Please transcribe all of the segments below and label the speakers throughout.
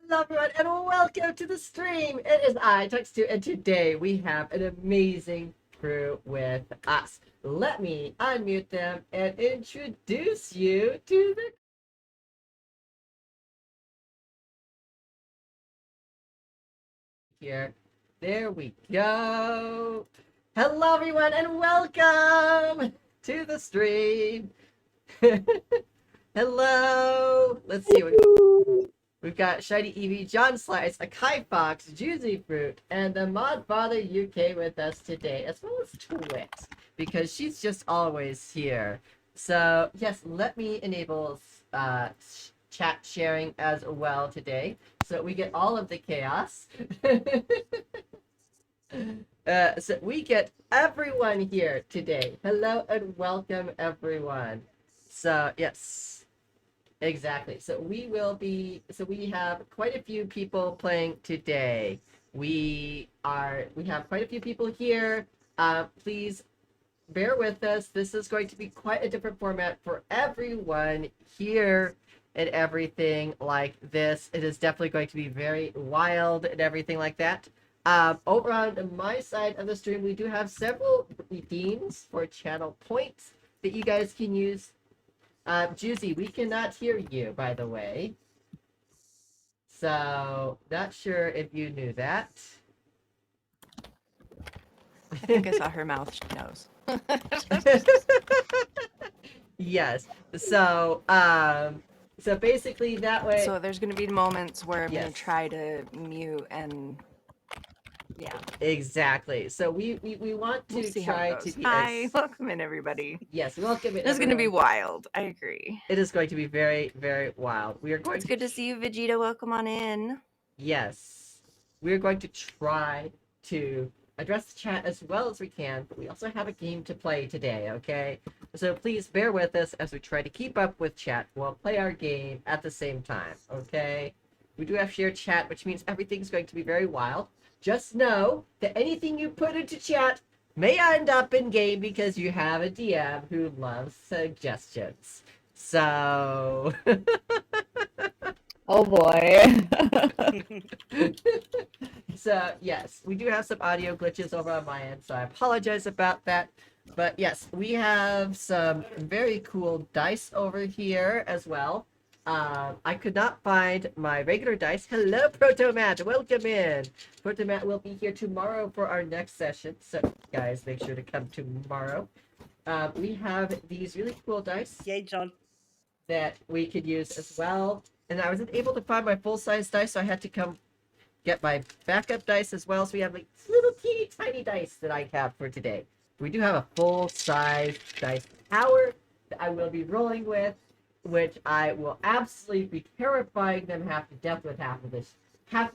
Speaker 1: Hello everyone and welcome to the stream. It is I, Text2, and today we have an amazing crew with us. Let me unmute them and introduce you to the here. There we go. Hello everyone and welcome to the stream. Hello. Let's see what we've got Shiny Eevee, John Slice, Akai Fox, Juicy Fruit, and the Mod Father UK with us today, as well as Twit, because she's just always here. So, yes, let me enable chat sharing as well today, so we get all of the chaos. So we get everyone here today. Hello and welcome, everyone. So, yes. Exactly. So we have quite a few people playing today. We have quite a few people here. Please bear with us. This is going to be quite a different format for everyone here and everything like this. It is definitely going to be very wild and everything like that. Over on my side of the stream, we do have several redeems for channel points that you guys can use. Juicy, we cannot hear you, by the way. So, not sure if you knew that.
Speaker 2: I think I saw her mouth. She knows.
Speaker 1: Yes. So, so basically that way.
Speaker 2: So there's going to be moments where I'm going
Speaker 1: Yes.
Speaker 2: to try to mute and yeah.
Speaker 1: Exactly. So we want to
Speaker 2: We'll see
Speaker 1: try
Speaker 2: how it
Speaker 1: to
Speaker 2: goes.
Speaker 1: be
Speaker 2: Hi, welcome in everybody.
Speaker 1: Yes, welcome in.
Speaker 2: This is going to be
Speaker 1: everyone.
Speaker 2: wild. I agree.
Speaker 1: It is going to be very, very wild. We are going
Speaker 2: It's good to see you, Vegeta. Welcome on in.
Speaker 1: Yes. We're going to try to address the chat as well as we can, but we also have a game to play today, okay? So please bear with us as we try to keep up with chat while play our game at the same time, okay? We do have shared chat, which means everything's going to be very wild. Just know that anything you put into chat may end up in game because you have a DM who loves suggestions. So...
Speaker 3: Oh boy.
Speaker 1: So, yes, we do have some audio glitches over on my end, so I apologize about that. But yes, we have some very cool dice over here as well. I could not find my regular dice. Hello, Protomat. Welcome in. Protomat will be here tomorrow for our next session, so guys, make sure to come tomorrow. We have these really cool dice.
Speaker 4: Yay, John.
Speaker 1: That we could use as well. And I wasn't able to find my full-size dice, so I had to come get my backup dice as well. So we have like little teeny tiny dice that I have for today. We do have a full-size dice tower that I will be rolling with, which I will absolutely be terrifying them half to death with half of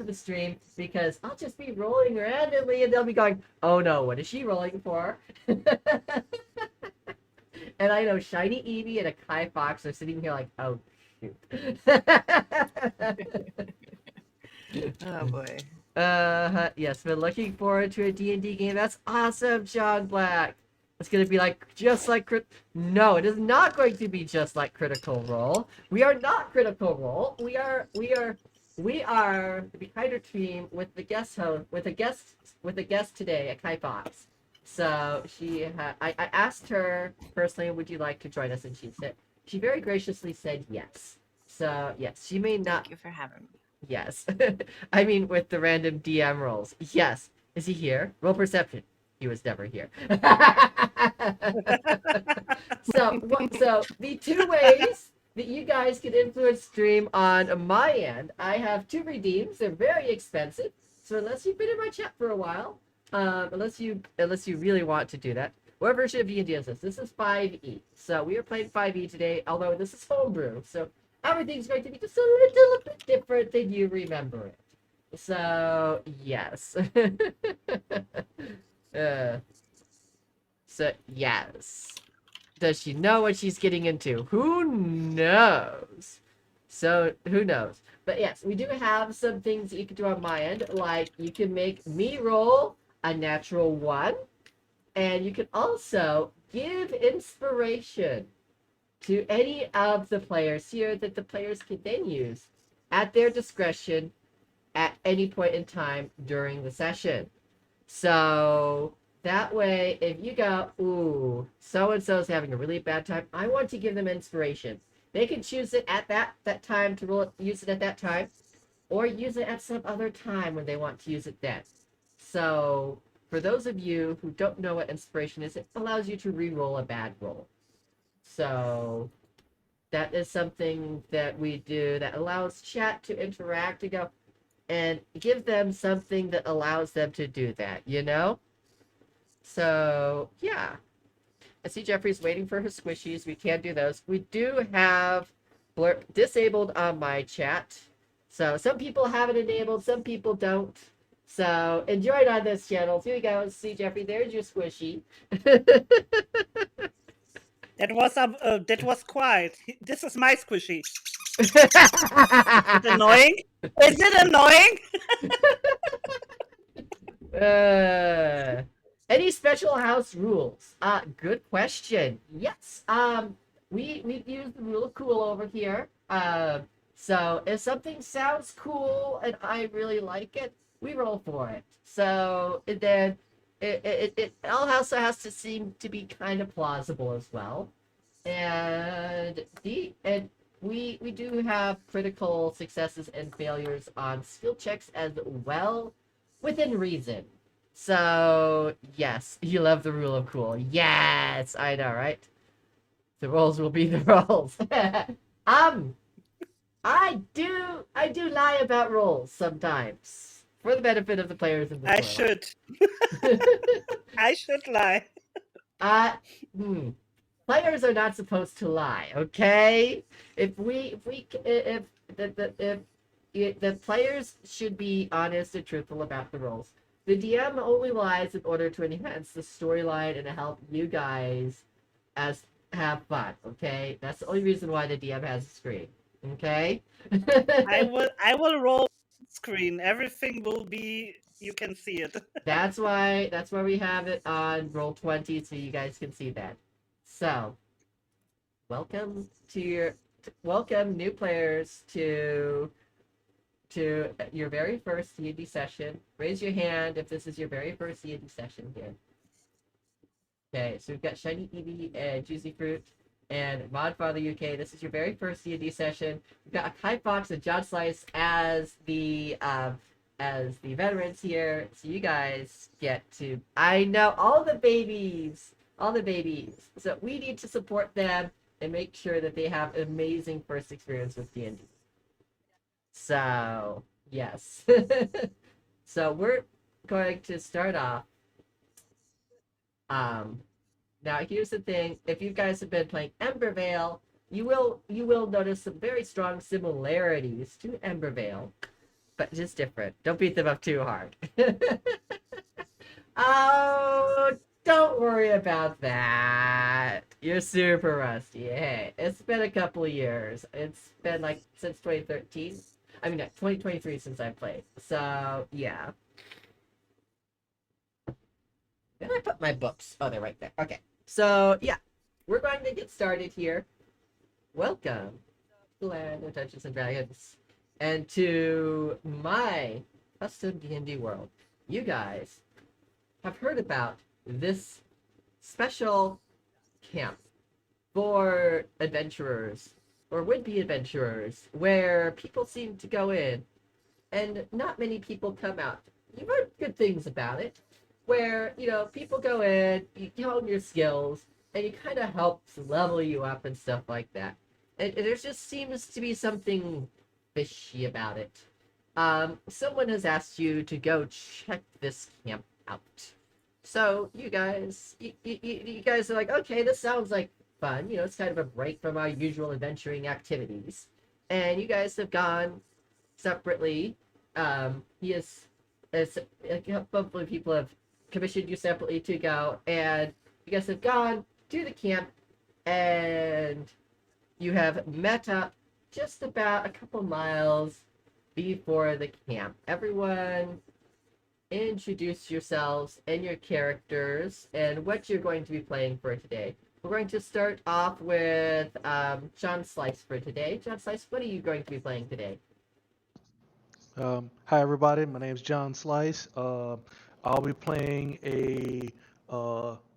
Speaker 1: the stream, because I'll just be rolling randomly and they'll be going, oh no, what is she rolling for? And I know Shiny Eevee and Akai Fox are sitting here like, oh, shoot.
Speaker 2: Oh boy.
Speaker 1: Yes, been looking forward to a D&D game. That's awesome, John Black. It's going to be like, just like No, it is not going to be just like Critical Role. We are not Critical Role. We are the Be Kinder team with the guest host, with a guest today, Akai Fox. So I asked her personally, would you like to join us? And she very graciously said yes. So yes, she may not.
Speaker 2: Thank you for having me.
Speaker 1: Yes. I mean, with the random DM rolls. Yes. Is he here? Roll perception. He was never here. So the two ways that you guys can influence stream on my end, I have two redeems. They're very expensive. So unless you've been in my chat for a while, unless you really want to do that. What version of D&D is this? This is 5e. So we are playing 5e today, although this is homebrew. So everything's going to be just a little bit different than you remember it. So, yes. So, yes. Does she know what she's getting into? Who knows? So, who knows? But yes, we do have some things that you can do on my end, like you can make me roll a natural 1, and you can also give inspiration to any of the players here that the players can then use at their discretion at any point in time during the session. So that way, if you go, ooh, so and so is having a really bad time, I want to give them inspiration. They can choose it at that time to use it at that time, or use it at some other time when they want to use it then. So for those of you who don't know what inspiration is, it allows you to re-roll a bad roll. So that is something that we do that allows chat to interact and go and give them something that allows them to do that, you know? So yeah. I see Jeffrey's waiting for his squishies. We can do those. We do have blurp disabled on my chat. So some people have it enabled, some people don't. So enjoy it on this channel. Here we go. See Jeffrey, there's your squishy.
Speaker 3: That was quiet. This is my squishy. Is it annoying? Is it annoying?
Speaker 1: Any special house rules? Good question. Yes. We use the rule of cool over here. So if something sounds cool and I really like it, we roll for it. So then it also has to seem to be kind of plausible as well. And we do have critical successes and failures on skill checks as well, within reason. So yes, you love the rule of cool. Yes, I know, right? The rolls will be the rolls. I do lie about rolls sometimes for the benefit of the players in the
Speaker 3: I
Speaker 1: world.
Speaker 3: should. I should lie.
Speaker 1: Players are not supposed to lie, okay? If the players should be honest and truthful about the rolls. The DM only lies in order to enhance the storyline and to help you guys as have fun, okay? That's the only reason why the DM has a screen, okay?
Speaker 3: I will roll screen. Everything will be, you can see it.
Speaker 1: That's why we have it on Roll20 so you guys can see that. So, welcome new players to your very first D&D session. Raise your hand if this is your very first D&D session here. Okay, so we've got Shiny Eevee and Juicy Fruit and Modfather UK. This is your very first D&D session. We've got a Kai Fox and John Slice as the veterans here. So you guys get to, I know, all the babies. So we need to support them and make sure that they have an amazing first experience with D&D. So, yes. So we're going to start off. Now here's the thing. If you guys have been playing Embervale, you will notice some very strong similarities to Embervale, but just different. Don't beat them up too hard. Oh, don't worry about that. You're super rusty. Hey, it's been a couple of years. It's been like since 2013. I mean, 2023 since I played. So, yeah. Then I put my books. Oh, they're right there. Okay. So, yeah. We're going to get started here. Welcome to the land of Dungeons and Dragons. And to my custom D&D world. You guys have heard about this special camp for adventurers or would-be adventurers where people seem to go in and not many people come out. You've heard good things about it, where, you know, people go in, you hone your skills, and it kind of helps level you up and stuff like that. And there just seems to be something fishy about it. Someone has asked you to go check this camp out. So you guys are like, okay, this sounds like fun. You know, it's kind of a break from our usual adventuring activities. And you guys have gone separately. A couple of people have commissioned you separately to go, and you guys have gone to the camp, and you have met up just about a couple miles before the camp. Everyone, introduce yourselves and your characters and what you're going to be playing for today. We're going to start off with John Slice for today. John Slice, what are you going to be playing today?
Speaker 4: Hi everybody, my name is John Slice. I'll be playing a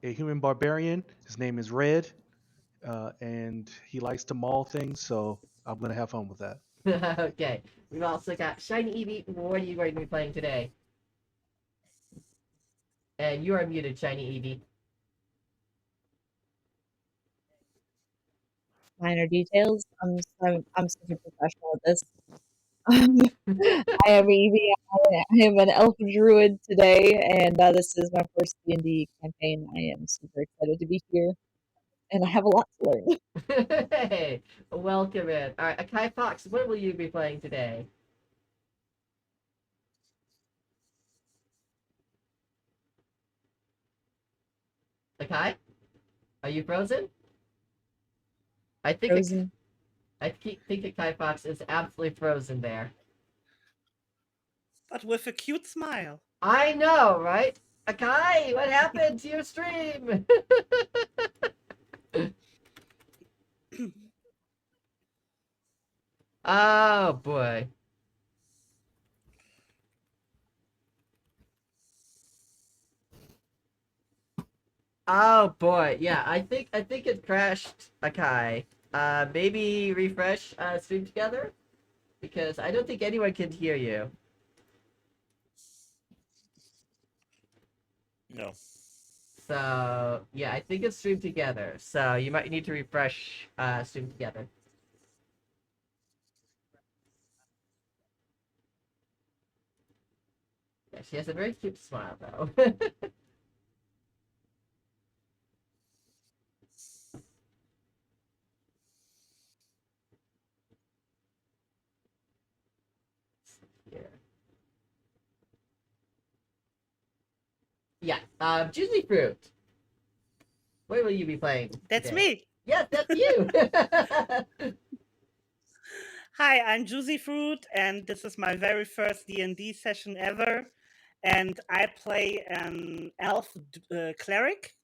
Speaker 4: human barbarian. His name is Red, and he likes to maul things. So I'm gonna have fun with that.
Speaker 1: Okay. We've also got Shiny Eevee. What are you going to be playing today? And you are muted, Shiny Eevee.
Speaker 5: Minor details. I'm such a professional at this. I am Evie. I am an elf druid today, and this is my first D&D campaign. I am super excited to be here, and I have a lot to learn.
Speaker 1: Hey, welcome in. All right, Akai Fox, what will you be playing today? Akai, are you frozen? I think
Speaker 5: Frozen.
Speaker 1: think Akai Fox is absolutely frozen there.
Speaker 3: But with a cute smile.
Speaker 1: I know, right? Akai, what happened to your stream? Oh boy. Oh boy. Yeah, I think it crashed, Akai. Maybe refresh stream together because I don't think anyone can hear you.
Speaker 6: No.
Speaker 1: So yeah, I think it's streamed together. So you might need to refresh stream together. Yeah, she has a very cute smile though. Yeah. Yeah. Juicy Fruit. What will you be playing
Speaker 3: That's
Speaker 1: today?
Speaker 3: me.
Speaker 1: Yes, that's you.
Speaker 3: Hi, I'm Juicy Fruit, and this is my very first D&D session ever. And I play an elf cleric.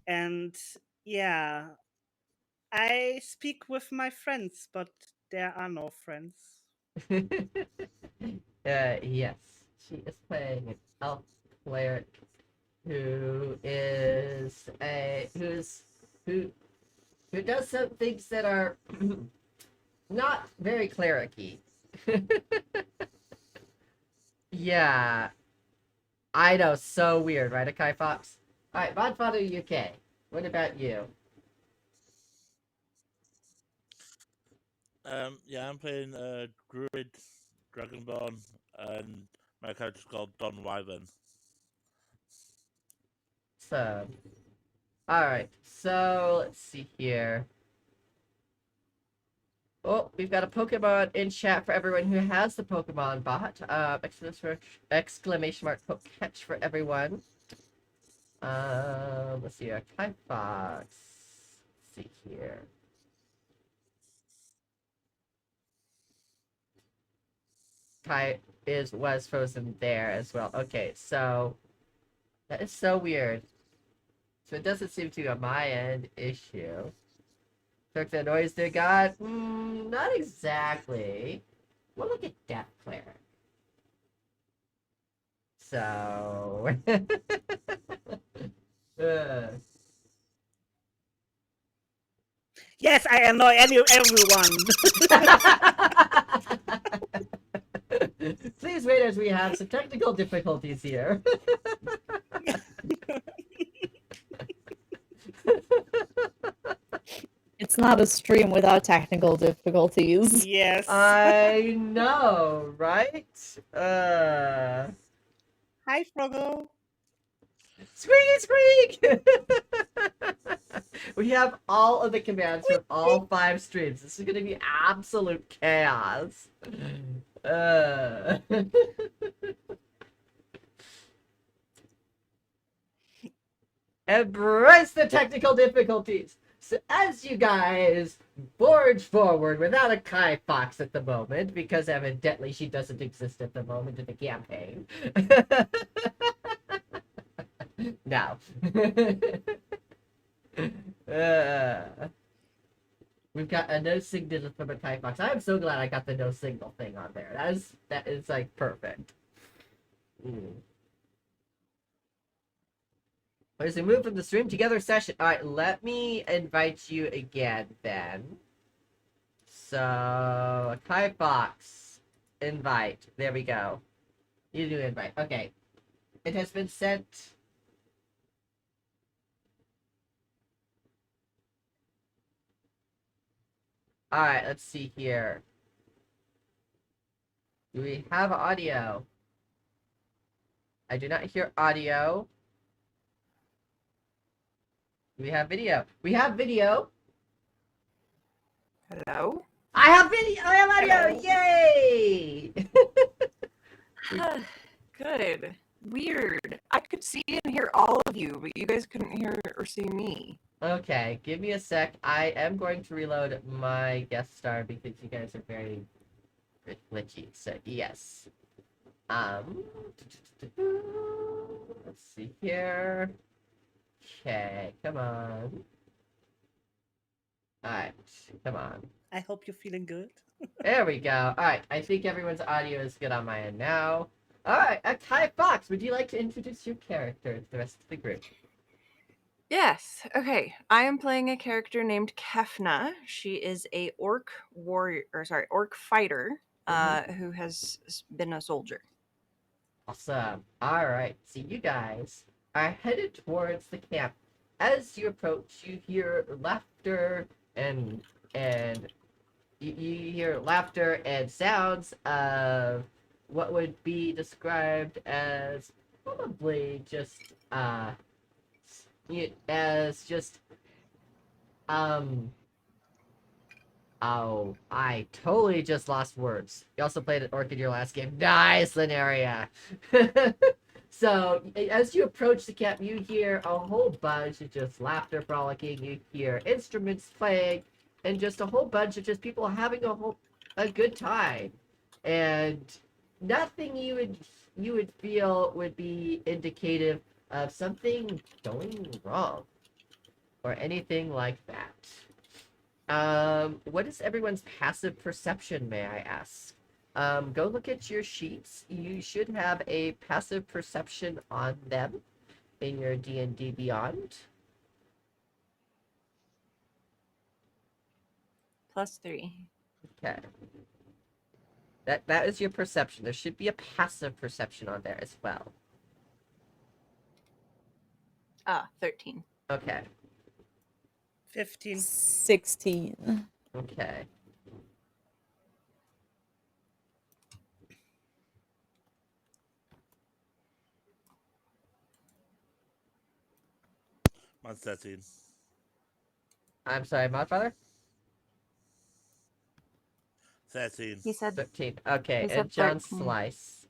Speaker 3: And yeah, I speak with my friends, but there are no friends.
Speaker 1: Yes, she is playing an elf cleric who is a who does some things that are not very clericy. Yeah, I know, so weird, right, Akai Fox? All right, Godfather UK. What about you?
Speaker 6: Yeah, I'm playing Druid Dragonborn, and my character's called Don Wyvern.
Speaker 1: So, all right. So let's see here. Oh, we've got a Pokemon in chat for everyone who has the Pokemon bot. Exclamation mark poke catch for everyone. Let's see here. Kai Fox. Let's see here. Kai was frozen there as well. Okay, so that is so weird. So it doesn't seem to be a my end issue. Took the noise they got? Not exactly. We'll look at Death Cleric. So. uh,
Speaker 3: Yes, I annoy everyone.
Speaker 1: Please wait as we have some technical difficulties here.
Speaker 5: It's not a stream without technical difficulties.
Speaker 3: Yes.
Speaker 1: I know, right?
Speaker 3: Hi, Froggo.
Speaker 1: Squeak, squeak! We have all of the commands from all 5 streams. This is going to be absolute chaos. Uh... Embrace the technical difficulties. So as you guys forge forward without a Kai Fox at the moment, because evidently she doesn't exist at the moment in the campaign. Now. We've got a no signal from a kite box. I am so glad I got the no signal thing on there. That is like perfect. As we move from the stream together session. All right, let me invite you again then. So, kite box, invite. There we go. You do invite. Okay, it has been sent. All right, let's see here. Do we have audio? I do not hear audio. Do we have video? We have video.
Speaker 2: Hello?
Speaker 1: I have video. I have audio.
Speaker 2: Hello.
Speaker 1: Yay!
Speaker 2: Good. Weird. I could see and hear all of you, but you guys couldn't hear or see me.
Speaker 1: Okay, give me a sec. I am going to reload my guest star because you guys are very glitchy. So yes. Let's see here. Okay, come on. Alright, come on.
Speaker 3: I hope you're feeling good.
Speaker 1: There we go. Alright, I think everyone's audio is good on my end now. Alright, Kai Fox, would you like to introduce your character to the rest of the group?
Speaker 2: Yes. Okay. I am playing a character named Kefna. She is a orc warrior, orc fighter, who has been a soldier.
Speaker 1: Awesome. Alright, so you guys are headed towards the camp. As you approach, you hear laughter and you hear laughter and sounds of what would be described as probably just oh, I totally just lost words. You also played an orc in your last game. Nice, Lineria. So, as you approach the camp, you hear a whole bunch of just laughter frolicking. You hear instruments playing, and just a whole bunch of just people having a good time. And nothing you would feel would be indicative of something going wrong or anything like that. What is everyone's passive perception, may I ask? Go look at your sheets. You should have a passive perception on them in your D&D Beyond.
Speaker 2: +3.
Speaker 1: Okay. That is your perception. There should be a passive perception on there as well.
Speaker 2: 13.
Speaker 1: Okay.
Speaker 3: 15.
Speaker 5: 16.
Speaker 1: Okay.
Speaker 6: Mine's 13.
Speaker 1: I'm sorry, Modfather?
Speaker 6: 13.
Speaker 2: He said
Speaker 1: 13. Okay,
Speaker 2: He said
Speaker 1: and John
Speaker 2: 13.
Speaker 1: Slice.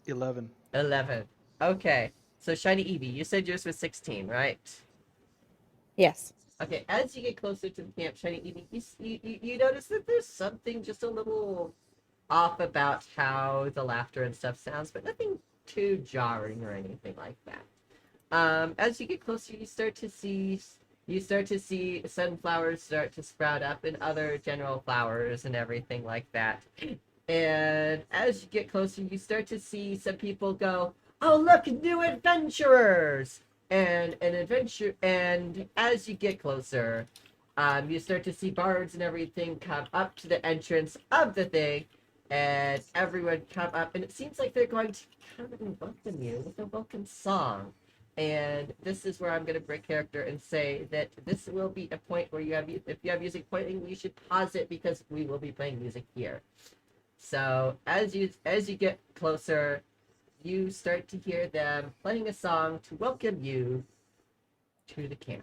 Speaker 4: 11.
Speaker 1: 11. Okay. So, Shiny Eevee, you said yours was 16, right?
Speaker 5: Yes.
Speaker 1: Okay, as you get closer to the camp, Shiny Eevee, you notice that there's something just a little off about how the laughter and stuff sounds, but nothing too jarring or anything like that. As you get closer, you start to see sunflowers start to sprout up and other general flowers and everything like that. And as you get closer, you start to see some people go, "Oh, look, new adventurers!" And as you get closer, you start to see bards and everything come up to the entrance of the thing, and everyone come up, and it seems like they're going to come and welcome you with a welcome song. And this is where I'm going to break character and say that this will be a point where if you have music playing, you should pause it because we will be playing music here. So as you get closer, you start to hear them playing a song to welcome you to the camp.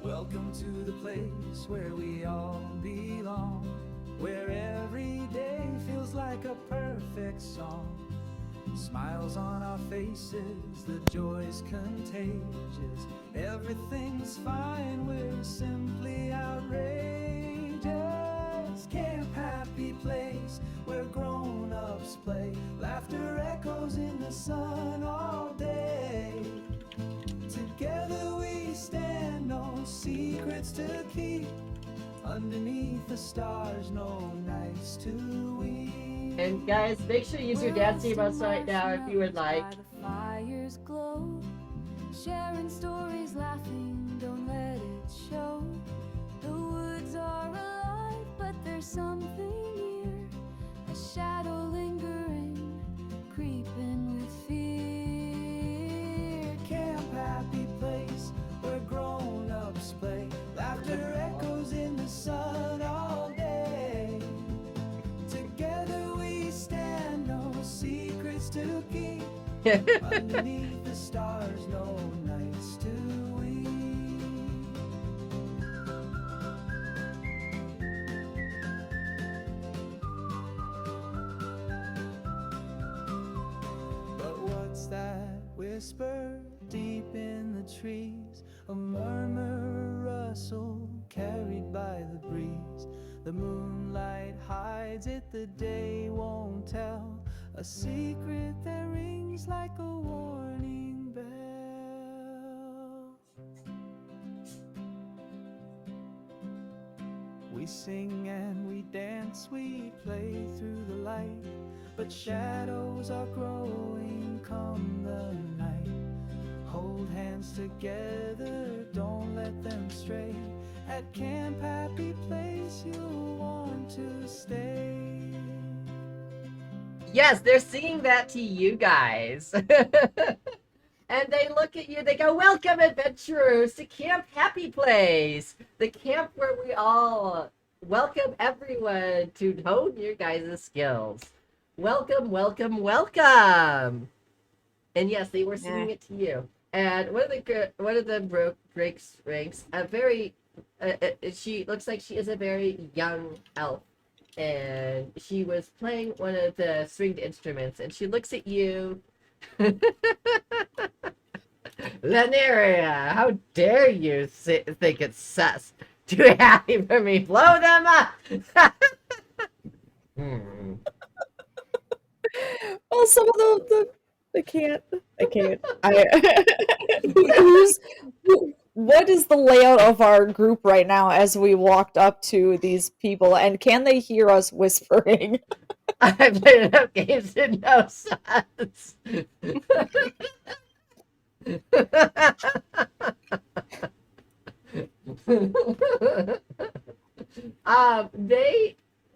Speaker 7: Welcome to the place where we all belong, where every day feels like a perfect song. Smiles on our faces, the joy's contagious. Everything's fine, we're simply outrageous. Camp, happy place where grown-ups grown-ups play. Laughter echoes in the sun all day. Together we stand, no secrets to keep. Underneath the stars, no nights to weep.
Speaker 1: And guys, make sure you use your dancing emotes right now if you would like.
Speaker 8: By the fire's glow, sharing stories, laughing, don't let it show. The woods are alive, but there's something near, a shadow lingering, creeping with fear.
Speaker 7: Camp, happy place where grown-ups play. Laughter echoes in the sun all day. Together we stand, no secrets to keep. Underneath the stars, no nights to weep. But what's that whisper deep in the trees? A murmur, a rustle carried by the breeze. The moonlight hides it, the day won't tell. A secret that rings like a warning bell. We sing and we dance, we play through the light. But shadows are growing come the night. Hold hands together, don't let them stray. At Camp Happy Place you'll want to stay.
Speaker 1: Yes, they're singing that to you guys. And they look at you, they go, welcome adventurers to Camp Happy Place. The camp where we all welcome everyone to hone your guys' skills. Welcome, welcome, welcome. And yes, they were singing it to you. And one of the breaks ranks a very she looks like she is a very young elf, and she was playing one of the stringed instruments, and she looks at you. Laneria, how dare you think it's sus? Too happy for me, blow them up.
Speaker 5: Well, some of I can't. What is the layout of our group right now as we walked up to these people, and can they hear us whispering?
Speaker 1: I've played enough games to know sus.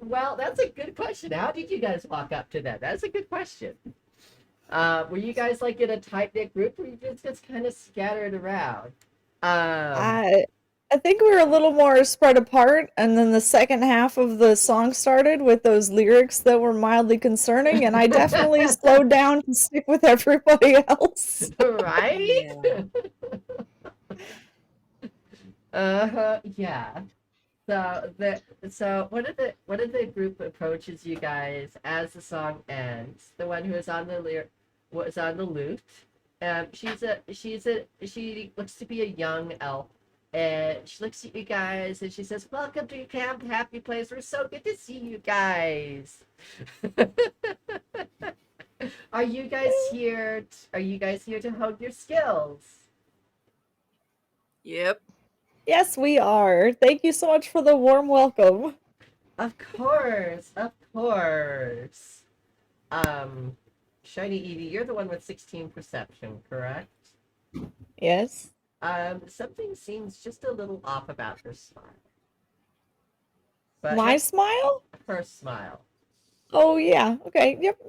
Speaker 1: Well, that's a good question. How did you guys walk up to that? That's a good question. Were you guys like in a tight knit group, or you just kind of scattered around?
Speaker 5: I think we were a little more spread apart, and then the second half of the song started with those lyrics that were mildly concerning, and I definitely slowed down to stick with everybody else.
Speaker 1: Right? Yeah. So one of the group approaches you guys as the song ends. The one who is on the was on the lute. She looks to be a young elf, and she looks at you guys and she says, "Welcome to Camp Happy Place. We're so good to see you guys." Are you guys here to hone your skills?
Speaker 2: Yep.
Speaker 5: Yes, we are. Thank you so much for the warm welcome.
Speaker 1: Of course, of course. Shiny Evie, you're the one with 16 perception, correct?
Speaker 5: Yes.
Speaker 1: Something seems just a little off about her smile. But
Speaker 5: My smile?
Speaker 1: her smile.
Speaker 5: Oh yeah. Okay. Yep.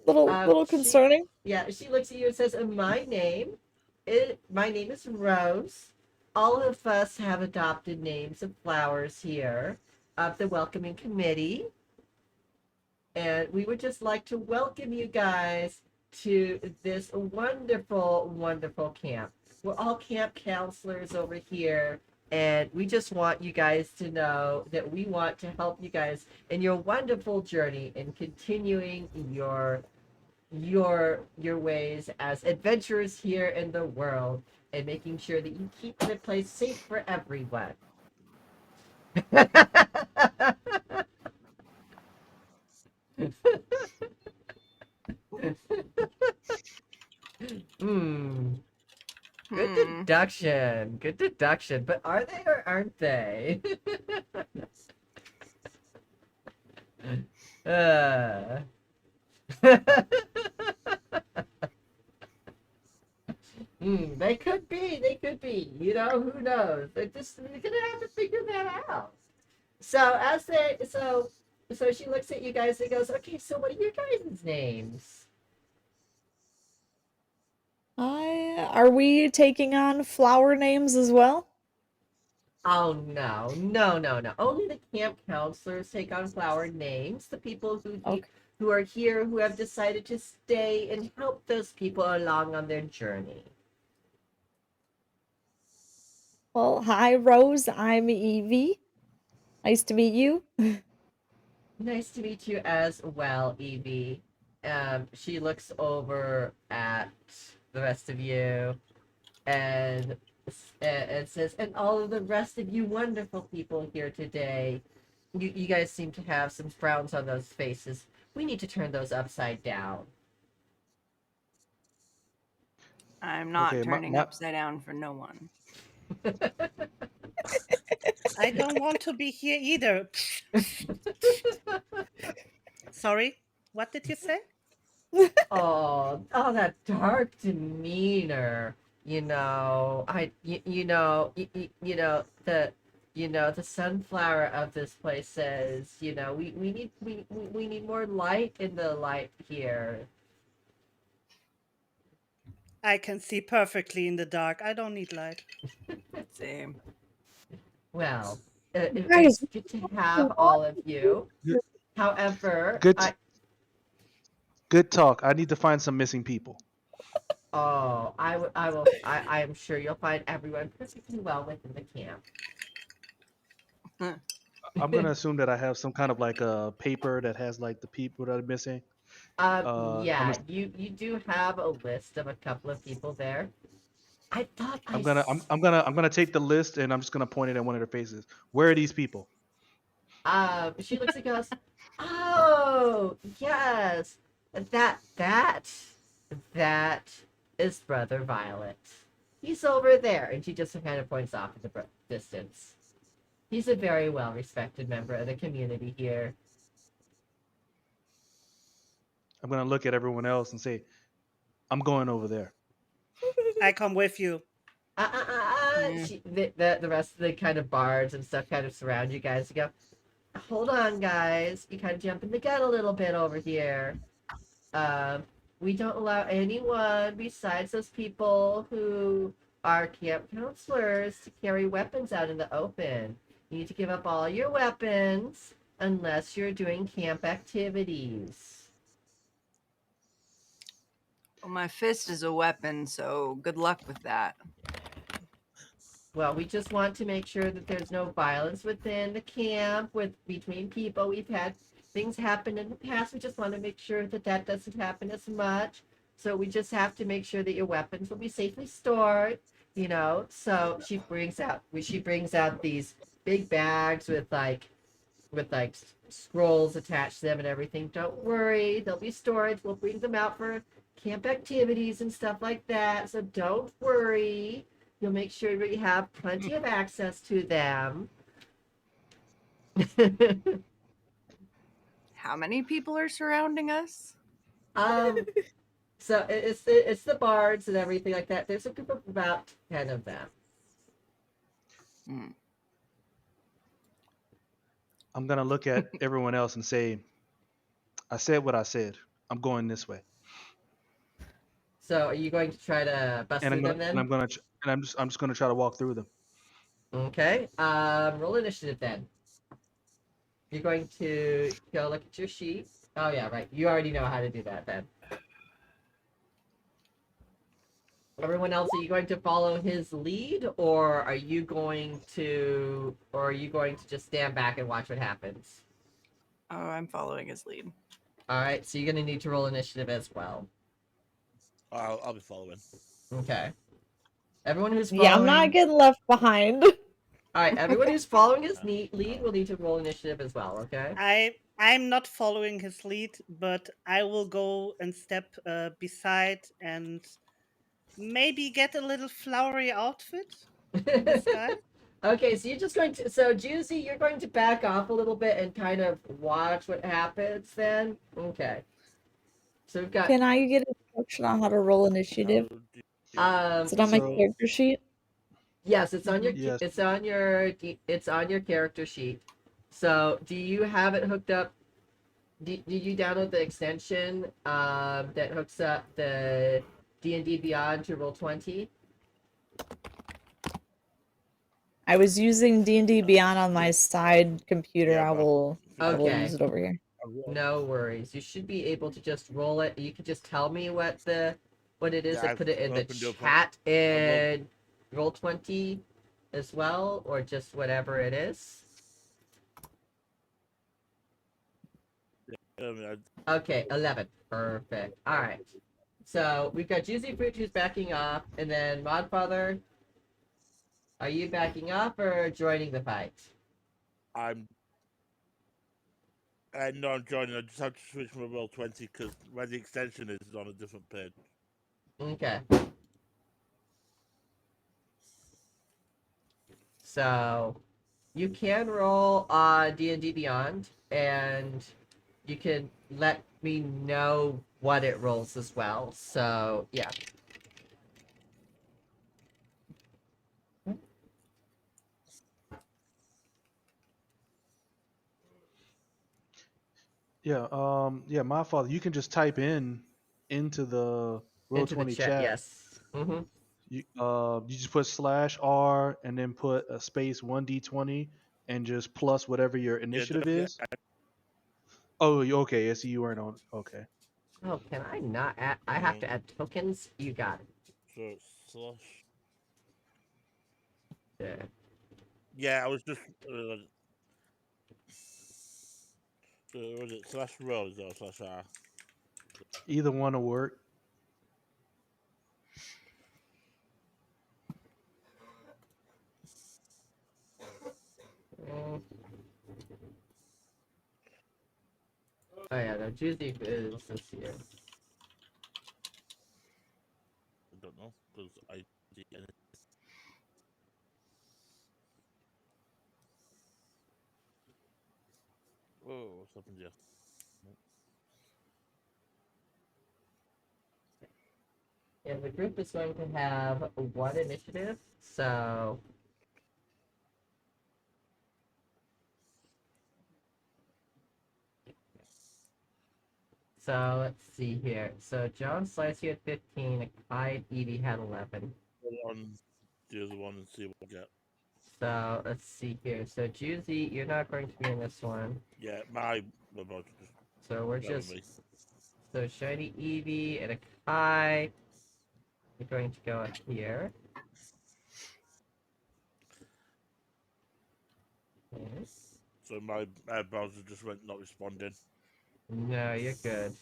Speaker 5: Little concerning.
Speaker 1: She looks at you and says, my name is Rose. All of us have adopted names of flowers here of the welcoming committee. And we would just like to welcome you guys to this wonderful, wonderful camp. We're all camp counselors over here, and we just want you guys to know that we want to help you guys in your wonderful journey in continuing your ways as adventurers here in the world, and making sure that you keep the place safe for everyone. Hmm. Good
Speaker 2: Hmm.
Speaker 1: deduction. Good deduction. But are they or aren't they? uh. They could be. They could be. You know, who knows? They're gonna have to figure that out. So as they so she looks at you guys and goes, "Okay, so what are your guys' names?"
Speaker 5: Are we taking on flower names as well?
Speaker 1: Oh no, no, no, no! Only the camp counselors take on flower names. The people
Speaker 5: Okay.
Speaker 1: who are here who have decided to stay and help those people along on their journey.
Speaker 5: Well, hi, Rose. I'm Evie. Nice to meet you.
Speaker 1: Nice to meet you as well, Evie. She looks over at the rest of you and and says, and all of the rest of you wonderful people here today. You guys seem to have some frowns on those faces. We need to turn those upside down.
Speaker 2: I'm not
Speaker 4: Okay,
Speaker 2: turning upside down for no one.
Speaker 3: I don't want to be here either. Sorry, what did you say?
Speaker 1: Oh, that dark demeanor. The sunflower of this place says, we need more light in the light here.
Speaker 3: I can see perfectly in the dark. I don't need light.
Speaker 2: Same.
Speaker 1: Well,
Speaker 5: Guys,
Speaker 1: it's good to have all of you. However,
Speaker 4: good good talk. I need to find some missing people.
Speaker 1: I am sure you'll find everyone perfectly well within the camp.
Speaker 4: I'm gonna assume that I have some kind of like a paper that has like the people that are missing. I'm
Speaker 1: Yeah, you do have a list of a couple of people there. I thought
Speaker 4: I'm gonna I'm gonna take the list and I'm just gonna point it at one of their faces. Where are these people?
Speaker 1: She looks and goes, "Oh, yes, that is Brother Violet. He's over there," and she just kind of points off in the distance. He's a very well-respected member of the community here.
Speaker 4: I'm gonna look at everyone else and say, I'm going over there.
Speaker 3: I come with you.
Speaker 2: Yeah.
Speaker 1: The rest of the kind of bards and stuff kind of surround you guys and go, "Hold on, guys. You kind of jumping the gun a little bit over here. Um, we don't allow anyone besides those people who are camp counselors to carry weapons out in the open. You need to give up all your weapons unless you're doing camp activities."
Speaker 2: Well, my fist is a weapon, so good luck with that.
Speaker 1: Well, we just want to make sure that there's no violence within the camp between people. We've had things happen in the past. We just want to make sure that that doesn't happen as much. So we just have to make sure that your weapons will be safely stored. So she brings out these big bags with scrolls attached to them and everything. Don't worry, they'll be stored. We'll bring them out for camp activities and stuff like that. So don't worry. You'll make sure that you have plenty of access to them.
Speaker 2: How many people are surrounding us?
Speaker 1: So it's the bards and everything like that. There's a group of about 10 of them.
Speaker 2: Hmm.
Speaker 4: I'm gonna look at everyone else and say, I said what I said. I'm going this way.
Speaker 1: So are you going to try to bust
Speaker 4: And
Speaker 1: through them then?
Speaker 4: I'm just gonna try to walk through them.
Speaker 1: Okay. Roll initiative then. You're going to go look at your sheet. Oh yeah, right. You already know how to do that then. Everyone else, are you going to follow his lead, or are you going to just stand back and watch what happens?
Speaker 2: Oh, I'm following his lead.
Speaker 1: All right, so you're going to need to roll initiative as well.
Speaker 6: I'll be following.
Speaker 1: Okay. Everyone who's following...
Speaker 5: Yeah, I'm not getting left behind.
Speaker 1: All right, everyone who's following his lead will need to roll initiative as well. Okay.
Speaker 3: I'm not following his lead, but I will go and step beside and maybe get a little flowery outfit in the sky.
Speaker 1: Okay, so you're just going to, so Juicy, you're going to back off a little bit and kind of watch what happens then? Okay. So we've got,
Speaker 5: Can I get instruction on how to roll
Speaker 6: How
Speaker 5: initiative?
Speaker 6: do you
Speaker 1: um,
Speaker 5: Is it on my
Speaker 4: So-
Speaker 5: character sheet?
Speaker 1: yes, it's on your,
Speaker 4: Yes.
Speaker 1: it's on your character sheet. So do you have it hooked up? Did you download the extension that hooks up the D&D Beyond to Roll20?
Speaker 5: I was using D&D Beyond on my side computer.
Speaker 6: Yeah,
Speaker 5: I
Speaker 6: but
Speaker 5: will
Speaker 1: Okay.
Speaker 5: use it over here.
Speaker 1: No worries. You should be able to just roll it. You could just tell me what it is
Speaker 6: Yeah,
Speaker 1: and put it in the
Speaker 6: opened up
Speaker 1: chat and Roll20 as well, or just whatever it is. Okay, 11. Perfect. All right. So we've got Juicy Fruit who's backing off, and then Modfather, are you backing off or joining the fight?
Speaker 6: I'm no, I'm joining. I just have to switch my Roll20 because where the extension is on a different page.
Speaker 1: Okay. So you can roll D&D Beyond, and you can let me know what it rolls as well. So yeah.
Speaker 4: Yeah, my father. You can just type into the
Speaker 1: Into the
Speaker 4: Roll20
Speaker 1: chat,
Speaker 4: chat.
Speaker 1: yes. Mm-hmm.
Speaker 4: You just put /R and then put a space 1d20 and just plus whatever your initiative is. Oh, okay. I see you weren't on. Okay.
Speaker 1: Oh, can I not add? I have to add tokens. You got it.
Speaker 6: So it's slash.
Speaker 1: There.
Speaker 6: Yeah, I was just. Was it /roll or /R?
Speaker 4: Either one will work.
Speaker 1: Mm. Oh yeah, no, Juicy is this here.
Speaker 6: I don't know because I see anything. Oh, what's happened here?
Speaker 1: Yeah, the group is going to have one initiative, so let's see here. So John Slice, you had 15, Clyde Evie had 11.
Speaker 6: On the other one and see what we get.
Speaker 1: So let's see here. So Juicy, you're not going to be in this one.
Speaker 6: Yeah, my about just
Speaker 1: So we're
Speaker 6: grab
Speaker 1: just
Speaker 6: me.
Speaker 1: so Shiny Evie and a Kai. You're going to go up here. Okay.
Speaker 6: So my browser just went not responding.
Speaker 1: No, you're good.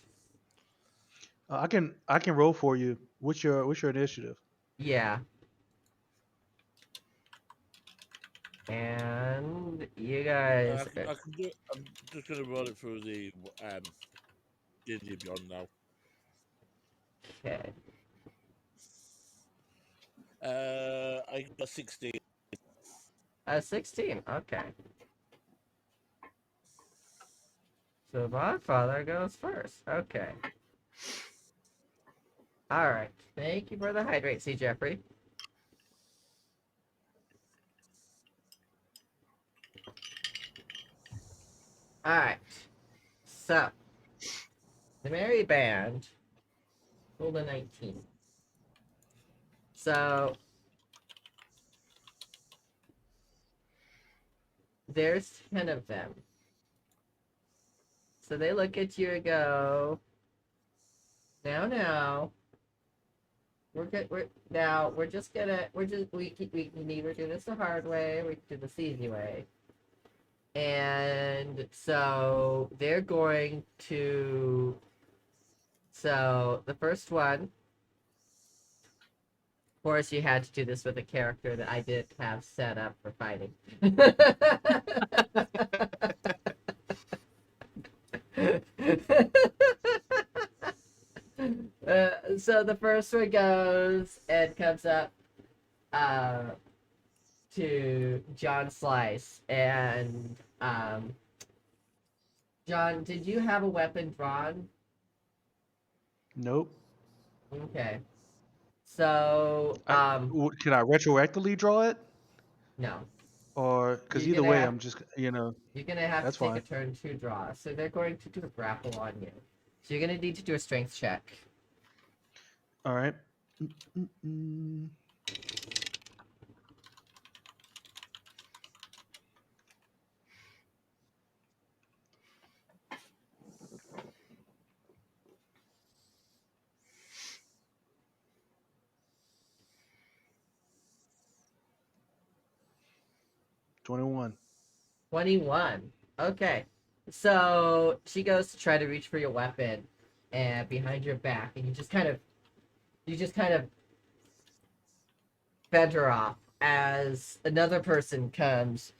Speaker 4: I can roll for you. What's your initiative?
Speaker 1: Yeah. And you guys.
Speaker 6: I can do. I'm just gonna roll it through the D&D Beyond now.
Speaker 1: Okay.
Speaker 6: I got 16.
Speaker 1: 16. Okay. So Godfather goes first. Okay. All right. Thank you for the hydrate, C. Jeffrey. All right. So the Merry Band rolled a 19. So there's 10 of them. So they look at you and go, now. We're good. We're just gonna. We can either do this the hard way, or we can do this the easy way. And so they're going to. So the first one, of course, you had to do this with a character that I didn't have set up for fighting. so the first one goes and comes up to John Slice. And John, did you have a weapon drawn?
Speaker 4: Nope.
Speaker 1: Okay. So
Speaker 4: Can I retroactively draw it?
Speaker 1: no.
Speaker 4: Or because
Speaker 1: You're
Speaker 4: either
Speaker 1: gonna
Speaker 4: way,
Speaker 1: have
Speaker 4: I'm just you know
Speaker 1: you're gonna have
Speaker 4: that's
Speaker 1: to take
Speaker 4: fine.
Speaker 1: a turn to draw. So they're going to do a grapple on you. So you're gonna need to do a strength check.
Speaker 4: All right. Mm-mm-mm. 21.
Speaker 1: 21. Okay. So she goes to try to reach for your weapon and behind your back, and you just kind of fend her off as another person comes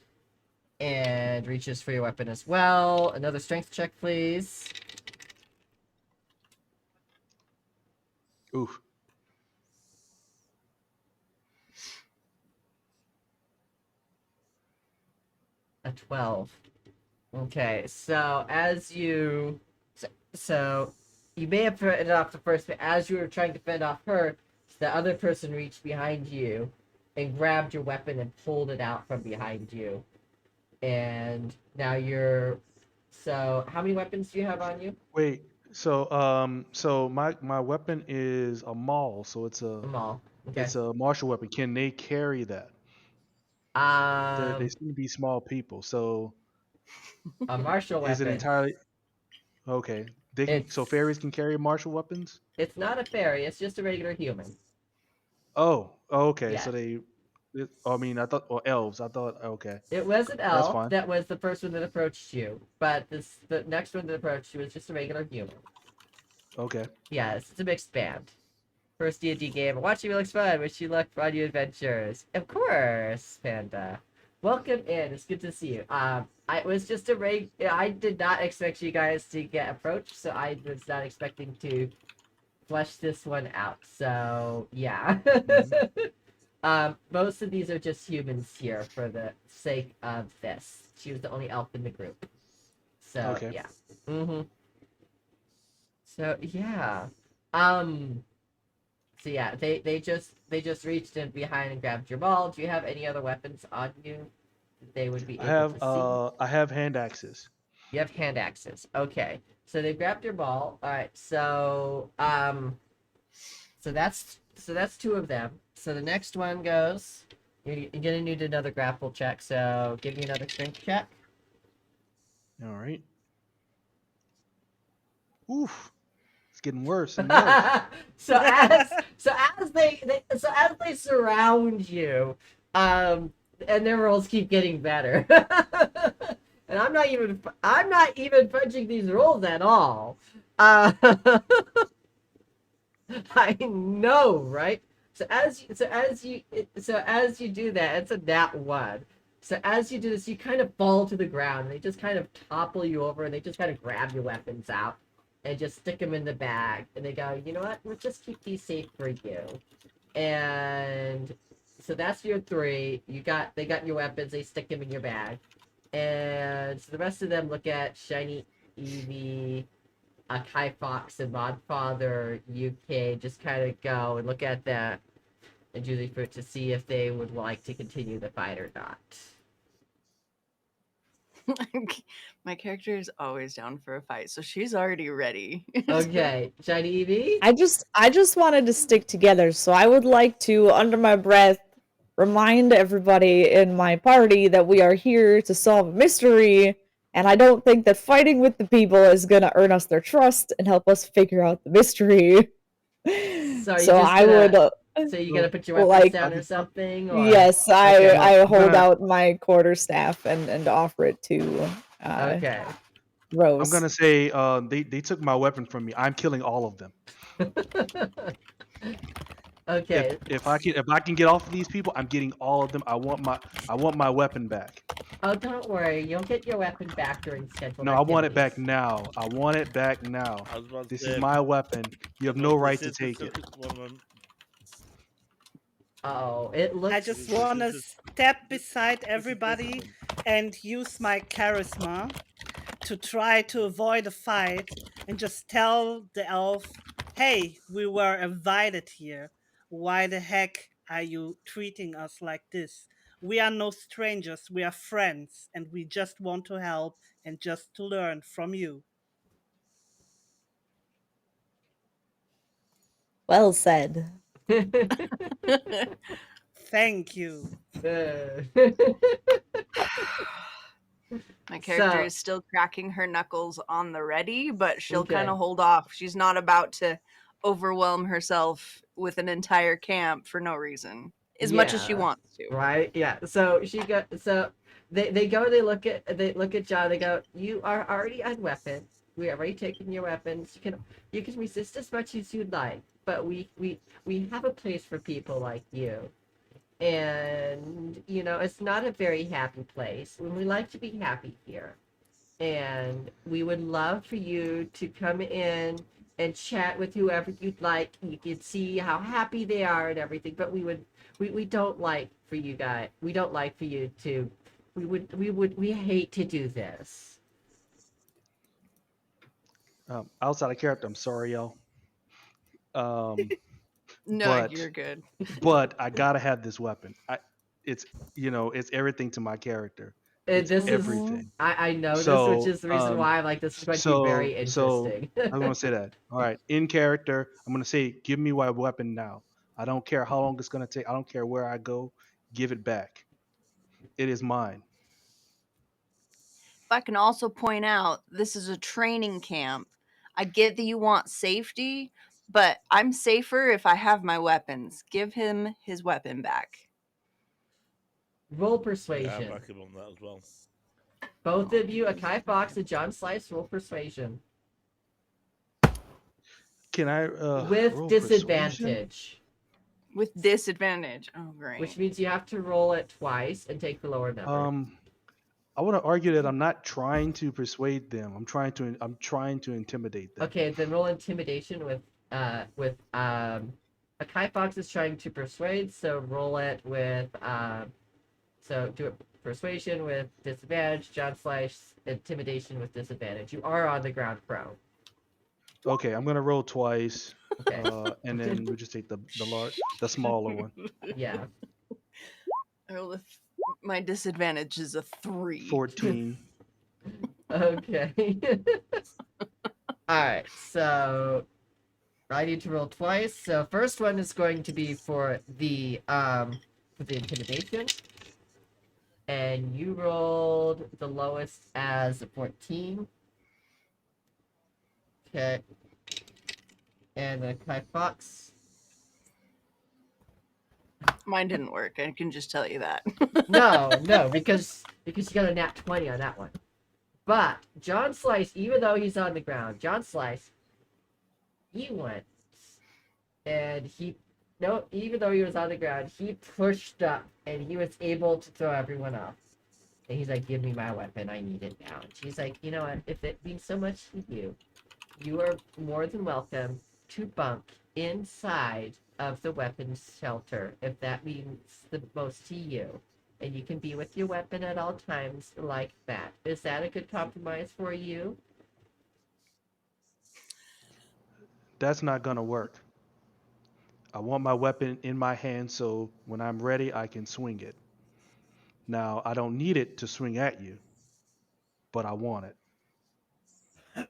Speaker 1: and reaches for your weapon as well. Another strength check, please.
Speaker 4: Oof.
Speaker 1: A 12. Okay, so as you so you may have fended off the first, but as you were trying to fend off her, the other person reached behind you and grabbed your weapon and pulled it out from behind you. And now you're so how many weapons do you have on you?
Speaker 4: Wait. So my weapon is a maul, so it's a
Speaker 1: Them all. Okay.
Speaker 4: martial weapon. Can they carry that? They seem to be small people, so
Speaker 1: A martial
Speaker 4: is it
Speaker 1: weapon.
Speaker 4: entirely okay? They can so fairies can carry martial weapons.
Speaker 1: It's not a fairy, it's just a regular human.
Speaker 4: Oh, okay.
Speaker 1: Yeah.
Speaker 4: So I mean, I thought, or elves. I thought, okay,
Speaker 1: It was an
Speaker 4: that's
Speaker 1: elf
Speaker 4: fine.
Speaker 1: that was the first one that approached you, but the next one that approached you was just a regular human.
Speaker 4: Okay.
Speaker 1: Yeah, it's a mixed band. First D&D game. Watching you looks fun. Wish you luck on your adventures. Of course, Panda. Welcome in. It's good to see you. I was just I did not expect you guys to get approached, so I was not expecting to flesh this one out. So yeah. Most of these are just humans here for the sake of this. She was the only elf in the group. So
Speaker 4: Okay.
Speaker 1: yeah. So yeah. So yeah, they just reached in behind and grabbed your ball. Do you have any other weapons on you that they would be able to see?
Speaker 4: I have hand axes.
Speaker 1: You have hand axes. Okay. So they grabbed your ball. All right. So so that's two of them. So the next one goes. You're gonna need another grapple check. So give me another strength check.
Speaker 4: All right. Oof. It's getting worse and worse.
Speaker 1: so as they surround you, and their rolls keep getting better. And I'm not even fudging these rolls at all. I know, right? So as you do that, it's a nat one. So as you do this, you kind of fall to the ground. And they just kind of topple you over, and they just kind of grab your weapons out and just stick them in the bag. And they go, you know what? We'll just keep these safe for you. And so that's your three. They got your weapons. They stick them in your bag. And so the rest of them look at Shiny Eevee, Kai Fox, and Modfather UK. Just kind of go and look at that and Julie Fruit to see if they would like to continue the fight or not.
Speaker 2: My character is always down for a fight, so she's already ready.
Speaker 1: Okay, Shiny Eevee?
Speaker 5: I just wanted to stick together, so I would like to, under my breath, remind everybody in my party that we are here to solve a mystery, and I don't think that fighting with the people is gonna earn us their trust and help us figure out the mystery.
Speaker 1: So you gonna put your weapons
Speaker 5: like,
Speaker 1: down or something? Or?
Speaker 5: Yes,
Speaker 1: Okay.
Speaker 5: I hold out my quarterstaff and offer it to
Speaker 1: Okay.
Speaker 5: Rose.
Speaker 4: I'm gonna say they took my weapon from me. I'm killing all of them.
Speaker 1: Okay.
Speaker 4: If I can get off of these people, I'm getting all of them. I want my weapon back.
Speaker 1: Oh, don't worry. You'll get your weapon back during scheduled
Speaker 4: No, I want it back
Speaker 1: activities.
Speaker 4: now. I want it back now.
Speaker 6: I was about to
Speaker 4: This
Speaker 6: say,
Speaker 4: is my weapon. You have
Speaker 6: but
Speaker 4: no
Speaker 6: this
Speaker 4: right to
Speaker 6: is the
Speaker 4: take it.
Speaker 6: one of them.
Speaker 1: Oh, it
Speaker 3: I
Speaker 1: looks.
Speaker 3: just
Speaker 6: This
Speaker 3: want to
Speaker 6: is
Speaker 3: step
Speaker 6: this-
Speaker 3: beside
Speaker 6: this is
Speaker 3: everybody
Speaker 6: different.
Speaker 3: and use my charisma to try to avoid a fight and just tell the elf, hey, we were invited here. Why the heck are you treating us like this? We are no strangers, we are friends, and we just want to help and just to learn from you.
Speaker 5: Well said.
Speaker 3: Thank you.
Speaker 2: My character
Speaker 1: So,
Speaker 2: is still cracking her knuckles on the ready, but she'll kind
Speaker 1: okay.
Speaker 2: of hold off. She's not about to overwhelm herself with an entire camp for no reason, as much as she
Speaker 1: Yeah.
Speaker 2: wants to.
Speaker 1: Right? Yeah. So she got so they look at John, they go, you are already unweaponed. We have already taken your weapons. You can resist as much as you'd like, but we have a place for people like you. And it's not a very happy place. And we like to be happy here. And we would love for you to come in and chat with whoever you'd like. You can see how happy they are and everything, but we don't like for you guys. We don't like for you to. We hate to do this.
Speaker 4: Outside of character, I'm sorry, y'all. Um,
Speaker 2: No,
Speaker 4: but
Speaker 2: you're good.
Speaker 4: but I gotta have this weapon. It's it's everything to my character.
Speaker 1: And
Speaker 4: It's
Speaker 1: this is
Speaker 4: everything.
Speaker 1: I know this, which
Speaker 4: So
Speaker 1: is the reason why I'm like, this is going to be
Speaker 4: so
Speaker 1: very
Speaker 4: so
Speaker 1: interesting.
Speaker 4: I'm gonna say that. All right, in character, I'm gonna say, give me my weapon now. I don't care how long it's gonna take. I don't care where I go. Give it back. It is mine.
Speaker 2: If I can also point out, this is a training camp. I get that you want safety, but I'm safer if I have my weapons. Give him his weapon back.
Speaker 1: Roll
Speaker 6: Yeah, I
Speaker 1: persuasion.
Speaker 6: back him on that as well.
Speaker 1: Both of you, Akai Fox and John Slice, roll persuasion
Speaker 4: Can I
Speaker 1: with
Speaker 4: roll persuasion?
Speaker 1: disadvantage.
Speaker 2: With disadvantage. Oh, great.
Speaker 1: Which means you have to roll it twice and take the lower number.
Speaker 4: I want to argue that I'm not trying to persuade them. I'm trying to intimidate them.
Speaker 1: Okay, then roll intimidation with Akai Fox is trying to persuade, so roll it with so do it persuasion with disadvantage, John Slice intimidation with disadvantage. You are on the ground prone.
Speaker 4: Okay, I'm gonna roll twice,
Speaker 1: Okay.
Speaker 4: and then we just take the smaller one.
Speaker 1: Yeah.
Speaker 2: My disadvantage is a 3.
Speaker 4: 14.
Speaker 1: Okay. Alright, so I need to roll twice. So first one is going to be for the intimidation. And you rolled the lowest as a 14. Okay. And then Kai Fox.
Speaker 2: Mine didn't work. I can just tell you that.
Speaker 1: No, because you got a nat 20 on that one. But John Slice, even though he's on the ground, John Slice, he went and even though he was on the ground, he pushed up and he was able to throw everyone off. And he's like, give me my weapon, I need it now. And she's like, you know what, if it means so much to you, you are more than welcome to bunk inside of the weapons shelter if that means the most to you. And you can be with your weapon at all times like that. Is that a good compromise for you?
Speaker 4: That's not gonna work. I want my weapon in my hand so when I'm ready, I can swing it. Now, I don't need it to swing at you, but I want it.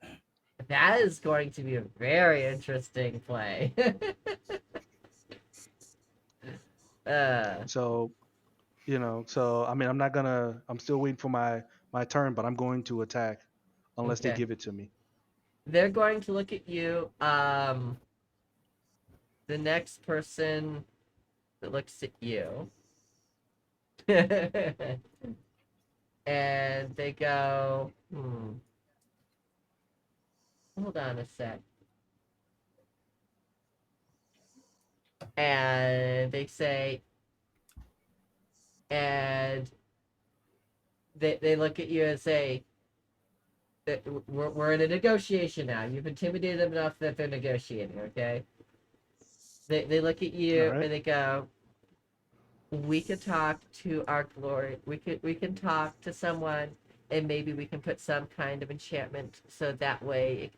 Speaker 1: That is going to be a very interesting play.
Speaker 4: So, I mean, I'm still waiting for my turn, but I'm going to attack unless they
Speaker 1: Okay.
Speaker 4: give it to me.
Speaker 1: They're going to look at you. The next person that looks at you. And they go, hold on a sec. And they say, and they look at you and say, we're in a negotiation now. You've intimidated them enough that they're negotiating, okay? They look at
Speaker 4: All
Speaker 1: you
Speaker 4: right.
Speaker 1: and they go, we can talk to our glory. We can talk to someone, and maybe we can put some kind of enchantment so that way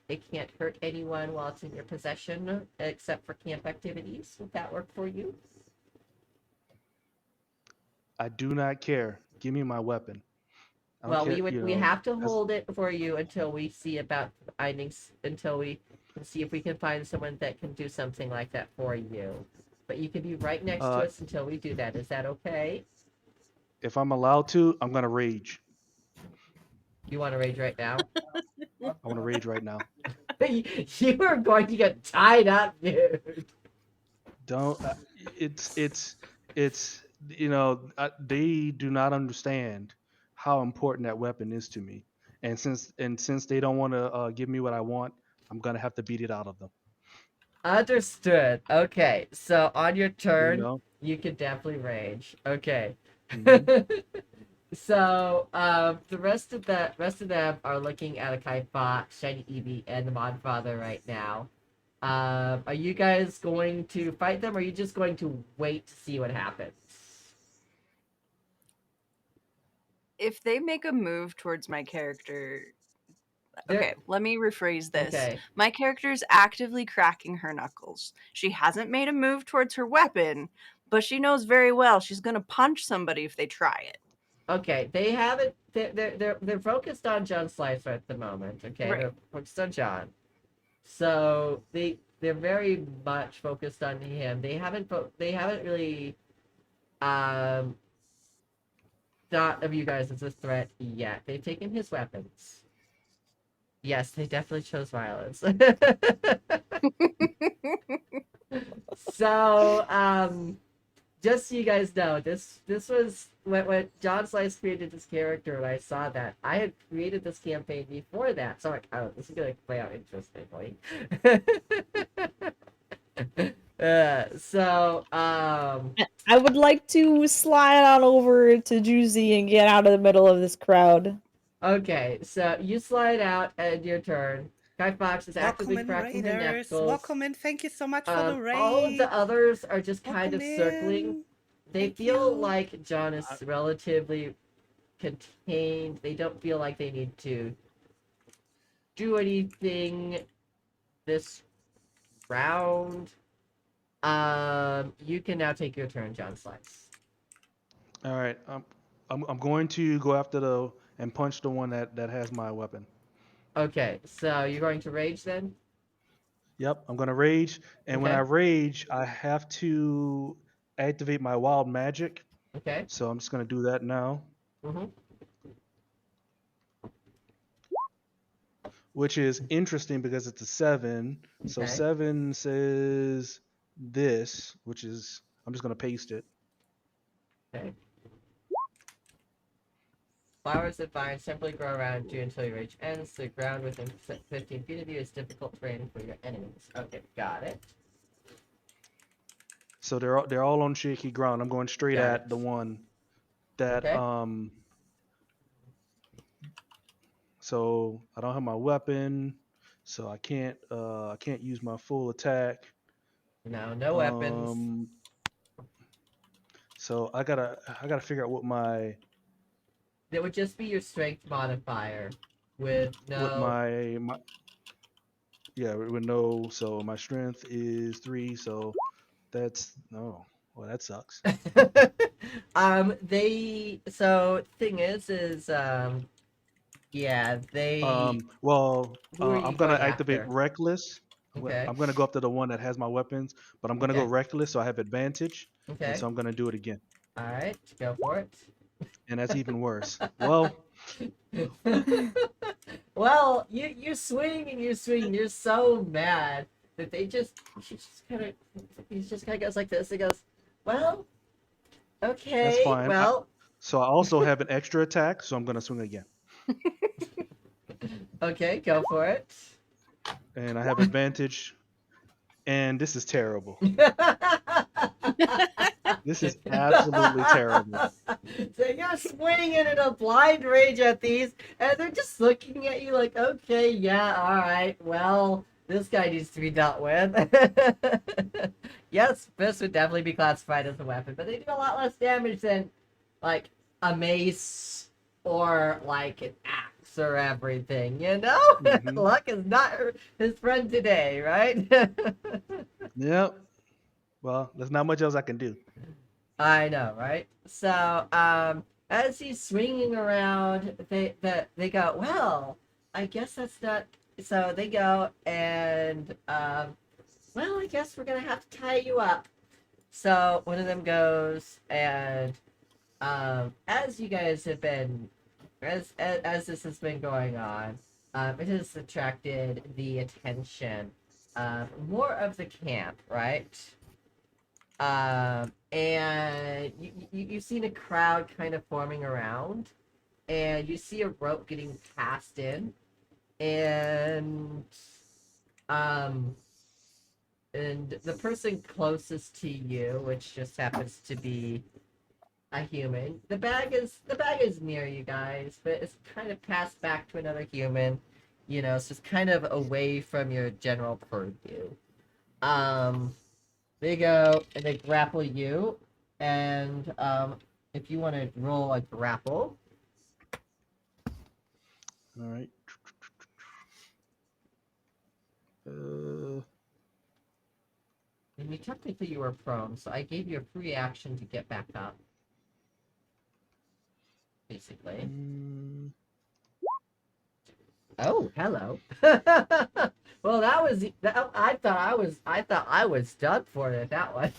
Speaker 1: it can't hurt anyone while it's in your possession, except for camp activities. Would that work for you?
Speaker 4: I do not care. Give me my weapon. I don't
Speaker 1: Well,
Speaker 4: care.
Speaker 1: we have to
Speaker 4: That's,
Speaker 1: hold it for you until we see about findings, until we can see if we can find someone that can do something like that for you. But you can be right next to
Speaker 4: uh,
Speaker 1: us until we do that. Is that okay?
Speaker 4: if I'm allowed to, I'm gonna rage.
Speaker 1: You want to rage right now?
Speaker 4: I want to rage right now.
Speaker 1: You are going to get tied up, dude.
Speaker 4: Don't. It's. They do not understand how important that weapon is to me. And since they don't want to give me what I want, I'm gonna have to beat it out of them.
Speaker 1: Understood. Okay, so on your
Speaker 4: You
Speaker 1: turn,
Speaker 4: know.
Speaker 1: you can definitely rage. Okay.
Speaker 4: Hmm.
Speaker 1: So, the rest of them are looking at a Kai Fox, Shiny Eevee, and the Mod Father right now. Are you guys going to fight them, or are you just going to wait to see what happens?
Speaker 2: If they make a move towards my character,
Speaker 1: They're
Speaker 2: okay, let me rephrase this.
Speaker 1: okay.
Speaker 2: My character is actively cracking her knuckles. She hasn't made a move towards her weapon, but she knows very well she's going to punch somebody if they try it.
Speaker 1: Okay, they haven't. They're focused on John Slicer at the moment. Okay,
Speaker 2: Right.
Speaker 1: they're focused on John. So they're very much focused on him. They haven't really um thought of you guys as a threat yet. They've taken his weapons. Yes, they definitely chose violence. So just so you guys know, this was when John Slice created this character, and I saw that I had created this campaign before that. So I'm like, oh, this is gonna play out interestingly.
Speaker 5: I would like to slide on over to Juicy and get out of the middle of this crowd.
Speaker 1: Okay, so you slide out and your turn. Kai Fox is actively
Speaker 3: Welcome in,
Speaker 1: cracking her
Speaker 3: raiders.
Speaker 1: knuckles.
Speaker 3: Welcome in. Thank you so much for the raid.
Speaker 1: All of the others are just kind
Speaker 3: Welcome
Speaker 1: of circling.
Speaker 3: in.
Speaker 1: They
Speaker 3: Thank
Speaker 1: feel
Speaker 3: you.
Speaker 1: like John is relatively contained. They don't feel like they need to do anything this round. You can now take your turn, John Slice.
Speaker 4: All right. I'm going to go after and punch the one that has my weapon.
Speaker 1: Okay, so you're going to rage then?
Speaker 4: Yep. I'm gonna rage, and when
Speaker 1: Okay.
Speaker 4: I rage, I have to activate my wild magic.
Speaker 1: Okay.
Speaker 4: So I'm just gonna do that now,
Speaker 1: Mm-hmm.
Speaker 4: which is interesting because it's a 7. So
Speaker 1: Okay.
Speaker 4: 7 says this, which is I'm just gonna paste it.
Speaker 1: Okay. Flowers that vine simply grow around you until your rage ends. The ground within 15 feet of you is difficult terrain for your enemies. Okay, got it.
Speaker 4: So they're all on shaky ground. I'm going straight
Speaker 1: Got
Speaker 4: at
Speaker 1: it.
Speaker 4: the one that
Speaker 1: Okay.
Speaker 4: So I don't have my weapon, so I can't use my full attack.
Speaker 1: No weapons.
Speaker 4: So I gotta figure out what my
Speaker 1: That would just be your strength modifier with
Speaker 4: what
Speaker 1: no.
Speaker 4: my yeah with no. So my strength is 3. So that's well that sucks.
Speaker 1: Thing is yeah, they.
Speaker 4: Well,
Speaker 1: Who are you
Speaker 4: I'm gonna
Speaker 1: going
Speaker 4: activate
Speaker 1: after?
Speaker 4: reckless.
Speaker 1: Okay.
Speaker 4: I'm gonna go after the one that has my weapons, but I'm gonna go
Speaker 1: Okay.
Speaker 4: reckless, so I have advantage, and
Speaker 1: Okay.
Speaker 4: so I'm gonna do it again,
Speaker 1: All right, go for it.
Speaker 4: and that's even worse. Well,
Speaker 1: Well, you swing and you swing. You're so mad that he just kind of goes like this. He goes, well,
Speaker 4: that's
Speaker 1: okay,
Speaker 4: fine.
Speaker 1: well,
Speaker 4: So I also have an extra attack, so I'm gonna swing again,
Speaker 1: okay, go for it.
Speaker 4: and I have advantage, and this is terrible. This is absolutely terrible.
Speaker 1: So you're swinging in a blind rage at these, and they're just looking at you like, okay, yeah, all right, well, this guy needs to be dealt with. Yes, this would definitely be classified as a weapon, but they do a lot less damage than, like, a mace or, like, an axe or everything, you know?
Speaker 4: Mhm.
Speaker 1: Luck is not his friend today, right?
Speaker 4: Yep. Well, there's not much else I can do.
Speaker 1: I know, right? So, as he's swinging around, they go, well, I guess that's not. So they go and, well, I guess we're gonna have to tie you up. So one of them goes and, as you guys have been, as this has been going on, it has attracted the attention of more of the camp, right? And you've seen a crowd kind of forming around, and you see a rope getting cast in, and um, and the person closest to you, which just happens to be a human, the bag is near you guys, but it's kind of passed back to another human, so it's kind of away from your general purview. Um, They go and they grapple you, and if you want to roll a grapple,
Speaker 4: All right. Uh,
Speaker 1: and technically you were prone, so I gave you a free action to get back up, basically. Oh, hello. Well, I thought I was done for it. That one.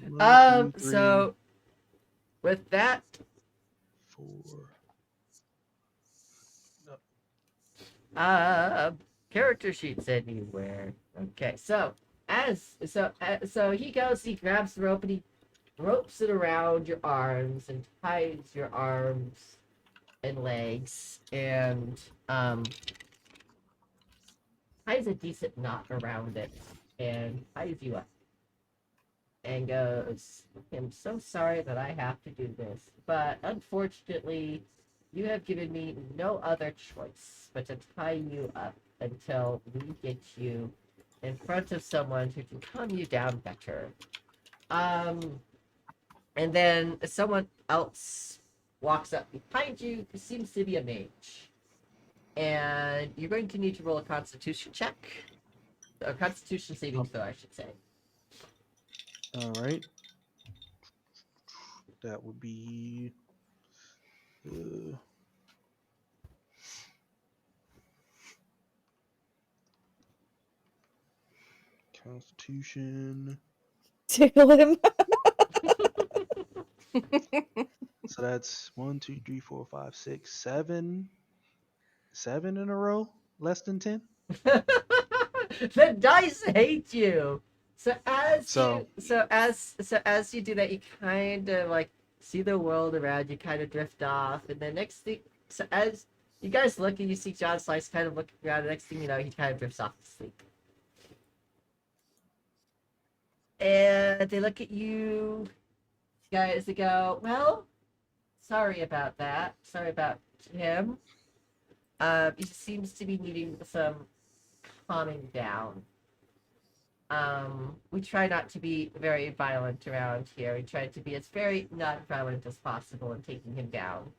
Speaker 4: 1, 2, 3,
Speaker 1: So with that,
Speaker 4: 4.
Speaker 1: character sheets anywhere. Okay, so he goes, he grabs the rope and he ropes it around your arms and ties your arms and legs and ties a decent knot around it and ties you up and goes, I'm so sorry that I have to do this, but unfortunately you have given me no other choice but to tie you up until we get you in front of someone who can calm you down better. Um, and then someone else walks up behind you who seems to be a mage. And you're going to need to roll a constitution check. A constitution saving throw, I should say.
Speaker 4: All right. That would be. Constitution.
Speaker 5: Tickle him.
Speaker 4: So that's 1, 2, 3, 4, 5, 6, 7. 7 in a row? Less than 10?
Speaker 1: The dice hate you. So as
Speaker 4: So-
Speaker 1: as you do that, you kind of like see the world around you, kind of drift off, and the next thing, so as you guys look and you see John Slice kind of looking around, the next thing you know, he kind of drifts off to sleep. And they look at you guys. They go, "Well, sorry about that. Sorry about him. He seems to be needing some calming down. We try not to be very violent around here. We try to be as very non-violent as possible in taking him down.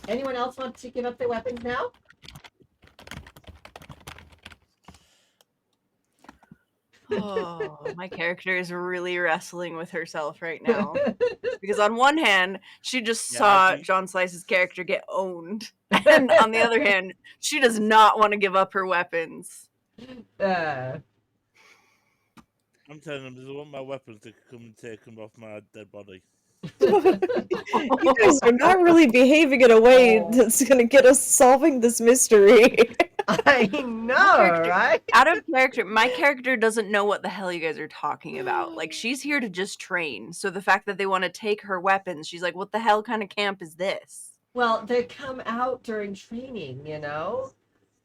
Speaker 1: Anyone else want to give up their weapons now?
Speaker 2: Oh, my character is really wrestling with herself right now. Because on one hand, she just
Speaker 6: Yeah,
Speaker 2: saw
Speaker 6: I think-
Speaker 2: John Slice's character get owned. And on the other hand, she does not want to give up her weapons.
Speaker 1: Uh,
Speaker 6: I'm telling them, does I want my weapons to come and take them off my dead body?
Speaker 5: You guys are not really behaving in a way that's going to get us solving this mystery.
Speaker 1: I know,
Speaker 2: character-
Speaker 1: right?
Speaker 2: Out of character, my character doesn't know what the hell you guys are talking about. Like, she's here to just train. So the fact that they want to take her weapons, she's like, what the hell kind of camp is this?
Speaker 1: Well, they come out during training, you know?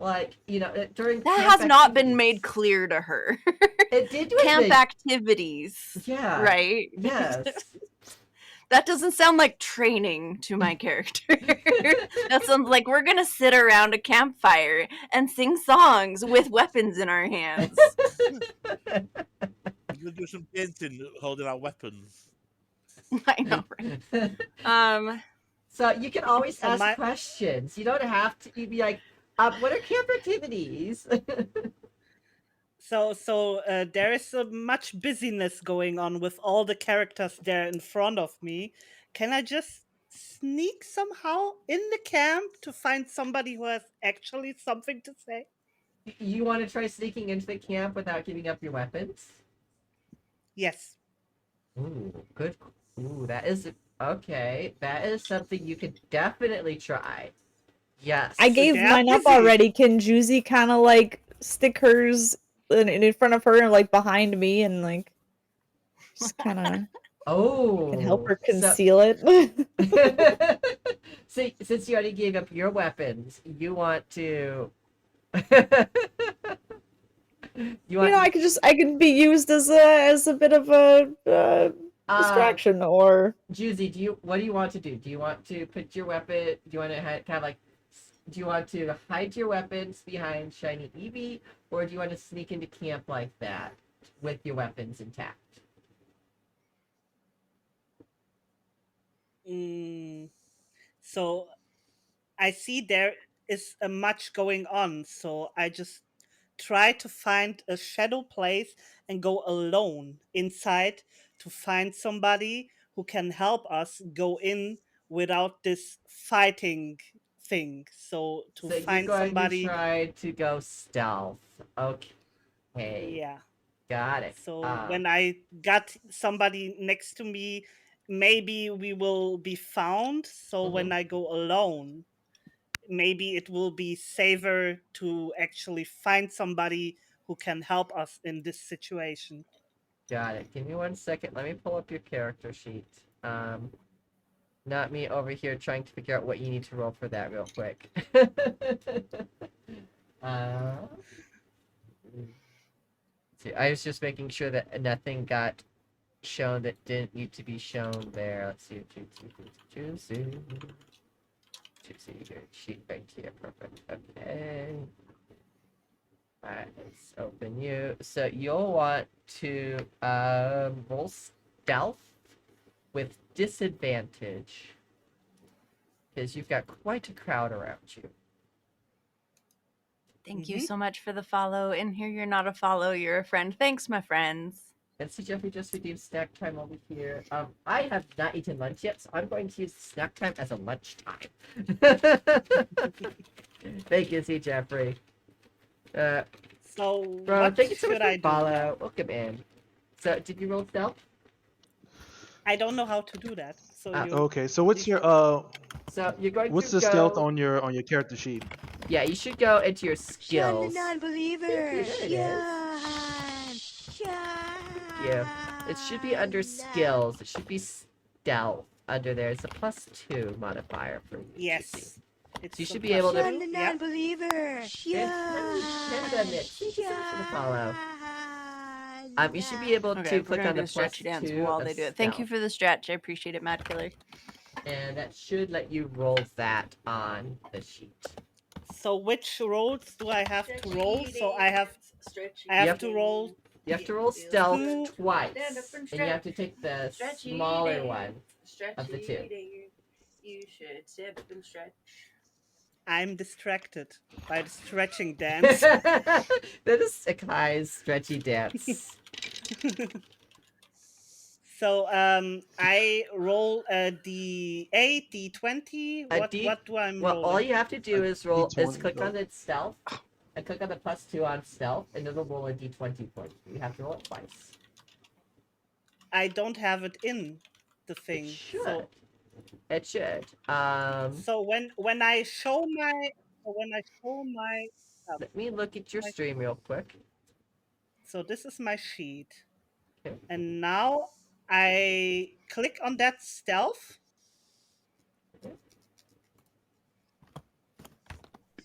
Speaker 1: like during
Speaker 2: That
Speaker 1: camp
Speaker 2: has not been made
Speaker 1: activities.
Speaker 2: clear to her.
Speaker 1: It did with
Speaker 2: Camp
Speaker 1: the
Speaker 2: activities.
Speaker 1: yeah
Speaker 2: Right?
Speaker 1: yes.
Speaker 2: That doesn't sound like training to my character. That sounds like we're gonna sit around a campfire and sing songs with weapons in our hands.
Speaker 6: We're gonna do some painting holding our weapons.
Speaker 2: I know, right?
Speaker 1: So you can always
Speaker 3: So
Speaker 1: ask questions. You don't have to. You'd be like, "What are camp activities?"
Speaker 3: So there is much busyness going on with all the characters there in front of me. Can I just sneak somehow in the camp to find somebody who has actually something to say?
Speaker 1: You want to try sneaking into the camp without giving up your weapons?
Speaker 3: Yes.
Speaker 1: Ooh, good. Ooh, that is okay. That is something you could definitely try. Yes.
Speaker 5: I gave
Speaker 3: They're
Speaker 5: mine up
Speaker 3: busy.
Speaker 5: already. Can Juicy kind of like stick hers in front of her and like behind me and like just kind of
Speaker 1: Oh.
Speaker 5: can help her
Speaker 1: So,
Speaker 5: conceal it?
Speaker 1: see, since you already gave up your weapons, you want to.
Speaker 5: You know, I could be used as a bit of a distraction or
Speaker 1: Juicy, what do you want to do? Do you want to put your weapon? Do you want to kind of like? Do you want to hide your weapons behind Shiny Eevee, or do you want to sneak into camp like that with your weapons intact?
Speaker 3: So I see there is a much going on, so I just try to find a shadow place and go alone inside to find somebody who can help us go in without this fighting thing. So to
Speaker 1: So you're
Speaker 3: find
Speaker 1: going
Speaker 3: somebody,
Speaker 1: to try to go stealth. Okay,
Speaker 3: yeah.
Speaker 1: got it.
Speaker 3: So when I got somebody next to me, maybe we will be found. So when I go alone, maybe it will be safer to actually find somebody who can help us in this situation.
Speaker 1: Got it. Give me 1 second. Let me pull up your character sheet. Not me over here trying to figure out what you need to roll for that real quick. See, I was just making sure that nothing got shown that didn't need to be shown there. Let's see. Choosy here. Sheet right here. Perfect. Okay. Alright, let's open you. So you'll want to roll stealth with disadvantage. Because you've got quite a crowd around you.
Speaker 2: Thank you so much for the follow. And here you're not a follow, you're a friend. Thanks, my friends.
Speaker 1: And see, Jeffrey just redeemed snack time over here. I have not eaten lunch yet, so I'm going to use snack time as a lunch time. Thank you, see Jeffrey.
Speaker 3: So
Speaker 1: Bro,
Speaker 3: what
Speaker 1: thank you so much
Speaker 3: should
Speaker 1: for
Speaker 3: I do?
Speaker 1: follow. Welcome in. So, did you roll stealth?
Speaker 3: I don't know how to do that. So you.
Speaker 4: Okay, so what's your
Speaker 1: So you're going
Speaker 4: what's
Speaker 1: to
Speaker 4: the
Speaker 1: go.
Speaker 4: stealth on your character sheet?
Speaker 1: Yeah, you should go into your
Speaker 9: Sean
Speaker 1: skills.
Speaker 9: the non-believer.
Speaker 1: There it is.
Speaker 9: Sean.
Speaker 1: Yeah, it should be under skills. It should be stealth under there. It's a +2 modifier for you.
Speaker 3: Yes.
Speaker 1: So you should be able to.
Speaker 9: Sean the non-believer.
Speaker 1: Thank you so much for the follow. You should be able
Speaker 2: Okay,
Speaker 1: to
Speaker 2: we're
Speaker 1: click
Speaker 2: gonna
Speaker 1: on
Speaker 2: do
Speaker 1: the
Speaker 2: a stretchy dance
Speaker 1: +2
Speaker 2: while
Speaker 1: of
Speaker 2: they do it. Thank you
Speaker 1: stealth.
Speaker 2: for the stretch. I appreciate it, Mad Killer.
Speaker 1: And that should let you roll that on the sheet.
Speaker 3: So which rolls do I have to roll? So I have to roll.
Speaker 1: You have to roll stealth
Speaker 3: Two.
Speaker 1: twice, and you have to take the smaller one of the two.
Speaker 2: You should step up and stretch.
Speaker 3: I'm distracted by the stretching dance.
Speaker 1: That is Sakai's stretchy dance.
Speaker 3: So I roll a D8, D20. What do I roll?
Speaker 1: All you have to do is roll is
Speaker 4: D20,
Speaker 1: click
Speaker 4: go.
Speaker 1: on its stealth and click on the +2 on stealth, and it'll roll a D20 for you. You have to roll it twice.
Speaker 3: I don't have it in the thing.
Speaker 1: It should.
Speaker 3: So
Speaker 1: It should.
Speaker 3: so when I show my
Speaker 1: Let me look at your stream real quick.
Speaker 3: so this is my sheet.
Speaker 1: Okay.
Speaker 3: And now I click on that stealth.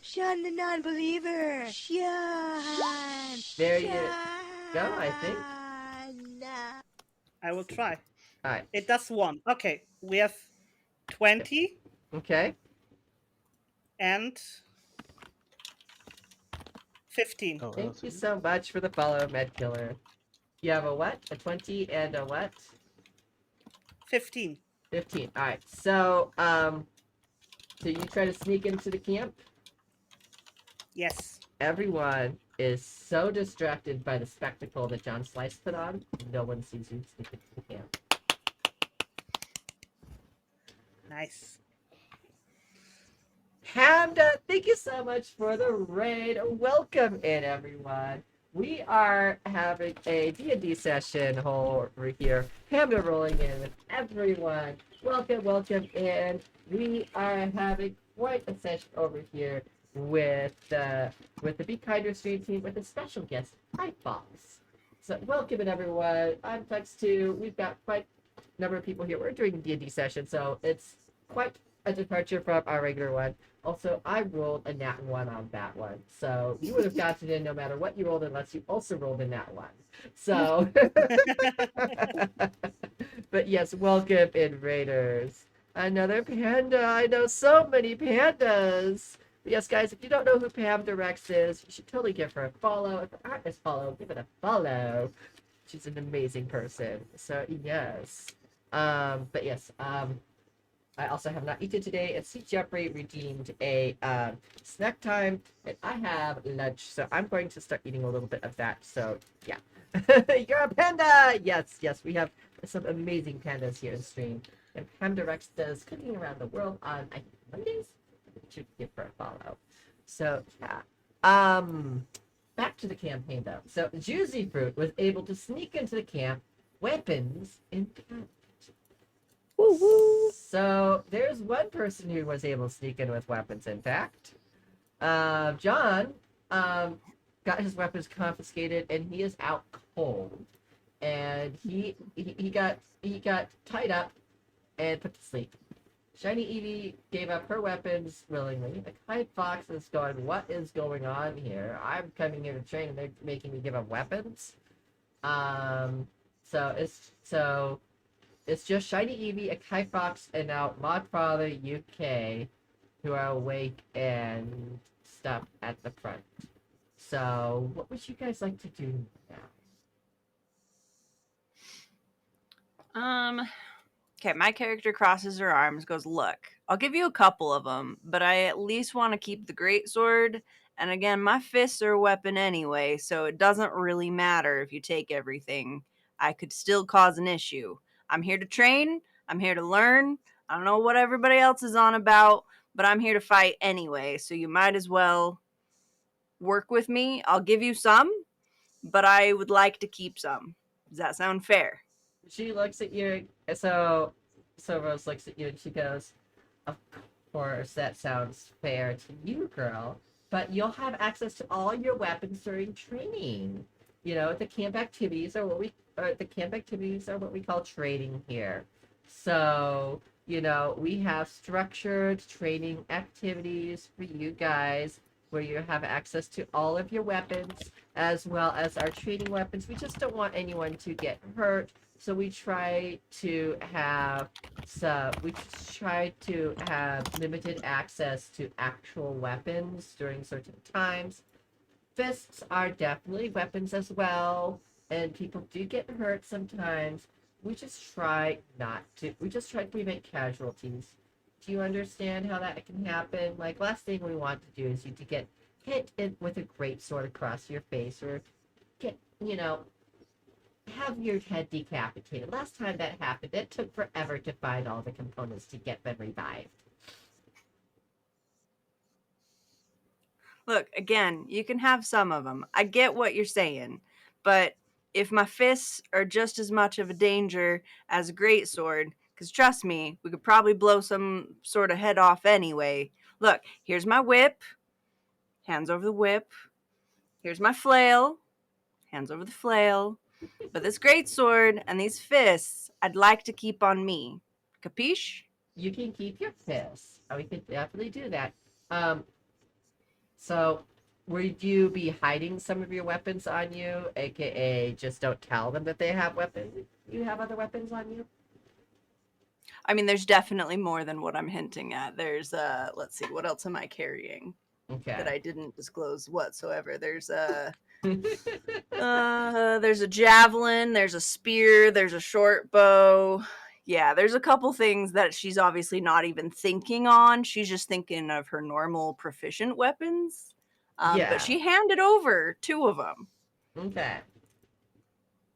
Speaker 9: Shun the non-believer. Shun.
Speaker 1: There you go, I think.
Speaker 9: Shun.
Speaker 3: I will try.
Speaker 1: All right.
Speaker 3: It does one. Okay, we have 20
Speaker 1: Okay.
Speaker 3: and 15.
Speaker 4: Oh,
Speaker 1: Thank
Speaker 4: that's
Speaker 1: you
Speaker 4: it.
Speaker 1: so much for the follow, Med Killer. You have a what? A 20 and a what?
Speaker 3: 15.
Speaker 1: 15. All right. So you try to sneak into the camp.
Speaker 3: Yes.
Speaker 1: Everyone is so distracted by the spectacle that John Slice put on, no one sees you sneak into the camp.
Speaker 3: Nice.
Speaker 1: Hamda, thank you so much for the raid. Welcome in, everyone. We are having a D&D session over here. Hamda rolling in with everyone. Welcome in. We are having quite a session over here with the Be Kinder stream team with a special guest, iFox. So welcome in, everyone. I'm Flex2. We've got quite a number of people here. We're doing a D&D session, so it's quite a departure from our regular one. Also, I rolled a nat 1 on that one. So you would have gotten in no matter what you rolled unless you also rolled a nat 1. So, but yes, welcome in, Raiders. Another panda. I know so many pandas. But yes, guys, if you don't know who Pam Directs is, you should totally give her a follow. If the art is follow, give it a follow. She's an amazing person. So, yes. But yes, I also have not eaten today, and see Jeffrey redeemed a snack time, and I have lunch, so I'm going to start eating a little bit of that. So yeah, you're a panda. Yes, we have some amazing pandas here in stream, and Panda Rex does cooking around the world on I think Mondays. You should give her a follow. So yeah, back to the campaign though. So Juicy Fruit was able to sneak into the camp, weapons in hand.
Speaker 5: Woo-woo.
Speaker 1: So there's one person who was able to sneak in with weapons. In fact, John got his weapons confiscated, and he is out cold. And he got tied up and put to sleep. Shiny Evie gave up her weapons willingly. The Kite Fox is going, what is going on here? I'm coming here to train, and they're making me give up weapons. It's just Shiny Evie, a Kite Fox, and now Modfather UK who are awake and stuff at the front. So, what would you guys like to do now?
Speaker 2: Okay, my character crosses her arms, goes, look, I'll give you a couple of them, but I at least want to keep the greatsword. And again, my fists are a weapon anyway, so it doesn't really matter if you take everything. I could still cause an issue. I'm here to train. I'm here to learn. I don't know what everybody else is on about, but I'm here to fight anyway, so you might as well work with me. I'll give you some, but I would like to keep some. Does that sound fair?
Speaker 1: She looks at you, so Rose looks at you and she goes, of course, that sounds fair to you, girl, but you'll have access to all your weapons during training. You know, the camp activities are what we call training here. So, you know, we have structured training activities for you guys where you have access to all of your weapons as well as our training weapons. We just don't want anyone to get hurt. So we try to have limited access to actual weapons during certain times. Fists are definitely weapons as well, and people do get hurt sometimes. We just try to prevent casualties. Do you understand how that can happen? Like, last thing we want to do is you to get hit with a great sword across your face, or have your head decapitated. Last time that happened, it took forever to find all the components to get them revived.
Speaker 2: Look, again, you can have some of them. I get what you're saying, but if my fists are just as much of a danger as a greatsword, because trust me, we could probably blow some sort of head off anyway. Look, here's my whip. Hands over the whip. Here's my flail. Hands over the flail. But this greatsword and these fists, I'd like to keep on me. Capiche?
Speaker 1: You can keep your fists. We could definitely do that. So, would you be hiding some of your weapons on you, aka just don't tell them that they have weapons? You have other weapons on you?
Speaker 2: I mean, there's definitely more than what I'm hinting at. There's let's see, what else am I carrying that
Speaker 1: Okay.
Speaker 2: I didn't disclose whatsoever? There's a javelin, there's a spear, there's a short bow. Yeah, there's a couple things that she's obviously not even thinking on. She's just thinking of her normal proficient weapons.
Speaker 1: Yeah.
Speaker 2: But she handed over 2 of them.
Speaker 1: Okay.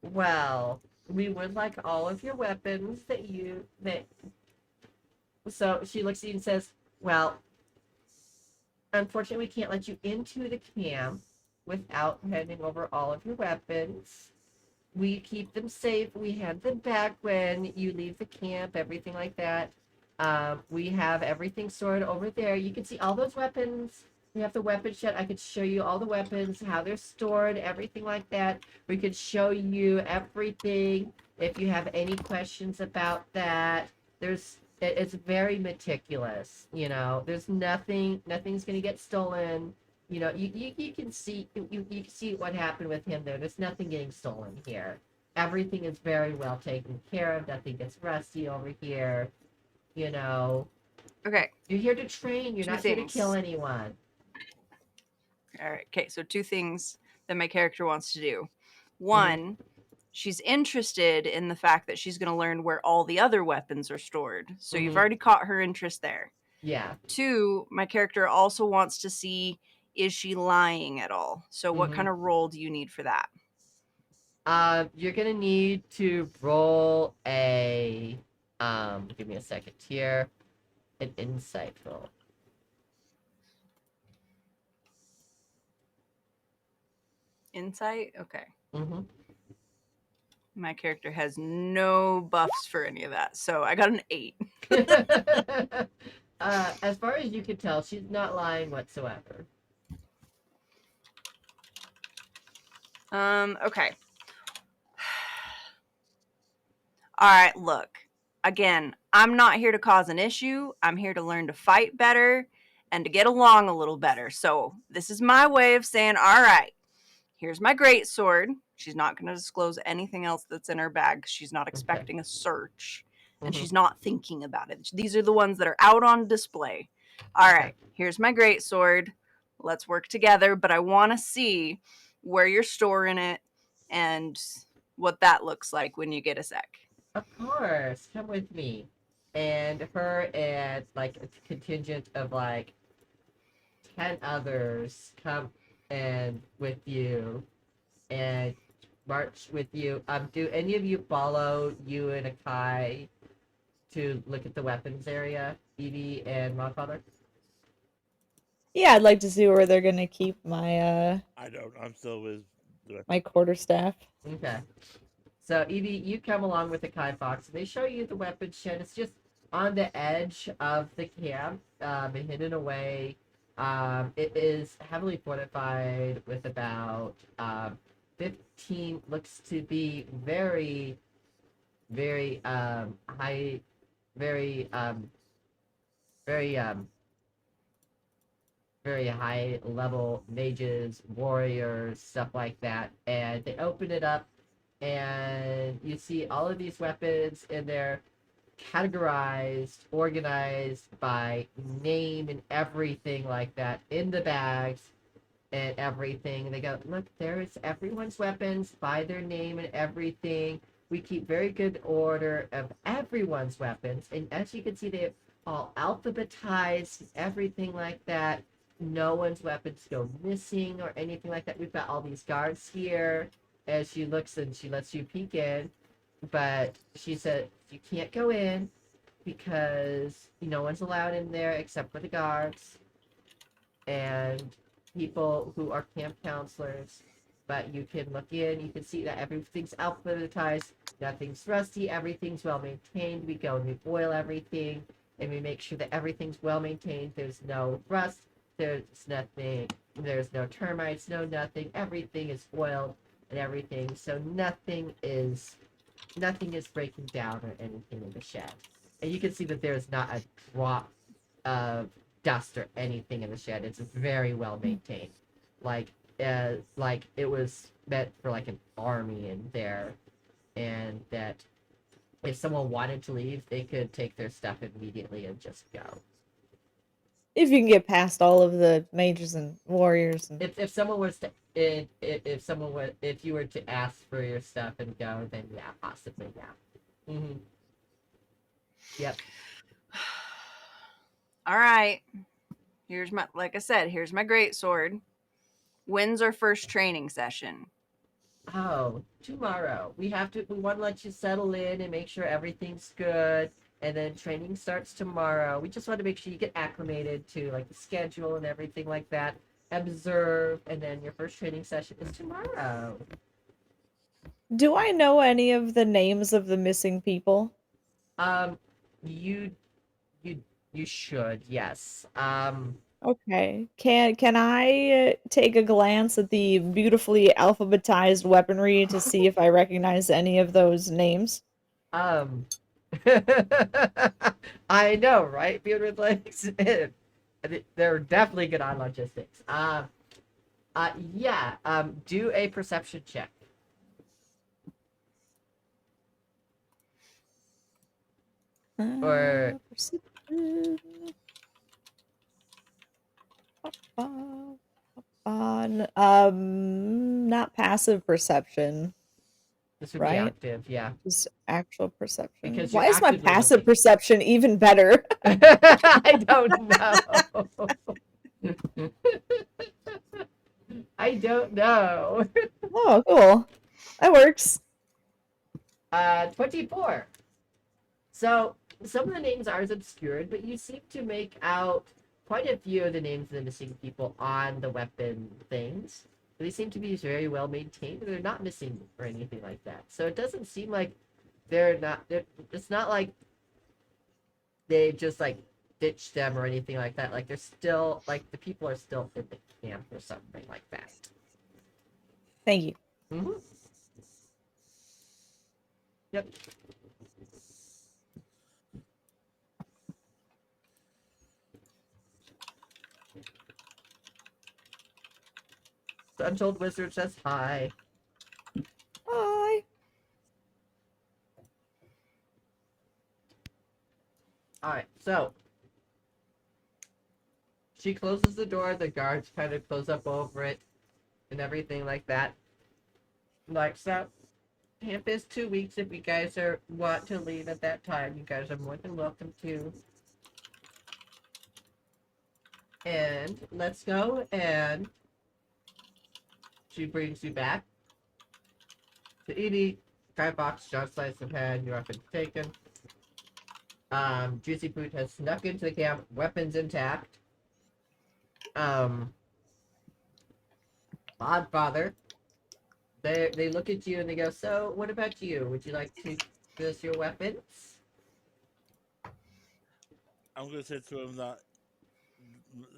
Speaker 1: Well, we would like all of your weapons that. So she looks at you and says, "Well, unfortunately, we can't let you into the camp without handing over all of your weapons. We keep them safe. We hand them back when you leave the camp, everything like that. We have everything stored over there. You can see all those weapons. We have the weapon shed. I could show you all the weapons, how they're stored, everything like that. We could show you everything if you have any questions about that. It's very meticulous. There's nothing's gonna get stolen. You can see you can see what happened with him there. There's nothing getting stolen here. Everything is very well taken care of. Nothing gets rusty over here.
Speaker 2: Okay.
Speaker 1: You're here to train. You're
Speaker 2: 2
Speaker 1: not here to
Speaker 2: things.
Speaker 1: kill anyone.
Speaker 2: All right. Okay, so 2 things that my character wants to do. One, she's interested in the fact that she's going to learn where all the other weapons are stored. So you've
Speaker 1: Mhm.
Speaker 2: already caught her interest there.
Speaker 1: Yeah.
Speaker 2: 2, my character also wants to see, is she lying at all? So what
Speaker 1: Mhm.
Speaker 2: kind of roll do you need for that?
Speaker 1: You're gonna need to roll give me a second here, an insight roll.
Speaker 2: Insight? Okay.
Speaker 1: Mm-hmm.
Speaker 2: My character has no buffs for any of that. So I got an 8.
Speaker 1: As far as you can tell, she's not lying whatsoever.
Speaker 2: Okay. All right, look. Again, I'm not here to cause an issue. I'm here to learn to fight better and to get along a little better. So, this is my way of saying, all right, here's my great sword. She's not going to disclose anything else that's in her bag. She's not expecting a search and
Speaker 1: Mhm.
Speaker 2: she's not thinking about it. These are the ones that are out on display. All right, here's my great sword. Let's work together, but I want to see where you're storing it and what that looks like when you get a sec.
Speaker 1: Of course, come with me. And her and like a contingent of like 10 others come and with you and march with you. Do any of you follow you and Akai to look at the weapons area, Evie and Modfather?
Speaker 5: Yeah, I'd like to see where they're gonna keep my
Speaker 6: I don't. I'm still with the.
Speaker 5: my quarterstaff.
Speaker 1: Okay. So Evie, you come along with the Kai Fox, and they show you the weapons shed. It's just on the edge of the camp, hidden away. It is heavily fortified with about 15. Looks to be very, very high, very very very high level mages, warriors, stuff like that. And they open it up, and you see all of these weapons, and they're categorized, organized by name and everything like that in the bags and everything. And they go, look, there's everyone's weapons by their name and everything. We keep very good order of everyone's weapons. And as you can see, they're all alphabetized, everything like that. No one's weapons go missing or anything like that. We've got all these guards here. As she looks and she lets you peek in, but she said you can't go in because no one's allowed in there except for the guards and people who are camp counselors. But you can look in, you can see that everything's alphabetized, nothing's rusty, everything's well maintained. We go and we boil everything and we make sure that everything's well maintained. There's no rust, there's nothing, there's no termites, no nothing. Everything is oiled and everything, so nothing is breaking down or anything in the shed. And you can see that there's not a drop of dust or anything in the shed. It's very well maintained. Like it was meant for like an army in there, and that if someone wanted to leave, they could take their stuff immediately and just go.
Speaker 5: If you can get past all of the mages and warriors and
Speaker 1: If someone was to if you were to ask for your stuff and go, then yeah, possibly, yeah. Yep.
Speaker 2: All right. Like I said, here's my great sword. When's our first training session?
Speaker 1: Oh, tomorrow. We want to let you settle in and make sure everything's good. And then training starts tomorrow. We just want to make sure you get acclimated to like the schedule and everything like that. Observe, and then your first training session is tomorrow.
Speaker 5: do I know any of the names of the missing people?
Speaker 1: You you you should, yes.
Speaker 5: Okay. Can I take a glance at the beautifully alphabetized weaponry to see if I recognize any of those names?
Speaker 1: Um, I know, right? Beard with legs. They're definitely good on logistics. Yeah. Do a perception check. Or
Speaker 5: Perception. On not passive perception,
Speaker 1: this would be
Speaker 5: right?
Speaker 1: active, yeah.
Speaker 5: Just actual perception.
Speaker 1: Because
Speaker 5: Why
Speaker 1: you're
Speaker 5: is my
Speaker 1: actively
Speaker 5: passive
Speaker 1: looking.
Speaker 5: perception even better?
Speaker 1: I don't know. I don't know.
Speaker 5: Oh, cool. That works.
Speaker 1: 24. So some of the names are obscured, but you seem to make out quite a few of the names of the missing people on the weapon things. They seem to be very well maintained. They're not missing or anything like that. So it doesn't seem like it's not like they just like ditched them or anything like that. Like they're still like the people are still in the camp or something like that.
Speaker 5: Thank you.
Speaker 1: Mm-hmm. Yep. The Untold Wizard says hi.
Speaker 5: Bye.
Speaker 1: Alright, so she closes the door, the guards kind of close up over it and everything like that. Like so. Camp is 2 weeks. If you guys want to leave at that time, you guys are more than welcome to. And let's go, and she brings you back to Edie. Skybox, just slice of hand, your weapon taken. Juicy Boot has snuck into the camp, weapons intact. Godfather. They look at you and they go, so what about you? Would you like to give us your weapons?
Speaker 6: I'm going to say to him that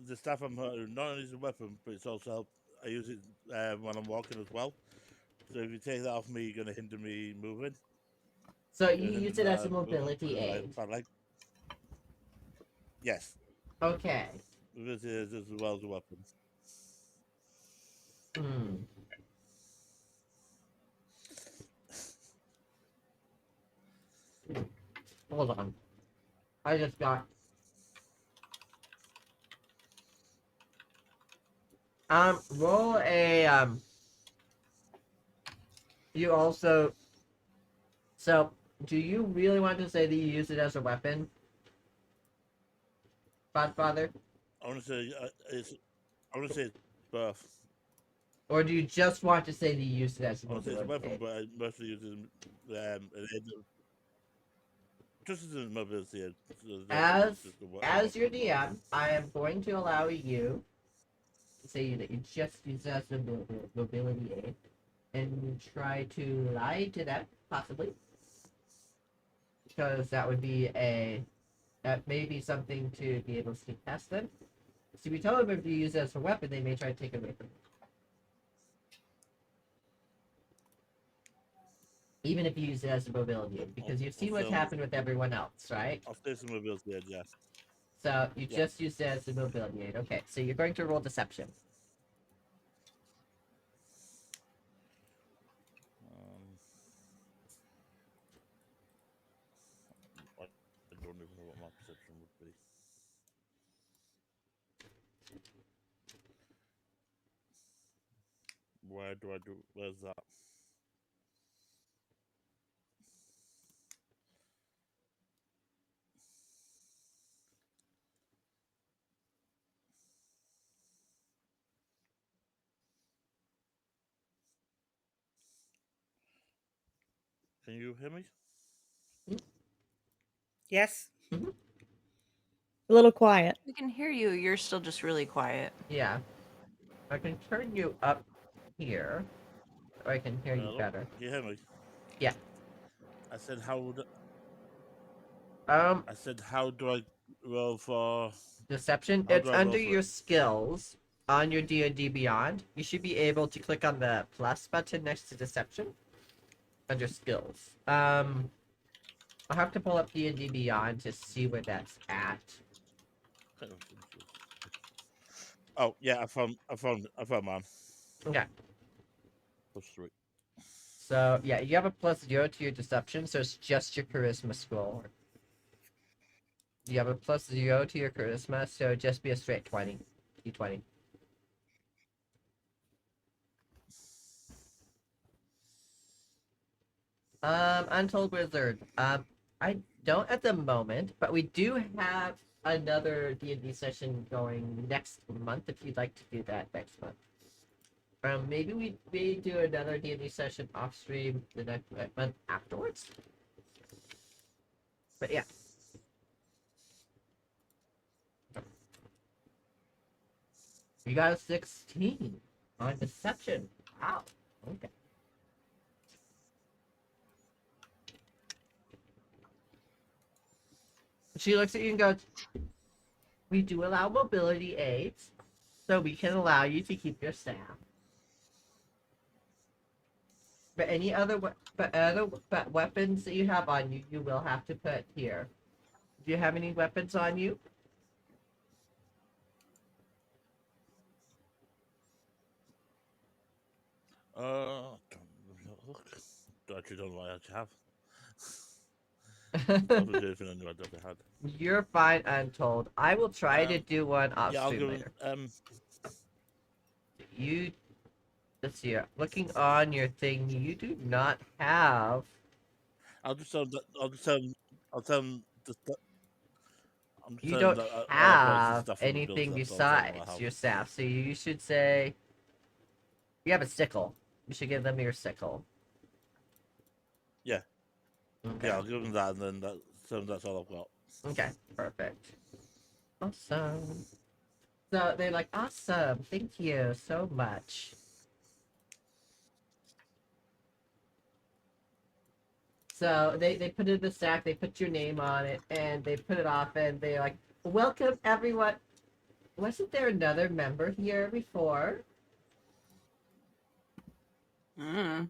Speaker 6: the staff I'm holding not only is a weapon, but it's also help. I use it when I'm walking as well. So if you take that off me, you're going to hinder me moving.
Speaker 1: So you use it as a mobility aid.
Speaker 6: Yes.
Speaker 1: Okay.
Speaker 6: Mobility aid as well as a weapon.
Speaker 1: Hold on. I just got. Roll a. You also. So, do you really want to say that you use it as a weapon, Godfather?
Speaker 6: I want to say it's both.
Speaker 1: Or do you just want to say that you use it as a
Speaker 6: I want to say it's a
Speaker 1: mobility
Speaker 6: weapon,
Speaker 1: aid?
Speaker 6: but I mostly use it just as a mobility aid.
Speaker 1: As your DM, I am going to allow you to say that you just use it as a mobility aid, and try to lie to them, possibly, because that would be that may be something to be able to sneak past them. So if you tell them if you use it as a weapon, they may try to take it away from you. Even if you use it as a mobility aid, because you've seen what's happened with everyone else, right?
Speaker 6: I'll say some mobility aid, yeah.
Speaker 1: So you
Speaker 6: Yeah.
Speaker 1: just use it as a mobility aid. Okay, so you're going to roll deception.
Speaker 6: I don't even know what my perception would be. Where do I do? Where's that? Can you hear me?
Speaker 3: Yes.
Speaker 1: Mm-hmm.
Speaker 5: A little quiet.
Speaker 2: We can hear you. You're still just really quiet.
Speaker 1: Yeah. I can turn you up here, or I can hear you
Speaker 6: Hello?
Speaker 1: better.
Speaker 6: Can you hear me?
Speaker 1: Yeah.
Speaker 6: I said how would
Speaker 1: Um,
Speaker 6: I said how do I roll for
Speaker 1: deception.
Speaker 6: how
Speaker 1: It's
Speaker 6: do I
Speaker 1: under
Speaker 6: roll for
Speaker 1: your
Speaker 6: it?
Speaker 1: skills on your D&D Beyond. You should be able to click on the plus button next to deception under skills. I'll have to pull up D&D Beyond to see where that's at.
Speaker 6: Oh yeah, I found mine.
Speaker 1: Okay.
Speaker 6: +3.
Speaker 1: So yeah, you have a +0 to your deception, so it's just your charisma score. You have a +0 to your charisma, so it'd just be a straight 20. D20. Untold Wizard. I don't at the moment, but we do have another D&D session going next month if you'd like to do that next month. Maybe we may do another D&D session off stream the next month afterwards. But yeah. You got a 16 on deception. Wow. Okay. She looks at you and goes, "We do allow mobility aids, so we can allow you to keep your staff. But any other but weapons that you have on you, you will have to put here. Do you have any weapons on you?"
Speaker 6: Actually don't know what I actually have. That was anything I knew I'd ever had.
Speaker 1: You're fine, Untold. I will try to
Speaker 6: Um,
Speaker 1: do one off
Speaker 6: yeah, I'll
Speaker 1: stream
Speaker 6: go.
Speaker 1: later. You let's see. Looking on your thing, you do not have.
Speaker 6: I'll just tell. I'll just tell. I'll tell them. I'm just
Speaker 1: You
Speaker 6: telling
Speaker 1: don't
Speaker 6: them that all I've got is the
Speaker 1: have
Speaker 6: stuff from the build.
Speaker 1: anything
Speaker 6: That's all I'm telling them I
Speaker 1: besides
Speaker 6: have.
Speaker 1: your staff, so you should say you have a sickle. You should give them your sickle.
Speaker 6: Yeah,
Speaker 1: Okay.
Speaker 6: yeah. I'll give them that, and then that's all I've got.
Speaker 1: Okay. Perfect. Awesome. So they're like, awesome. Thank you so much. So they put it in the stack, they put your name on it, and they put it off, and they're like, welcome everyone. Wasn't there another member here before?
Speaker 2: Mm.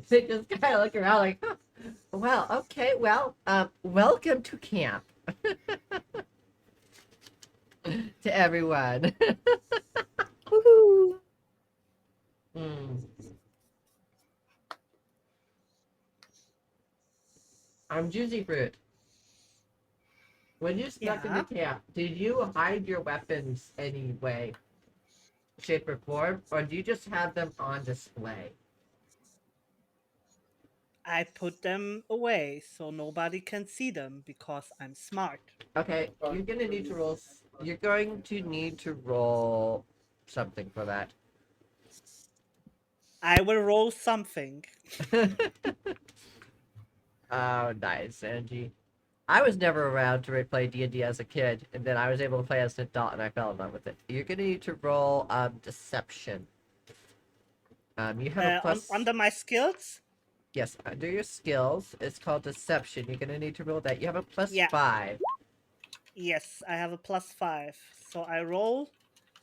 Speaker 1: They just kind of look around like, huh, well, okay, well, welcome to camp. To everyone.
Speaker 5: Woohoo!
Speaker 1: Hmm. I'm Juicy Fruit. When you snuck into
Speaker 3: Yeah.
Speaker 1: camp, did you hide your weapons any way, shape, or form, or do you just have them on display?
Speaker 3: I put them away so nobody can see them because I'm smart.
Speaker 1: Okay, you're gonna need to roll. You're going to need to roll something for that.
Speaker 3: I will roll something.
Speaker 1: Oh, nice, Angie. I was never around to play D&D as a kid, and then I was able to play as an adult, and I fell in love with it. You're gonna need to roll deception. You have a plus.
Speaker 3: Under my skills?
Speaker 1: Yes, under your skills, it's called deception. You're gonna need to roll that. You have a plus
Speaker 3: Yeah.
Speaker 1: 5.
Speaker 3: Yes, I have a +5. So I roll,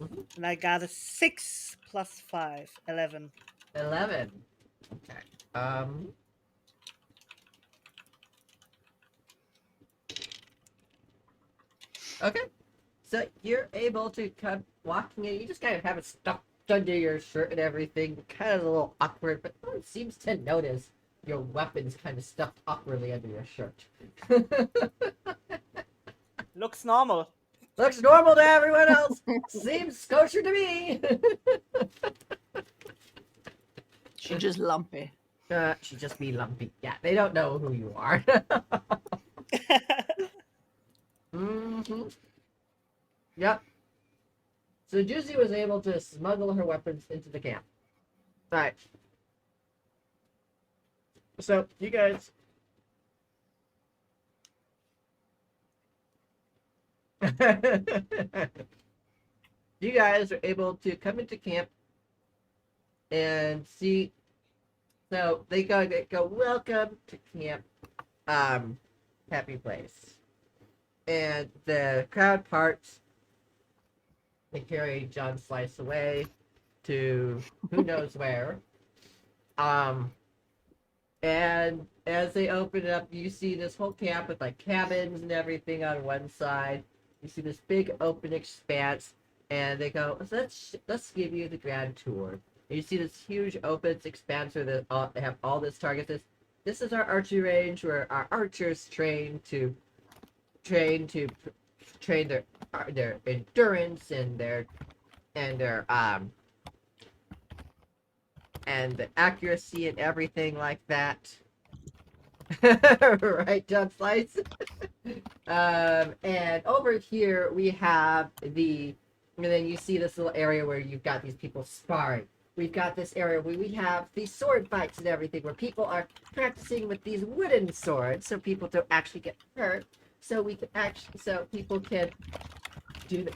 Speaker 1: Mhm.
Speaker 3: and I got a 6 + 5, 11.
Speaker 1: 11. Okay. Okay. So you're able to come walking in. You just kind of have it stuck under your shirt and everything. Kind of a little awkward, but no one seems to notice your weapons kind of stuffed awkwardly under your shirt.
Speaker 3: Looks normal.
Speaker 1: Looks normal to everyone else. Seems kosher to me.
Speaker 2: She just lumpy.
Speaker 1: She just be lumpy. Yeah, they don't know who you are. Mm-hmm. Yep. So Juicy was able to smuggle her weapons into the camp. All right. So you guys. You guys are able to come into camp and see. So they go welcome to camp, happy place, and the crowd parts. They carry John Slice away to who knows where. And as they open it up, you see this whole camp with like cabins and everything on one side. You see this big open expanse, and they go, let's give you the grand tour. And you see this huge open expanse where they have all this targets. This is our archery range where our archers train their endurance and their and the accuracy and everything like that. Right, John Slice? And over here we have and then you see this little area where you've got these people sparring. We've got this area where we have these sword fights and everything, where people are practicing with these wooden swords, so people don't actually get hurt. So people can do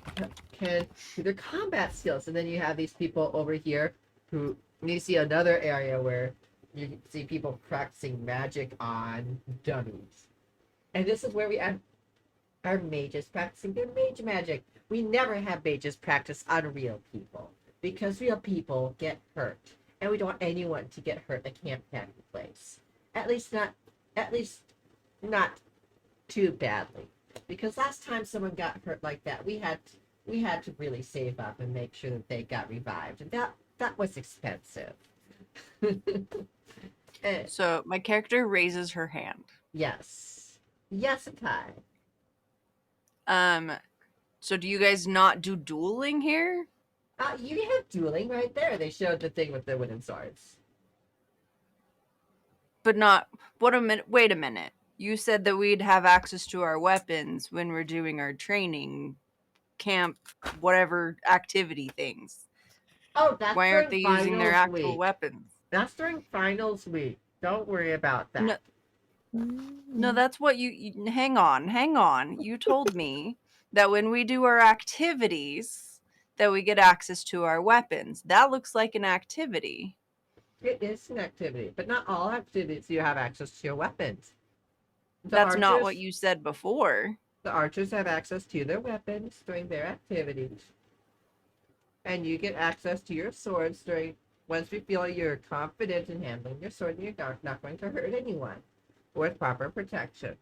Speaker 1: their combat skills. And then you have these people over here who you see another area where you can see people practicing magic on dummies. And this is where we have our mages practicing their mage magic. We never have mages practice on real people because real people get hurt. And we don't want anyone to get hurt at Camp Happy Place. At least not too badly. Because last time someone got hurt like that, we had to really save up and make sure that they got revived. And that was expensive.
Speaker 2: So my character raises her hand.
Speaker 1: Yes. Yes, Akai.
Speaker 2: So do you guys not do dueling here?
Speaker 1: You have dueling right there. They showed the thing with the wooden swords.
Speaker 2: But not. Wait a minute. You said that we'd have access to our weapons when we're doing our training camp, whatever activity things.
Speaker 1: Oh, that's
Speaker 2: why aren't they using their actual
Speaker 1: week.
Speaker 2: weapons?
Speaker 1: That's during finals week. Don't worry about that.
Speaker 2: No, that's what you hang on. You told me that when we do our activities that we get access to our weapons. That looks like an activity.
Speaker 1: It is an activity, but not all activities you have access to your weapons.
Speaker 2: That's not what you said before.
Speaker 1: The archers have access to their weapons during their activities. And you get access to your swords once we feel you're confident in handling your sword and you're not going to hurt anyone with proper protection.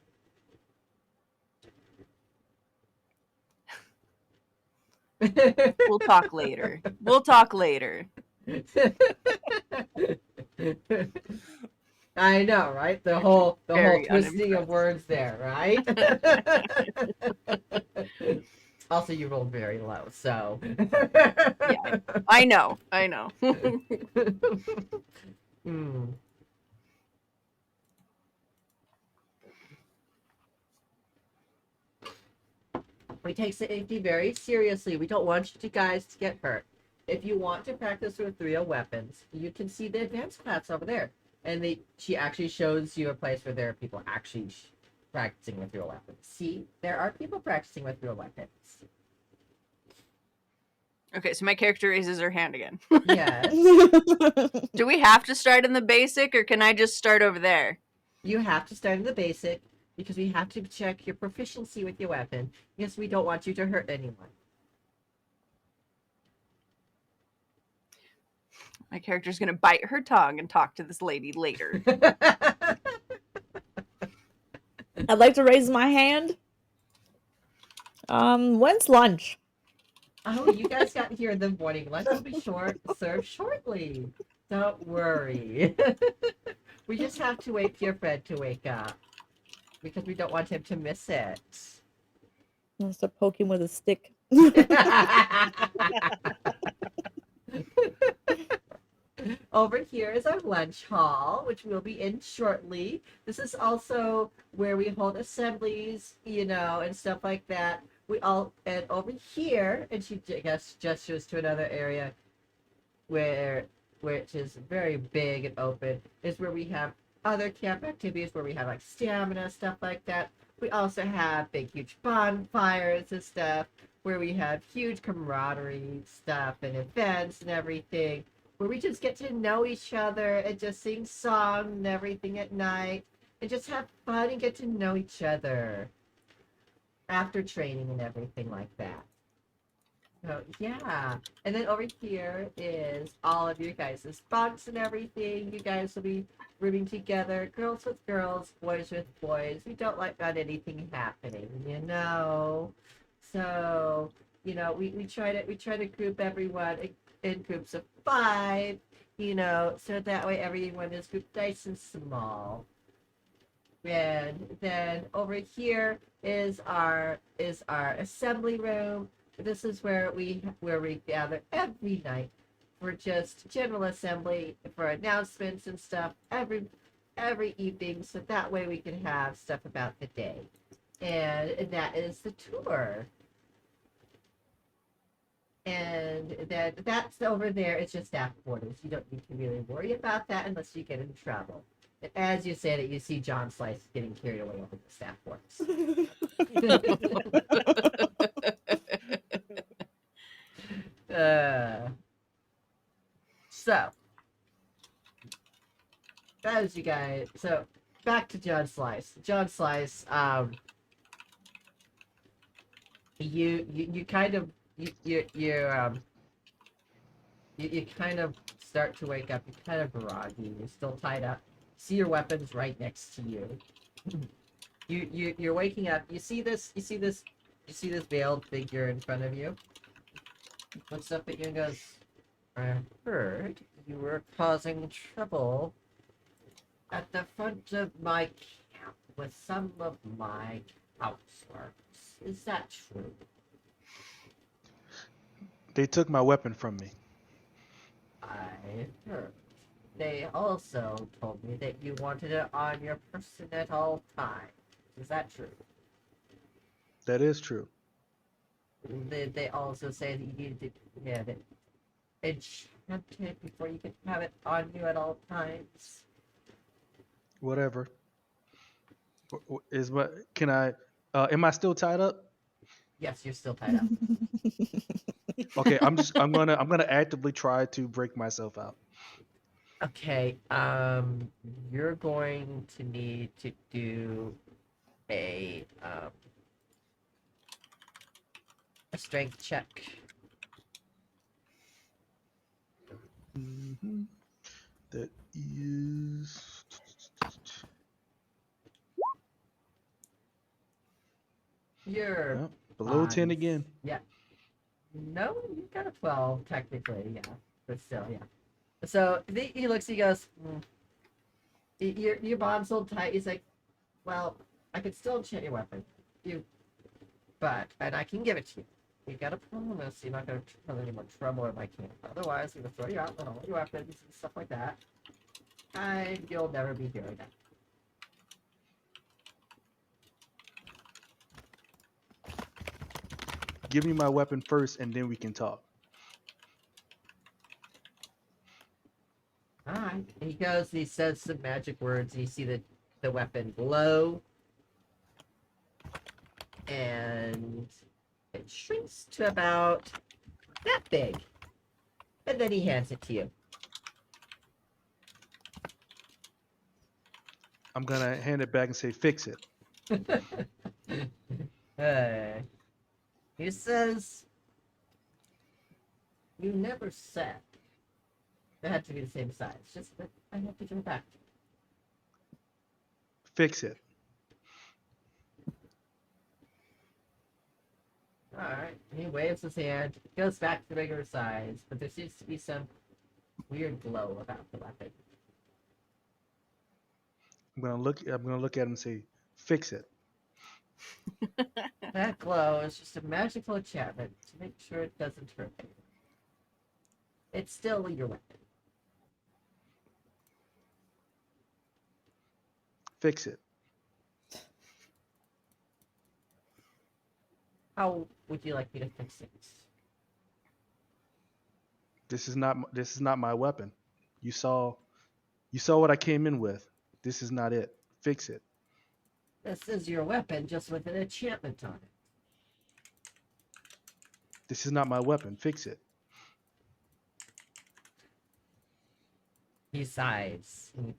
Speaker 2: We'll talk later.
Speaker 1: I know, right? The whole
Speaker 2: Very
Speaker 1: twisting of words there, right? Also, you rolled very low, so.
Speaker 2: Yeah, I know.
Speaker 1: We take safety very seriously. We don't want you guys to get hurt. If you want to practice with real weapons, you can see the advanced class over there. And she actually shows you a place where there are people actually practicing with real weapons. See, there are people practicing with real weapons.
Speaker 2: Okay, so my character raises her hand again.
Speaker 1: Yes.
Speaker 2: Do we have to start in the basic, or can I just start over there?
Speaker 1: You have to start in the basic, because we have to check your proficiency with your weapon, because we don't want you to hurt anyone.
Speaker 2: My character's gonna bite her tongue and talk to this lady later.
Speaker 5: I'd like to raise my hand. When's lunch?
Speaker 1: Oh, you guys got here in the morning. Lunch will be served shortly. Don't worry. We just have to wait for your friend to wake up because we don't want him to miss it.
Speaker 5: I'll start poking with a stick.
Speaker 1: Over here is our lunch hall, which we'll be in shortly. This is also where we hold assemblies, and stuff like that. And over here, and she gestures to another area where which is very big and open, is where we have other camp activities where we have like stamina, stuff like that. We also have big, huge bonfires and stuff where we have huge camaraderie stuff and events and everything where we just get to know each other and just sing songs and everything at night and just have fun and get to know each other after training and everything like that. So yeah, and then over here is all of your guys' bunks and everything. You guys will be rooming together, girls with girls, boys with boys. We don't like that anything happening, So we try to group everyone in groups of 5, so that way everyone is grouped nice and small. And then over here is our assembly room. This is where we gather every night for just general assembly, for announcements and stuff every evening, so that way we can have stuff about the day. And that is the tour. And that's over there. It's just staff quarters. You don't need to really worry about that unless you get in trouble. And as you said it, you see John Slice getting carried away over the staff quarters. So, as you guys, so back to John Slice. John Slice, you kind of you kind of start to wake up. You're kind of groggy. You're still tied up. See your weapons right next to you. You're waking up. You see this veiled figure in front of you. Looks up at you and goes, "I heard you were causing trouble at the front of my camp with some of my counselors. Is that true?"
Speaker 4: They took my weapon from me.
Speaker 1: I heard. They also told me that you wanted it on your person at all times. Is that true?
Speaker 4: That is true.
Speaker 1: They also say that you needed to have it enchanted before you could have it on you at all times.
Speaker 4: Whatever. Is what? Can I? Am I still tied up?
Speaker 1: Yes, you're still tied up.
Speaker 4: Okay, I'm gonna actively try to break myself out.
Speaker 1: Okay, you're going to need to do a strength check.
Speaker 4: Mm-hmm. That is.
Speaker 1: You're
Speaker 4: Yep, below 10 again.
Speaker 1: Yeah. No, you got a 12 technically, yeah, but still, yeah. So he looks, he goes, your bond's so tight. He's like, well, I could still enchant your weapon, and I can give it to you. You got a promise you're not going to cause any more trouble in my camp. Otherwise, I'm going to throw you out with all your weapons and stuff like that, and you'll never be here again.
Speaker 4: Give me my weapon first, and then we can talk.
Speaker 1: All right. He goes. He says some magic words. And you see the weapon glow, and it shrinks to about that big, and then he hands it to you.
Speaker 4: I'm gonna hand it back and say, "Fix it."
Speaker 1: He says, "You never said it had to be the same size. Just that I have to give it back to you."
Speaker 4: Fix it.
Speaker 1: All right. He waves his hand, goes back to the regular size, but there seems to be some weird glow about the weapon.
Speaker 4: I'm gonna look at him and say, "Fix it."
Speaker 1: That glow is just a magical enchantment to make sure it doesn't hurt anyone. It's still your weapon.
Speaker 4: Fix it.
Speaker 1: How would you like me to fix it?
Speaker 4: This is not my weapon. You saw what I came in with. This is not it. Fix it.
Speaker 1: This is your weapon, just with an enchantment on it.
Speaker 4: This is not my weapon. Fix it.
Speaker 1: He sighs. He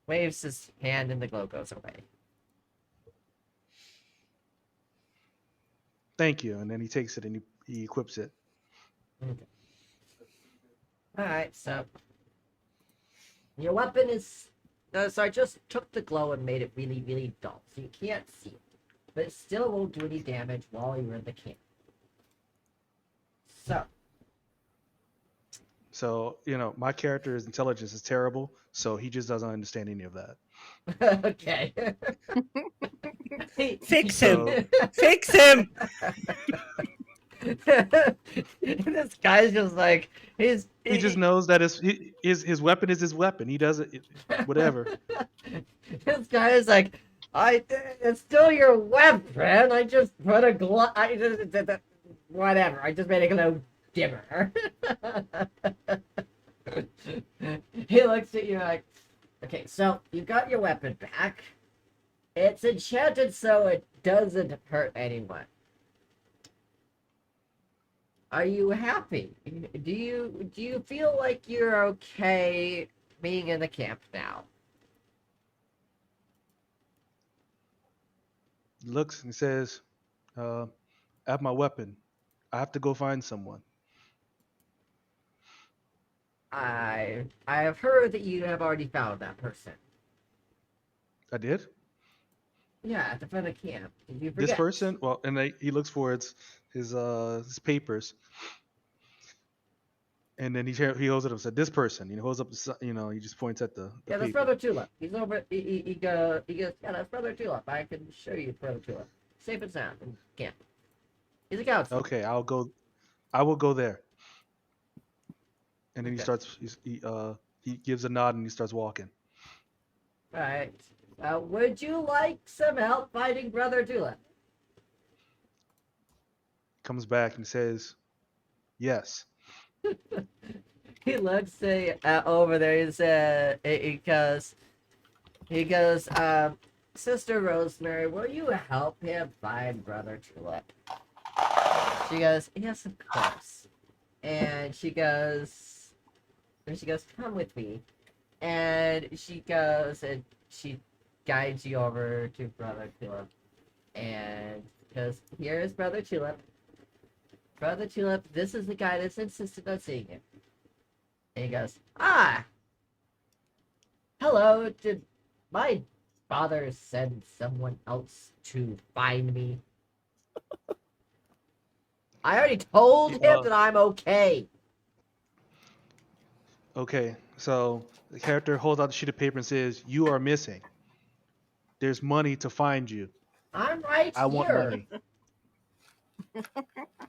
Speaker 1: waves his hand and the glow goes away.
Speaker 4: Thank you. And then he takes it and he equips it.
Speaker 1: Okay. Alright, so your weapon is so I just took the glow and made it really, really dull, so you can't see it. But it still won't do any damage while you're in the camp.
Speaker 4: So, my character's intelligence is terrible, so he just doesn't understand any of that.
Speaker 1: Okay.
Speaker 3: Fix
Speaker 4: So-
Speaker 3: him. Fix him.
Speaker 1: This guy's just like
Speaker 4: He just knows that his weapon is his weapon. He doesn't whatever.
Speaker 1: This guy is like, it's still your weapon. I just put a glow. Whatever. I just made a glow dimmer. He looks at you like, okay, so you got your weapon back. It's enchanted so it doesn't hurt anyone. Are you happy? Do you feel like you're okay being in the camp now?
Speaker 4: He looks and says, I have my weapon. I have to go find someone.
Speaker 1: I have heard that you have already found that person.
Speaker 4: I did?
Speaker 1: Yeah, at the front of camp. Did you forget?
Speaker 4: This person? Well, and he looks for his papers. And then he holds it up and said, "This person." He holds up he just points at the
Speaker 1: Yeah, that's
Speaker 4: paper.
Speaker 1: Brother Tulip. He's over. He goes. Yeah, that's Brother Tulip. I can show you Brother Tulip. Safe and sound in camp. He's a counselor.
Speaker 4: Okay, I will go there. And then he
Speaker 1: Okay.
Speaker 4: starts. He gives a nod and he starts walking.
Speaker 1: All right. Would you like some help fighting Brother Tulip?
Speaker 4: Comes back and says, "Yes."
Speaker 1: He looks over there. He goes, Sister Rosemary, will you help him find Brother Tulip? She goes, yes, of course. And she goes, come with me. And she goes and she guides you over to Brother Tulip. And goes, here's Brother Tulip. Brother Tulip, this is the guy that's insisted on seeing you. And he goes, hello, did my father send someone else to find me? I already told him that I'm okay.
Speaker 4: Okay, so the character holds out the sheet of paper and says, "You are missing. There's money to find you.
Speaker 1: I'm right
Speaker 4: I
Speaker 1: here.
Speaker 4: want money.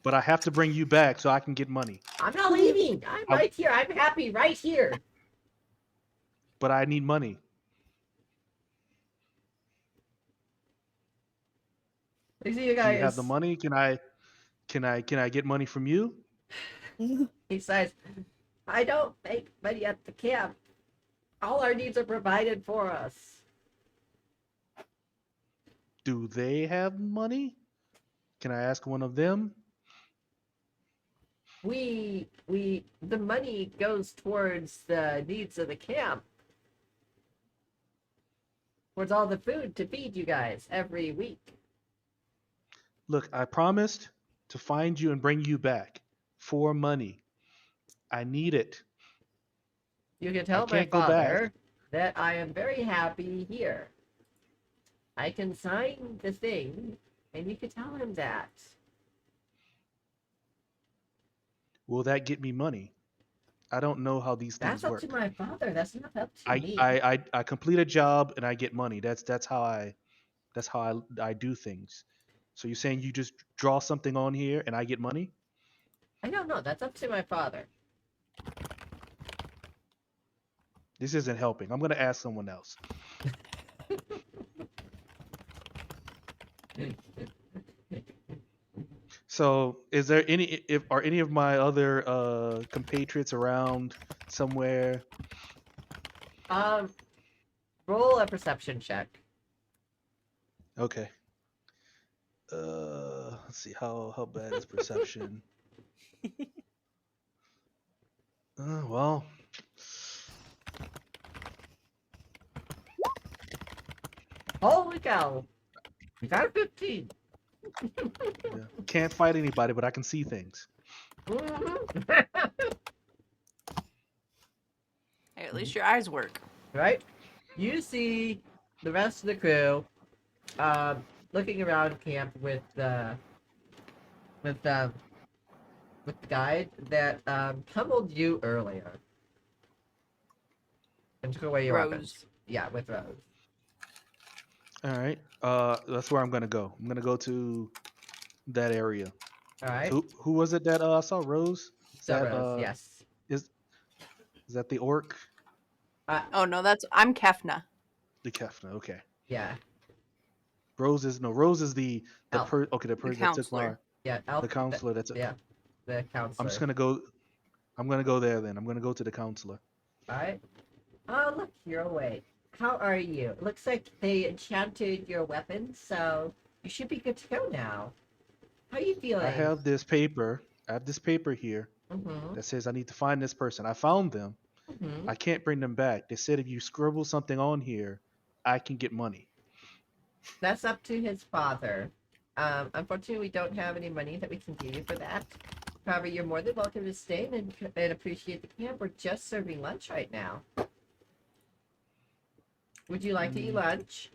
Speaker 4: But I have to bring you back so I can get money.
Speaker 1: I'm not leaving. I'm right here. I'm happy right here.
Speaker 4: But I need money."
Speaker 1: You see, you
Speaker 4: Do
Speaker 1: guys.
Speaker 4: you have the money? Can I get money from you?
Speaker 1: He says, I don't make money at the camp. All our needs are provided for us.
Speaker 4: Do they have money? Can I ask one of them?
Speaker 1: The money goes towards the needs of the camp. Towards all the food to feed you guys every week.
Speaker 4: Look, I promised to find you and bring you back for money. I need it.
Speaker 1: You can tell
Speaker 4: I
Speaker 1: my
Speaker 4: can't go back.
Speaker 1: father that I am very happy here. I can sign the thing and you could tell him that.
Speaker 4: Will that get me money? I don't know how these
Speaker 1: That's
Speaker 4: things
Speaker 1: up
Speaker 4: work.
Speaker 1: to my father. That's not up to
Speaker 4: I,
Speaker 1: me.
Speaker 4: I I I complete a job and I get money. That's how I do things. So you're saying you just draw something on here and I get money?
Speaker 1: I don't know. That's up to my father.
Speaker 4: This isn't helping. I'm gonna ask someone else. So, is there any if are any of my other compatriots around somewhere?
Speaker 1: Um, roll a perception check.
Speaker 4: Okay. Let's see how bad is perception. Well,
Speaker 1: Holy cow! You got a 15.
Speaker 4: yeah. Can't fight anybody, but I can see things.
Speaker 1: Mhm.
Speaker 2: Hey, at least your eyes work.
Speaker 1: Right? You see the rest of the crew looking around camp with the guide that pummeled you earlier and took away your
Speaker 2: Rose.
Speaker 1: weapons. Yeah, with Rose.
Speaker 4: All right. That's where I'm gonna go. I'm gonna go to that area.
Speaker 1: All right.
Speaker 4: Who was it that I saw? Rose? Is
Speaker 1: So
Speaker 4: that
Speaker 1: Rose, yes.
Speaker 4: is that the orc?
Speaker 2: Oh no, I'm Kefna.
Speaker 4: The Kefna. Okay.
Speaker 1: Yeah.
Speaker 4: Rose is the
Speaker 1: Elf.
Speaker 4: okay, the person that took my
Speaker 2: counselor.
Speaker 1: Yeah. Elf,
Speaker 4: the counselor that's
Speaker 1: yeah. The counselor.
Speaker 4: I'm just gonna go. I'm gonna go there then. I'm gonna go to the counselor.
Speaker 1: All right. Oh, look, you're awake. How are you? It looks like they enchanted your weapon, so you should be good to go now. How are you feeling?
Speaker 4: I have this paper. I have this paper here
Speaker 1: Mm-hmm.
Speaker 4: that says I need to find this person. I found them.
Speaker 1: Mm-hmm.
Speaker 4: I can't bring them back. They said if you scribble something on here, I can get money.
Speaker 1: That's up to his father. Unfortunately, we don't have any money that we can give you for that. However, you're more than welcome to stay and appreciate the camp. We're just serving lunch right now. Would you like to eat lunch?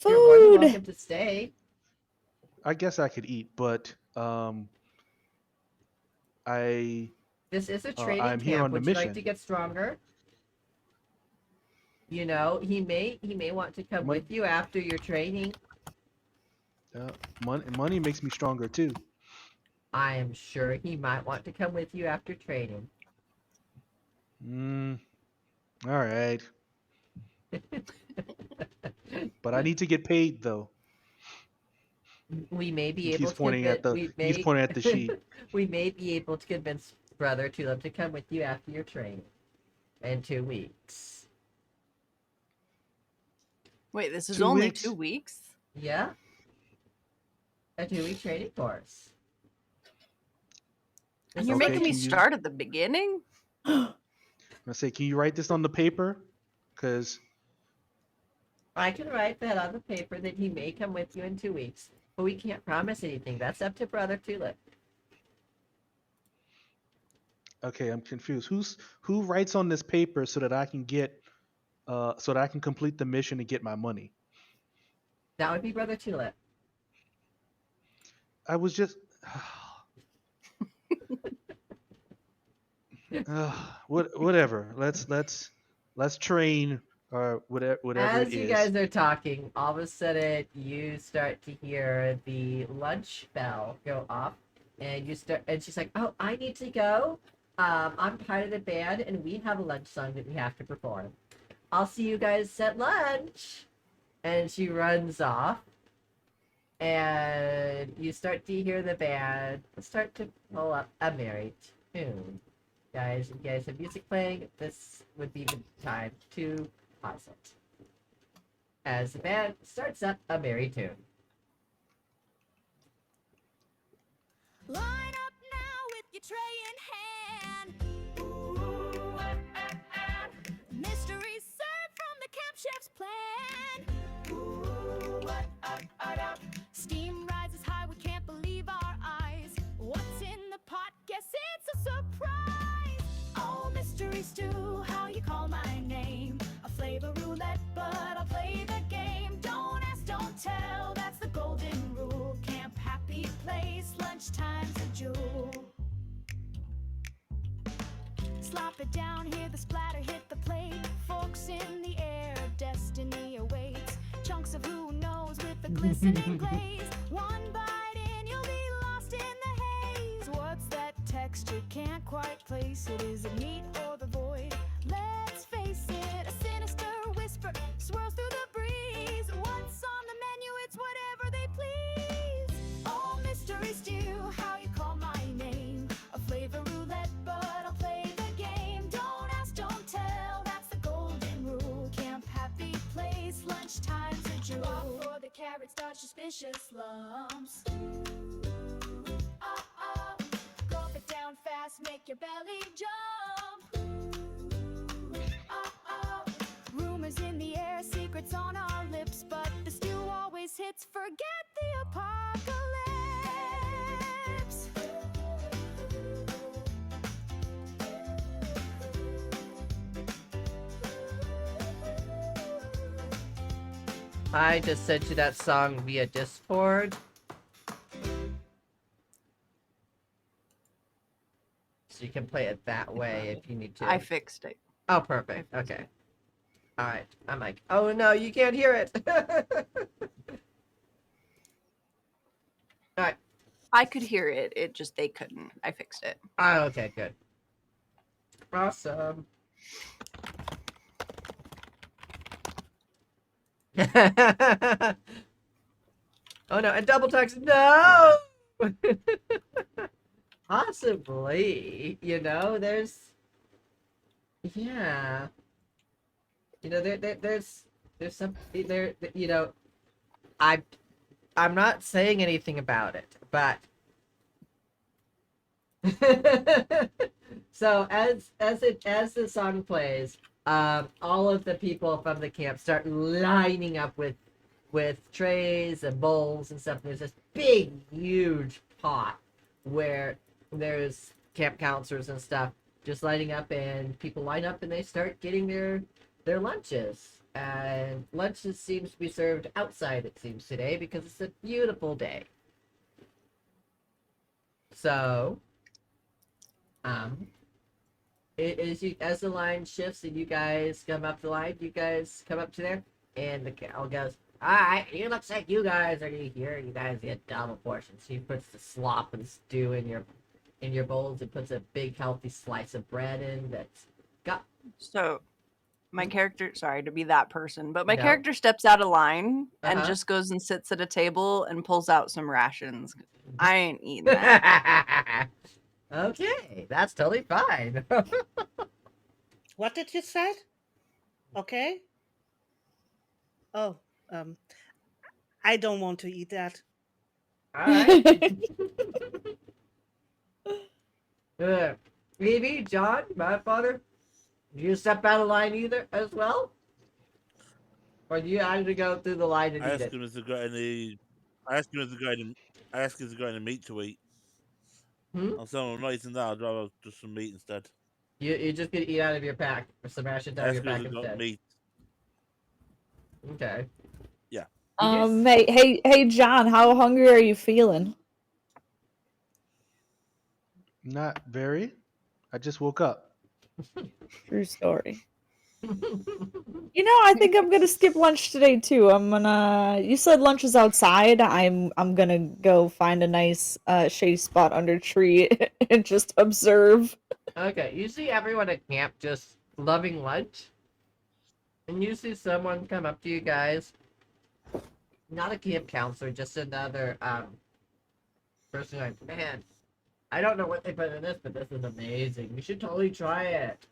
Speaker 1: You're more than
Speaker 5: Food.
Speaker 1: welcome to stay.
Speaker 4: I guess I could eat, but I
Speaker 1: This is a training
Speaker 4: I'm here
Speaker 1: camp.
Speaker 4: on the
Speaker 1: Would you like
Speaker 4: mission.
Speaker 1: to get stronger? You know, he may want to come
Speaker 4: Mon-
Speaker 1: with you after your training.
Speaker 4: money makes me stronger too.
Speaker 1: I am sure he might want to come with you after training.
Speaker 4: All right. But I need to get paid though.
Speaker 1: We may be able
Speaker 4: He's
Speaker 1: to
Speaker 4: pointing at the sheet.
Speaker 1: we may be able to convince Brother Tulip to come with you after your training in 2 weeks.
Speaker 2: Wait, this is
Speaker 4: 2
Speaker 2: only
Speaker 4: weeks?
Speaker 2: 2 weeks?
Speaker 1: Yeah, a 2-week training course.
Speaker 2: And you're
Speaker 4: Okay,
Speaker 2: making me
Speaker 4: can you-
Speaker 2: start at the beginning?
Speaker 4: I say, can you write this on the paper? Because
Speaker 1: I can write that on the paper that he may come with you in 2 weeks, but we can't promise anything. That's up to Brother Tulip.
Speaker 4: okay, I'm confused. Who writes on this paper so that I can get so that I can complete the mission and get my money?
Speaker 1: That would be Brother Tulip.
Speaker 4: I was just whatever. Let's train or whatever
Speaker 1: As
Speaker 4: it
Speaker 1: you
Speaker 4: is.
Speaker 1: guys are talking, all of a sudden you start to hear the lunch bell go off, and she's like, "Oh, I need to go. I'm part of the band, and we have a lunch song that we have to perform. I'll see you guys at lunch." And she runs off, and you start to hear the band start to pull up a merry tune. Guys, if you guys have music playing, this would be the time to pause it. As the band starts up a merry tune.
Speaker 8: Line up now with your tray in hand. Mysteries served from the camp chef's plan. Steam rises high, we can't believe our eyes. What's in the pot? Guess it's a surprise. Oh, mystery stew, how you call my name? A flavor roulette, but I'll play the game. Don't ask, don't tell, that's the Slop it down, hear the splatter hit the plate. Forks in the air, destiny awaits. Chunks of who knows with the glistening glaze. One bite in, you'll be lost in the haze. What's that texture? Can't quite place it. Is it meat or the void? Let's face it, a sinister whisper swirls through the breeze. What's on the menu? It's whatever they please. Oh, mystery stew, how you call my name. A flavor roulette, but I'll play the game. Don't ask, don't tell, that's the golden rule. Camp happy place, lunchtime's a jewel. Walk for the carrots, dodge suspicious lumps. Uh-oh, gulp it down fast, make your belly jump. Uh-oh, rumors in the air, secrets on our lips, but the stew always hits. Forget the apocalypse.
Speaker 1: I just sent you that song via Discord. So you can play it that way if you need to.
Speaker 2: I fixed it.
Speaker 1: Oh, perfect. Okay. All right. I'm like, oh no, you can't hear it. All right.
Speaker 2: I could hear it. It just they couldn't. I fixed it.
Speaker 1: Oh, okay, good. Awesome. Oh no, and double text, no! Possibly, there's, yeah. There's some, I'm not saying anything about it, but so as the song plays, all of the people from the camp start lining up with trays and bowls and stuff. There's this big, huge pot where there's camp counselors and stuff just lining up, and people line up and they start getting their lunches. And lunches seems to be served outside, it seems, today, because it's a beautiful day. So, as the line shifts and you guys come up the line, you guys come up to there, and the gal goes, all right, it looks like you guys are here. You guys get double portions. He puts the slop and stew in your bowls. He puts a big, healthy slice of bread in that's got.
Speaker 2: So, my character, sorry to be that person, but my
Speaker 1: No.
Speaker 2: character steps out of line and
Speaker 1: Uh-huh.
Speaker 2: just goes and sits at a table and pulls out some rations. I ain't eating that.
Speaker 1: Okay, that's totally fine.
Speaker 3: What did you say? Okay. Oh, I don't want to eat that.
Speaker 1: All right. Evie, John, my father, do you step out of line either as well? Or do you actually go through the line and
Speaker 6: I
Speaker 1: eat
Speaker 6: asked
Speaker 1: it?
Speaker 6: him if they've got any. I asked him if they've got any. I asked if they've got any meat to eat.
Speaker 1: Hmm?
Speaker 6: I'm saying I'm not eating that. I'd rather just some meat instead.
Speaker 1: You just gonna eat out of your pack or some rations
Speaker 6: I
Speaker 1: out of
Speaker 6: asked
Speaker 1: your
Speaker 6: him if
Speaker 1: pack
Speaker 6: they've got
Speaker 1: instead.
Speaker 6: meat.
Speaker 1: Okay.
Speaker 6: Yeah.
Speaker 5: Hey, John, how hungry are you feeling?
Speaker 4: Not very. I just woke up.
Speaker 5: True story. I think I'm gonna skip lunch today too. You said lunch is outside. I'm gonna go find a nice shady spot under a tree and just observe.
Speaker 1: Okay, you see everyone at camp just loving lunch, and you see someone come up to you guys, not a camp counselor, just another person like, man, I don't know what they put in this, but this is amazing. You should totally try it.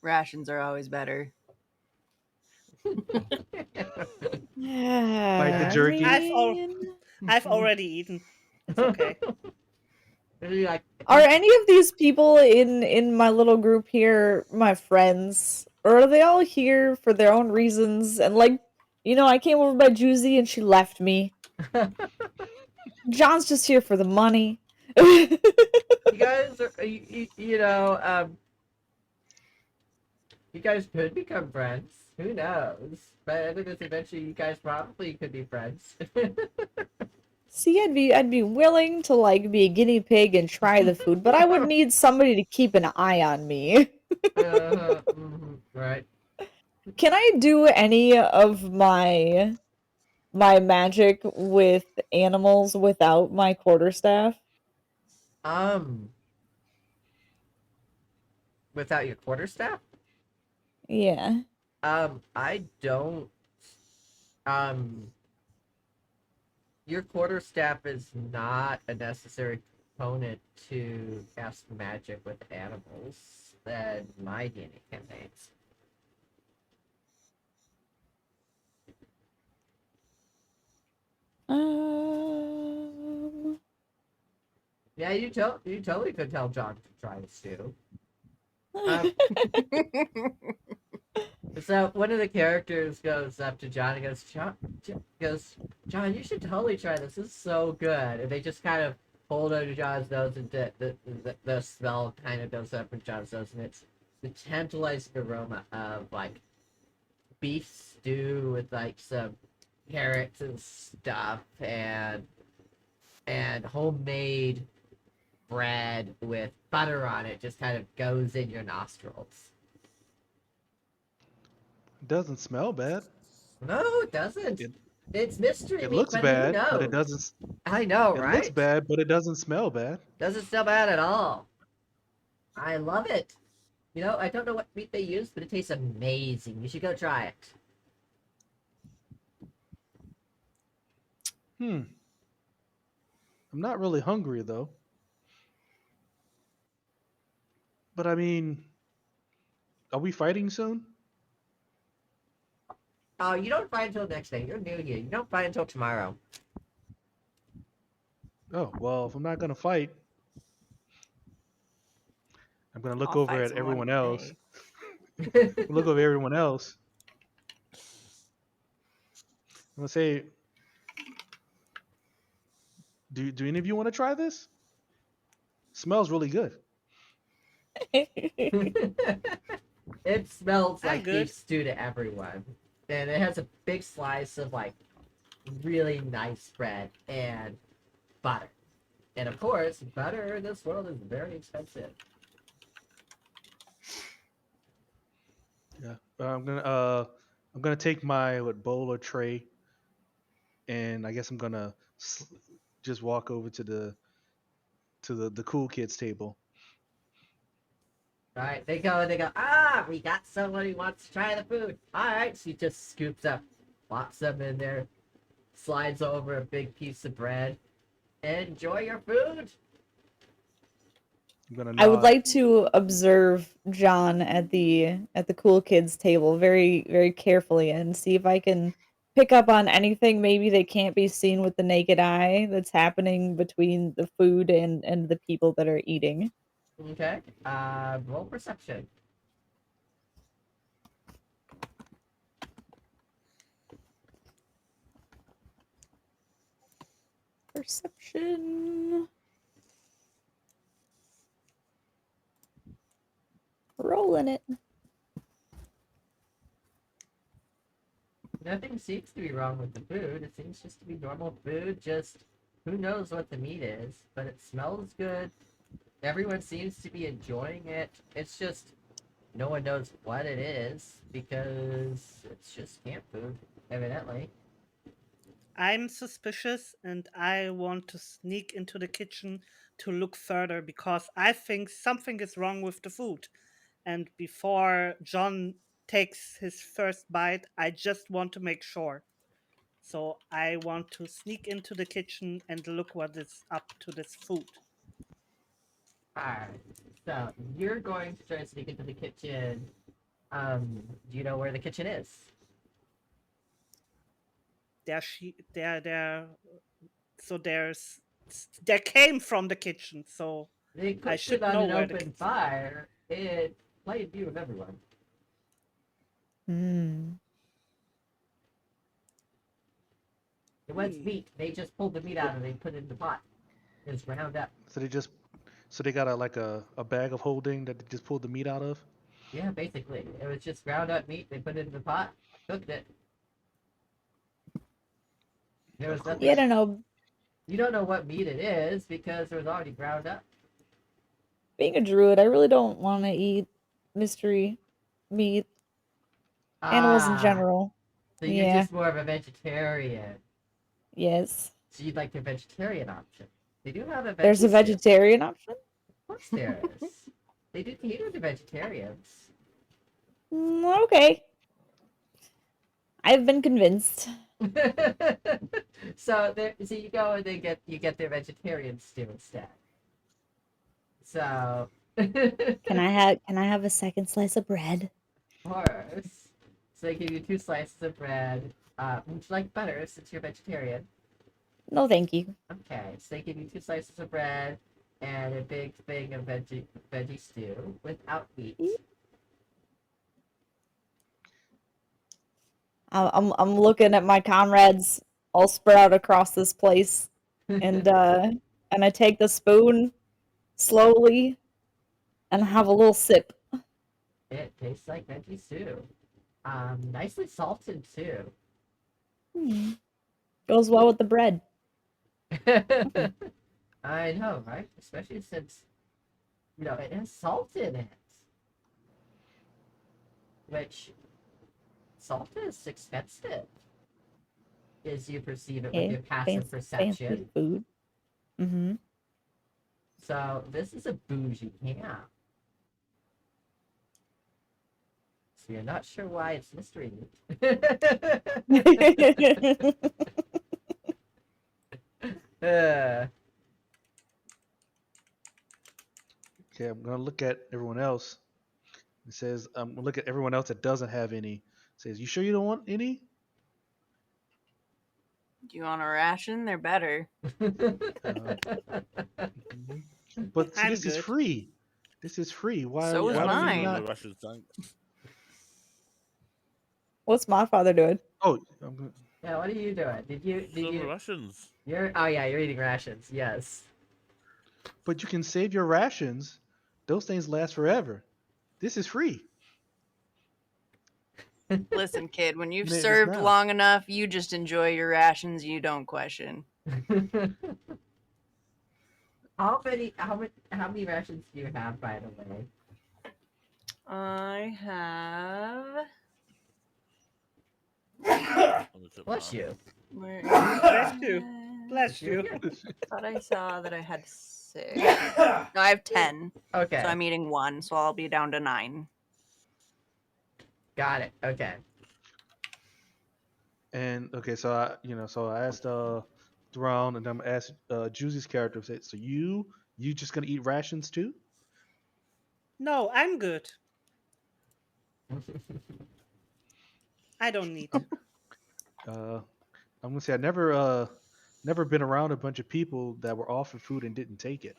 Speaker 2: Rations are always better.
Speaker 5: Yeah.
Speaker 4: Like the jerky?
Speaker 3: I've already eaten. It's okay.
Speaker 1: And you're like,
Speaker 5: Are any of these people in my little group here my friends, or are they all here for their own reasons? And I came over by Juicy and she left me. John's just here for the money.
Speaker 1: you guys are, you guys could become friends. Who knows? But I think eventually you guys probably could be friends.
Speaker 5: See, I'd be willing to like be a guinea pig and try the food, but I would need somebody to keep an eye on me.
Speaker 1: Right.
Speaker 5: Can I do any of my magic with animals without my quarterstaff?
Speaker 1: Um, without your quarterstaff?
Speaker 5: Yeah.
Speaker 1: I don't. Um, your quarterstaff is not a necessary component to cast magic with animals than my D&D campaigns.
Speaker 5: Um.
Speaker 1: Yeah, you totally could tell John to try this too. Um, so one of the characters goes up to John and goes, John, you should totally try this. This is so good. And they just kind of hold under John's nose, and the smell kind of goes up in John's nose, and it's the tantalizing aroma of like beef stew with like some carrots and stuff, and homemade bread with butter on it just kind of goes in your nostrils.
Speaker 4: It doesn't smell bad.
Speaker 1: No, it doesn't.
Speaker 4: It
Speaker 1: It's mystery
Speaker 4: it
Speaker 1: meat,
Speaker 4: looks
Speaker 1: but who
Speaker 4: bad, but it
Speaker 1: knows?
Speaker 4: doesn't.
Speaker 1: I know,
Speaker 4: It looks
Speaker 1: right?
Speaker 4: bad, but it doesn't smell bad.
Speaker 1: Doesn't smell bad at all. I love it. You know, I don't know what meat they use, but it tastes amazing. You should go try it.
Speaker 4: Hmm. I'm not really hungry though. But I mean, are we fighting soon?
Speaker 1: Oh, you don't fight until next day. You're new here. You don't fight until tomorrow.
Speaker 4: Oh well, if I'm not gonna fight, I'm gonna look
Speaker 2: I'll
Speaker 4: over
Speaker 2: fight
Speaker 4: at
Speaker 2: someone
Speaker 4: everyone else.
Speaker 2: today.
Speaker 4: Look over everyone else. I'm gonna say, do any of you want to try this? Smells really good.
Speaker 1: It smells
Speaker 3: I'm
Speaker 1: like beef
Speaker 3: good.
Speaker 1: stew to everyone. And it has a big slice of like really nice bread and butter. And of course, butter in this world is very expensive.
Speaker 4: Yeah. I'm gonna take my bowl or tray, and I guess I'm gonna just walk over to the cool kids table.
Speaker 1: Right? They go, we got someone who wants to try the food. Alright, she just scoops up, plops them in there, slides over a big piece of bread. Enjoy your food.
Speaker 4: I'm gonna
Speaker 5: I would
Speaker 4: nod.
Speaker 5: like to observe John at the cool kids table very very carefully and see if I can pick up on anything maybe that can't be seen with the naked eye that's happening between the food and the people that are eating.
Speaker 1: Okay. Roll perception.
Speaker 5: Perception. Rolling it.
Speaker 1: Nothing seems to be wrong with the food. It seems just to be normal food. Just who knows what the meat is, but it smells good. Everyone seems to be enjoying it. It's just no one knows what it is because it's just camp food, evidently.
Speaker 3: I'm suspicious and I want to sneak into the kitchen to look further because I think something is wrong with the food. And before John takes his first bite, I just want to make sure. So I want to sneak into the kitchen and look what is up to this food.
Speaker 1: Alright. So you're going to try and sneak into the kitchen. Do you know where the kitchen is?
Speaker 3: There, so there came from the kitchen, so
Speaker 1: They
Speaker 3: I
Speaker 1: cooked it
Speaker 3: should
Speaker 1: on
Speaker 3: know
Speaker 1: an
Speaker 3: where the
Speaker 1: open fire. It plain view of everyone.
Speaker 5: Hmm.
Speaker 1: It was meat. They just pulled the meat out and they put it in the pot. It was ground up.
Speaker 4: So they got a bag of holding that they just pulled the meat out of.
Speaker 1: Yeah, basically. It was just ground up meat. They put it in the pot, cooked it. There was
Speaker 4: Of
Speaker 1: nothing.
Speaker 5: Yeah, I
Speaker 4: course.
Speaker 5: don't know.
Speaker 1: You don't know what meat it is because it was already ground up.
Speaker 5: Being a druid, I really don't want to eat mystery meat, animals in
Speaker 1: Ah,
Speaker 5: general.
Speaker 1: so you're
Speaker 5: Yeah.
Speaker 1: just more of a vegetarian.
Speaker 5: Yes.
Speaker 1: So you'd like the vegetarian option. They do have a
Speaker 5: There's a
Speaker 1: veggie stew.
Speaker 5: vegetarian option?
Speaker 1: Of course there is. They do cater to vegetarians.
Speaker 5: Okay. I've been convinced.
Speaker 1: So you go and you get their vegetarian stew instead. So
Speaker 5: Can I have a second slice of bread?
Speaker 1: Of course. So they give you 2 slices of bread. Would you like butter since you're vegetarian?
Speaker 5: No, thank you.
Speaker 1: Okay, so they give you 2 slices of bread and a big thing of veggie stew without meat.
Speaker 5: I'm looking at my comrades all spread out across this place, and I take the spoon slowly and have a little sip.
Speaker 1: It tastes like veggie stew. Nicely salted too.
Speaker 5: Goes well with the bread.
Speaker 1: I know, right? Especially since it has salt in it, which salt is expensive, as you perceive it with your passive perception.
Speaker 5: Fancy food. Mm-hmm.
Speaker 1: So this is a bougie camp. So you're not sure why it's mystery meat.
Speaker 4: Okay, I'm gonna look at everyone else. It says I'm gonna look at everyone else that doesn't have any. It says, you sure you don't want any?
Speaker 2: Do you want a ration? They're better.
Speaker 4: Mhm. But see,
Speaker 3: I'm
Speaker 4: this is
Speaker 3: good.
Speaker 4: free. This is free. Why?
Speaker 2: So is
Speaker 4: why would we
Speaker 2: mine.
Speaker 4: not?
Speaker 6: Russian tank.
Speaker 5: What's my father doing?
Speaker 4: Oh,
Speaker 1: Yeah, what are you doing? Did you?
Speaker 6: Russians.
Speaker 1: You're eating rations. Yes.
Speaker 4: but you can save your rations. Those things last forever. This is free.
Speaker 2: Listen, kid, when you've
Speaker 4: Made this
Speaker 2: served
Speaker 4: now.
Speaker 2: long enough, you just enjoy your rations. You don't question.
Speaker 1: How many rations do you have, by the way?
Speaker 2: I have.
Speaker 1: Bless you.
Speaker 2: Where
Speaker 3: Bless you. Bless you.
Speaker 2: thought I saw that I had 6. No, I have 10.
Speaker 1: Okay.
Speaker 2: So I'm eating 1, so I'll be down to 9.
Speaker 1: Got it. Okay.
Speaker 4: And okay, so I asked Thrawn, and I'm asked Juicy's character. So you just gonna eat rations too?
Speaker 3: No, I'm good. I don't need.
Speaker 4: I'm gonna say I never been around a bunch of people that were offered food and didn't take it.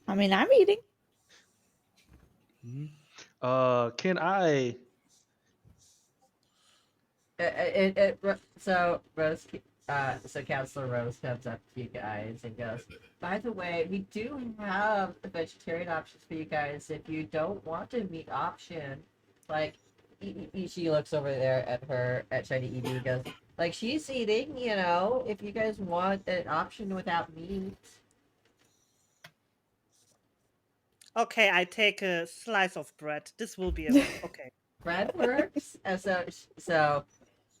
Speaker 5: I mean, I'm eating.
Speaker 4: Can I?
Speaker 1: So Counselor Rose comes up to you guys and goes, by the way, we do have the vegetarian options for you guys if you don't want a meat option. Like, she looks over there at Shiny Evie and goes, like, she's eating, if you guys want an option without meat.
Speaker 3: Okay, I take a slice of bread. This will be okay.
Speaker 1: Bread works. And so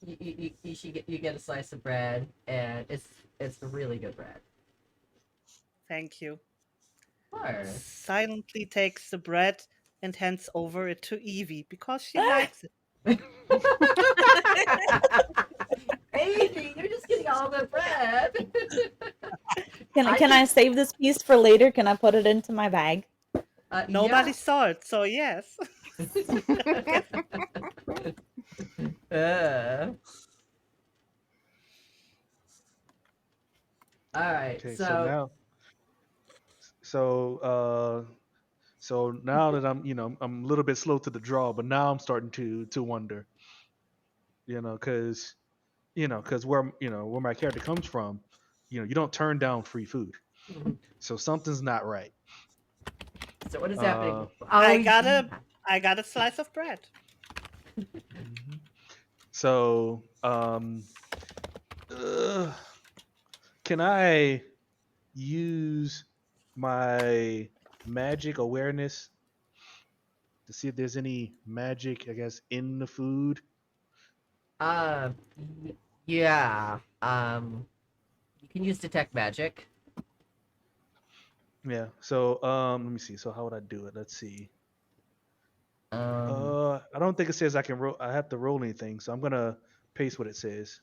Speaker 1: you get a slice of bread, and it's really good bread.
Speaker 3: Thank you.
Speaker 1: Sure.
Speaker 3: Silently takes the bread and hands over it to Evie because she likes it.
Speaker 1: Evie, you're just getting all the bread.
Speaker 5: Can I save this piece for later? Can I put it into my bag?
Speaker 3: Nobody saw it, so yes.
Speaker 1: All right.
Speaker 4: Okay,
Speaker 1: So
Speaker 4: so now that I'm a little bit slow to the draw, but now I'm starting to wonder, because where my character comes from, you don't turn down free food, so something's not right.
Speaker 1: So what is happening?
Speaker 3: I got a slice of bread.
Speaker 4: So Can I use my magic awareness to see if there's any magic, I guess, in the food?
Speaker 1: Uh, yeah. You can use detect magic.
Speaker 4: Yeah. So let me see. So how would I do it? Let's see.
Speaker 1: Um,
Speaker 4: I don't think it says I can roll. I have to roll anything, so I'm gonna paste what it says.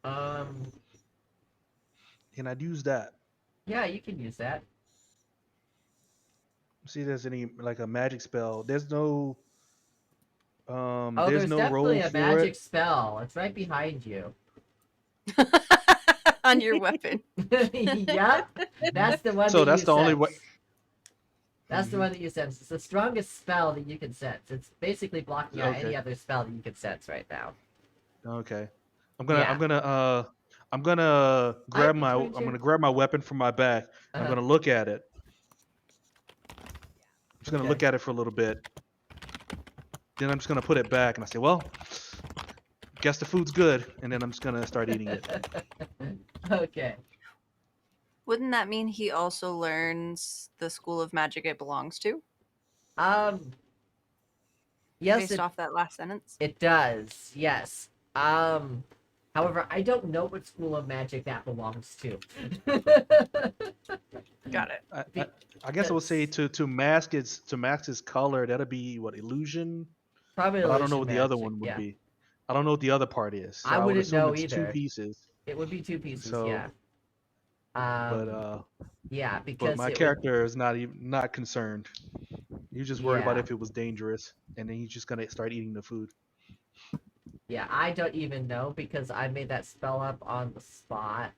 Speaker 1: um,
Speaker 4: Can I use that?
Speaker 1: yeah, you can use that.
Speaker 4: See, if there's any like a magic spell.
Speaker 1: Oh,
Speaker 4: There's
Speaker 1: there's
Speaker 4: no
Speaker 1: definitely
Speaker 4: roll
Speaker 1: a
Speaker 4: for
Speaker 1: magic
Speaker 4: it.
Speaker 1: spell. It's right behind you.
Speaker 2: On your weapon.
Speaker 1: Yep, that's the one
Speaker 4: So
Speaker 1: that you
Speaker 4: that's the only way.
Speaker 1: sense. That's the
Speaker 4: Hmm.
Speaker 1: one that you sense. It's the strongest spell that you can sense. It's basically blocking out
Speaker 4: Okay.
Speaker 1: any other spell that you can sense right now.
Speaker 4: Okay.
Speaker 1: Yeah.
Speaker 4: I'm gonna
Speaker 1: I
Speaker 4: grab my
Speaker 1: between
Speaker 4: I'm
Speaker 1: two.
Speaker 4: gonna grab my weapon from my back. I'm
Speaker 1: Uh-huh.
Speaker 4: gonna look at it. I'm just gonna
Speaker 1: Okay.
Speaker 4: look at it for a little bit. Then I'm just gonna put it back and I say, well, guess the food's good. And then I'm just gonna start eating it.
Speaker 1: Okay.
Speaker 2: Wouldn't that mean he also learns the school of magic it belongs to?
Speaker 1: Um. Yes,
Speaker 2: Based off that last sentence?
Speaker 1: it does. Yes. However, I don't know what school of magic that belongs to.
Speaker 2: Got it.
Speaker 4: I guess I would say to mask its color, that'll be what, illusion?
Speaker 1: Probably
Speaker 4: But I don't know
Speaker 1: illusion
Speaker 4: what the other
Speaker 1: magic.
Speaker 4: one would
Speaker 1: Yeah.
Speaker 4: be. I don't know what the other part is. So
Speaker 1: I
Speaker 4: I would
Speaker 1: wouldn't
Speaker 4: assume
Speaker 1: know
Speaker 4: it's two
Speaker 1: either.
Speaker 4: pieces.
Speaker 1: It would be two pieces.
Speaker 4: So
Speaker 1: Yeah.
Speaker 4: but
Speaker 1: Yeah,
Speaker 4: but
Speaker 1: because
Speaker 4: my
Speaker 1: it would.
Speaker 4: character is not concerned. He's just worried about
Speaker 1: Yeah.
Speaker 4: if it was dangerous, and then he's just gonna start eating the food.
Speaker 1: Yeah, I don't even know because I made that spell up on the spot.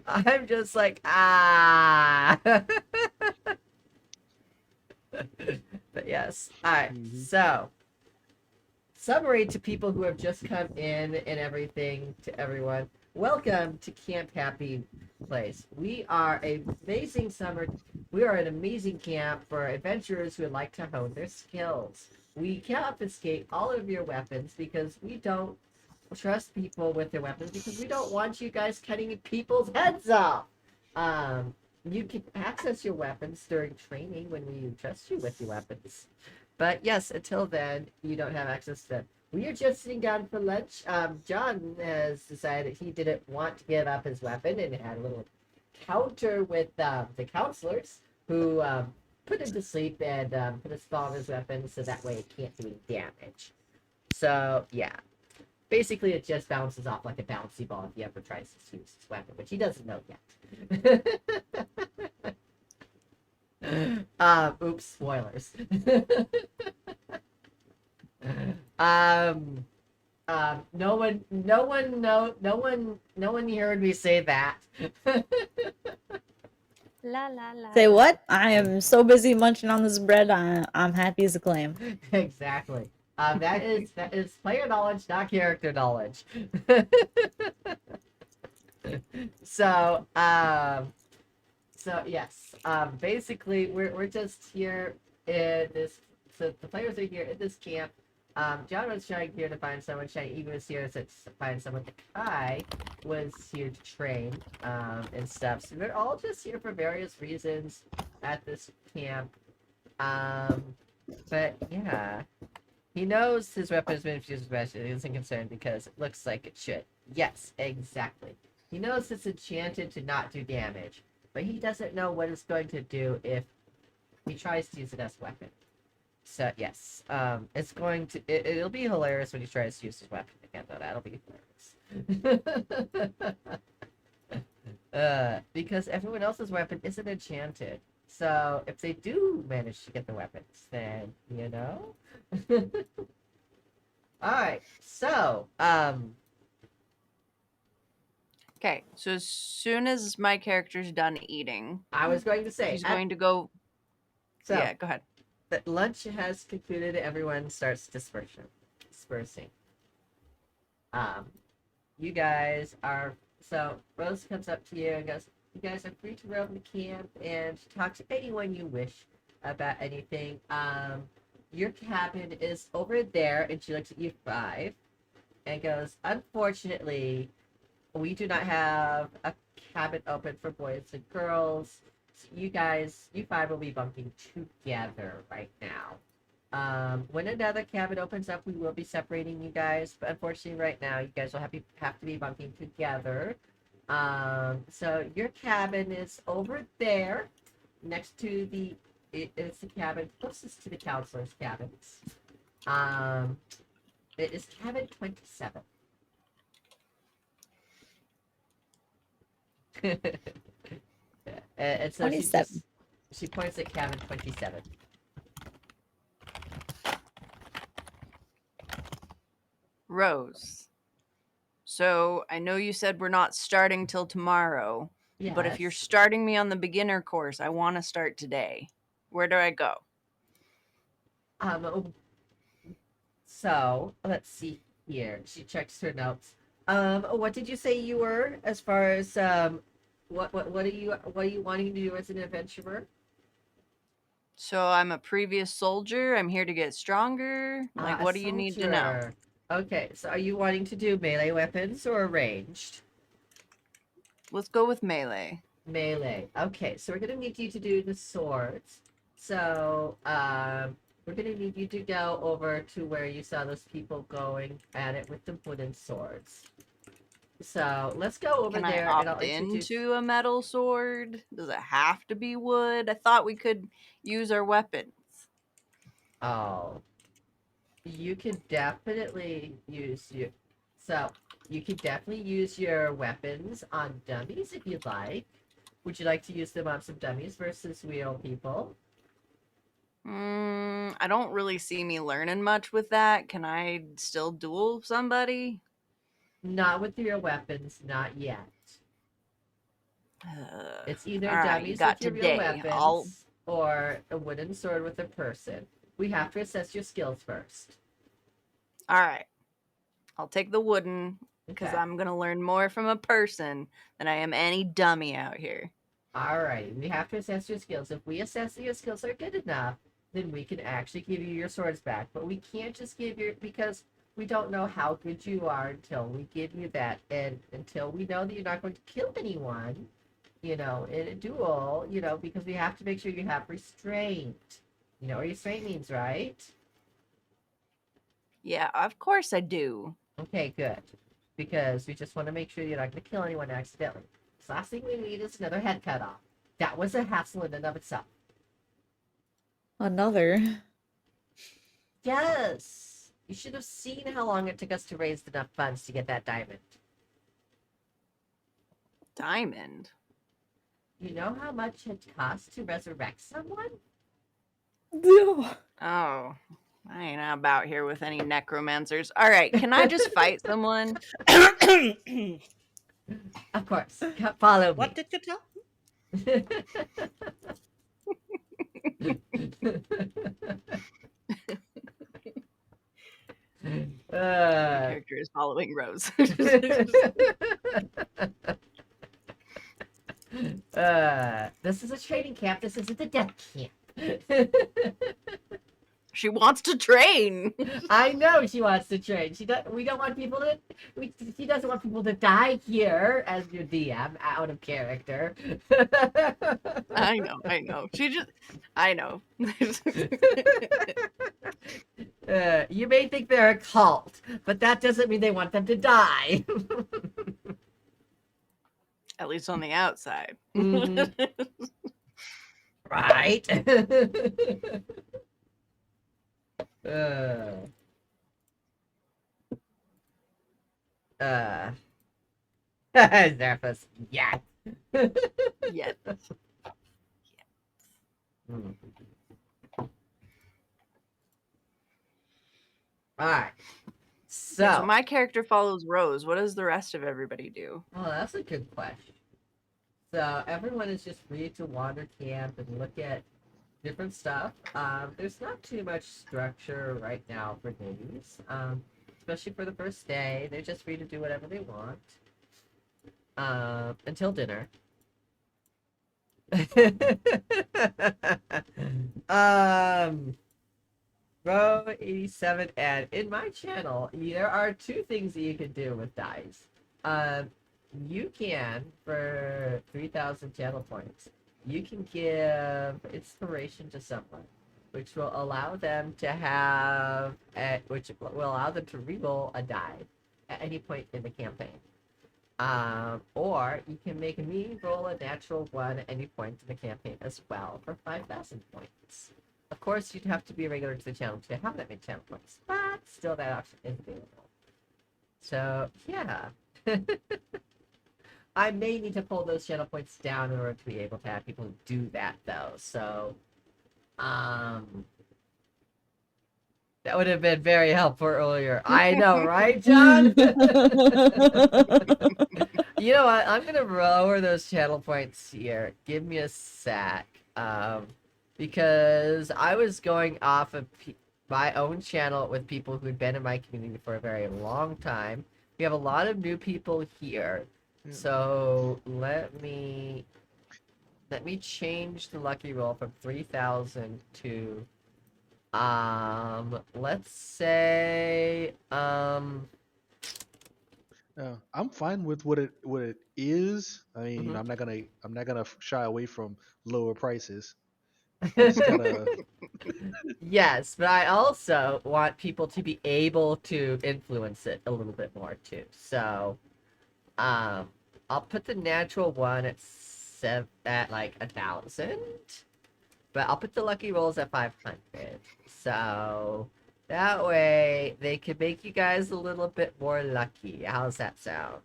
Speaker 1: I'm just like, ah. But yes. All right.
Speaker 4: Mhm.
Speaker 1: So, summary to people who have just come in and everything to everyone. Welcome to Camp Happy Place. We are amazing summer. We are an amazing camp for adventurers who would like to hone their skills. We confiscate all of your weapons because we don't trust people with their weapons because we don't want you guys cutting people's heads off. Um, you can access your weapons during training when we trust you with your weapons. But yes, until then, you don't have access to them. We are just sitting down for lunch. John has decided he didn't want to give up his weapon and had a little counter with the counselors who put him to sleep and put a spell on his weapon so that way it can't do any damage. So, yeah. Basically, it just bounces off like a bouncy ball if he ever tries to use his weapon, which he doesn't know yet. Oops, spoilers. No one heard me say that.
Speaker 2: La la la.
Speaker 5: Say what? I am so busy munching on this bread. I'm happy as a clam.
Speaker 1: Exactly. That is player knowledge, not character knowledge. So, so yes. Basically, we're just here in this. So the players are here in this camp. John was trying here to find someone. Shiny Eagle was here to find someone. Kai was here to train and stuff. So we're all just here for various reasons at this camp. But yeah, he knows his weapon has been infused with magic. He isn't concerned because it looks like it should. Yes, exactly. He knows it's enchanted to not do damage, but he doesn't know what it's going to do if he tries to use it as a weapon. So yes, it's going to it'll be hilarious when he tries to use his weapon again. Though that'll be hilarious. Because everyone else's weapon isn't enchanted. So if they do manage to get the weapons, then you know. All right. So
Speaker 2: Okay, so as soon as my character's done eating,
Speaker 1: I was going to say
Speaker 2: he's going to go.
Speaker 1: So
Speaker 2: Yeah, go ahead.
Speaker 1: that lunch has concluded. Everyone starts dispersing. You guys are so Rose comes up to you and goes, "You guys are free to roam the camp and talk to anyone you wish about anything. Your cabin is over there," and she looks at you five and goes, "Unfortunately, we do not have a cabin open for boys and girls. So you five will be bunking together right now. When another cabin opens up, we will be separating you guys. But unfortunately, right now, you guys will have to be bunking together. So your cabin is over there, next to it's the cabin closest to the counselor's cabins. It is cabin 27. And so
Speaker 5: 27.
Speaker 1: she points at cabin 27.
Speaker 2: Rose. So I know you said we're not starting till tomorrow, but if you're
Speaker 1: Yes.
Speaker 2: starting me on the beginner course, I want to start today. Where do I go?
Speaker 1: So let's see here. She checks her notes. What did you say you were as far as what are you wanting to do as an adventurer?
Speaker 2: So I'm a previous soldier. I'm here to get stronger. Like,
Speaker 1: A
Speaker 2: what do you need to know?
Speaker 1: soldier. Okay, so are you wanting to do melee weapons or ranged?
Speaker 2: Let's go with melee.
Speaker 1: Melee. Okay, so we're gonna need you to do the swords. So we're gonna need you to go over to where you saw those people going at it with the wooden swords. So let's go over
Speaker 2: Can
Speaker 1: there
Speaker 2: I
Speaker 1: and I'll
Speaker 2: opt
Speaker 1: introduce.
Speaker 2: into a metal sword? Does it have to be wood? I thought we could use our weapons.
Speaker 1: Oh, you could definitely use your. So you could definitely use your weapons on dummies if you'd like. Would you like to use them on some dummies versus real people?
Speaker 2: I don't really see me learning much with that. Can I still duel somebody?
Speaker 1: Not with your weapons, not yet. It's either
Speaker 2: All right, you
Speaker 1: dummies
Speaker 2: got
Speaker 1: with your real
Speaker 2: today. I'll.
Speaker 1: weapons or a wooden sword with a person. We have to assess your skills first.
Speaker 2: All right. I'll take the wooden because
Speaker 1: Okay.
Speaker 2: I'm gonna learn more from a person than I am any dummy out here.
Speaker 1: Alright, we have to assess your skills. If we assess that your skills are good enough, then we can actually give you your swords back. But we can't just give you because we don't know how good you are until we give you that, and until we know that you're not going to kill anyone, in a duel, because we have to make sure you have restraint. You know what restraint means, right?
Speaker 2: Yeah, of course I do.
Speaker 1: Okay, good. Because we just want to make sure you're not going to kill anyone accidentally. So last thing we need is another head cut off. That was a hassle in and of itself.
Speaker 5: Another.
Speaker 1: Yes! You should have seen how long it took us to raise enough funds to get that diamond.
Speaker 2: Diamond.
Speaker 1: You know how much it costs to resurrect someone?
Speaker 2: Oh, I ain't about here with any necromancers. All right, can I just fight someone?
Speaker 1: Of course. Follow me.
Speaker 3: What did you tell?
Speaker 2: My character is following Rose.
Speaker 1: This is a training camp. This isn't a death camp.
Speaker 2: She wants to train.
Speaker 1: I know she wants to train. We don't want people to. She doesn't want people to die here as your DM, out of character.
Speaker 2: I know. I know.
Speaker 1: You may think they're a cult, but that doesn't mean they want them to die.
Speaker 2: At least on the outside.
Speaker 1: Mhm. Right? Zarfus, yes.
Speaker 2: Yes.
Speaker 1: Alright.
Speaker 2: So my character follows Rose. What does the rest of everybody do?
Speaker 1: Oh, that's a good question. So everyone is just free to wander camp and look at different stuff. There's not too much structure right now for these. especially for the first day. They're just free to do whatever they want. Until dinner. Row 87, and in my channel, there are two things that you can do with dice. You can, for 3,000 channel points, you can give inspiration to someone, which will allow them to have, which will allow them to reroll a die at any point in the campaign. Or you can make me roll a natural one at any point in the campaign as well for 5,000 points. Of course, you'd have to be a regular to the channel to have that many channel points, but still that option is available. So, yeah. I may need to pull those channel points down in order to be able to have people do that, though. So, that would have been very helpful earlier. I know, right, John? You know what? I'm gonna lower those channel points here. Give me a sec. Because I was going off of my own channel with people who'd been in my community for a very long time. We have a lot of new people here. So let me change the lucky roll from 3,000 to let's say
Speaker 4: I'm fine with what it is. I mean,
Speaker 1: Mhm.
Speaker 4: I'm not gonna shy away from lower prices. Just gotta.
Speaker 1: Yes, but I also want people to be able to influence it a little bit more too. So, I'll put the natural one at like 1,000, but I'll put the lucky rolls at 500. So that way they can make you guys a little bit more lucky. How's that sound?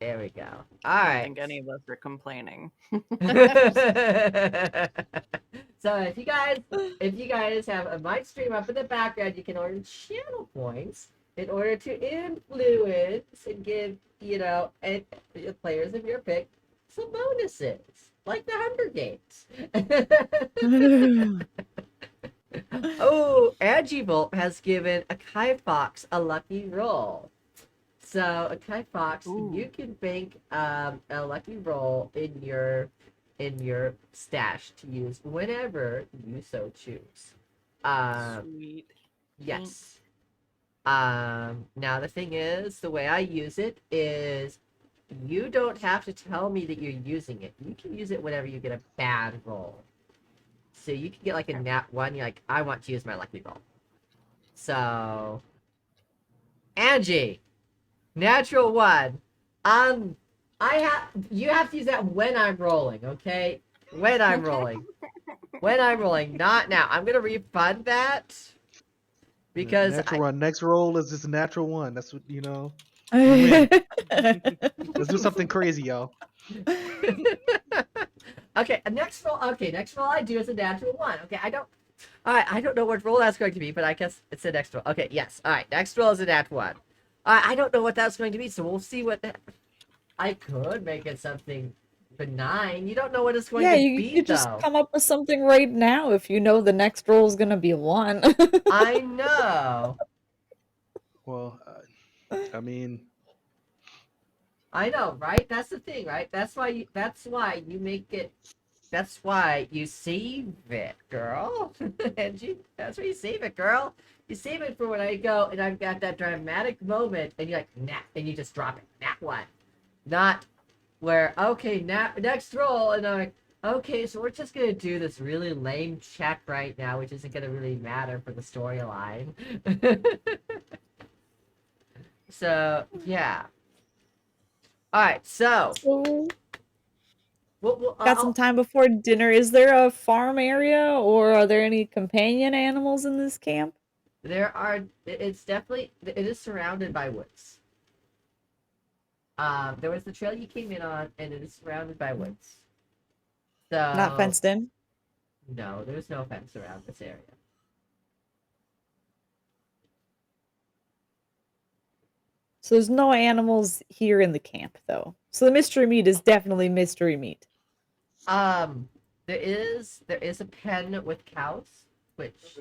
Speaker 1: There we go. All
Speaker 2: I don't
Speaker 1: right.
Speaker 2: think any of us are complaining.
Speaker 1: So if you guys have my stream up in the background, you can earn channel points in order to influence and give and the players of your pick some bonuses, like the Hunger Games. Oh, Agivolt has given a Kai Fox a lucky roll. So a Kai Fox, you can bank a lucky roll in your stash to use whenever you so choose.
Speaker 2: Sweet.
Speaker 1: Yes. Now the thing is, the way I use it is you don't have to tell me that you're using it. You can use it whenever you get a bad roll. So you can get like a nat 1, you're like, I want to use my lucky roll. So Angie, natural 1. You have to use that when I'm rolling, okay? When I'm rolling. When I'm rolling, not now. I'm gonna refund that because
Speaker 4: natural one. Next roll is just a natural one. That's what you know.
Speaker 5: Win.
Speaker 4: Let's do something crazy, y'all.
Speaker 1: Okay, next roll. Okay, next roll I do is a natural 1. Okay, I don't know what roll that's going to be, but I guess it's the next roll. Okay, yes. All right, next roll is a nat 1. I don't know what that's going to be, so we'll see what I could make it something benign. You don't know what it's going
Speaker 5: Yeah,
Speaker 1: to
Speaker 5: you
Speaker 1: be,
Speaker 5: could just
Speaker 1: though.
Speaker 5: come up with something right now if you know the next roll is gonna be 1.
Speaker 1: I know.
Speaker 4: Well, I mean,
Speaker 1: I know, right? That's the thing, right? That's why you make it. That's why you save it, girl. That's why you save it, girl. You save it for when I go and I've got that dramatic moment, and you're like, nah, and you just drop it. Nat 1. Not where, okay, next roll, and I'm like, okay, so we're just gonna do this really lame check right now, which isn't gonna really matter for the storyline. So, yeah. Alright, so.
Speaker 5: So,
Speaker 1: Got
Speaker 5: got some time before dinner. Is there a farm area or are there any companion animals in this camp?
Speaker 1: It's definitely, it is surrounded by woods. There was the trail you came in on, and it is surrounded by woods. So
Speaker 5: Not fenced in?
Speaker 1: No, there's no fence around this area.
Speaker 5: So there's no animals here in the camp, though. So the mystery meat is definitely mystery meat.
Speaker 1: There is a pen with cows, which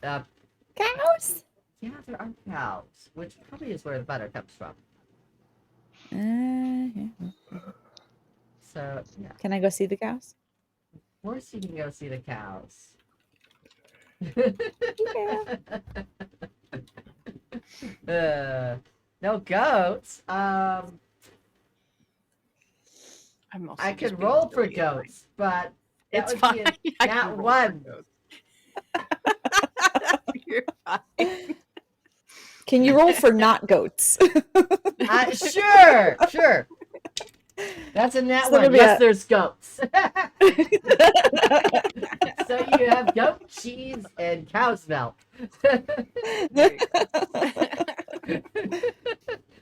Speaker 5: Cows?
Speaker 1: Yeah, there are cows, which probably is where the butter comes from. So, yeah, of
Speaker 5: Can I go see the cows?
Speaker 1: course you can go see the cows. No goats.
Speaker 2: I'm mostly
Speaker 1: I
Speaker 2: just
Speaker 1: could
Speaker 2: being
Speaker 1: roll for
Speaker 2: silly, it's fine.
Speaker 1: goats, but that
Speaker 2: It's
Speaker 1: would
Speaker 2: fine.
Speaker 1: be
Speaker 2: I
Speaker 1: not
Speaker 2: can roll for
Speaker 1: one.
Speaker 2: goats. You're fine.
Speaker 5: Can you roll for not goats?
Speaker 1: Sure. That's a nat
Speaker 5: So that'll
Speaker 1: one.
Speaker 5: be
Speaker 1: Yes,
Speaker 5: a-
Speaker 1: there's goats. So you have goat cheese and cow's milk.
Speaker 2: There you go.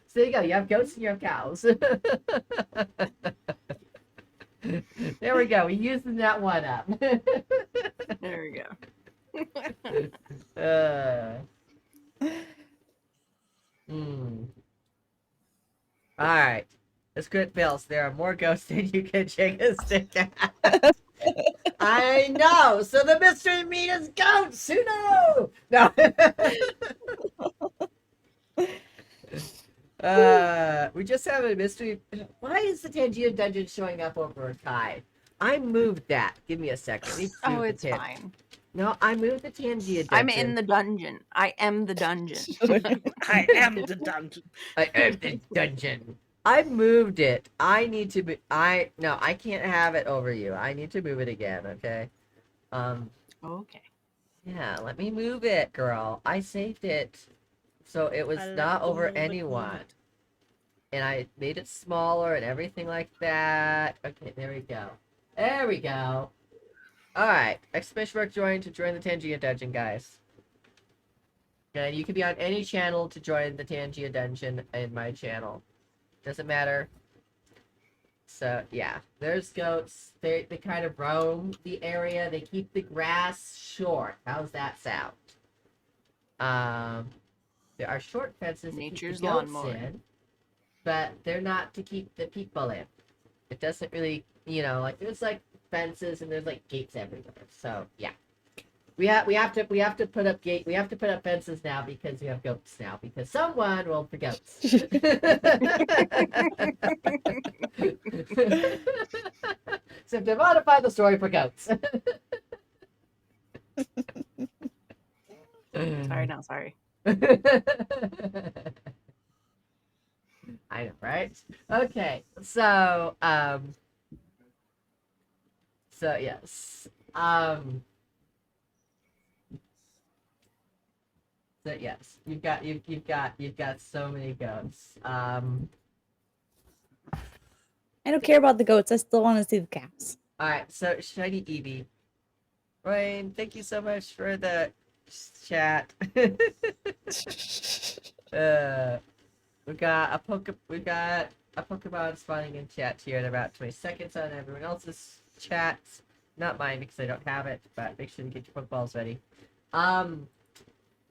Speaker 1: So there you go. You have goats and you have cows. There we go. We used that one up.
Speaker 2: There we go.
Speaker 1: All right. The script fails. There are more ghosts than you can shake a stick at. I know. So the mystery meat is goats. Who knew? No. We just have a mystery. Why is the Tangia dungeon showing up over a tie? I moved that. Give me a second. Let me
Speaker 2: Oh,
Speaker 1: move the
Speaker 2: it's fine.
Speaker 1: No, I moved the Tangia dungeon.
Speaker 2: I'm in the dungeon. I am the dungeon.
Speaker 3: I am the dungeon.
Speaker 1: I am the dungeon. I moved it. I need to be. No, I can't have it over you. I need to move it again. Okay.
Speaker 2: Okay.
Speaker 1: Yeah. Let me move it, girl. I saved it, so it was
Speaker 3: I like
Speaker 1: not
Speaker 3: to
Speaker 1: over
Speaker 3: move it,
Speaker 1: anyone. And I made it smaller and everything like that. Okay, there we go. There we go. Alright. Exclamation mark join to join the Tangia Dungeon, guys. And you can be on any channel to join the Tangia Dungeon in my channel. Doesn't matter. So, yeah. There's goats. They kind of roam the area. They keep the grass short. How's that sound? There are short fences to
Speaker 2: Nature's
Speaker 1: keep the goats
Speaker 2: lawnmower.
Speaker 1: in. But they're not to keep the people in. It doesn't really, like there's like fences and there's like gates everywhere. So yeah, we have to put up fences now because we have goats now because someone rolled for goats. So to modify the story for goats.
Speaker 2: Sorry, not sorry.
Speaker 1: I know, right? Okay, so yes, so yes, you've got so many goats.
Speaker 5: I don't care about the goats. I still want to see the cows.
Speaker 1: All right, so shiny Eevee, Ryan, thank you so much for the chat. We got a Pokemon spawning in chat here in about 20 seconds on everyone else's chats. Not mine because I don't have it, but make sure to get your Pokeballs ready.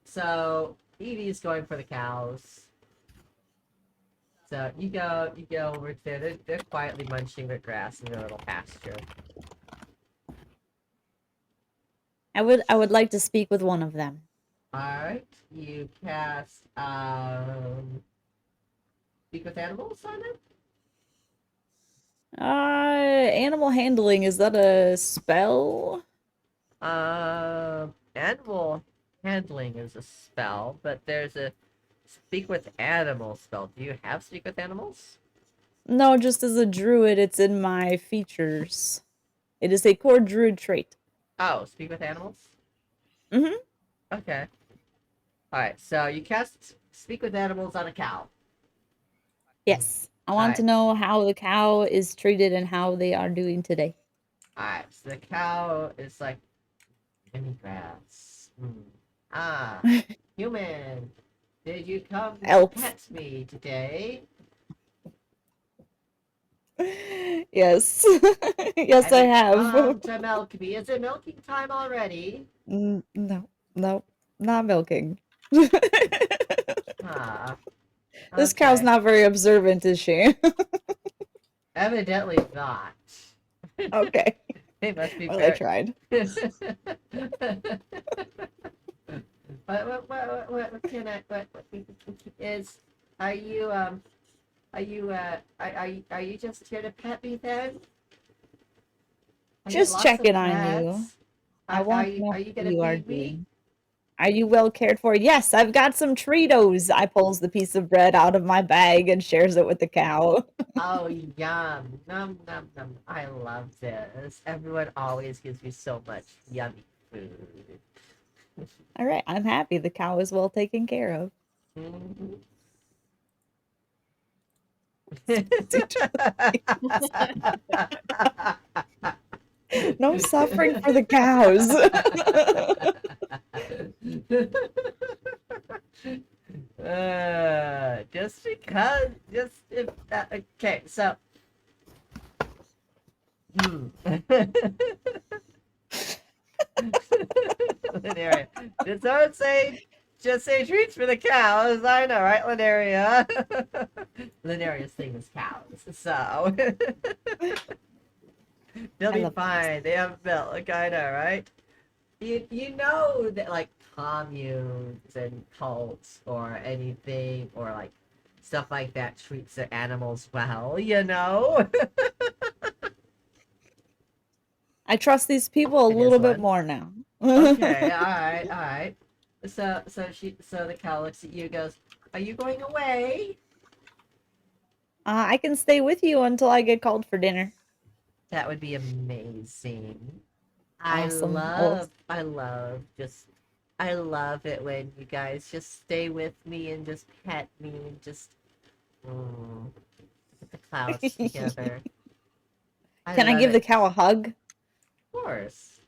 Speaker 1: So Eevee is going for the cows. So you go over there. They're quietly munching their grass in their little pasture.
Speaker 5: I would like to speak with one of them.
Speaker 1: Alright, you cast speak with animals on them?
Speaker 5: Animal handling, is that a spell?
Speaker 1: Animal handling is a spell, but there's a speak with animals spell. Do you have speak with animals?
Speaker 5: No, just as a druid, it's in my features. It is a core druid trait.
Speaker 1: Oh, speak with animals?
Speaker 5: Mm-hmm.
Speaker 1: Okay. Alright, so you cast speak with animals on a cow.
Speaker 5: Yes. I want to know how the cow is treated and how they are doing today.
Speaker 1: Alright, so the cow is like, give me grass. Human, did you come
Speaker 5: Elf.
Speaker 1: pet me today?
Speaker 5: Yes. Yes, I have.
Speaker 1: Come to milk me. Is it milking time already?
Speaker 5: No, not milking.
Speaker 1: Ah.
Speaker 5: This cow's
Speaker 1: Okay.
Speaker 5: not very observant, is she?
Speaker 1: Evidently not.
Speaker 5: Okay.
Speaker 1: They must be
Speaker 5: Well, I tried.
Speaker 1: What can I? What is? Are you are you just here to pet me then? I get
Speaker 5: Just
Speaker 1: lots of
Speaker 5: checking on you.
Speaker 1: pets.
Speaker 5: I want to know
Speaker 1: Are you
Speaker 5: how
Speaker 1: gonna
Speaker 5: you are
Speaker 1: feed me?
Speaker 5: doing. Are you well cared for? Yes, I've got some Treatos. I pulls the piece of bread out of my bag and shares it with the cow.
Speaker 1: Oh, yum. Num, num, num. I love this. Everyone always gives me so much yummy food.
Speaker 5: All right, I'm happy the cow is well taken care of.
Speaker 1: Mhm.
Speaker 5: No suffering for the cows.
Speaker 1: Just because, just if that, okay, so, Linaria, did someone say, just say treats for the cows? I know, right, Linaria? Linaria's thing is cows, so, they'll
Speaker 5: I
Speaker 1: be
Speaker 5: love cows.
Speaker 1: fine, they have milk, I know, right? You know that like communes and cults or anything or like stuff like that treats their animals well, you know?
Speaker 5: I trust these people a
Speaker 1: It is
Speaker 5: little bit
Speaker 1: one.
Speaker 5: more now.
Speaker 1: Okay, alright, alright. So the cow looks at you and goes, are you going away?
Speaker 5: I can stay with you until I get called for dinner.
Speaker 1: That would be amazing.
Speaker 5: Awesome. Well,
Speaker 1: I love it when you guys just stay with me and just pet me and just put the clouds together. I
Speaker 5: can I
Speaker 1: love
Speaker 5: give the
Speaker 1: it.
Speaker 5: cow a hug?
Speaker 1: Of course.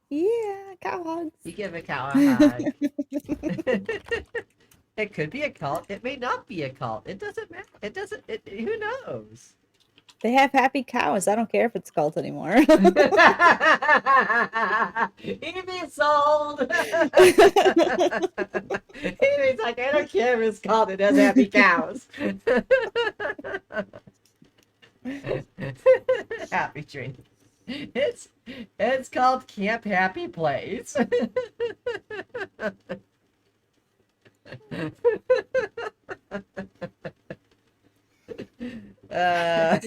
Speaker 5: Yeah, cow hugs.
Speaker 1: You give a cow a hug. It could be a cult. It may not be a cult. It doesn't matter. It doesn't. Who knows?
Speaker 5: They have happy cows. I don't care if it's cult anymore.
Speaker 1: Evie sold. Evie's like, I don't care if it's called. It does happy cows. Happy tree. It's called Camp Happy Place. uh,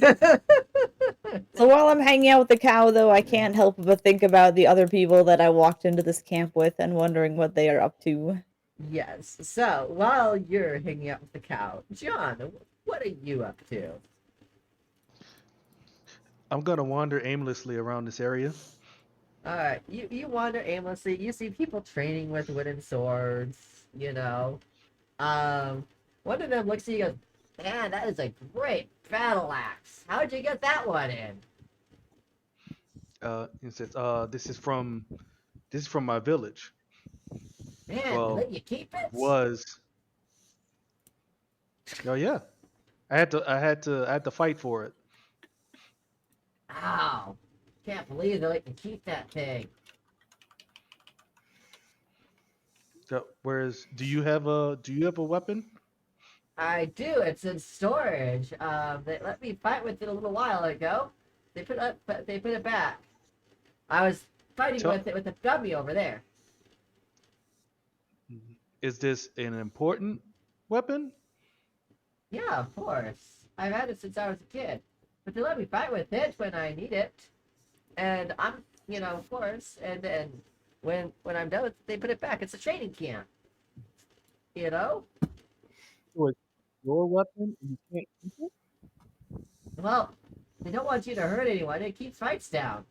Speaker 5: So while I'm hanging out with the cow, though, I can't help but think about the other people that I walked into this camp with and wondering what they are up to.
Speaker 1: yes. So while you're hanging out with the cow, John, what are you up to?
Speaker 4: I'm gonna wander aimlessly around this area.
Speaker 1: All right, you wander aimlessly. You see people training with wooden swords. You know, um, one of them looks at you and goes, "Man, that is a great battle axe. How'd you get that one in?"
Speaker 4: It says, this is from my village.
Speaker 1: Man, they
Speaker 4: Well,
Speaker 1: let you keep it?
Speaker 4: was oh yeah. I had to fight for it.
Speaker 1: Wow, can't believe they let you keep that thing.
Speaker 4: So, whereas, do you have a weapon?
Speaker 1: I do. It's in storage. They let me fight with it a little while ago. They put it back. I was fighting
Speaker 4: Tell,
Speaker 1: with it with a dummy over there.
Speaker 4: is this an important weapon?
Speaker 1: Yeah, of course. I've had it since I was a kid. But they let me fight with it when I need it. And I'm, of course. And then when I'm done with it, they put it back. It's a training camp. You know?
Speaker 4: So it's your weapon, and you can't keep it?
Speaker 1: Well, they don't want you to hurt anyone. It keeps fights down.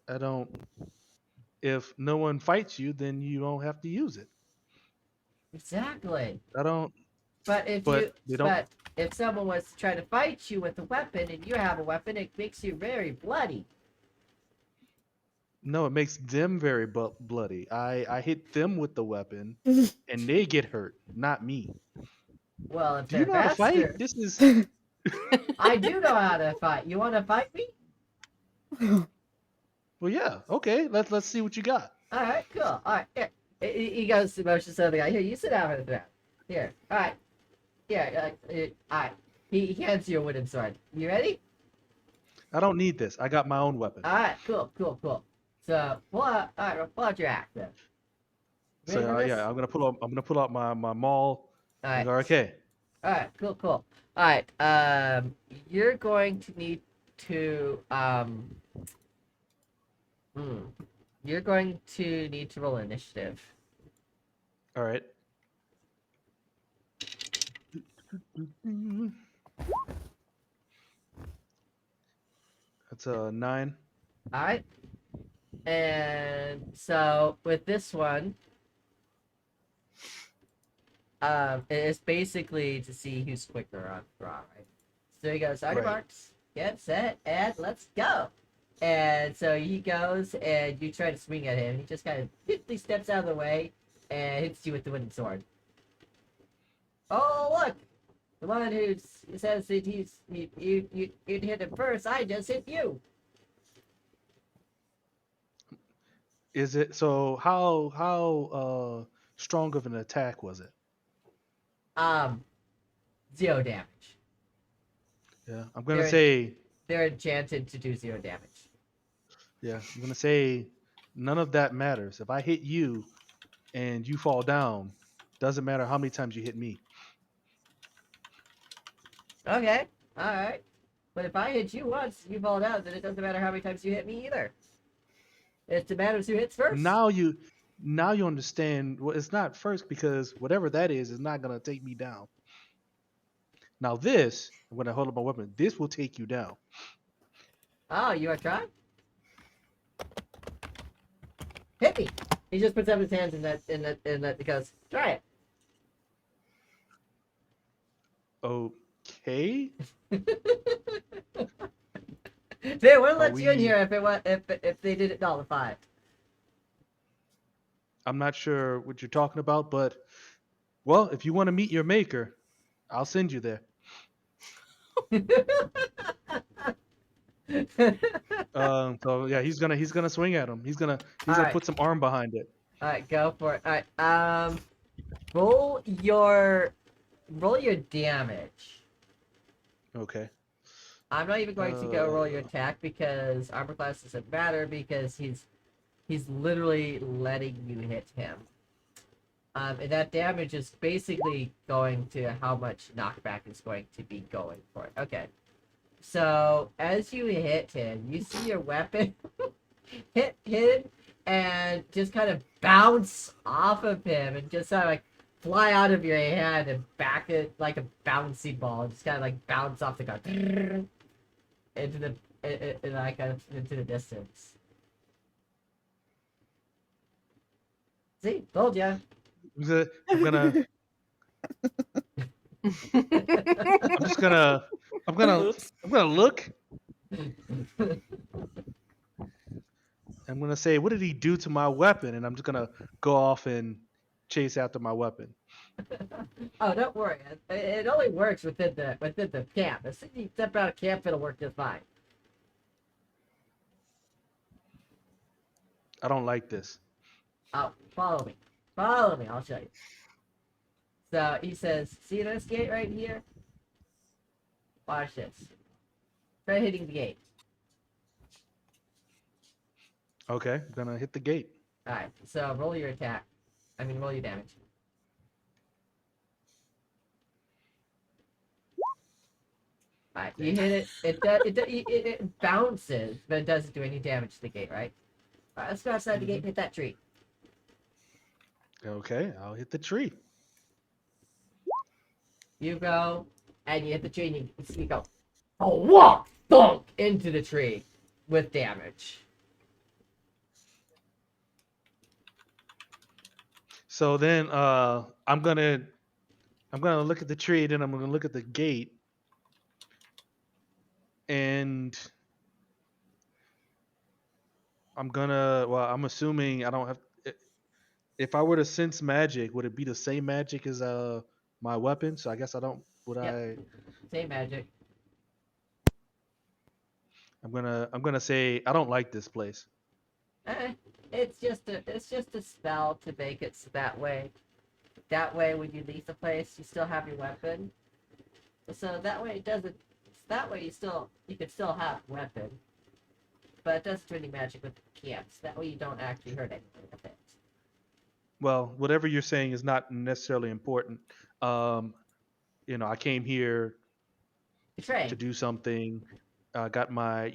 Speaker 4: I don't. If no one fights you, then you don't have to use it.
Speaker 1: Exactly.
Speaker 4: I don't.
Speaker 1: But
Speaker 4: But they don't.
Speaker 1: if someone was trying to fight you with a weapon and you have a weapon, it makes you very bloody.
Speaker 4: No, it makes them very bloody. I hit them with the weapon, and they get hurt, not me.
Speaker 1: Well, if
Speaker 4: Do you
Speaker 1: they're
Speaker 4: know how to fight?
Speaker 1: faster,
Speaker 4: This is.
Speaker 1: I do know how to fight. You want to fight me?
Speaker 4: Well, yeah. Okay. Let's see what you got.
Speaker 1: All right, cool. All right, here. He goes to motion to the guy. Here, you sit down for the ground. Here. All right. Here. All right. He hands you a wooden sword. You ready?
Speaker 4: I don't need this. I got my own weapon.
Speaker 1: All right. Cool. Cool. Cool. So all right, pull out your axe then. Ready
Speaker 4: So
Speaker 1: for this?
Speaker 4: yeah, I'm gonna pull out my maul.
Speaker 1: All
Speaker 4: And
Speaker 1: right.
Speaker 4: go, okay.
Speaker 1: All right. Cool. Cool. All right. You're going to need to hmm, you're going to need to roll initiative.
Speaker 4: All right. That's a 9.
Speaker 1: All right. And so with this one, it's basically to see who's quicker on draw, right? So he goes, on your
Speaker 4: Right.
Speaker 1: marks, get set, and let's go. And so he goes, and you try to swing at him. He just kind of quickly steps out of the way and hits you with the wooden sword. Oh, look! The one who says that you'd hit him first, I just hit you.
Speaker 4: Is it so? How strong of an attack was it?
Speaker 1: 0 damage.
Speaker 4: Yeah, I'm gonna
Speaker 1: They're
Speaker 4: say.
Speaker 1: they're enchanted to do 0 damage.
Speaker 4: Yeah, I'm gonna say none of that matters. If I hit you and you fall down, doesn't matter how many times you hit me.
Speaker 1: Okay, all right. But if I hit you once, you fall down, then it doesn't matter how many times you hit me either. It matters who hits first.
Speaker 4: Now you understand. Well, it's not first because whatever that is not gonna take me down. Now this, when I hold up my weapon, this will take you down.
Speaker 1: Oh, you want to try? Hit me. He just puts up his hands in that because try it.
Speaker 4: Okay.
Speaker 1: They wouldn't
Speaker 4: Are
Speaker 1: let you in
Speaker 4: we?
Speaker 1: here if they didn't nullify
Speaker 4: I'm not sure what you're talking about, but well, if you want to meet your maker, I'll send you there.
Speaker 1: it.
Speaker 4: So yeah, he's gonna swing at him. He's gonna
Speaker 1: Alright.
Speaker 4: put some arm behind it.
Speaker 1: All right, go for it. All right. Roll your damage.
Speaker 4: Okay.
Speaker 1: I'm not even going to go roll your attack because armor class doesn't matter because he's literally letting you hit him. And that damage is basically going to how much knockback is going to be going for it. Okay. So as you hit him, you see your weapon hit him and just kind of bounce off of him and just sort of like fly out of your hand and back it like a bouncy ball. Just kind of like bounce off the ground into the distance. See, told ya.
Speaker 4: I'm gonna. I'm just gonna. I'm gonna.
Speaker 3: Oops.
Speaker 4: I'm gonna look. I'm gonna say, what did he do to my weapon? And I'm just gonna go off and chase after my weapon.
Speaker 1: Oh, don't worry. It only works within the camp. As soon as you step out of camp, it'll work just fine.
Speaker 4: I don't like this.
Speaker 1: Oh, follow me. Follow me. I'll show you. So he says, "See this gate right here? Watch this. Try hitting the gate."
Speaker 4: Okay, I'm gonna hit the gate.
Speaker 1: All right. So roll your attack. Roll your damage. All right. You hit it. It bounces, but it doesn't do any damage to the gate, right? All right. Let's go outside the gate and hit that tree.
Speaker 4: Okay, I'll hit the tree.
Speaker 1: You go and you hit the tree and you go, oh, walk, thunk into the tree with damage.
Speaker 4: So then I'm gonna look at the tree, then I'm gonna look at the gate, and I'm assuming I don't have. If I were to sense magic, would it be the same magic as my weapon? So I guess I don't. Would
Speaker 1: Yep.
Speaker 4: I?
Speaker 1: Same magic.
Speaker 4: I'm gonna say I don't like this place.
Speaker 1: It's just a spell to make it so that way. That way, when you leave the place, you still have your weapon. So that way it doesn't. That way you can still have weapon. but it does do any magic with the camps. That way you don't actually hurt anyone with it.
Speaker 4: Well, whatever you're saying is not necessarily important. Um, I came here
Speaker 1: To
Speaker 4: to
Speaker 1: train.
Speaker 4: do something. I got my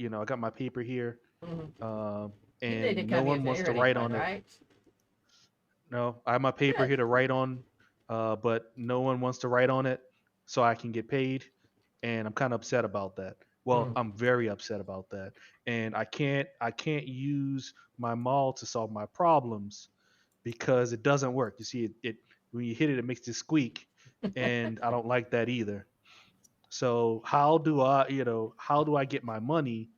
Speaker 4: paper here,
Speaker 1: Mm-hmm. You didn't
Speaker 4: and no
Speaker 1: come here
Speaker 4: one
Speaker 1: for
Speaker 4: wants to write
Speaker 1: anyone,
Speaker 4: on it.
Speaker 1: right?
Speaker 4: No, I have my paper
Speaker 1: Good.
Speaker 4: here to write on, but no one wants to write on it, so I can get paid, and I'm kind of upset about that. Well,
Speaker 1: Mm.
Speaker 4: I'm very upset about that, and I can't use my mall to solve my problems because it doesn't work. You see, it when you hit it, it makes this squeak, and I don't like that either. So how do I get my money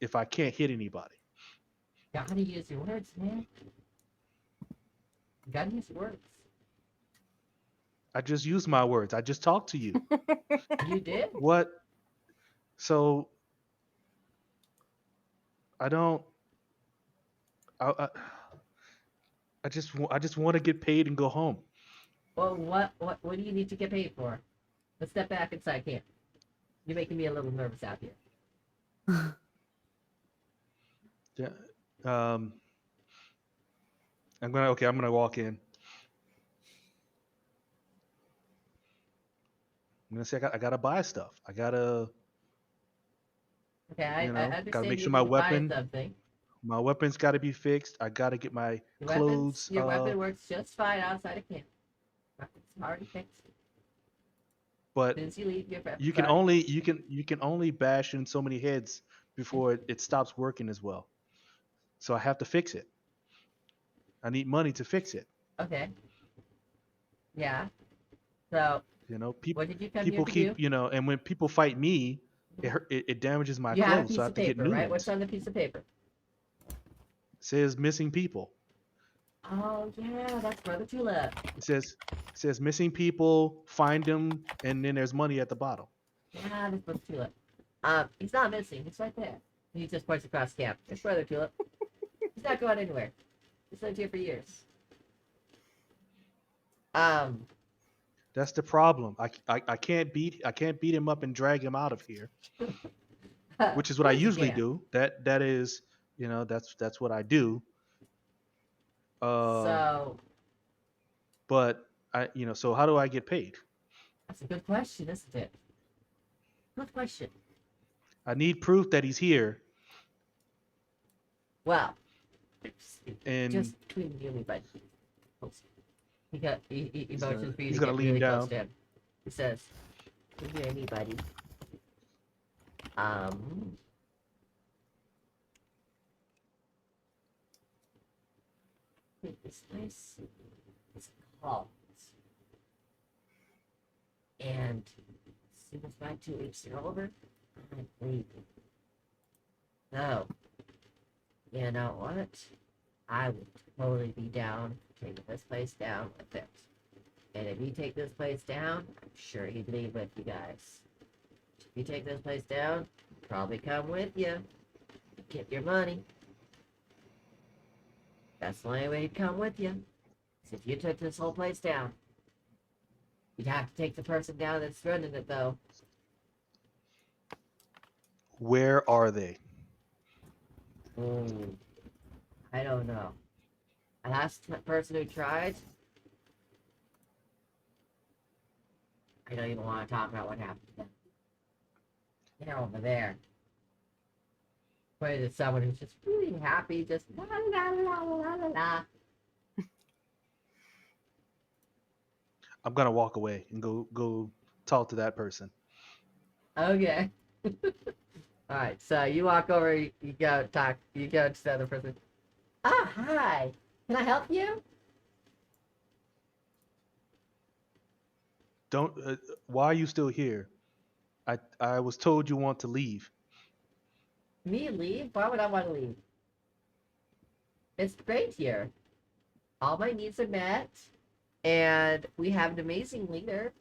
Speaker 4: if I can't hit anybody?
Speaker 1: Gotta use your words, man. You gotta use your words.
Speaker 4: I just use my words. I just talked to you.
Speaker 1: You did?
Speaker 4: What? So I don't. I just want to get paid and go home.
Speaker 1: Well, what do you need to get paid for? Let's step back inside camp. You're making me a little nervous out here.
Speaker 4: Yeah. Um. I'm gonna walk in. I'm gonna say I gotta buy stuff. I gotta
Speaker 1: Okay, I
Speaker 4: gotta
Speaker 1: understand
Speaker 4: make
Speaker 1: you
Speaker 4: sure
Speaker 1: need to buy something.
Speaker 4: my weapon's gotta be fixed. I gotta get my clothes.
Speaker 1: Your weapon works just fine outside of camp. Weapon's already fixed.
Speaker 4: But
Speaker 1: Since you leave, your weapon's
Speaker 4: you can
Speaker 1: already
Speaker 4: only you can only bash in so many heads before it stops working as well. So I have to fix it. I need money to fix it.
Speaker 1: okay. Yeah. So,
Speaker 4: People
Speaker 1: what did you come here
Speaker 4: people
Speaker 1: to do?
Speaker 4: keep and when people fight me, it damages my
Speaker 1: You have a
Speaker 4: clothes, so
Speaker 1: piece
Speaker 4: I
Speaker 1: of
Speaker 4: have to get
Speaker 1: paper,
Speaker 4: new
Speaker 1: right? What's
Speaker 4: ones.
Speaker 1: on the piece of paper?
Speaker 4: It says missing people.
Speaker 1: Oh yeah, that's Brother Tulip.
Speaker 4: It says missing people, find them, and then there's money at the bottom.
Speaker 1: Yeah, that's Brother Tulip. He's not missing. He's right there. He just points across camp. It's Brother Tulip. He's not going anywhere. He's lived here for years. Um,
Speaker 4: That's the problem. I can't beat him up and drag him out of here, which is
Speaker 1: of
Speaker 4: what I
Speaker 1: course you
Speaker 4: usually
Speaker 1: can.
Speaker 4: do. That is, that's what I do. Uh,
Speaker 1: So
Speaker 4: but so how do I get paid?
Speaker 1: that's a good question, isn't it? Good question.
Speaker 4: I need proof that he's here,
Speaker 1: Well,
Speaker 4: and
Speaker 1: just between you and me, bud. He
Speaker 4: he's
Speaker 1: motions
Speaker 4: gonna
Speaker 1: for you
Speaker 4: he's
Speaker 1: to
Speaker 4: gonna
Speaker 1: get
Speaker 4: lean
Speaker 1: really close
Speaker 4: down.
Speaker 1: to him. He says, "Between you and me, buddy. Um, this place is called, and as soon as my 2 weeks are over, I'm leaving. So, you know what? I would totally be down taking this place down with it. And if you take this place down, I'm sure he'd leave with you guys. If you take this place down, he'd probably come with you. Get your money. That's the only way he'd come with you. 'Cause if you took this whole place down, you'd have to take the person down that's running it, though.
Speaker 4: Where are they?
Speaker 1: Ooh, I don't know. The last person who tried, I don't even want to talk about what happened to them. They're over there. Pointed at someone who's just really happy, just la la la la la la.
Speaker 4: I'm gonna walk away and go talk to that person.
Speaker 1: Okay. All right. So you walk over. You go talk. You go to the other person. Ah, hi. Can I help you?
Speaker 4: Don't. Why are you still here? I was told you want to leave.
Speaker 1: Me leave? Why would I want to leave? It's great here. All my needs are met, and we have an amazing leader.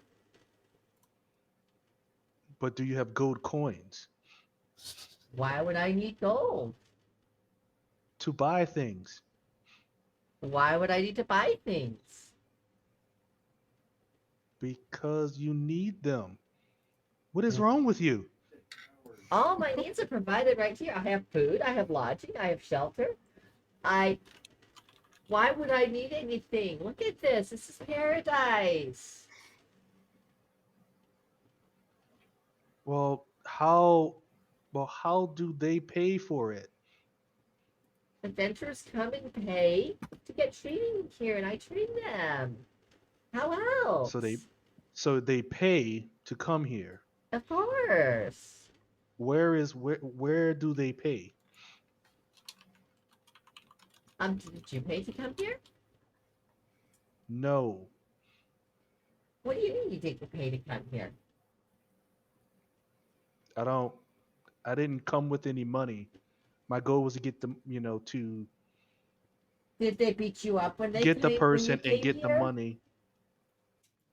Speaker 4: But do you have gold coins
Speaker 1: Why would I need gold?
Speaker 4: to buy things?
Speaker 1: Why would I need to buy things?
Speaker 4: Because you need them. What is
Speaker 1: Mm.
Speaker 4: wrong with you?
Speaker 1: All my needs are provided right here. I have food, I have lodging, I have shelter. Why would I need anything? Look at this. This is paradise.
Speaker 4: Well, how do they pay for it?
Speaker 1: Adventurers come and pay to get training here, and I train them. How
Speaker 4: So they
Speaker 1: else?
Speaker 4: so they pay to come here.
Speaker 1: Of course.
Speaker 4: Where do they pay?
Speaker 1: Did you pay to come here?
Speaker 4: No.
Speaker 1: What do you mean you didn't pay to come here?
Speaker 4: I don't I didn't come with any money. My goal was to get them, to
Speaker 1: Did they beat you up when
Speaker 4: get the
Speaker 1: when you
Speaker 4: person and
Speaker 1: came
Speaker 4: get the
Speaker 1: here?
Speaker 4: money.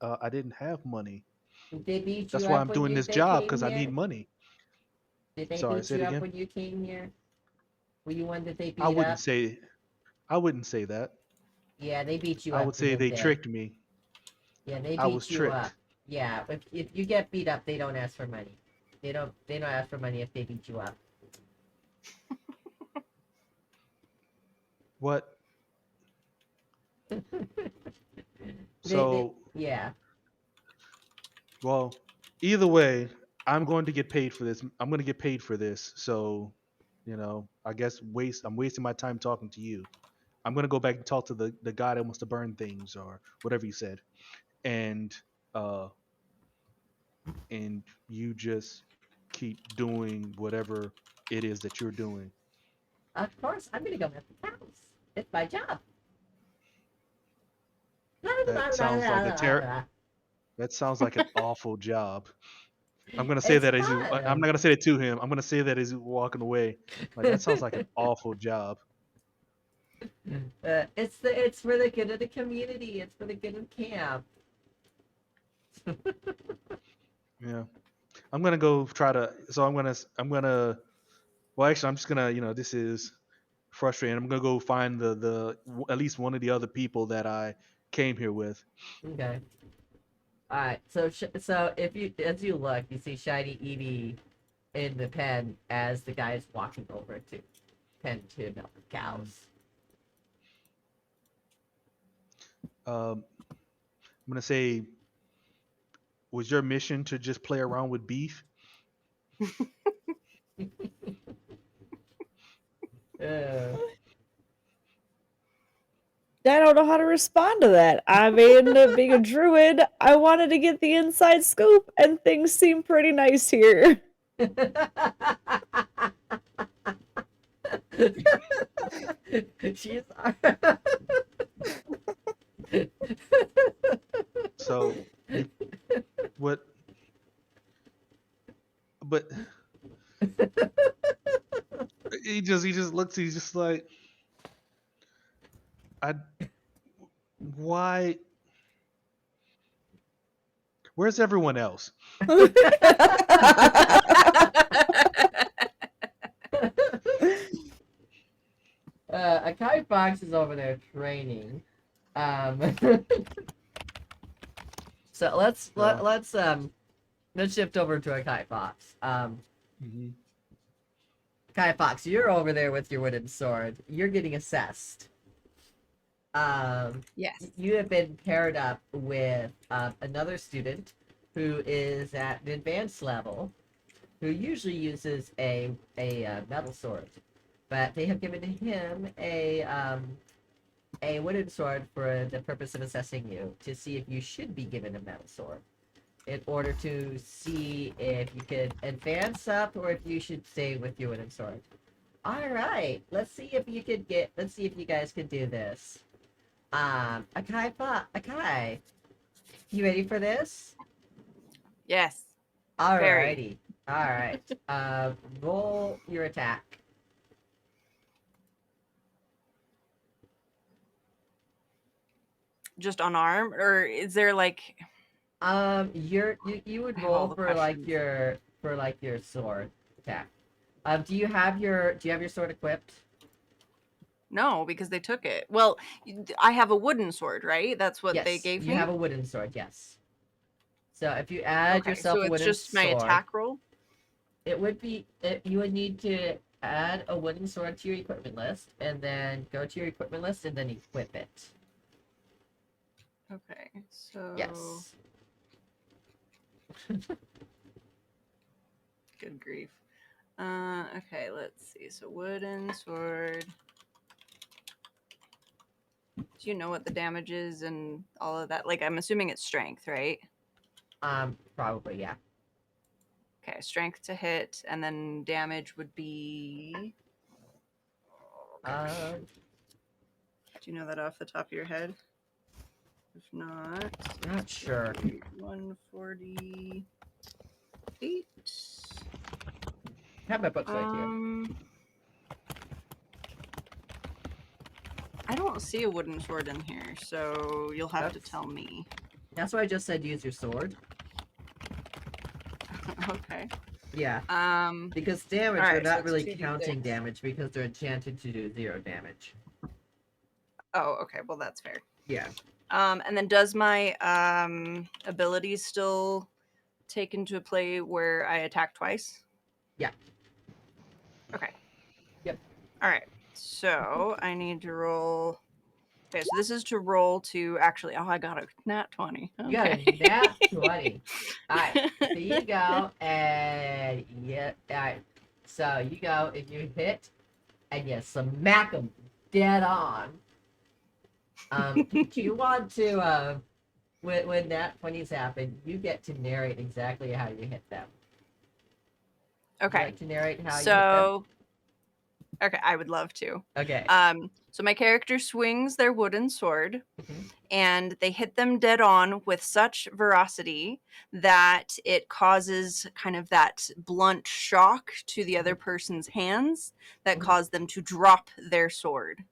Speaker 4: I didn't have money.
Speaker 1: Did they beat
Speaker 4: That's
Speaker 1: you
Speaker 4: why
Speaker 1: up
Speaker 4: I'm
Speaker 1: when
Speaker 4: doing this
Speaker 1: they
Speaker 4: job
Speaker 1: came
Speaker 4: because I need
Speaker 1: here?
Speaker 4: money.
Speaker 1: Did they
Speaker 4: Sorry,
Speaker 1: beat
Speaker 4: say it
Speaker 1: you up
Speaker 4: again.
Speaker 1: when you came here? Were you one that they
Speaker 4: I
Speaker 1: beat
Speaker 4: wouldn't
Speaker 1: up?
Speaker 4: say I wouldn't say that.
Speaker 1: Yeah, they beat you
Speaker 4: I
Speaker 1: up
Speaker 4: would
Speaker 1: the
Speaker 4: say
Speaker 1: other
Speaker 4: they
Speaker 1: day.
Speaker 4: tricked me.
Speaker 1: Yeah, they
Speaker 4: I was
Speaker 1: beat you up.
Speaker 4: tricked.
Speaker 1: Yeah, if you get beat up, they don't ask for money. They don't ask for money if they beat you up.
Speaker 4: What?
Speaker 1: They
Speaker 4: So,
Speaker 1: yeah.
Speaker 4: well, either way, I'm going to get paid for this. I'm going to get paid for this. So, I guess I'm wasting my time talking to you. I'm going to go back and talk to the guy that wants to burn things or whatever you said. And uh and you just keep doing whatever it is that you're doing.
Speaker 1: Of course, I'm gonna go at the house. It's my job.
Speaker 4: That sounds like a that sounds like an awful job. I'm gonna say
Speaker 1: It's
Speaker 4: that as I'm
Speaker 1: fun.
Speaker 4: not gonna say it to him. I'm gonna say that as he's walking away. Like that sounds like an awful job.
Speaker 1: It's for the good of the community. It's for the good of camp.
Speaker 4: Yeah. I'm gonna go try to. So I'm gonna. Well, actually, I'm just gonna. This is frustrating. I'm gonna go find the at least one of the other people that I came here with.
Speaker 1: Okay. All right. So if you as you look, you see Shiny Edie in the pen as the guy is walking over to pen to milk the cows.
Speaker 4: I'm gonna say, was your mission to just play around with beef?
Speaker 1: Uh,
Speaker 5: I don't know how to respond to that. I mean, being a druid, I wanted to get the inside scoop, and things seem pretty nice here.
Speaker 1: She's
Speaker 4: So you what? But he just looks. He's just like, I. Why? Where's everyone else?
Speaker 1: Akai Fox is over there training. Um, so
Speaker 4: Yeah.
Speaker 1: let's shift over to Akai Fox.
Speaker 4: Mhm.
Speaker 1: Akai Fox, you're over there with your wooden sword. You're getting assessed.
Speaker 2: Yes.
Speaker 1: You have been paired up with another student who is at an advanced level, who usually uses a metal sword, but they have given him a wooden sword for the purpose of assessing you to see if you should be given a metal sword, in order to see if you could advance up or if you should stay with your wooden sword. All right, let's see if you could get. Let's see if you guys can do this. Akai, you ready for this?
Speaker 2: Yes.
Speaker 1: Alrighty. Alright. Roll your attack.
Speaker 2: Just unarmed, or is there like?
Speaker 1: You would
Speaker 2: I have all
Speaker 1: roll
Speaker 2: the
Speaker 1: for
Speaker 2: questions.
Speaker 1: your sword attack. Do you have your sword equipped?
Speaker 2: No, because they took it. Well, I have a wooden sword, right? That's what they
Speaker 1: Yes,
Speaker 2: gave
Speaker 1: you
Speaker 2: me.
Speaker 1: have a wooden sword. Yes. So if you add
Speaker 2: Okay,
Speaker 1: yourself
Speaker 2: so
Speaker 1: a
Speaker 2: it's
Speaker 1: wooden
Speaker 2: just my
Speaker 1: sword,
Speaker 2: attack roll.
Speaker 1: It would be you would need to add a wooden sword to your equipment list, and then go to your equipment list and then equip it.
Speaker 2: Okay, so
Speaker 1: Yes.
Speaker 2: good grief. Okay, let's see. So wooden sword. Do you know what the damage is and all of that? Like, I'm assuming it's strength, right?
Speaker 1: Probably, yeah.
Speaker 2: Okay, strength to hit, and then damage would be.
Speaker 1: Um,
Speaker 2: Do you know that off the top of your head? If not,
Speaker 1: not sure.
Speaker 2: 148.
Speaker 1: I have my books right here.
Speaker 2: I don't see a wooden sword in here, so you'll have to tell me.
Speaker 1: That's why I just said use your sword.
Speaker 2: Okay.
Speaker 1: Yeah. Because damage,
Speaker 2: all
Speaker 1: we're
Speaker 2: right, so
Speaker 1: not
Speaker 2: it's
Speaker 1: really
Speaker 2: 2d6.
Speaker 1: counting damage because they're enchanted to do 0 damage.
Speaker 2: Oh, okay. Well, that's fair.
Speaker 1: Yeah.
Speaker 2: And then does my abilities still take into play where I attack twice?
Speaker 1: Yeah.
Speaker 2: Okay.
Speaker 1: Yep.
Speaker 2: All right. So I need to roll. Okay, so this is to roll to actually. Oh, I got a nat 20. Okay.
Speaker 1: You got a nat 20. Alright. So you go and alright. So you go and you hit and you smack them dead on. Do you want to when nat 20s happen, you get to narrate exactly how you hit them. Would you
Speaker 2: Okay.
Speaker 1: like to narrate how you hit
Speaker 2: So, okay, I would love to.
Speaker 1: them? Okay.
Speaker 2: So my character swings their wooden sword,
Speaker 1: Mhm.
Speaker 2: and they hit them dead on with such ferocity that it causes kind of that blunt shock to the other person's hands that
Speaker 1: Mhm.
Speaker 2: cause them to drop their sword.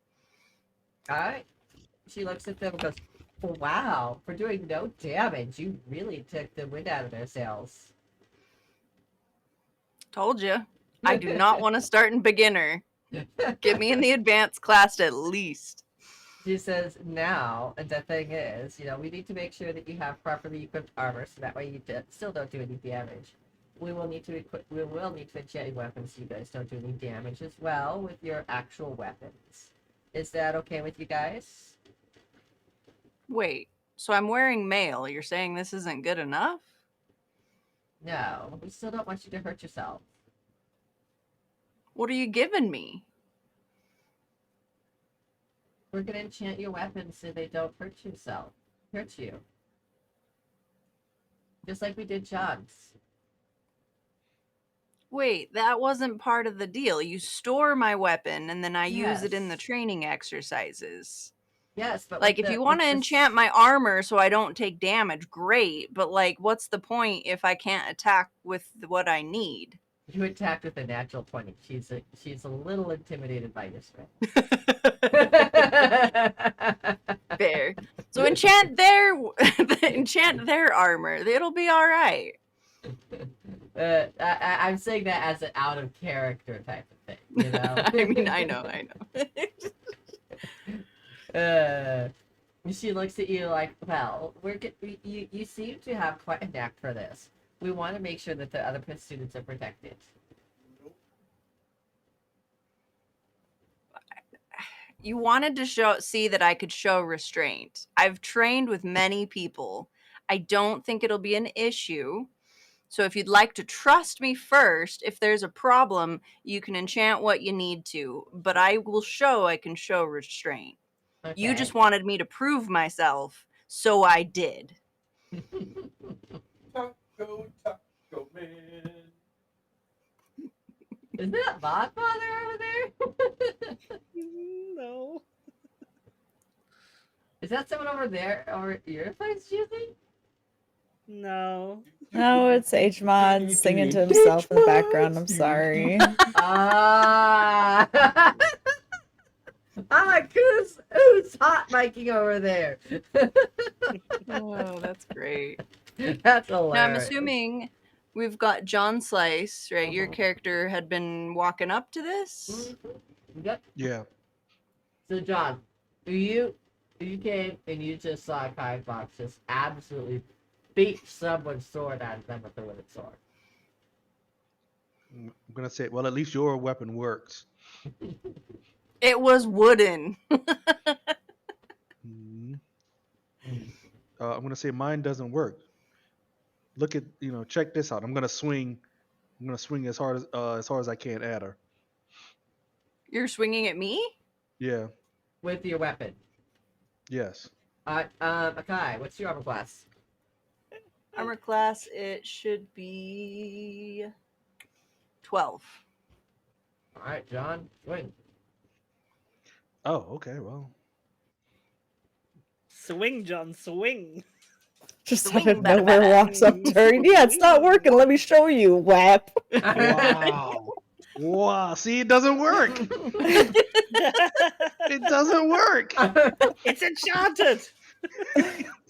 Speaker 1: Alright. She looks at them and goes, oh, wow, for doing no damage, you really took the wind out of their sails.
Speaker 2: Told you. I do not want to start in beginner. Get me in the advanced class at least.
Speaker 1: She says, now, and the thing is, we need to make sure that you have properly equipped armor, so that way you still don't do any damage. We will need to enchant your weapons so you guys don't do any damage as well with your actual weapons. Is that okay with you guys?
Speaker 2: Wait, so I'm wearing mail. You're saying this isn't good enough?
Speaker 1: No, we still don't want you to hurt yourself.
Speaker 2: What are you giving me?
Speaker 1: We're gonna enchant your weapons so they don't hurt you. Just like we did John's.
Speaker 2: Wait, that wasn't part of the deal. You store my weapon and then I use it in the
Speaker 1: Yes.
Speaker 2: training exercises.
Speaker 1: Yes, but
Speaker 2: Like, if you want to enchant my armor so I don't take damage, great. But, like, what's the point if I can't attack with what I need?
Speaker 1: You attacked with a natural 20. She's a little intimidated by your strength.
Speaker 2: Fair. So enchant their armor. It'll be all right.
Speaker 1: I'm saying that as an out of character type of thing,
Speaker 2: I mean, I know.
Speaker 1: She looks at you like, well, you seem to have quite a knack for this. We want to make sure that the other students are protected.
Speaker 2: You wanted to see that I could show restraint. I've trained with many people. I don't think it'll be an issue. So if you'd like to trust me first, if there's a problem, you can enchant what you need to. But I will show I can show restraint.
Speaker 1: Okay.
Speaker 2: You just wanted me to prove myself, so I did.
Speaker 10: Taco man.
Speaker 1: Is that Godfather over there?
Speaker 3: No.
Speaker 1: Is that someone over there over at your place, Juicy?
Speaker 3: No.
Speaker 5: No, it's H Mod singing to himself in the background. I'm sorry.
Speaker 1: Ah. I'm like, who's hot miking over there?
Speaker 2: Oh, that's great.
Speaker 1: That's hilarious.
Speaker 2: Now I'm assuming we've got John Slice, right? Your
Speaker 1: Mhm.
Speaker 2: character had been walking up to this.
Speaker 1: Yep.
Speaker 4: Yeah.
Speaker 1: So John, you came and you just saw Kai Fox just absolutely beat someone's sword out of them with the wooden sword.
Speaker 4: I'm gonna say, well, at least your weapon works.
Speaker 2: It was wooden.
Speaker 4: Mhm. I'm gonna say mine doesn't work. Look at check this out. I'm gonna swing. I'm gonna swing as hard as I can at her.
Speaker 2: You're swinging at me?
Speaker 4: Yeah.
Speaker 1: With your weapon.
Speaker 4: Yes.
Speaker 1: Akai, what's your armor class?
Speaker 2: Armor class, it should be 12.
Speaker 1: All right, John, swing.
Speaker 4: Oh, okay. Well,
Speaker 3: Swing, John, swing.
Speaker 5: Just
Speaker 2: Swing,
Speaker 5: out of
Speaker 2: bada,
Speaker 5: nowhere
Speaker 2: bada.
Speaker 5: walks up to her. Yeah, it's not working. Let me show you. Whap.
Speaker 4: wow. Wow. See, it doesn't work. It doesn't work.
Speaker 3: It's enchanted.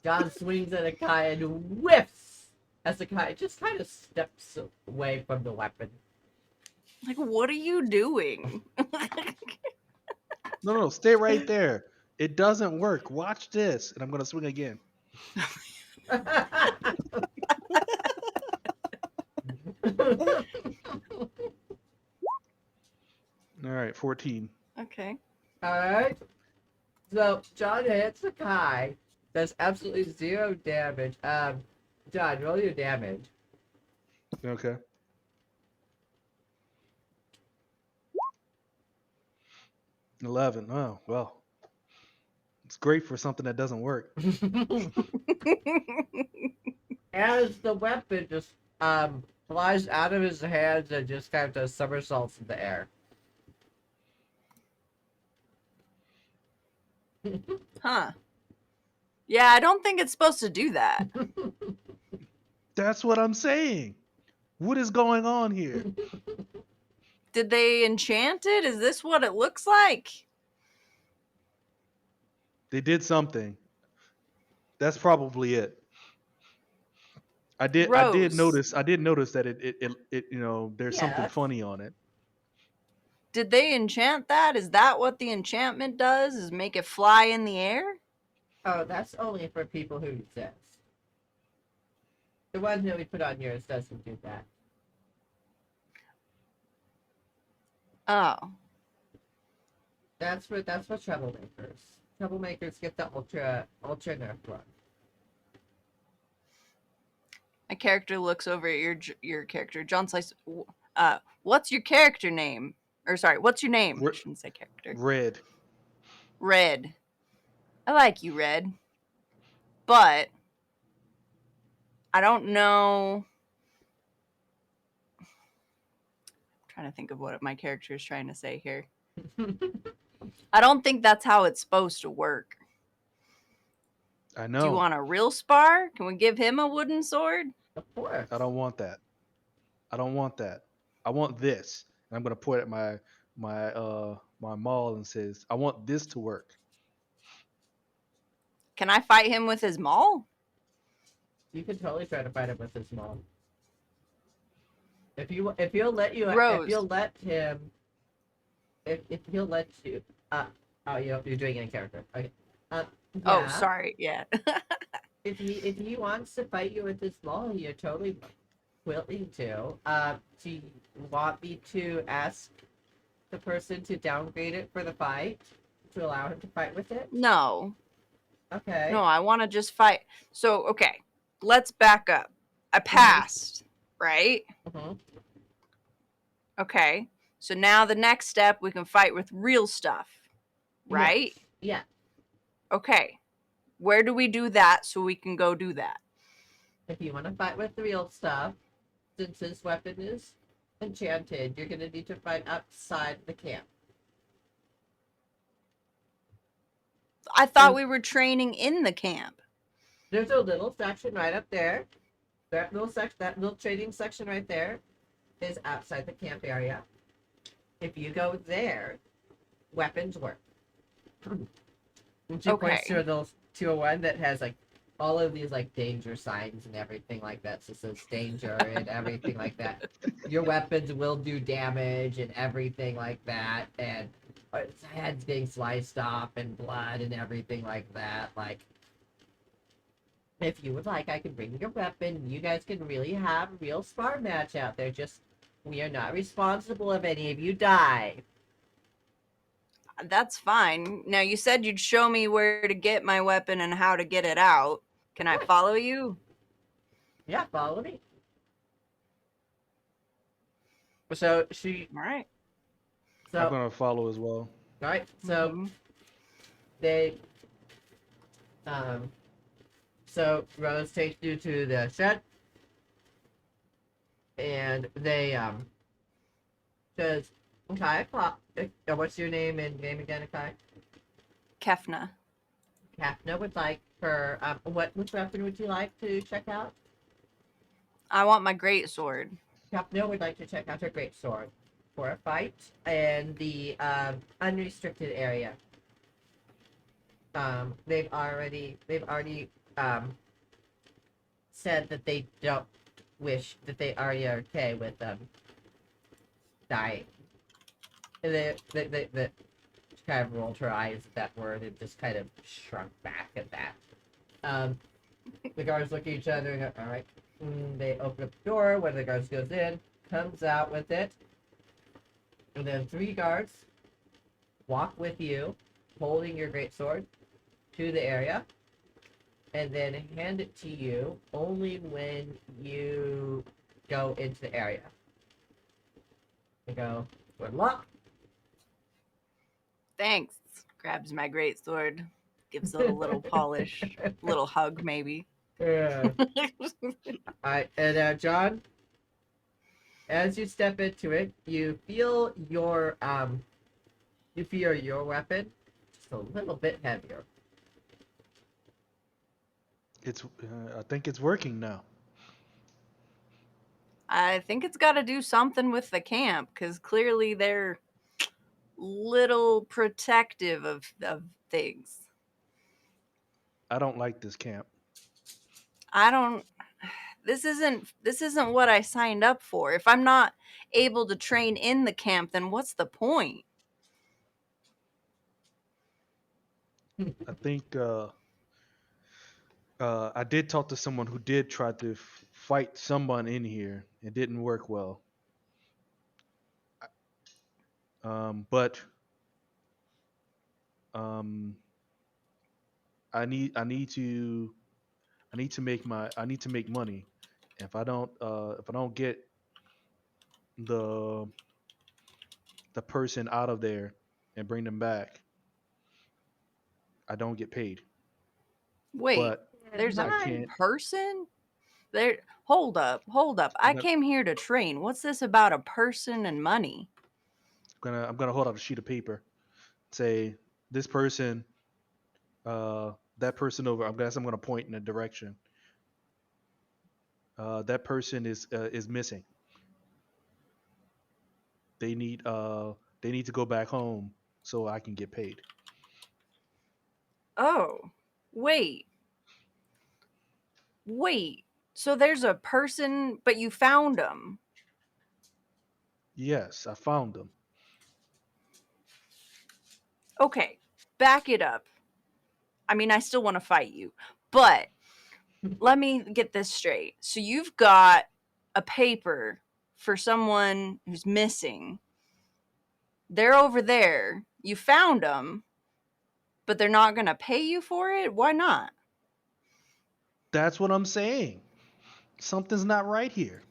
Speaker 1: John swings at Akai and whiffs as Akai just kind of steps away from the weapon.
Speaker 2: Like, what are you doing?
Speaker 4: No, stay right there. It doesn't work. Watch this, and I'm gonna swing again. All right, 14.
Speaker 2: Okay.
Speaker 1: All right. So John hits Akai. Does absolutely 0 damage. John, roll your damage.
Speaker 4: Okay. $11. Oh well, it's great for something that doesn't work.
Speaker 1: As the weapon just flies out of his hands and just kind of does somersaults in the air.
Speaker 2: Huh. Yeah, I don't think it's supposed to do that.
Speaker 4: That's what I'm saying. What is going on here?
Speaker 2: Did they enchant it? Is this what it looks like?
Speaker 4: They did something. That's probably it. I did
Speaker 2: Rose.
Speaker 4: notice that it there's something
Speaker 1: Yes.
Speaker 4: funny on it.
Speaker 2: Did they enchant that? Is that what the enchantment does? Is make it fly in the air?
Speaker 1: Oh, that's only for people who exist. The one that we put on yours doesn't do that.
Speaker 2: Oh.
Speaker 1: That's for troublemakers. Troublemakers get the ultra nerf one.
Speaker 2: My character looks over at your character. John Slice, what's your character name? Or sorry, what's your name? I shouldn't say character.
Speaker 4: Red.
Speaker 2: Red. I like you, Red. But I don't know. I'm trying to think of what my character is trying to say here. I don't think that's how it's supposed to work.
Speaker 4: I know.
Speaker 2: Do you want a real spar? Can we give him a wooden sword?
Speaker 1: Of course.
Speaker 4: I don't want that. I don't want that. I want this. And I'm gonna point at my maul and says, I want this to work.
Speaker 2: Can I fight him with his maul?
Speaker 1: You can totally try to fight him with his maul. If he'll let you,
Speaker 2: Rose.
Speaker 1: if you'll let him, if he'll let you, oh, you're doing it in character. Okay.
Speaker 2: Oh,
Speaker 1: Yeah.
Speaker 2: sorry. Yeah.
Speaker 1: If he wants to fight you with his maul, you're totally willing to. Do you want me to ask the person to downgrade it for the fight to allow him to fight with it?
Speaker 2: No.
Speaker 1: Okay.
Speaker 2: No, I want to just fight. So, okay. Let's back up. I passed, right?
Speaker 1: Mhm.
Speaker 2: Okay. So now the next step, we can fight with real stuff, right?
Speaker 1: Yeah.
Speaker 2: Okay. Where do we do that so we can go do that?
Speaker 1: If you want to fight with the real stuff, since his weapon is enchanted, you're gonna need to fight outside the camp.
Speaker 2: I thought we were training in the camp.
Speaker 1: There's a little section right up there. That little trading section right there is outside the camp area. If you go there, weapons work. And she points
Speaker 2: Okay.
Speaker 1: to a one that has like all of these like danger signs and everything like that. So it says danger and everything like that. Your weapons will do damage and everything like that. And its head's getting sliced off and blood and everything like that. Like, if you would like, I can bring your weapon. You guys can really have a real spar match out there. Just We are not responsible if any of you die.
Speaker 2: That's fine. Now, you said you'd show me where to get my weapon and how to get it out. Can I follow you?
Speaker 1: Yeah, follow me. So
Speaker 2: All right.
Speaker 1: So
Speaker 4: I'm gonna follow as well.
Speaker 1: all right. So
Speaker 2: Mhm.
Speaker 1: they um. So Rose takes you to the shed, and they says, "Okay, what's your name and name again, okay?"
Speaker 2: Kefna.
Speaker 1: Capna would like for which weapon would you like to check out?
Speaker 2: I want my great sword.
Speaker 1: Capna would like to check out her great sword for a fight in the unrestricted area. They've already said that they don't wish that they already are okay with dying. And they she kind of rolled her eyes at that word and just kind of shrunk back at that. Um, the guards look at each other and go, all right. They open up the door. One of the guards goes in, comes out with it, and then 3 guards walk with you, holding your great sword, to the area, and then hand it to you only when you go into the area. They go, good luck.
Speaker 2: Thanks. Grabs my great sword. Gives it a little polish. Little hug, maybe.
Speaker 1: Yeah. Alright, and John, as you step into it, you feel your weapon just a little bit heavier.
Speaker 4: It's I think it's working now.
Speaker 2: I think it's got to do something with the camp because clearly they're little protective of things.
Speaker 4: I don't like this camp.
Speaker 2: I don't. This isn't what I signed up for. If I'm not able to train in the camp, then what's the point?
Speaker 4: I think I did talk to someone who did try to fight someone in here. It didn't work well. But um, I need to I need to make money. If I don't get the the person out of there and bring them back, I don't get paid.
Speaker 2: Wait,
Speaker 4: But
Speaker 2: there's
Speaker 4: I
Speaker 2: a
Speaker 1: Hi.
Speaker 4: can't.
Speaker 2: person? There hold up, hold up.
Speaker 4: I'm
Speaker 2: I
Speaker 4: gonna
Speaker 2: came here to train. What's this about a person and money?
Speaker 4: I'm gonna hold out a sheet of paper. Say this person, that person over. I guess I'm gonna point in a direction. That person is missing. They need uh they need to go back home so I can get paid.
Speaker 2: Oh, wait. Wait. So there's a person, but you found them.
Speaker 4: Yes, I found them.
Speaker 2: Okay, back it up. I mean, I still want to fight you, but let me get this straight. So you've got a paper for someone who's missing. They're over there. You found them, but they're not going to pay you for it? Why not?
Speaker 4: That's what I'm saying. Something's not right here.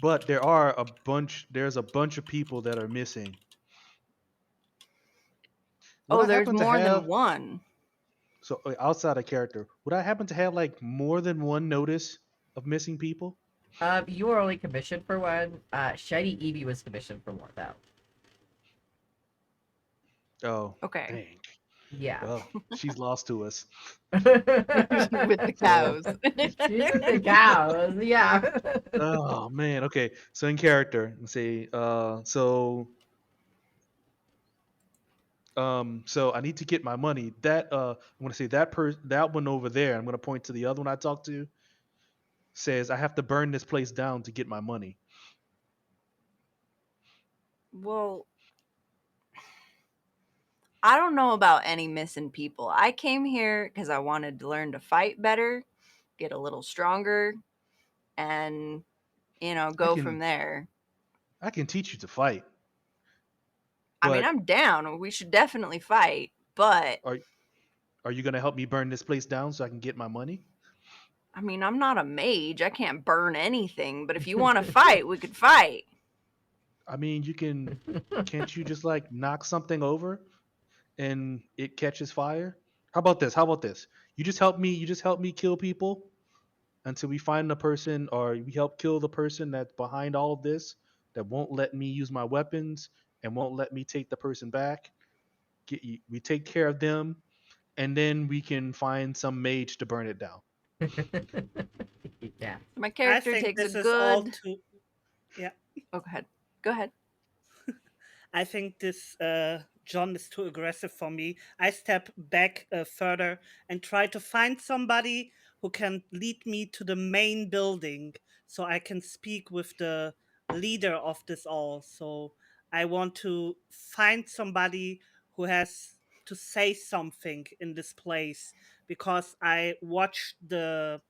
Speaker 4: But there's a bunch of people that are missing. Would
Speaker 2: Oh,
Speaker 4: I
Speaker 2: there's
Speaker 4: happen to
Speaker 2: more than
Speaker 4: have
Speaker 2: one.
Speaker 4: so outside of character, would I happen to have like more than one notice of missing people?
Speaker 1: You were only commissioned for one. Shiny Evie was commissioned for more though.
Speaker 4: Oh,
Speaker 2: Okay.
Speaker 4: dang.
Speaker 1: Yeah.
Speaker 4: Well, she's lost to us.
Speaker 2: With the
Speaker 4: So,
Speaker 2: cows.
Speaker 1: She's with the cows. Yeah.
Speaker 4: oh man, okay. So in character, let's see. So I need to get my money. I'm gonna say that one over there. I'm gonna point to the other one I talked to. Says I have to burn this place down to get my money.
Speaker 2: Well, I don't know about any missing people. I came here because I wanted to learn to fight better, get a little stronger. and
Speaker 4: I
Speaker 2: go from
Speaker 4: can
Speaker 2: there.
Speaker 4: I can teach you to fight,
Speaker 2: I mean,
Speaker 4: but
Speaker 2: I'm down. We should definitely fight, but
Speaker 4: are are you gonna help me burn this place down so I can get my money?
Speaker 2: I mean, I'm not a mage. I can't burn anything, but if you want to fight, we could fight.
Speaker 4: I mean, can't you just like knock something over and it catches fire? How about this? How about this? You just help me kill people until we find the person, or we help kill the person that's behind all of this, that won't let me use my weapons and won't let me take the person back. We take care of them, and then we can find some mage to burn it down.
Speaker 1: Yeah.
Speaker 2: My
Speaker 3: I
Speaker 2: character
Speaker 3: think
Speaker 2: takes a
Speaker 3: this is all
Speaker 2: good.
Speaker 3: too. Yeah,
Speaker 2: Oh, go ahead. Go ahead.
Speaker 3: I think this John is too aggressive for me. I step back further and try to find somebody who can lead me to the main building so I can speak with the leader of this all. So I want to find somebody who has to say something in this place because I watched the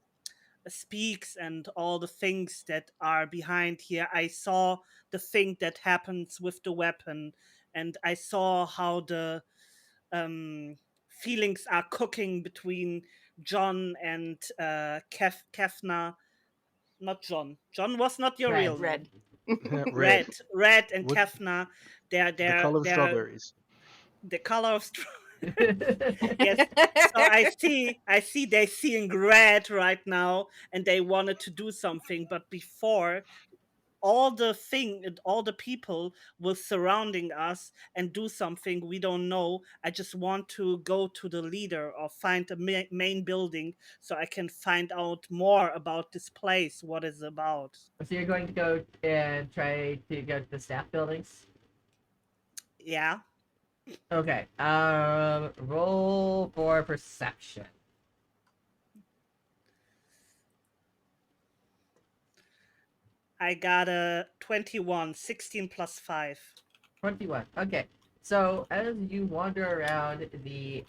Speaker 3: speaks and all the things that are behind here. I saw the thing that happens with the weapon, and I saw how the feelings are cooking between John and Kefna. Not John. John was not your
Speaker 1: Red.
Speaker 3: real
Speaker 2: Red.
Speaker 3: name.
Speaker 4: Red.
Speaker 3: Red, and
Speaker 4: What
Speaker 3: Kefna. They're
Speaker 4: the
Speaker 3: they're
Speaker 4: color of
Speaker 3: they're
Speaker 4: strawberries?
Speaker 3: the color of yes. So I see they seeing red right now, and they wanted to do something, but before all the people were surrounding us and do something we don't know. I just want to go to the leader or find the main building so I can find out more about this place, what it's about.
Speaker 1: So you're going to go and try to go to the staff buildings?
Speaker 3: Yeah.
Speaker 1: Okay. Roll for perception.
Speaker 3: I got a 21, 16 plus 5.
Speaker 1: 21. Okay. So as you wander around the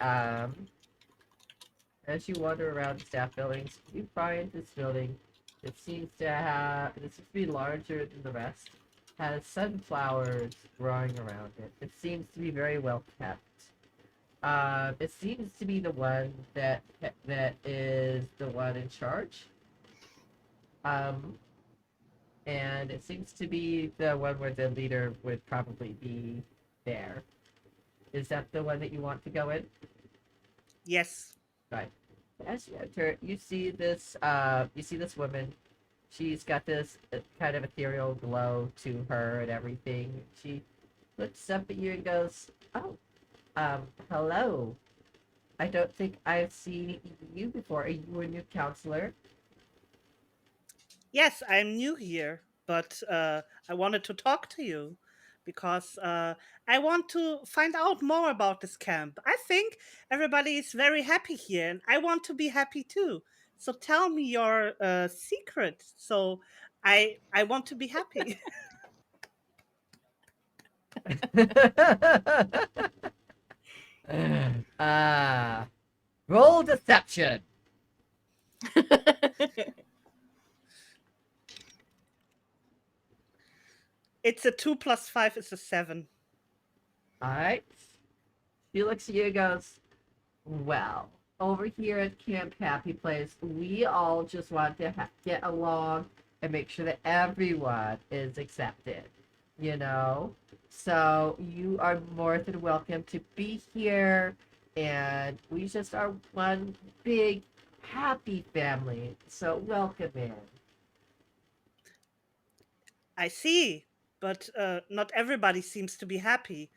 Speaker 1: staff buildings, you find this building that seems to be larger than the rest, has sunflowers growing around it. It seems to be very well kept. It seems to be the one that is the one in charge. Um, and it seems to be the one where the leader would probably be there. Is that the one that you want to go in?
Speaker 3: Yes.
Speaker 1: Right. As you enter, you see this woman. She's got this kind of ethereal glow to her and everything. She looks up at you and goes, "Oh, hello. I don't think I've seen you before. Are you a new counselor?"
Speaker 3: Yes, I'm new here, but I wanted to talk to you because I want to find out more about this camp. I think everybody is very happy here, and I want to be happy too. So tell me your secret. So I want to be happy.
Speaker 1: Ah, roll deception.
Speaker 3: It's a 2 plus 5 is a 7.
Speaker 1: All right. She looks at you and goes, "Well, over here at Camp Happy Place, we all just want to get along and make sure that everyone is accepted, you know? So you are more than welcome to be here, and we just are one big happy family. So welcome in."
Speaker 3: I see, but not everybody seems to be happy.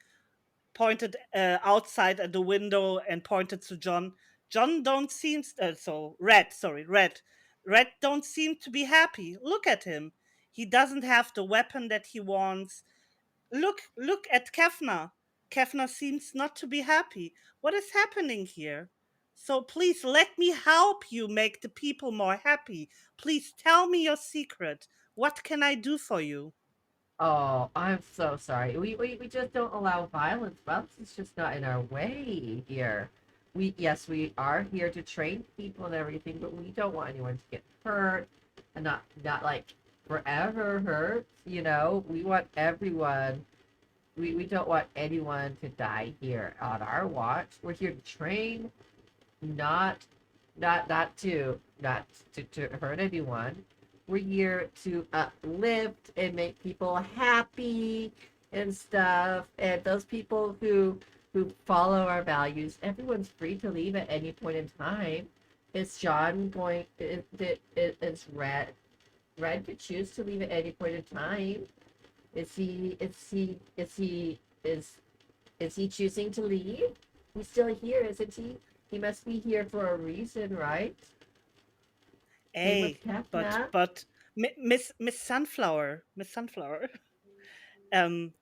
Speaker 3: Pointed outside at the window and pointed to John. John don't seem so Red. Sorry, Red. Red don't seem to be happy. Look at him. He doesn't have the weapon that he wants. Look at Kefna. Kefna seems not to be happy. What is happening here? So please let me help you make the people more happy. Please tell me your secret. What can I do for you?
Speaker 1: Oh, I'm so sorry. We just don't allow violence. Violence is just not in our way here. Yes, we are here to train people and everything, but we don't want anyone to get hurt. and not like forever hurt. You know, we want everyone. We don't want anyone to die here on our watch. We're here to train, not not to hurt anyone. We're here to uplift and make people happy and stuff. And those people who follow our values, everyone's free to leave at any point in time. Is John going? Is Red could choose to leave at any point in time. Is he? Is he choosing to leave? He's still here, isn't he? He must be here for a reason, right? Same with
Speaker 3: Hey,
Speaker 1: Kefna.
Speaker 3: but Miss Sunflower, um,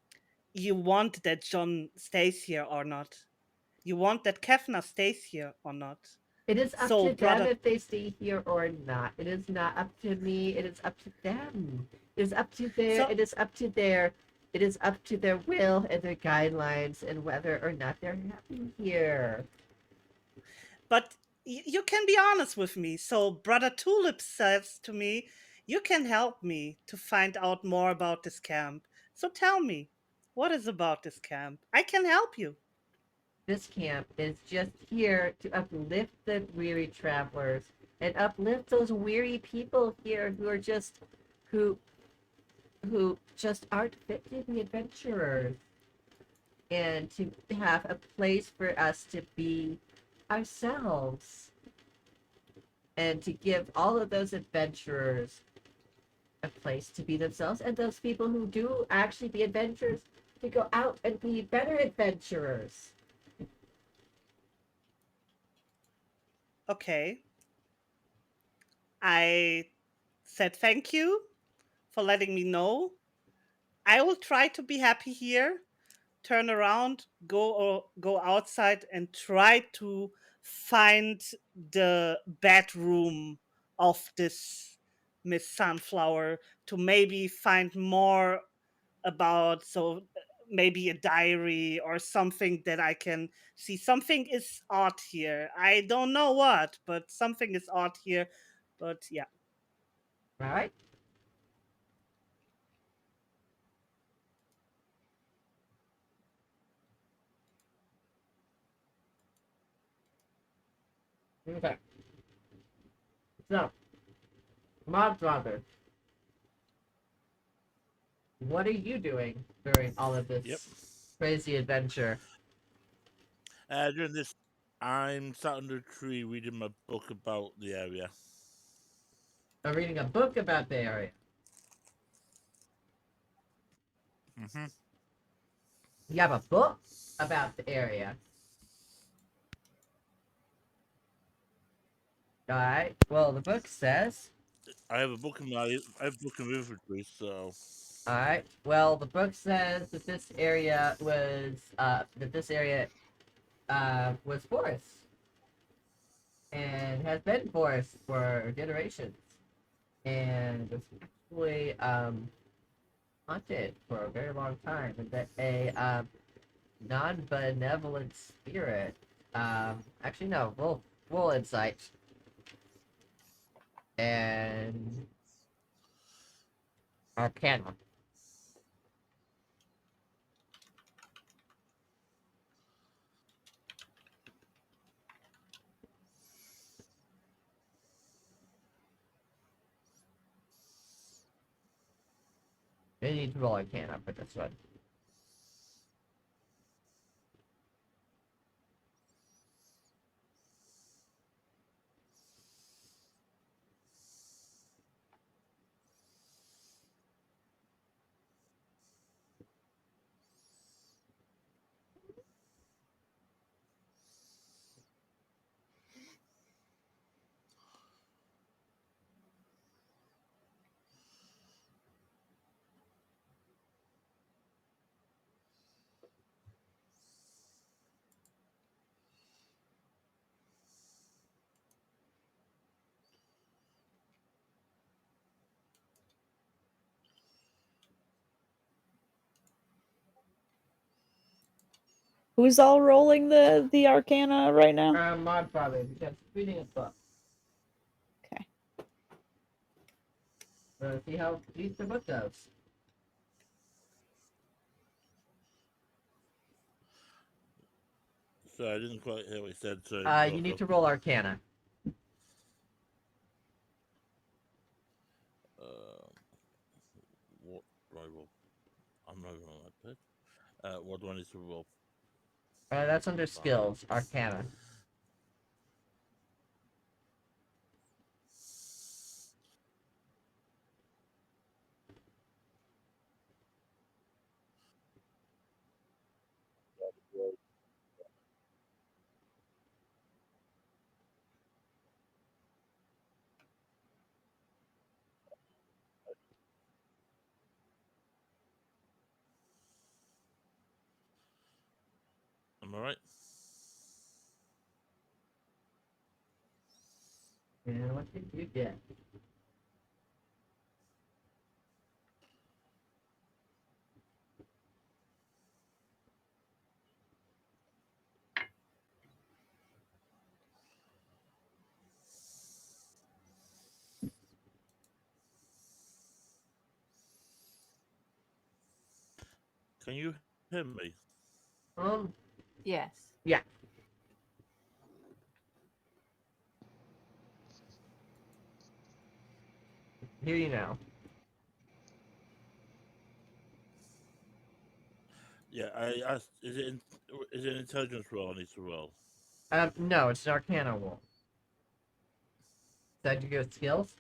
Speaker 3: you want that John stays here or not? You want that Kefna stays here or not?
Speaker 1: It is up
Speaker 3: So,
Speaker 1: to them
Speaker 3: brother,
Speaker 1: if they stay here or not. It is not up to me. It is up to them. It is up to their.
Speaker 3: so
Speaker 1: It is up to their. It is up to their will and their guidelines and whether or not they're happy here.
Speaker 3: but you can be honest with me. So, brother Tulip says to me, you can help me to find out more about this camp. So tell me, what is about this camp? I can help you.
Speaker 1: This camp is just here to uplift the weary travelers and uplift those weary people here who are just who who just aren't fit to be adventurers, and to have a place for us to be ourselves, and to give all of those adventurers a place to be themselves, and those people who do actually be adventurers to go out and be better adventurers.
Speaker 3: Okay. I said thank you for letting me know. I will try to be happy here. Turn around, go outside, and try to find the bedroom of this Miss Sunflower to maybe find more about, so maybe a diary or something that I can see. Something is odd here. I don't know what, but something is odd here. But yeah.
Speaker 1: All right. Okay. So, Modfather, what are you doing during all of this
Speaker 6: Yep.
Speaker 1: crazy adventure?
Speaker 6: During this, I'm sat under a tree reading my book about the area.
Speaker 1: I'm reading a book about the area.
Speaker 6: Mm-hmm.
Speaker 1: You have a book about the area. All right. Well, the book says.
Speaker 6: I have a book in my inventory, so.
Speaker 1: All right. Well, the book says that this area was forest and has been forest for generations, and was actually haunted for a very long time, and that a non-benevolent spirit, actually no, roll insight, and arcana. You need to roll arcana for this one.
Speaker 5: Who's all rolling the arcana right now?
Speaker 1: Mod probably because reading a book.
Speaker 5: Okay.
Speaker 1: Let's see how the book goes.
Speaker 6: So I didn't quite hear what he said. So
Speaker 1: You need to roll Arcana.
Speaker 6: What do I roll? I'm not even on that page. What do I need to roll?
Speaker 1: That's under skills, Arcana.
Speaker 6: Am I right?
Speaker 1: And what did you get?
Speaker 6: Can you hear me?
Speaker 2: Yes.
Speaker 1: Yeah. Hear you now.
Speaker 6: Yeah, I asked. Is it an intelligence roll I need to roll?
Speaker 1: No, it's an Arcana roll. Did you go with skills?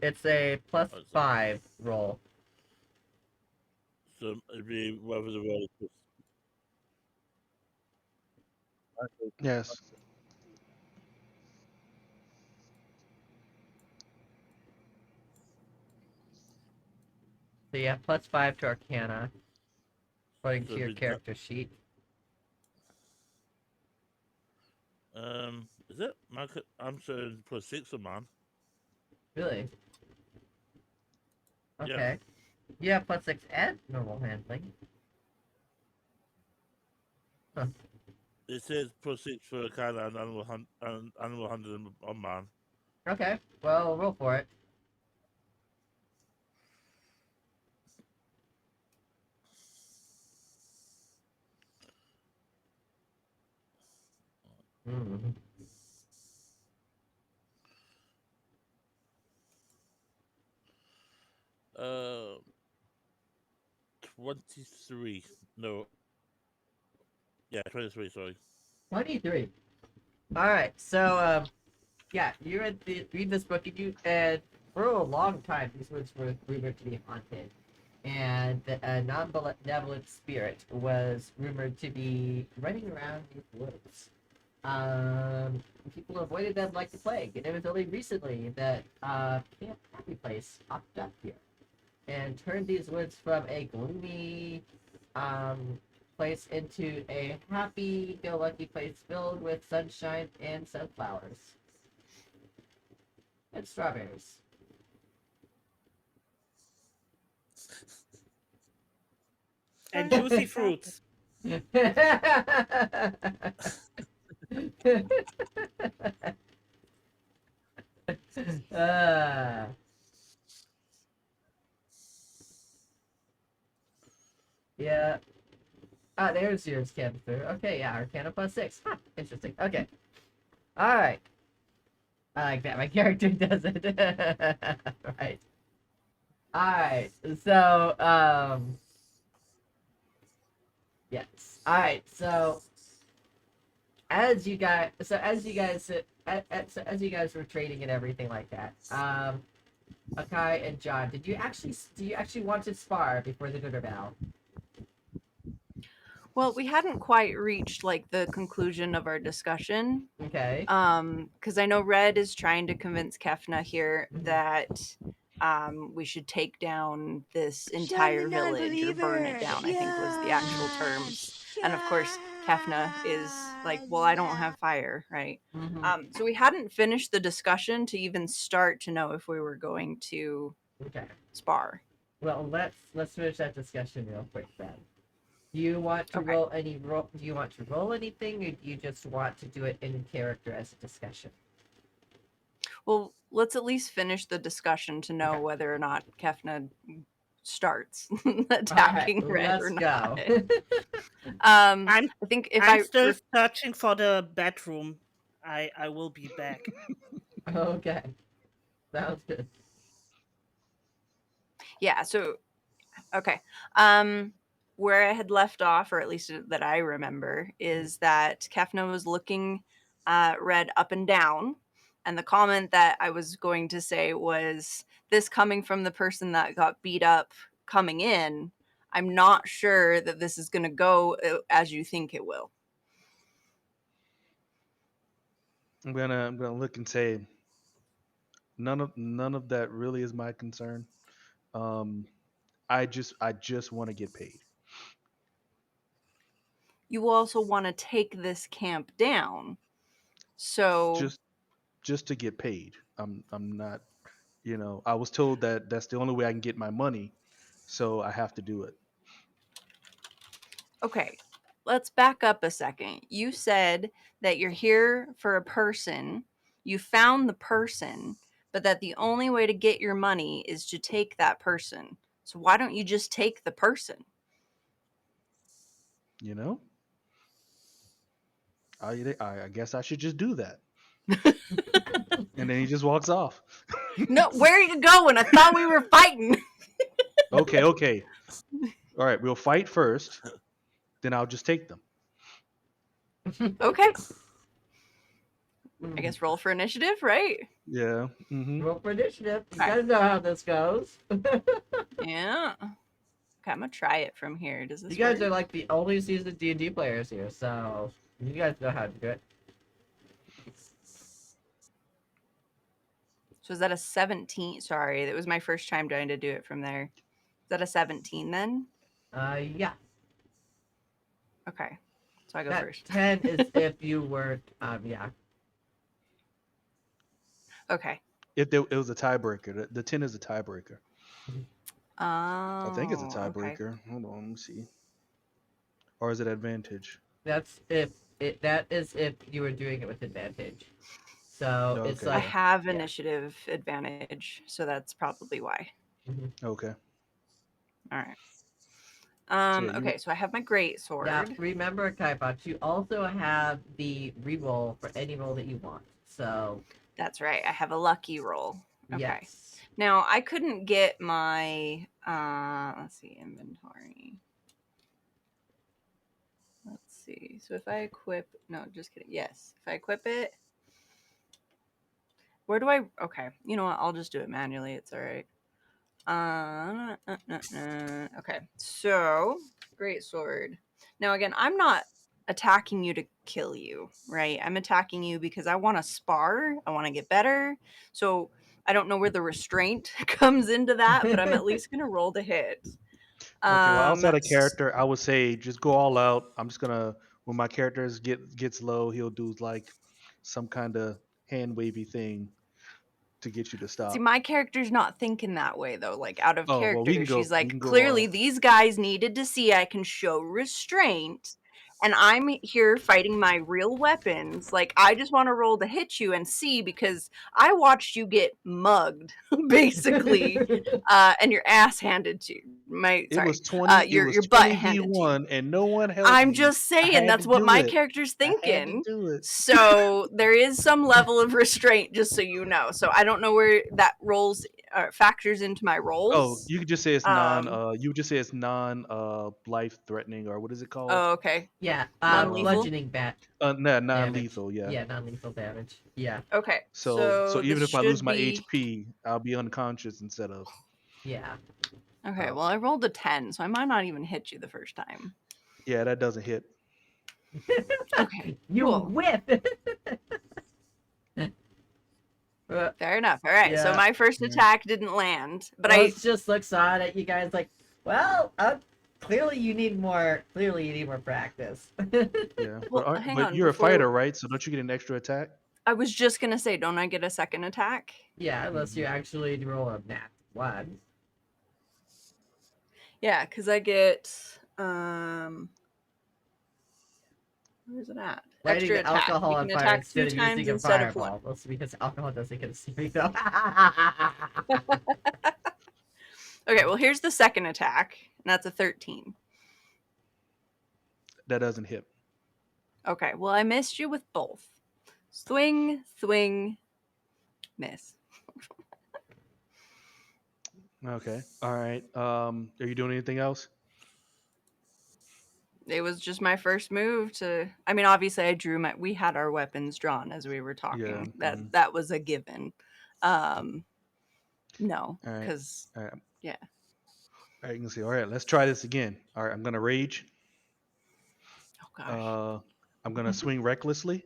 Speaker 1: It's a plus
Speaker 6: Oh,
Speaker 1: 5 roll.
Speaker 6: So it'd be whether the roll is.
Speaker 4: Yes.
Speaker 1: So yeah, plus 5 to Arcana, according
Speaker 6: So
Speaker 1: to your
Speaker 6: it'd be
Speaker 1: character sheet.
Speaker 6: Is it? I'm saying plus 6 on mine.
Speaker 1: Really?
Speaker 6: Yeah.
Speaker 1: Okay. You have plus 6 and normal handling. Huh.
Speaker 6: It says plus 6 for Arcana and animal handling on mine.
Speaker 1: Okay. Well, roll for it. Mm.
Speaker 6: 23. No. Yeah, 23. Sorry.
Speaker 1: 23. All right. So, yeah, you read this book, and for a long time, these woods were rumored to be haunted, and a non-benevolent spirit was rumored to be running around these woods. People avoided them like the plague, and it was only recently that Camp Happy Place popped up here and turned these woods from a gloomy place into a happy-go-lucky place filled with sunshine and sunflowers and strawberries.
Speaker 3: And juicy fruits.
Speaker 1: uh, yeah. Ah, there's yours, Cancer. Okay, yeah, Arcana plus 6. Huh, interesting. Okay. Alright. I like that. My character does it. Right. Alright. So, yes. Alright, so as you guys as you guys were trading and everything like that, Akai and John, do you actually want to spar before the dinner bell?
Speaker 2: Well, we hadn't quite reached like the conclusion of our discussion.
Speaker 1: Okay.
Speaker 2: Because I know Red is trying to convince Kefna here that we should take down this entire village or burn it down, I think was the actual terms. And of course, Kefna is like, well, I don't have fire, right?
Speaker 1: Mm-hmm.
Speaker 2: So we hadn't finished the discussion to even start to know if we were going to
Speaker 1: Okay.
Speaker 2: spar.
Speaker 1: Well, let's finish that discussion real quick then. Do you want to
Speaker 2: Okay.
Speaker 1: roll any roll? Do you want to roll anything, or do you just want to do it in character as a discussion?
Speaker 2: Well, let's at least finish the discussion to know
Speaker 1: Okay.
Speaker 2: whether or not Kefna starts
Speaker 1: All right,
Speaker 2: attacking Red or
Speaker 1: let's
Speaker 2: not.
Speaker 1: go.
Speaker 3: I'm
Speaker 2: I think if
Speaker 3: I'm
Speaker 2: I
Speaker 3: still searching for the bedroom. I will be back.
Speaker 1: Okay, sounds good.
Speaker 2: yeah, so okay. Where I had left off, or at least that I remember, is that Kefna was looking Red up and down, and the comment that I was going to say was, "This coming from the person that got beat up coming in. I'm not sure that this is going to go as you think it will."
Speaker 4: I'm gonna look and say none of that really is my concern. Um, I just want to get paid.
Speaker 2: You also want to take this camp down, so
Speaker 4: Just just to get paid. I'm not. I was told that that's the only way I can get my money, so I have to do it.
Speaker 2: okay, let's back up a second. You said that you're here for a person. You found the person, but that the only way to get your money is to take that person. So why don't you just take the person?
Speaker 4: You know, I guess I should just do that. And then he just walks off.
Speaker 2: No, where are you going? I thought we were fighting.
Speaker 4: Okay, okay. All right, we'll fight first, then I'll just take them.
Speaker 2: Okay, I guess roll for initiative, right?
Speaker 4: Yeah.
Speaker 1: Roll for initiative. You
Speaker 2: Okay.
Speaker 1: guys know how this goes.
Speaker 2: Yeah. Okay, I'm gonna try it from here. Does this
Speaker 1: You guys
Speaker 2: work?
Speaker 1: are like the only seasoned D&D players here, so you guys know how to do it.
Speaker 2: So is that a 17? Sorry, that was my first time trying to do it from there. Is that a 17 then?
Speaker 1: Yeah.
Speaker 2: Okay. So I go
Speaker 1: That
Speaker 2: first.
Speaker 1: 10 is if you were, yeah.
Speaker 2: Okay.
Speaker 4: It was a tiebreaker. The 10 is a tiebreaker. I think it's a
Speaker 2: Oh, okay.
Speaker 4: tiebreaker. Hold on, let me see. Or is it advantage?
Speaker 1: That is if you were doing it with advantage. So it's
Speaker 4: Okay.
Speaker 2: I
Speaker 1: like,
Speaker 2: have
Speaker 1: yeah.
Speaker 2: initiative advantage, so that's probably why.
Speaker 4: Okay.
Speaker 2: All right.
Speaker 4: So yeah,
Speaker 2: Okay, so I have my great sword.
Speaker 1: Now, remember, Kaibot, you also have the reroll for any roll that you want. So,
Speaker 2: That's right. I have a lucky roll. Okay.
Speaker 1: yes.
Speaker 2: Now, I couldn't get my let's see, inventory. Let's see. So if I equip, no, just kidding. Yes. If I equip it, where do I, okay. You know what? I'll just do it manually. It's all right. Okay. So, great sword. Now, again, I'm not attacking you to kill you, right? I'm attacking you because I want to spar. I want to get better. So, I don't know where the restraint comes into that, but I'm at least going to roll to hit.
Speaker 4: Okay, well, outside of
Speaker 2: S-
Speaker 4: character, I would say just go all out. I'm just gonna when my characters gets low, he'll do like some kind of hand wavy thing to get you to
Speaker 2: See,
Speaker 4: stop.
Speaker 2: my character's not thinking that way though. Like out of
Speaker 4: Oh well,
Speaker 2: character, she's
Speaker 4: we
Speaker 2: like,
Speaker 4: can go
Speaker 2: clearly
Speaker 4: all.
Speaker 2: these guys needed to see I can show restraint, and I'm here fighting my real weapons. Like I just want to roll to hit you and see because I watched you get mugged, basically, and your ass handed to my
Speaker 4: It was
Speaker 2: sorry,
Speaker 4: 20. It was
Speaker 2: your butt
Speaker 4: 20
Speaker 2: handed to you.
Speaker 4: v1, and no one helped
Speaker 2: I'm
Speaker 4: me.
Speaker 2: just
Speaker 4: I
Speaker 2: saying
Speaker 4: had to
Speaker 2: that's what
Speaker 4: do
Speaker 2: my
Speaker 4: it.
Speaker 2: character's
Speaker 4: I had to
Speaker 2: thinking.
Speaker 4: do it.
Speaker 2: So there is some level of restraint, just so you know. So I don't know where that rolls factors into my
Speaker 4: Oh,
Speaker 2: rolls.
Speaker 4: you could just say it's non.
Speaker 2: Um.
Speaker 4: You would just say it's non. Life threatening, or what is it called?
Speaker 2: Oh, okay.
Speaker 1: Yeah,
Speaker 2: Non-lethal.
Speaker 1: bludgeoning bat
Speaker 4: No, non
Speaker 1: damage.
Speaker 4: lethal. Yeah.
Speaker 1: Yeah, non-lethal damage. Yeah,
Speaker 2: Okay.
Speaker 4: So
Speaker 2: So
Speaker 4: even
Speaker 2: this
Speaker 4: if I lose
Speaker 2: should
Speaker 4: my
Speaker 2: be
Speaker 4: HP, I'll be unconscious instead of.
Speaker 1: yeah.
Speaker 2: okay. Well, I rolled a 10, so I might not even hit you the first time.
Speaker 4: Yeah, that doesn't hit.
Speaker 2: Okay.
Speaker 1: You
Speaker 2: Cool.
Speaker 1: whiff.
Speaker 2: Fair enough. All right. So
Speaker 1: Yeah.
Speaker 2: my first
Speaker 4: Yeah.
Speaker 2: attack didn't land, but
Speaker 1: Rose just looks on at you guys like, well, clearly you need more practice.
Speaker 4: Yeah.
Speaker 2: Well,
Speaker 4: But,
Speaker 2: hang
Speaker 4: but
Speaker 2: on,
Speaker 4: you're a
Speaker 2: before-
Speaker 4: fighter, right? So don't you get an extra attack?
Speaker 2: I was just gonna say, don't I get a second attack?
Speaker 1: Yeah, unless you actually roll a nat 1.
Speaker 2: Yeah, because I get Where's it at?
Speaker 1: Lighting
Speaker 2: Extra
Speaker 1: the
Speaker 2: attack.
Speaker 1: alcohol
Speaker 2: You
Speaker 1: on
Speaker 2: can
Speaker 1: fire
Speaker 2: attack
Speaker 1: instead
Speaker 2: 2
Speaker 1: of
Speaker 2: times
Speaker 1: using a
Speaker 2: instead of 1.
Speaker 1: fireball. That's because alcohol doesn't get a sneak though.
Speaker 2: Okay, well here's the second attack, and that's a 13.
Speaker 4: That doesn't hit.
Speaker 2: Okay, well I missed you with both. Swing, swing, miss.
Speaker 4: Okay. All right. Are you doing anything else?
Speaker 2: It was just my first move to. I mean, obviously, I drew my. We had our weapons drawn as we were talking.
Speaker 4: Yeah.
Speaker 2: That was a given. No,
Speaker 4: All right.
Speaker 2: because
Speaker 4: All right.
Speaker 2: yeah.
Speaker 4: All right. You can see. All right. Let's try this again. All right. I'm gonna rage.
Speaker 2: Oh gosh.
Speaker 4: I'm gonna swing recklessly,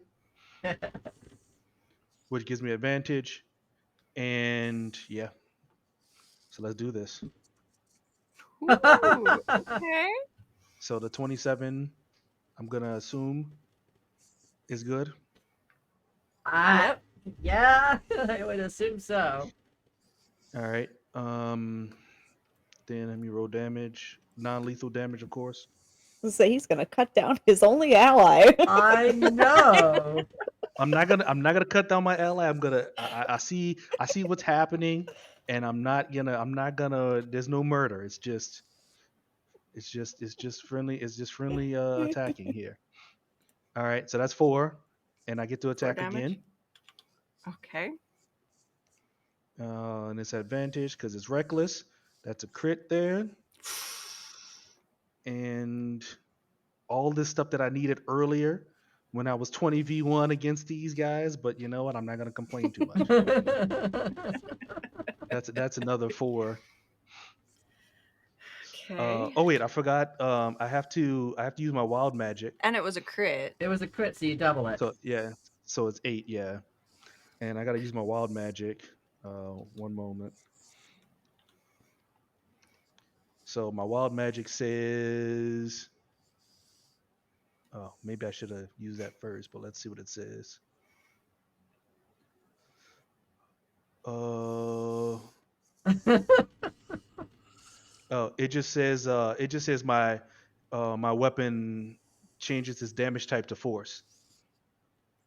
Speaker 4: which gives me advantage. And yeah. So let's do this.
Speaker 2: Ooh, okay.
Speaker 4: So the 27, I'm gonna assume is good.
Speaker 2: Yep.
Speaker 1: Yeah, I would assume so.
Speaker 4: All right. Then let me roll damage. Non-lethal damage, of course.
Speaker 5: Say he's gonna cut down his only ally.
Speaker 1: I know.
Speaker 4: I'm not gonna cut down my ally. I see what's happening, and I'm not gonna. There's no murder. It's just friendly. It's just friendly attacking here. All right. So that's 4, and I get to
Speaker 2: 4
Speaker 4: attack
Speaker 2: damage.
Speaker 4: again.
Speaker 2: Okay.
Speaker 4: And it's advantage because it's reckless. That's a crit there. And all this stuff that I needed earlier when I was 20v1 against these guys, but you know what? I'm not gonna complain too much. That's another 4.
Speaker 2: Okay.
Speaker 4: Oh wait, I forgot. I have to use my wild magic.
Speaker 2: And it was a crit.
Speaker 1: It was a crit, so you double it.
Speaker 4: So yeah, so it's 8. Yeah, and I gotta use my wild magic. One moment. So my wild magic says. Oh, maybe I should have used that first, but let's see what it says. Oh, it just says my my weapon changes its damage type to force,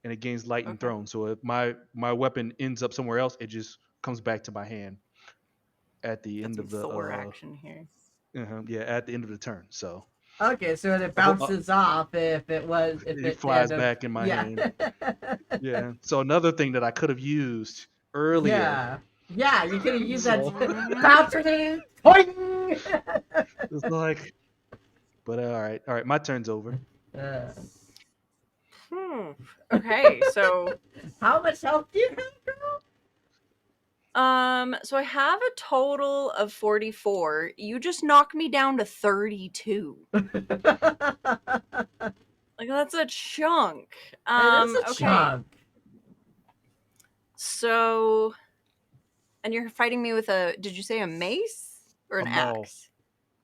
Speaker 4: and it gains light and
Speaker 2: Okay.
Speaker 4: thrown. So if my weapon ends up somewhere else, it just comes back to my hand at the
Speaker 2: Got
Speaker 4: end
Speaker 2: some
Speaker 4: of the
Speaker 2: Thor action here.
Speaker 4: yeah, at the end of the turn. So
Speaker 1: Okay, so it bounces off if
Speaker 4: it
Speaker 1: it
Speaker 4: flies
Speaker 1: end up,
Speaker 4: back in my
Speaker 1: yeah.
Speaker 4: hand. Yeah. So another thing that I could have used earlier.
Speaker 1: Yeah, you could have used that
Speaker 4: So
Speaker 1: bouncing. Boing!
Speaker 4: it's like, but all right, my turn's over.
Speaker 2: Okay, so
Speaker 1: How much health do you have, girl?
Speaker 2: so I have a total of 44. You just knocked me down to 32. Like that's a chunk.
Speaker 1: It is a
Speaker 2: Okay.
Speaker 1: chunk.
Speaker 2: So and you're fighting me with a did you say a mace or an
Speaker 4: A maul.
Speaker 2: axe?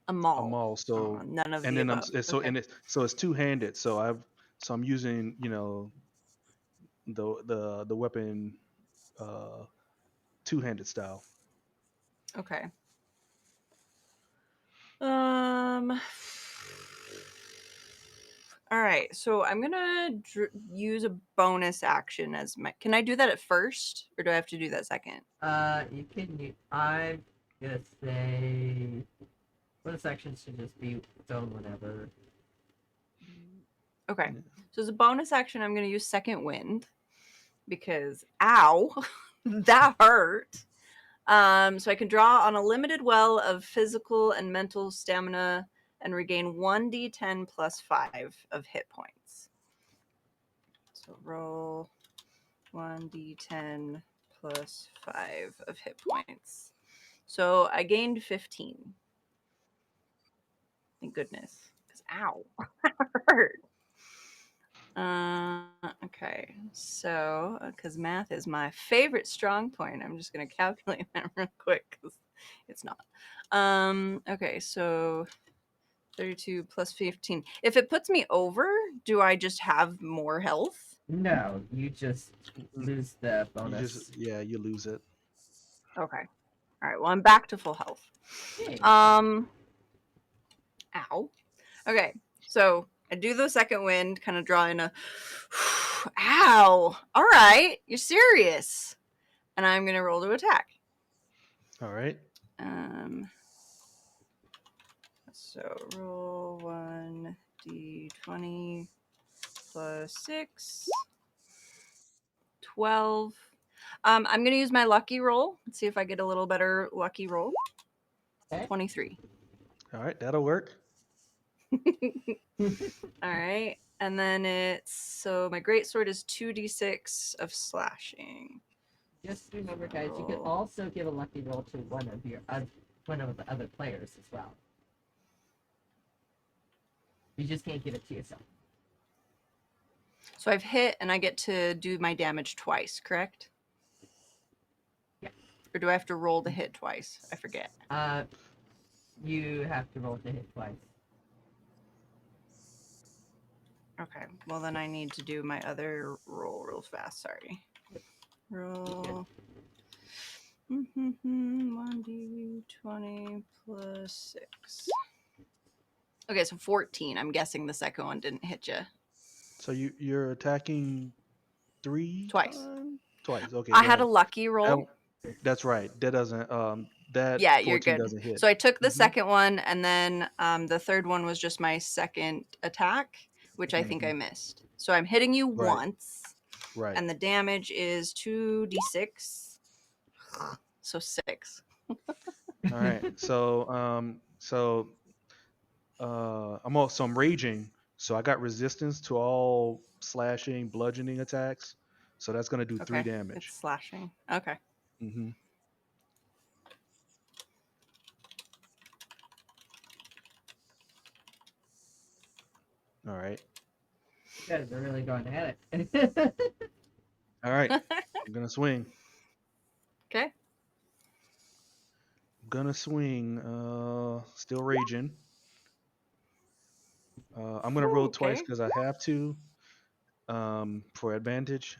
Speaker 2: A maul.
Speaker 4: A maul. So
Speaker 2: None of
Speaker 4: and
Speaker 2: the
Speaker 4: then
Speaker 2: above. Okay.
Speaker 4: it's two-handed. So I'm using the weapon two-handed style.
Speaker 2: Okay. All right, so I'm gonna use a bonus action as my. Can I do that at first, or do I have to do that second?
Speaker 1: You can. I'm gonna say. Bonus action should just be done whenever.
Speaker 2: Okay, so as a bonus action, I'm gonna use second wind because ow, that hurt. So I can draw on a limited well of physical and mental stamina and regain 1d10 plus 5 of hit points. So roll 1d10 plus 5 of hit points. So I gained 15. Thank goodness. Because ow, that hurt. Okay, so because math is my favorite strong point, I'm just gonna calculate that real quick because it's not. Okay, so 32 plus 15. If it puts me over, do I just have more health?
Speaker 1: No, you just lose the bonus.
Speaker 4: You lose it.
Speaker 2: Okay. All right. Well, I'm back to full health.
Speaker 1: Yay.
Speaker 2: Ow. Okay, so I do the second wind, kind of draw in a. Ow! All right, you're serious. And I'm gonna roll to attack.
Speaker 4: All right.
Speaker 2: So roll 1d20 plus 6. 12. I'm going to use my lucky roll. Let's see if I get a little better lucky roll.
Speaker 1: Okay.
Speaker 2: 23.
Speaker 4: All right, that'll work.
Speaker 2: All right. And then so my greatsword is 2d6 of slashing.
Speaker 1: Just remember, guys, you can
Speaker 2: Roll.
Speaker 1: also give a lucky roll to one of the other players as well. You just can't give it to yourself.
Speaker 2: So I've hit and I get to do my damage twice, correct?
Speaker 1: Yeah.
Speaker 2: Or do I have to roll to hit twice? I forget.
Speaker 1: You have to roll to hit twice.
Speaker 2: Okay. Well, then I need to do my other roll real fast. Sorry. Roll. 1d20 plus 6. Okay, so 14. I'm guessing the second one didn't hit you.
Speaker 4: So you're attacking
Speaker 2: Twice.
Speaker 4: times? Twice. Okay,
Speaker 2: I
Speaker 4: go
Speaker 2: had a
Speaker 4: ahead.
Speaker 2: lucky roll.
Speaker 4: That's right. That doesn't that
Speaker 2: Yeah, you're
Speaker 4: 14
Speaker 2: good.
Speaker 4: doesn't hit.
Speaker 2: So I took the
Speaker 4: Mhm.
Speaker 2: second one, and then the third one was just my second attack, which I think I missed. So I'm hitting you
Speaker 4: Right.
Speaker 2: once,
Speaker 4: Right.
Speaker 2: and the damage is 2d6. So 6.
Speaker 4: All right. I'm raging. So I got resistance to all slashing, bludgeoning attacks. So that's gonna do 3
Speaker 2: Okay.
Speaker 4: damage.
Speaker 2: It's slashing. Okay.
Speaker 4: Mm-hmm. All right.
Speaker 1: You guys are really going at it.
Speaker 4: All right. I'm gonna swing.
Speaker 2: Okay.
Speaker 4: I'm gonna swing. Still raging. I'm gonna roll twice
Speaker 2: Okay.
Speaker 4: because I have to. For advantage.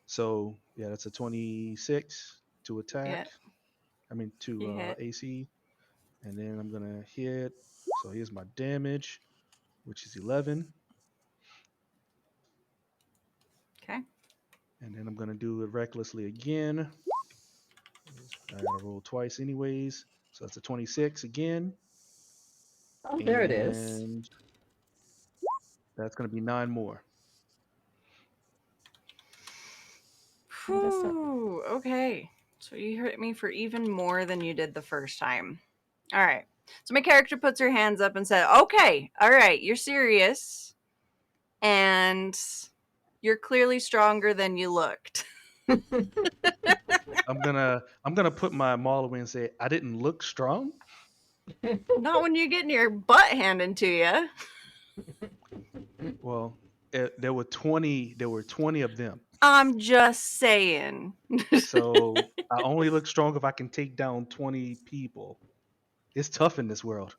Speaker 4: So yeah, that's a 26 to attack.
Speaker 2: Yeah.
Speaker 4: I mean
Speaker 2: You
Speaker 4: to
Speaker 2: hit.
Speaker 4: AC, and then I'm gonna hit. So here's my damage, which is 11,
Speaker 2: Okay.
Speaker 4: and then I'm gonna do it recklessly again. I gotta roll twice anyways, so that's a 26 again,
Speaker 1: Oh, there it is.
Speaker 4: and that's gonna be 9 more.
Speaker 2: Whew, okay. So you hurt me for even more than you did the first time. All right. So my character puts her hands up and said, "Okay, all right, you're serious, and you're clearly stronger than you looked."
Speaker 4: I'm gonna put my maul away and say I didn't look strong.
Speaker 2: Not when you're getting your butt handed to you.
Speaker 4: Well, there were 20. There were 20 of them.
Speaker 2: I'm just saying.
Speaker 4: So I only look strong if I can take down 20 people. It's tough in this world.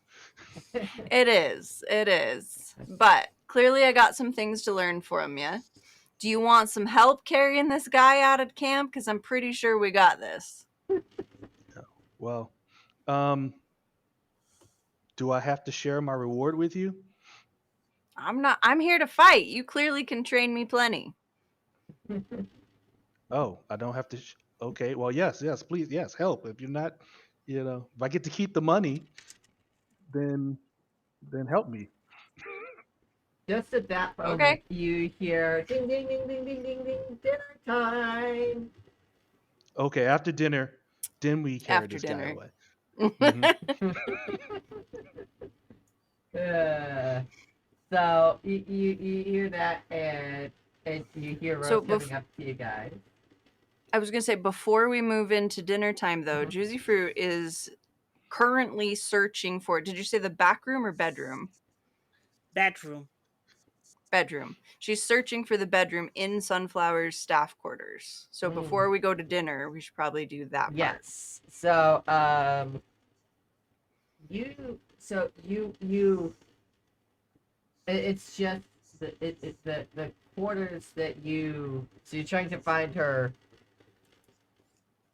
Speaker 2: It is. It is. But clearly, I got some things to learn from you. Do you want some help carrying this guy out of camp? Because I'm pretty sure we got this.
Speaker 4: Well, do I have to share my reward with you?
Speaker 2: I'm here to fight. You clearly can train me plenty.
Speaker 4: Oh, I don't have to. Okay. Well, yes, please, yes, help. If you're not, if I get to keep the money, then help me.
Speaker 1: Just at that moment,
Speaker 2: Okay.
Speaker 1: you hear ding, ding, ding, ding, ding, ding, ding, dinner time.
Speaker 4: Okay. After dinner, then we carry
Speaker 2: After
Speaker 4: this
Speaker 2: dinner.
Speaker 4: guy away. Mhm.
Speaker 1: So you hear that, and you hear Rose
Speaker 2: So
Speaker 1: coming up to you guys.
Speaker 2: I was gonna say before we move into dinner time, though, Juicy Fruit is currently searching for. Did you say the back room or bedroom?
Speaker 3: Bedroom.
Speaker 2: Bedroom. She's searching for the bedroom in Sunflower's staff quarters. So before we go to dinner, we should probably do that part.
Speaker 1: Yes. So it's just the quarters that you. So you're trying to find her.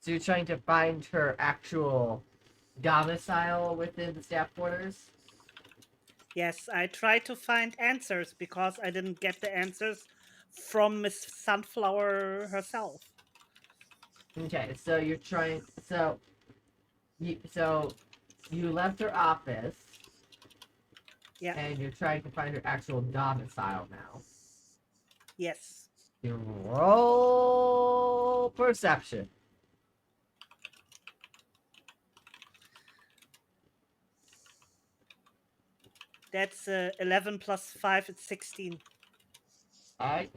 Speaker 1: So you're trying to find her actual domicile within the staff quarters.
Speaker 3: Yes, I tried to find answers because I didn't get the answers from Miss Sunflower herself.
Speaker 1: Okay, so you're trying. So you left her office,
Speaker 3: Yeah.
Speaker 1: and you're trying to find her actual domicile now.
Speaker 3: Yes.
Speaker 1: You roll perception.
Speaker 3: That's 11 plus 5, it's 16.
Speaker 1: Alright.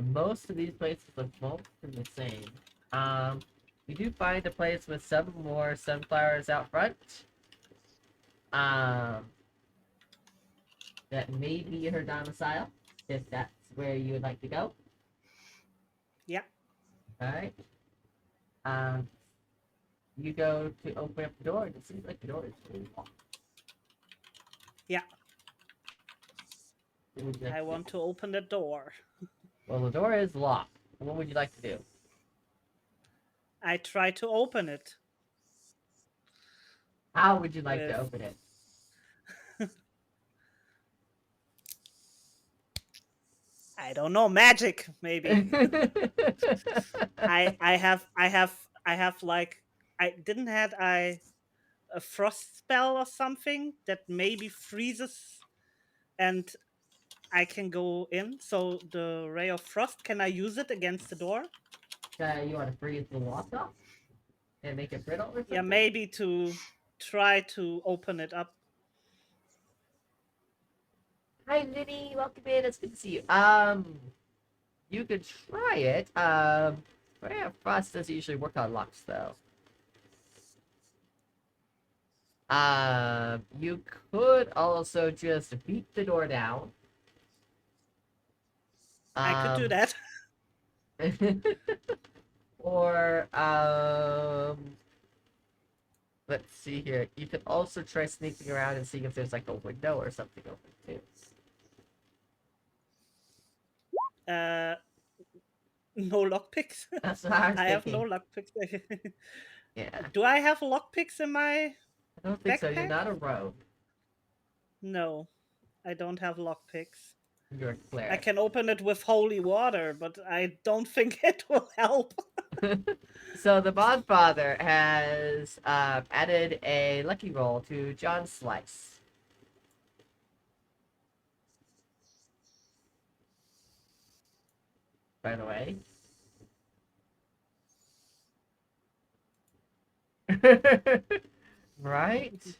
Speaker 1: Most of these places look mostly the same. You do find a place with some more sunflowers out front. Um, that may be her domicile, if that's where you would like to go.
Speaker 3: Yeah.
Speaker 1: Alright. Um, you go to open up the door, and it seems like the door is really locked.
Speaker 3: Yeah.
Speaker 1: What would you like
Speaker 3: I
Speaker 1: to do?
Speaker 3: want to open the door.
Speaker 1: Well, the door is locked. What would you like to do?
Speaker 3: I try to open it.
Speaker 1: How would you like
Speaker 3: With-
Speaker 1: to open it?
Speaker 3: I don't know, magic maybe. I have like I didn't had I a frost spell or something that maybe freezes and I can go in. So the ray of frost, can I use it against the door?
Speaker 1: You want to freeze the lock off and make it brittle or something?
Speaker 3: Yeah, maybe to try to open it up.
Speaker 1: Hi, Linny. Welcome in. It's good to see you. You could try it. Yeah, frost doesn't usually work on locks though. You could also just beat the door down.
Speaker 3: I could do that.
Speaker 1: Or let's see here. You could also try sneaking around and seeing if there's like a window or something open too.
Speaker 3: No lockpicks.
Speaker 1: That's what I was
Speaker 3: I have no
Speaker 1: thinking.
Speaker 3: lockpicks.
Speaker 1: Yeah,
Speaker 3: Do I have lockpicks in my
Speaker 1: I don't think so. You're
Speaker 3: backpack?
Speaker 1: not a rogue.
Speaker 3: No, I don't have lockpicks.
Speaker 1: You're a
Speaker 3: I
Speaker 1: cleric.
Speaker 3: can open it with holy water, but I don't think it will help.
Speaker 1: So the Bodfather has added a lucky roll to John's slice. By the way. Right? Let's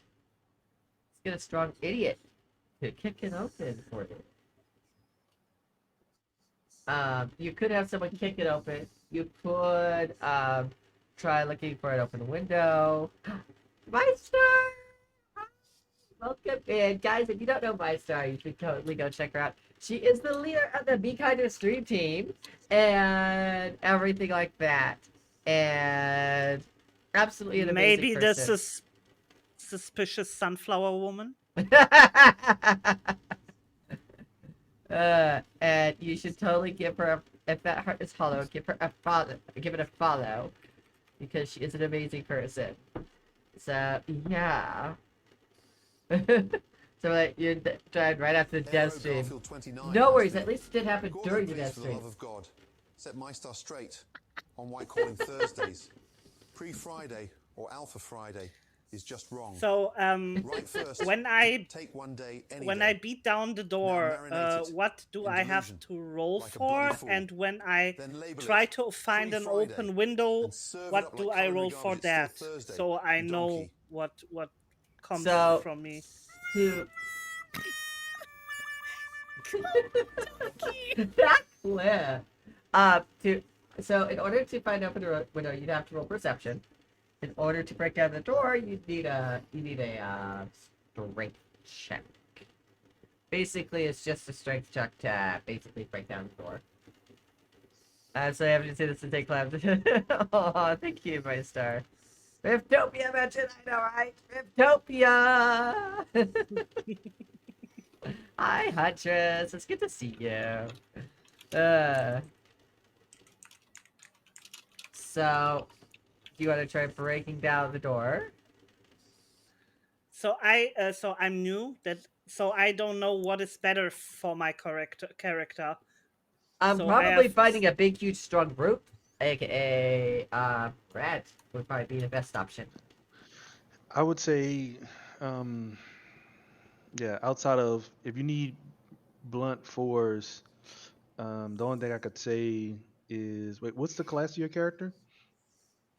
Speaker 1: get a strong idiot to kick it open for you. You could have someone kick it open. You could try looking for an open window. Meister! Welcome in. Guys, if you don't know Meister, you should totally go check her out. She is the leader of the Be Kinder stream team and everything like that. And absolutely an amazing
Speaker 3: Maybe
Speaker 1: person.
Speaker 3: this is suspicious sunflower woman.
Speaker 1: And you should totally give her if that heart is hollow, give her a follow, give it a follow, because she is an amazing person. So yeah. So like you died right after the death stream. No worries, at least it did happen during the death
Speaker 11: For the
Speaker 1: stream.
Speaker 11: love of God, set my star straight on why calling Thursdays pre-Friday or Alpha Friday is just wrong.
Speaker 3: So
Speaker 11: Right first,
Speaker 3: when I
Speaker 11: take one day, any
Speaker 3: when
Speaker 11: day.
Speaker 3: I beat down the door,
Speaker 11: marinate it
Speaker 3: what do
Speaker 11: in
Speaker 3: I have
Speaker 11: delusion,
Speaker 3: to roll
Speaker 11: like a
Speaker 3: for?
Speaker 11: bloody fool.
Speaker 3: And when I
Speaker 11: Then label
Speaker 3: try
Speaker 11: it
Speaker 3: to find an
Speaker 11: pre-Friday
Speaker 3: open window,
Speaker 11: and serve it
Speaker 3: what
Speaker 11: up
Speaker 3: do
Speaker 11: like
Speaker 3: I
Speaker 11: Conan
Speaker 3: roll
Speaker 11: regarded
Speaker 3: for
Speaker 11: it's still
Speaker 3: that?
Speaker 11: Thursday,
Speaker 3: So I
Speaker 11: you
Speaker 3: know
Speaker 11: donkey.
Speaker 3: what comes
Speaker 1: So-
Speaker 3: from me.
Speaker 1: To that clip. So in order to find open window, you'd have to roll perception. In order to break down the door, you need a strength check. Basically, it's just a strength check to basically break down the door. So I have to say this to take clap. Oh, thank you, my star. Riftopia mentioned, I know, right? Riftopia! Hi, Huntress. It's good to see you. So, do you want to try breaking down the door?
Speaker 3: So I'm new. So I don't know what is better for my character.
Speaker 1: I'm
Speaker 3: So I
Speaker 1: probably
Speaker 3: have
Speaker 1: finding a big, huge, strong brute, aka Brad would probably be the best option.
Speaker 4: I would say, um, yeah, outside of if you need blunt force, the only thing I could say is wait, what's the class of your character?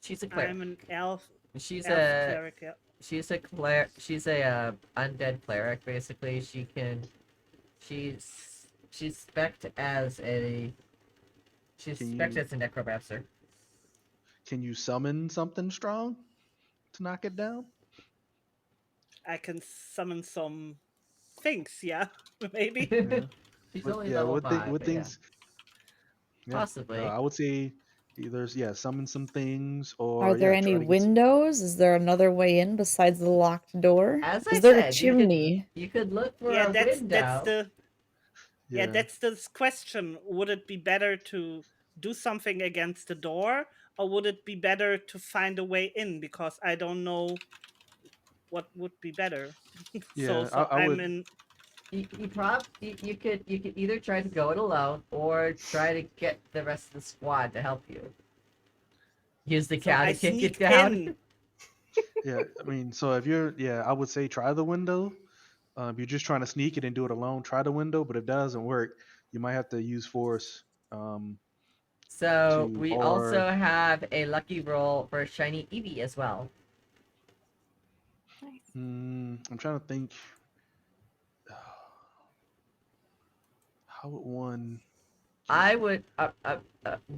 Speaker 1: She's a cleric.
Speaker 3: I'm an elf
Speaker 1: She's
Speaker 3: elf
Speaker 1: a
Speaker 3: cleric. Yeah.
Speaker 1: she's a cleric. She's a undead cleric. Basically, she's spec'd as a she's
Speaker 4: Can
Speaker 1: spec'd
Speaker 4: you
Speaker 1: as a necromancer.
Speaker 4: can you summon something strong to knock it down?
Speaker 3: I can summon some things. Yeah, maybe.
Speaker 4: Yeah.
Speaker 1: She's
Speaker 4: What
Speaker 1: only
Speaker 4: yeah,
Speaker 1: level
Speaker 4: what thing
Speaker 1: 5,
Speaker 4: what
Speaker 1: but yeah,
Speaker 4: things yeah.
Speaker 1: possibly.
Speaker 4: I would say either yeah, summon some things
Speaker 5: Are
Speaker 4: or
Speaker 5: there
Speaker 4: yeah,
Speaker 5: any
Speaker 4: try to get some
Speaker 5: windows? Is there another way in besides the locked door?
Speaker 1: As I
Speaker 5: Is there a
Speaker 1: said,
Speaker 5: chimney?
Speaker 1: you could look for
Speaker 3: Yeah,
Speaker 1: a
Speaker 3: that's
Speaker 1: window.
Speaker 3: the
Speaker 4: yeah.
Speaker 3: that's the question. Would it be better to do something against the door, or would it be better to find a way in? Because I don't know what would be better.
Speaker 4: Yeah,
Speaker 3: So
Speaker 4: I
Speaker 3: I'm
Speaker 4: would
Speaker 3: in.
Speaker 1: You could either try to go it alone or try to get the rest of the squad to help you. Use the
Speaker 3: So
Speaker 1: cow
Speaker 3: I
Speaker 1: to kick it
Speaker 3: sneak
Speaker 1: down.
Speaker 3: in.
Speaker 4: yeah, I mean, so if you're yeah, I would say try the window. If you're just trying to sneak it and do it alone, try the window, but if that doesn't work, you might have to use force
Speaker 1: So
Speaker 4: to
Speaker 1: we also
Speaker 4: or
Speaker 1: have a lucky roll for shiny Eevee as well.
Speaker 4: I'm trying to think how would one get
Speaker 1: I would.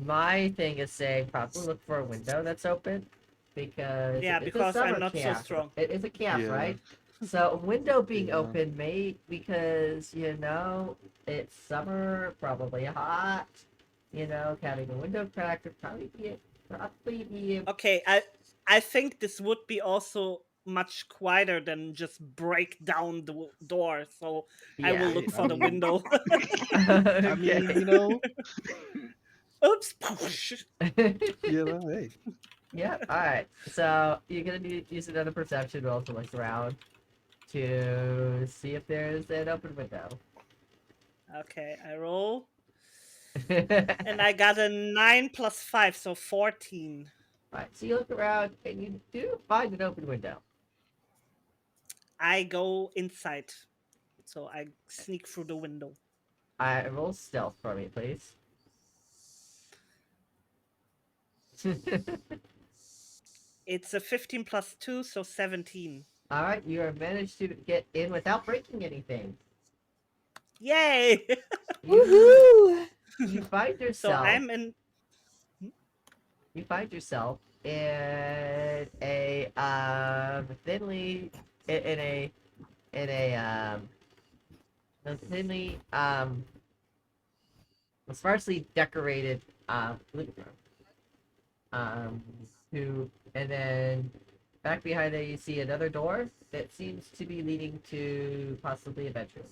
Speaker 1: My thing is saying probably look for a window that's open because
Speaker 3: Yeah,
Speaker 1: it's a
Speaker 3: because I'm
Speaker 1: summer
Speaker 3: not so
Speaker 1: camp.
Speaker 3: strong.
Speaker 1: It is a camp,
Speaker 4: yeah,
Speaker 1: right? So a window being
Speaker 4: yeah.
Speaker 1: open may because it's summer, probably hot. Having a window cracked would probably be
Speaker 3: Okay, I think this would be also much quieter than just break down the door. So I will
Speaker 1: yeah.
Speaker 3: look
Speaker 4: I
Speaker 3: for the
Speaker 4: mean
Speaker 3: window.
Speaker 4: I mean,
Speaker 1: Okay.
Speaker 4: you know,
Speaker 3: Oops.
Speaker 4: yeah, well, hey.
Speaker 1: Yeah. All right. So you're gonna use another perception roll to look around to see if there's an open window.
Speaker 3: Okay, I roll. And
Speaker 1: Right.
Speaker 3: I got a 9 plus 5, so 14.
Speaker 1: So you look around and you do find an open window.
Speaker 3: I go inside. So I sneak through the window.
Speaker 1: Roll stealth for me, please.
Speaker 3: It's a 15 plus 2, so 17.
Speaker 1: All right. You have managed to get in without breaking anything.
Speaker 3: Yay!
Speaker 5: Woohoo!
Speaker 1: You find
Speaker 3: So
Speaker 1: yourself.
Speaker 3: I'm in.
Speaker 1: You find yourself in a thinly in a thinly sparsely decorated living room. And then back behind there you see another door that seems to be leading to possibly a bedroom.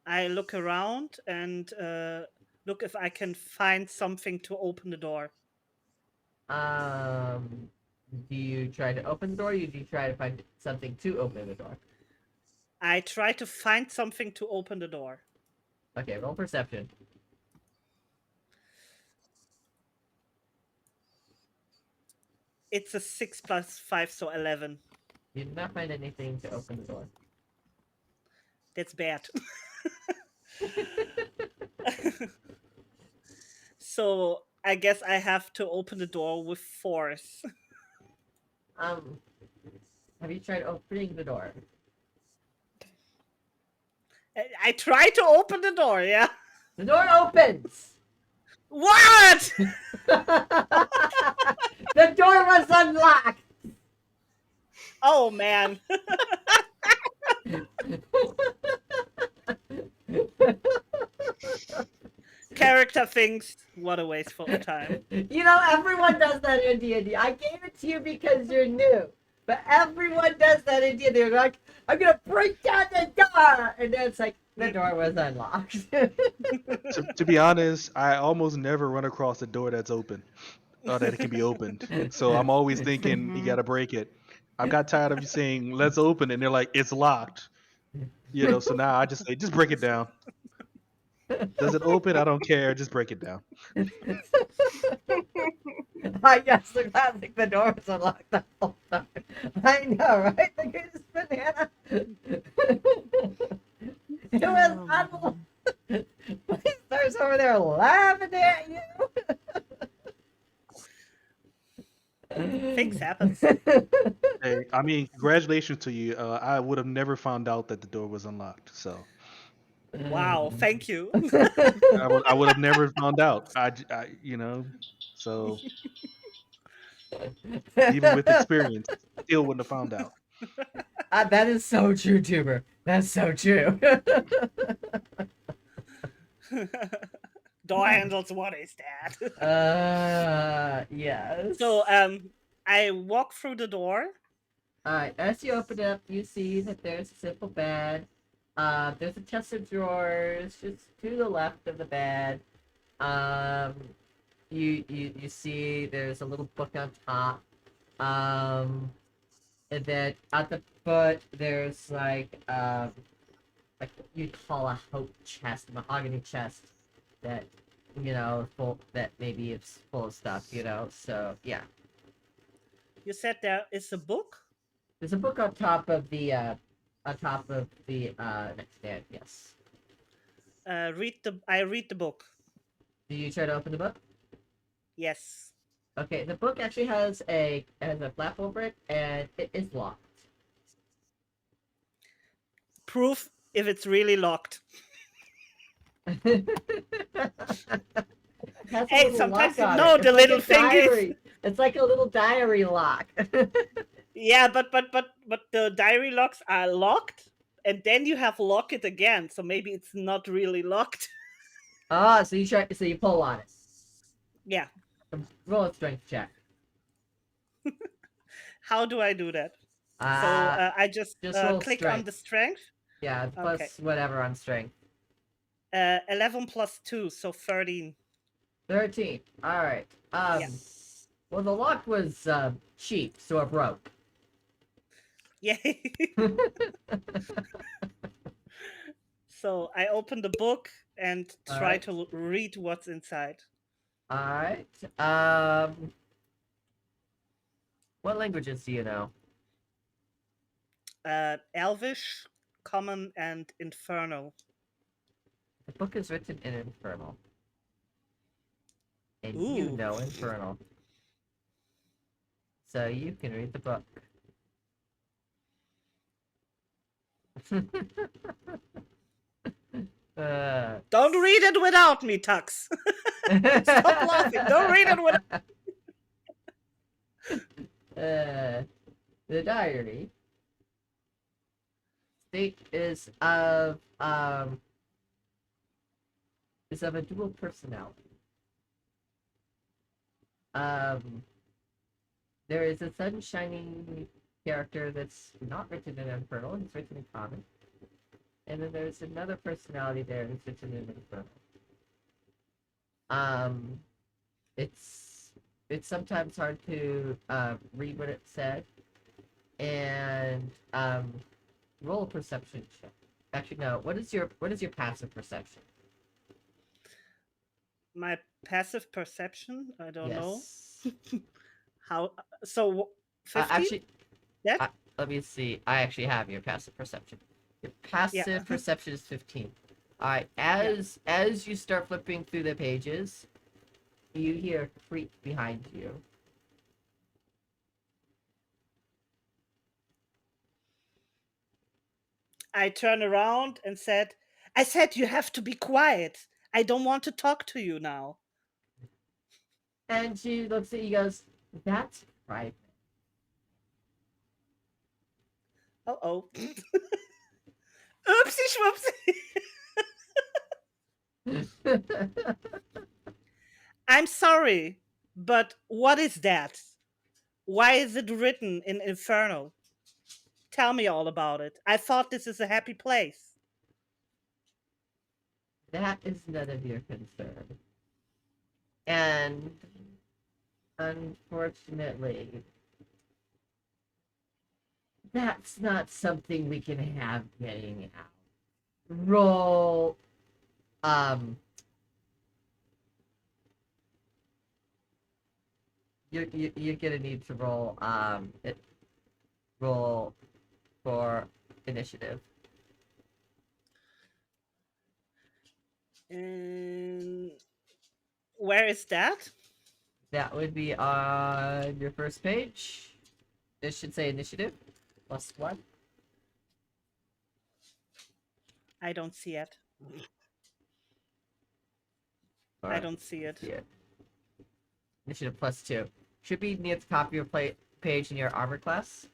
Speaker 3: I look around and look if I can find something to open the door.
Speaker 1: Do you try to open the door or do you try to find something to open the door?
Speaker 3: I try to find something to open the door.
Speaker 1: Okay, roll perception.
Speaker 3: It's a 6 plus 5, so 11.
Speaker 1: You did not find anything to open the door.
Speaker 3: That's bad. So I guess I have to open the door with force.
Speaker 1: Have you tried opening the door?
Speaker 3: I try to open the door, yeah?
Speaker 1: The door opens!
Speaker 3: What?
Speaker 1: The door was unlocked!
Speaker 3: Oh, man. Character thinks, what a wasteful time.
Speaker 1: Everyone does that in D&D. I gave it to you because you're new. But everyone does that in D&D. They're like, I'm gonna break down the door! And then it's like, the door was unlocked.
Speaker 4: To be honest, I almost never run across a door that's open or that it can be opened. So I'm always thinking you got to break it. I got tired of you saying let's open it, and they're like it's locked. So now I just say just break it down. Does it open? I don't care. Just break it down.
Speaker 1: I guess the classic, the door was unlocked the whole time. I know, right? The greatest banana. It was unlocked. There's over there laughing at you.
Speaker 3: Things happen.
Speaker 4: Hey, I mean, congratulations to you. I would have never found out that the door was unlocked. So
Speaker 3: Wow, thank you.
Speaker 4: I would have never found out. So even with experience, still wouldn't have found out.
Speaker 1: That is so true, Tuber. That's so true.
Speaker 3: Door handles, what is that?
Speaker 1: Yes.
Speaker 3: So I walk through the door.
Speaker 1: Alright, as you open it up, you see that there's a simple bed. There's a chest of drawers just to the left of the bed. You see there's a little book on top. And then at the foot there's like what you'd call a hope chest, a mahogany chest that full that maybe it's full of stuff, So yeah.
Speaker 3: You said there is a book?
Speaker 1: There's a book on top of the next stand, yes.
Speaker 3: I read the book.
Speaker 1: Do you try to open the book?
Speaker 3: Yes.
Speaker 1: Okay, the book actually has a flap over it, and it is locked.
Speaker 3: Proof if it's really locked. Hey, sometimes you know the little thingies.
Speaker 1: It's like a little diary lock.
Speaker 3: Yeah, but the diary locks are locked, and then you have lock it again, so maybe it's not really locked.
Speaker 1: So you pull on it.
Speaker 3: Yeah.
Speaker 1: Roll a strength check.
Speaker 3: How do I do that? So I just click
Speaker 1: strength.
Speaker 3: on the strength.
Speaker 1: Yeah, plus whatever on strength.
Speaker 3: 11 plus 2, so 13.
Speaker 1: 13. All right. Well, the lock was cheap, so it broke.
Speaker 3: Yay. So I open the book and try to read what's inside.
Speaker 1: All right. What languages do you know?
Speaker 3: Elvish, Common, and Infernal.
Speaker 1: The book is written in Infernal. And
Speaker 3: Ooh.
Speaker 1: you know Infernal. So you can read the book.
Speaker 3: Don't read it without me, Tux. Stop laughing. Don't read it without
Speaker 1: the diary is of a dual personality. There is a sun-shining character that's not written in Infernal, it's written in Common. And then there's another personality there that's written in Infernal. It's sometimes hard to read what it said. And roll a perception check. Actually, no. What is your passive perception?
Speaker 3: My passive perception? I don't know.
Speaker 1: Yes.
Speaker 3: How? So 15?
Speaker 1: Actually, let me see. I actually have your passive perception. Your passive perception is 15. All right. As you start flipping through the pages, you hear a creak behind you.
Speaker 3: I turn around and said, I said you have to be quiet. I don't want to talk to you now.
Speaker 1: And she looks at you and goes, that's private.
Speaker 3: Uh-oh. Oopsie schwoopsie. I'm sorry, but what is that? Why is it written in Infernal? Tell me all about it. I thought this is a happy place.
Speaker 1: That is none of your concern. And unfortunately, That's not something we can have getting out. Roll. You're gonna need to roll. Roll for initiative.
Speaker 3: And where is that?
Speaker 1: That would be on your first page. This should say initiative +1.
Speaker 3: I don't see it. I
Speaker 1: Or-
Speaker 3: don't see it.
Speaker 1: Yeah. Initiative +2. Should be near the top of your page in your armor class.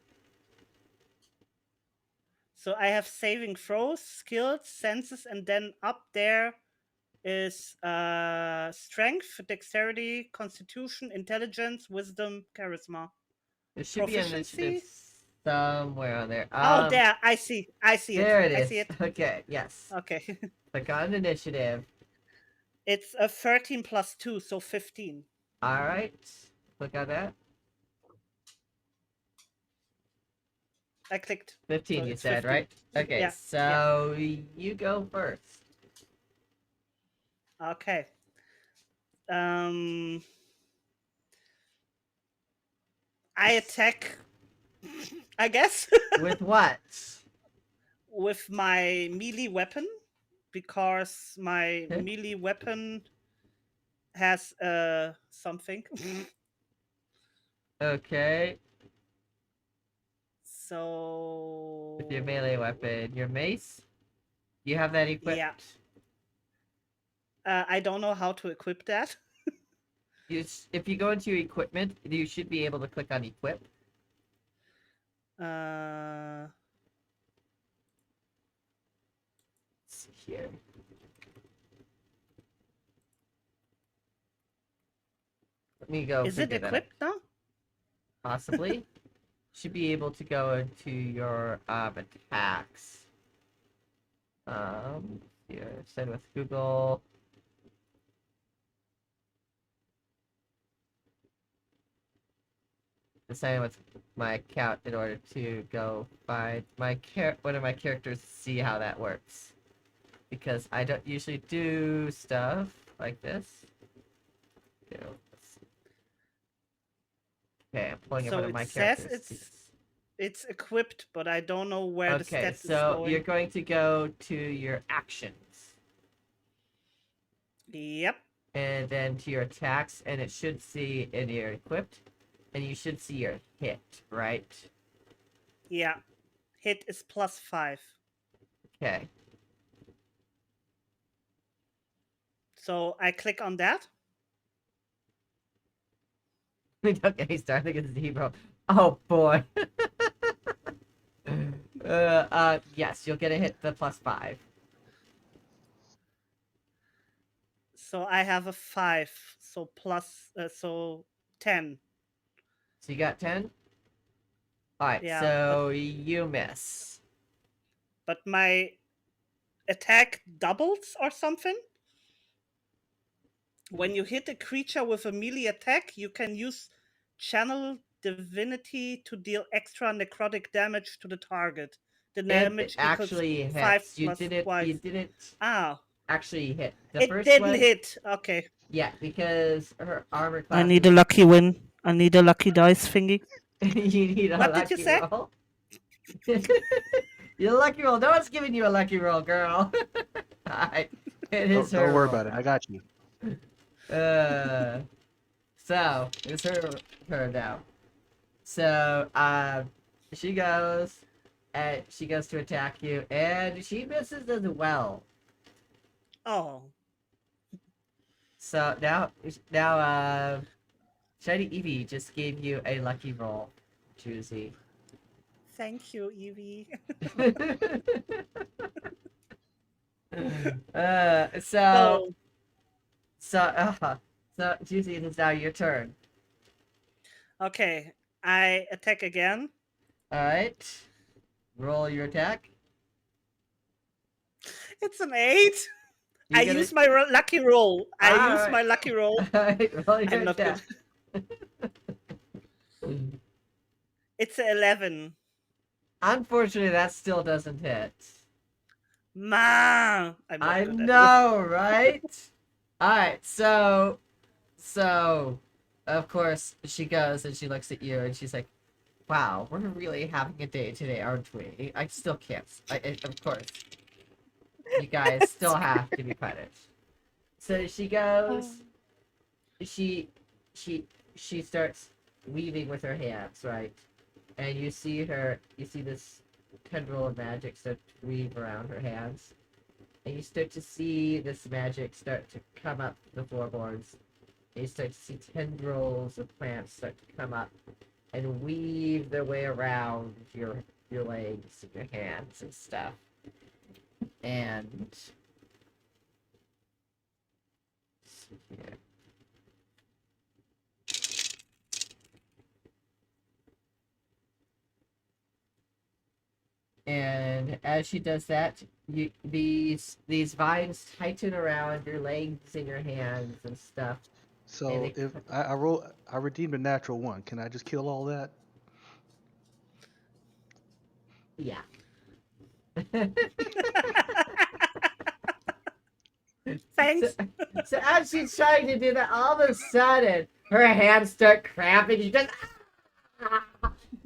Speaker 3: So I have saving throws, skills, senses, and then up there is strength, dexterity, constitution, intelligence, wisdom, charisma.
Speaker 1: There should be an
Speaker 3: Proficiency?
Speaker 1: initiative somewhere on there.
Speaker 3: Oh, there. I see. I see it.
Speaker 1: There it
Speaker 3: I
Speaker 1: is.
Speaker 3: see it.
Speaker 1: Okay, yes.
Speaker 3: Okay.
Speaker 1: Click on initiative.
Speaker 3: It's a 13 plus 2, so 15.
Speaker 1: All right. Click on that.
Speaker 3: I clicked.
Speaker 1: 15,
Speaker 3: So
Speaker 1: you
Speaker 3: it's
Speaker 1: said,
Speaker 3: 15.
Speaker 1: right? Okay,
Speaker 3: Yeah,
Speaker 1: so you go first.
Speaker 3: Okay. I attack, I guess,
Speaker 1: With what?
Speaker 3: with my melee weapon, because my
Speaker 1: Okay.
Speaker 3: melee weapon has something.
Speaker 1: Okay.
Speaker 3: So
Speaker 1: With your melee weapon, your mace. You have that equipped.
Speaker 3: Yeah. I don't know how to equip that.
Speaker 1: If you go into your equipment, you should be able to click on equip.
Speaker 3: Uh,
Speaker 1: Let's see here. Let me go.
Speaker 3: is it
Speaker 1: figure that out.
Speaker 3: equipped now?
Speaker 1: Possibly. Should be able to go into your attacks. Here, send with Google. Deciding with my account in order to go find my one of my characters to see how that works. Because I don't usually do stuff like this. You know, okay, I'm pulling up
Speaker 3: So
Speaker 1: one of
Speaker 3: it
Speaker 1: my
Speaker 3: says
Speaker 1: characters.
Speaker 3: it's equipped, but I don't know where the
Speaker 1: Okay,
Speaker 3: stat is
Speaker 1: so
Speaker 3: going.
Speaker 1: you're going to go to your actions.
Speaker 3: Yep.
Speaker 1: And then to your attacks, and it should see in your equipped, and you should see your hit, right?
Speaker 3: Yeah. Hit is +5.
Speaker 1: Okay.
Speaker 3: So I click on that.
Speaker 1: Okay, starting against zero. Oh boy. Yes, you'll get a hit the +5.
Speaker 3: So I have a 5. So so 10.
Speaker 1: So you got 10? Alright,
Speaker 3: Yeah,
Speaker 1: so you miss.
Speaker 3: But my attack doubles or something? When you hit a creature with a melee attack, you can use Channel Divinity to deal extra necrotic damage to the target. The
Speaker 1: It
Speaker 3: damage
Speaker 1: actually
Speaker 3: equals
Speaker 1: hits.
Speaker 3: 5 plus twice.
Speaker 1: You didn't
Speaker 3: Ah,
Speaker 1: actually hit. The
Speaker 3: it
Speaker 1: first
Speaker 3: didn't
Speaker 1: one,
Speaker 3: hit. Okay.
Speaker 1: yeah, because her armor class.
Speaker 3: I need a lucky win. I need a lucky dice thingy.
Speaker 1: You need a
Speaker 3: What
Speaker 1: lucky
Speaker 3: did you say?
Speaker 1: roll. You're a lucky roll. No one's giving you a lucky roll, girl. Alright, it is her
Speaker 4: Don't worry
Speaker 1: roll.
Speaker 4: about it. I got you.
Speaker 1: So it's her now. So she goes and she goes to attack you, and she misses as well.
Speaker 3: Oh,
Speaker 1: So now Shiny Eevee just gave you a lucky roll, Juicy.
Speaker 3: thank you, Evie.
Speaker 1: So Juicy, it is now your turn.
Speaker 3: Okay, I attack again.
Speaker 1: All right, roll your attack.
Speaker 3: It's an 8.
Speaker 1: You
Speaker 3: I
Speaker 1: gonna-
Speaker 3: use my lucky roll. I use
Speaker 1: Alright.
Speaker 3: my lucky roll.
Speaker 1: All right, roll your
Speaker 3: I'm not
Speaker 1: attack.
Speaker 3: good. It's a 11.
Speaker 1: Unfortunately, that still doesn't hit.
Speaker 3: Ma, I'm not
Speaker 1: I
Speaker 3: good at it.
Speaker 1: know, right? Alright, so of course she goes and she looks at you and she's like, wow, we're really having a day today, aren't we? I still can't. Of course, you guys still have to be punished. So she goes, she she starts weaving with her hands, right? And you see this tendril of magic start to weave around her hands. And you start to see this magic start to come up the floorboards. And you start to see tendrils of plants start to come up and weave their way around your legs and your hands and stuff. And let's see here. And as she does that, these vines tighten around your legs and your hands and stuff.
Speaker 4: So if I redeemed a natural one, can I just kill all that?
Speaker 1: Yeah.
Speaker 3: Thanks.
Speaker 1: So as she's trying to do that, all of a sudden her hands start cramping. She just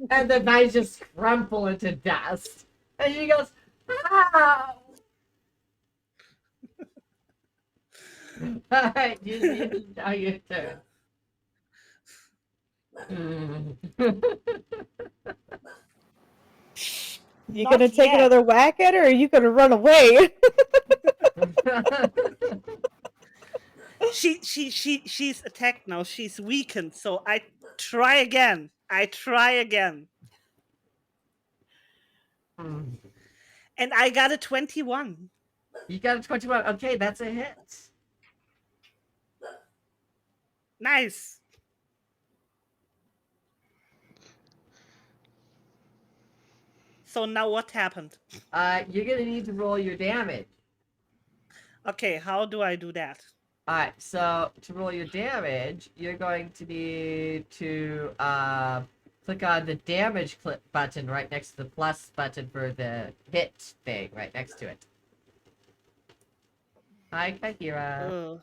Speaker 1: and the vines just crumple into dust. And she goes, "Ow!" All right, you now your turn.
Speaker 5: You
Speaker 3: Not
Speaker 5: gonna take
Speaker 3: yet.
Speaker 5: another whack at her, or are you gonna run away?
Speaker 3: She's attacked now. She's weakened. So I try again. And I got a 21.
Speaker 1: You got a 21. Okay, that's a hit.
Speaker 3: Nice. So now what happened?
Speaker 1: You're gonna need to roll your damage.
Speaker 3: Okay, how do I do that?
Speaker 1: Alright, so to roll your damage, you're going to need to click on the damage clip button right next to the plus button for the hit thing right next to it. Hi, Kahira.
Speaker 3: Ugh.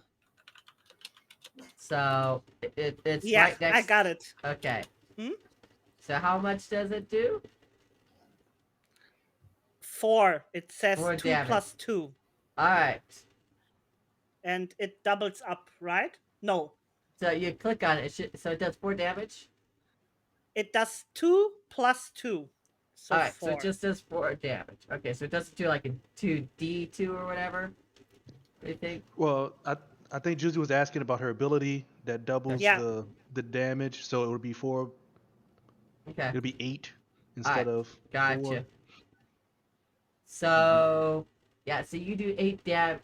Speaker 1: So it's
Speaker 3: Yeah,
Speaker 1: right next.
Speaker 3: I got it.
Speaker 1: Okay.
Speaker 3: Hmm?
Speaker 1: So how much does it do?
Speaker 3: 4. It says
Speaker 1: 4
Speaker 3: 2
Speaker 1: damage.
Speaker 3: plus 2.
Speaker 1: Alright.
Speaker 3: And it doubles up, right? No.
Speaker 1: So you click on it, so it does 4 damage?
Speaker 3: It does 2 plus 2. So
Speaker 1: Alright,
Speaker 3: 4.
Speaker 1: so it just does 4 damage. Okay, so it doesn't do like a 2d2 or whatever? What do you think?
Speaker 4: Well, I think Juicy was asking about her ability that doubles
Speaker 3: Yeah.
Speaker 4: the damage, so it would be 4.
Speaker 1: Okay.
Speaker 4: It would be 8 instead
Speaker 1: Alright,
Speaker 4: of
Speaker 1: gotcha.
Speaker 4: 4.
Speaker 1: So yeah, so you do 8 damage.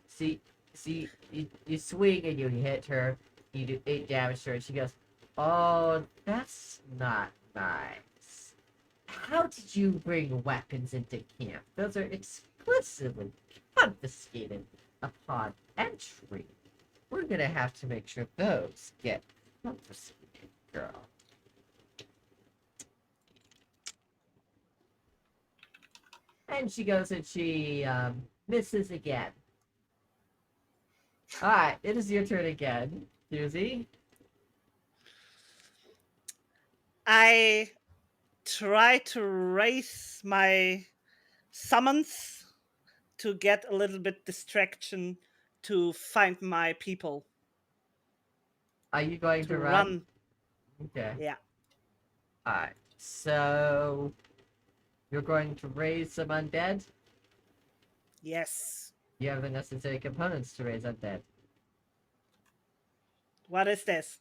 Speaker 1: See, you swing and you hit her. You do 8 damage to her. And she goes, "Oh, that's not nice. How did you bring weapons into camp? Those are exclusively confiscated upon entry. We're gonna have to make sure those get confiscated, girl." And she goes and she misses again. Alright, it is your turn again, Susie.
Speaker 3: I try to raise my summons to get a little bit distraction to find my people.
Speaker 1: Are you going to run? Okay.
Speaker 3: Yeah.
Speaker 1: Alright, so you're going to raise some undead?
Speaker 3: Yes.
Speaker 1: You have the necessary components to raise undead.
Speaker 3: What is this?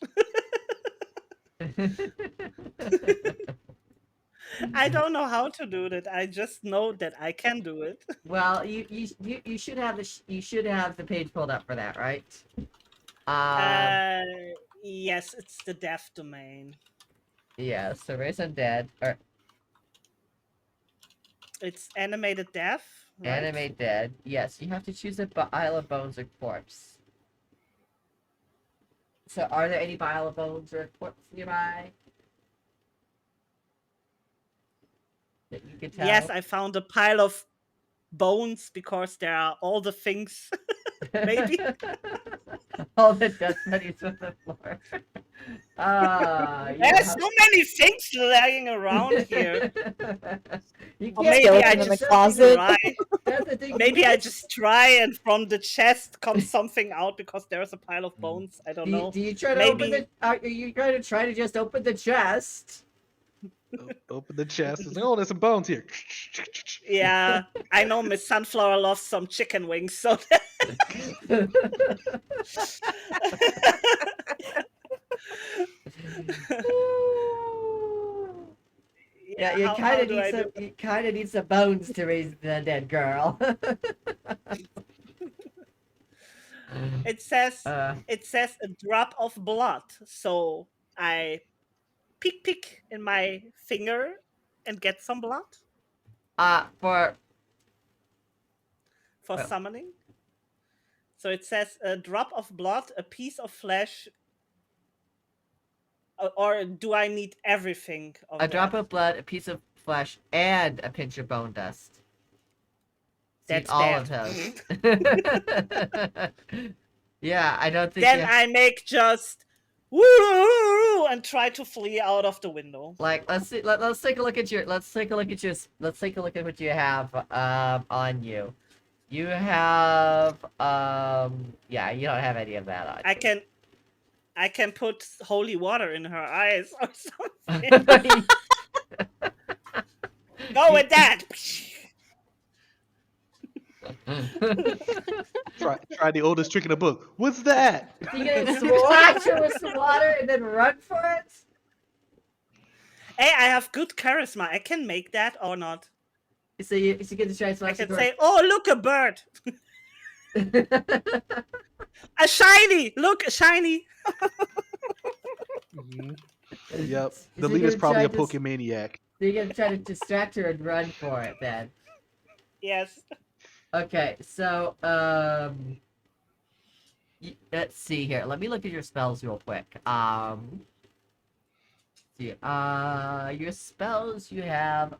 Speaker 3: I don't know how to do that. I just know that I can do it.
Speaker 1: Well, you should have the page pulled up for that, right?
Speaker 3: Yes, it's the death domain.
Speaker 1: Yeah, so raise undead or
Speaker 3: It's animated death. Right?
Speaker 1: animate dead. Yes, you have to choose a pile of bones or corpse. So are there any pile of bones or corpse nearby? that you could tell?
Speaker 3: Yes, I found a pile of bones because there are all the things. Maybe.
Speaker 1: All the dead bodies on the floor. You
Speaker 3: There's
Speaker 1: have...
Speaker 3: so many things lying around here.
Speaker 1: You
Speaker 3: Or
Speaker 1: can't
Speaker 3: maybe I
Speaker 5: Skeleton in the
Speaker 3: just
Speaker 5: closet.
Speaker 3: try.
Speaker 1: That's the thing.
Speaker 3: Maybe I just try and from the chest comes something out because there's a pile of bones. I don't know.
Speaker 1: Do you try to open
Speaker 3: Maybe.
Speaker 1: the? Are you try to just open the chest?
Speaker 4: Open the chest. It's like, oh, there's some bones here.
Speaker 3: Yeah, I know Miss Sunflower loves some chicken wings, so
Speaker 1: Yeah, you
Speaker 3: how
Speaker 1: kind of
Speaker 3: do
Speaker 1: need
Speaker 3: I do?
Speaker 1: some. You kind of need some bones to raise the dead girl.
Speaker 3: It says
Speaker 1: uh,
Speaker 3: a drop of blood, so I pick in my finger and get some blood
Speaker 1: for
Speaker 3: for summoning. So it says a drop of blood, a piece of flesh, or do I need everything of
Speaker 1: a
Speaker 3: that?
Speaker 1: drop of blood, a piece of flesh, and a pinch of bone dust. See,
Speaker 3: That's
Speaker 1: all
Speaker 3: bad.
Speaker 1: of those. Yeah, I don't think.
Speaker 3: Then I make just woo and try to flee out of the window.
Speaker 1: Like, let's see. Let's take a look at your. Let's take a look at your. Let's take a look at what you have on you. You have yeah, you don't have any of that on.
Speaker 3: I can put holy water in her eyes or something. Go with that.
Speaker 4: Try the oldest trick in the book. What's that?
Speaker 1: You gonna splash her with some water and then run for it?
Speaker 3: Hey, I have good charisma. I can make that or not.
Speaker 1: So you get to try to
Speaker 3: I
Speaker 1: smash the
Speaker 3: can
Speaker 1: door.
Speaker 3: say, "Oh, look, a bird, a shiny. Look, a shiny."
Speaker 4: Yep.
Speaker 1: So
Speaker 4: The
Speaker 1: you're
Speaker 4: leader's
Speaker 1: gonna
Speaker 4: probably a
Speaker 1: try to-
Speaker 4: Pokemaniac.
Speaker 1: So you're gonna try to distract her and run for it then.
Speaker 3: Yes.
Speaker 1: Okay, so let's see here. Let me look at your spells real quick. See, your spells you have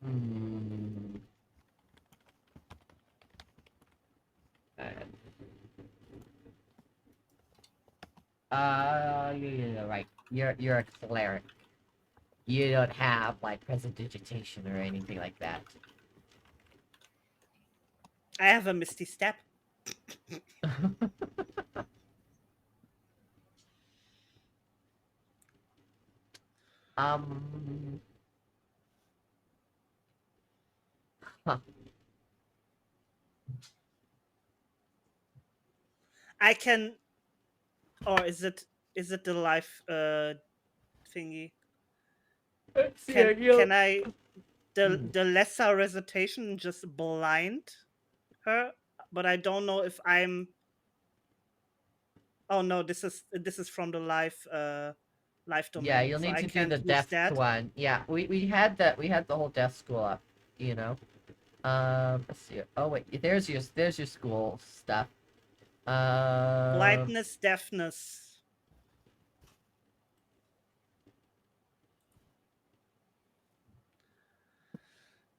Speaker 1: hmm. Yeah, right. You're a cleric. You don't have like prestidigitation or anything like that.
Speaker 3: I have a misty step.
Speaker 1: Huh.
Speaker 3: I can, or is it the life thingy?
Speaker 1: Let's see,
Speaker 3: Can I the lesser recitation just blind her? But I don't know if I'm. Oh no, this is from the life domain.
Speaker 1: Yeah, you'll
Speaker 3: so
Speaker 1: need
Speaker 3: I
Speaker 1: to do
Speaker 3: can't
Speaker 1: the
Speaker 3: use
Speaker 1: deaf
Speaker 3: that.
Speaker 1: one. Yeah, we had that. We had the whole deaf school up. You know. Let's see. Oh wait, there's your school stuff.
Speaker 3: Blindness, deafness.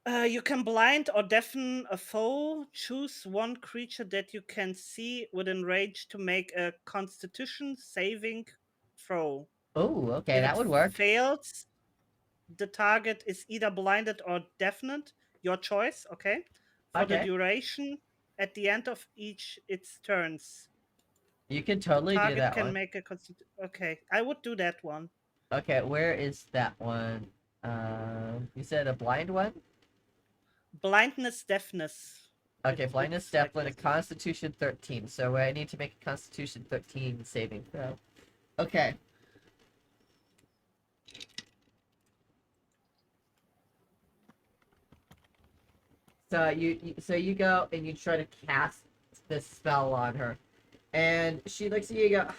Speaker 3: You can blind or deafen a foe. Choose one creature that you can see within range to make a Constitution saving throw.
Speaker 1: Oh, okay,
Speaker 3: If
Speaker 1: that
Speaker 3: it
Speaker 1: would work.
Speaker 3: fails, the target is either blinded or deafened. Your choice, okay? For the
Speaker 1: Okay.
Speaker 3: duration, at the end of each its turns.
Speaker 1: You can totally do
Speaker 3: Target
Speaker 1: that
Speaker 3: can
Speaker 1: one.
Speaker 3: make a Constitution. Okay, I would do that one.
Speaker 1: Okay, where is that one? You said a blind one?
Speaker 3: Blindness, deafness.
Speaker 1: Okay,
Speaker 3: It
Speaker 1: blindness,
Speaker 3: looks like
Speaker 1: deafness,
Speaker 3: this.
Speaker 1: Constitution 13. So I need to make a Constitution 13 saving throw. Okay. So you go and you try to cast this spell on her, and she looks at you and go,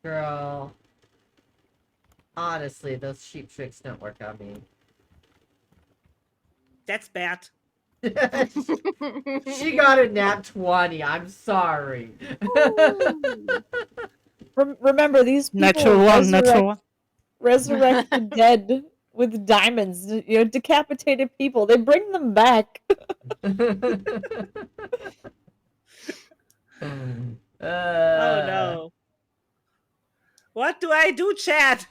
Speaker 1: "Girl, honestly, those cheap tricks don't work on me."
Speaker 3: That's bad.
Speaker 1: She got a nat 20. I'm sorry.
Speaker 5: Remember, these people
Speaker 3: Natural one, natural one.
Speaker 5: resurrect the dead with diamonds. You know, decapitated people. They bring them back.
Speaker 3: Oh no. What do I do, Chad?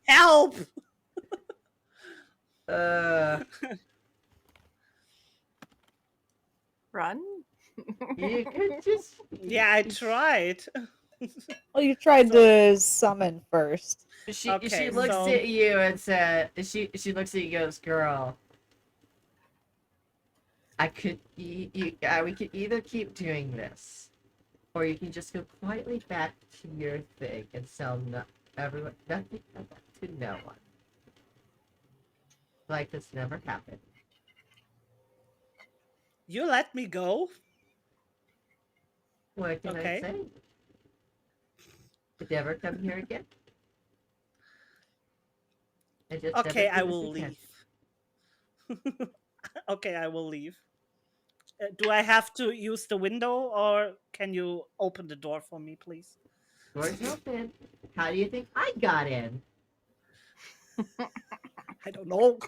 Speaker 3: Help!
Speaker 2: Run.
Speaker 1: You could just.
Speaker 3: Yeah, I tried.
Speaker 5: Well, you tried to summon first.
Speaker 1: She
Speaker 3: Okay,
Speaker 1: looks
Speaker 3: so-
Speaker 1: at you and said she looks at you and goes, girl. I could we could either keep doing this, or you can just go quietly back to your thing and sell nothing to no one. Like this never happened.
Speaker 3: You let me go?
Speaker 1: What can
Speaker 3: Okay.
Speaker 1: I say? Never come here again. And just
Speaker 3: Okay,
Speaker 1: never
Speaker 3: I
Speaker 1: do this
Speaker 3: will
Speaker 1: again.
Speaker 3: leave. Okay, I will leave. Do I have to use the window, or can you open the door for me, please?
Speaker 1: Door's open. How do you think I got in?
Speaker 3: I don't know.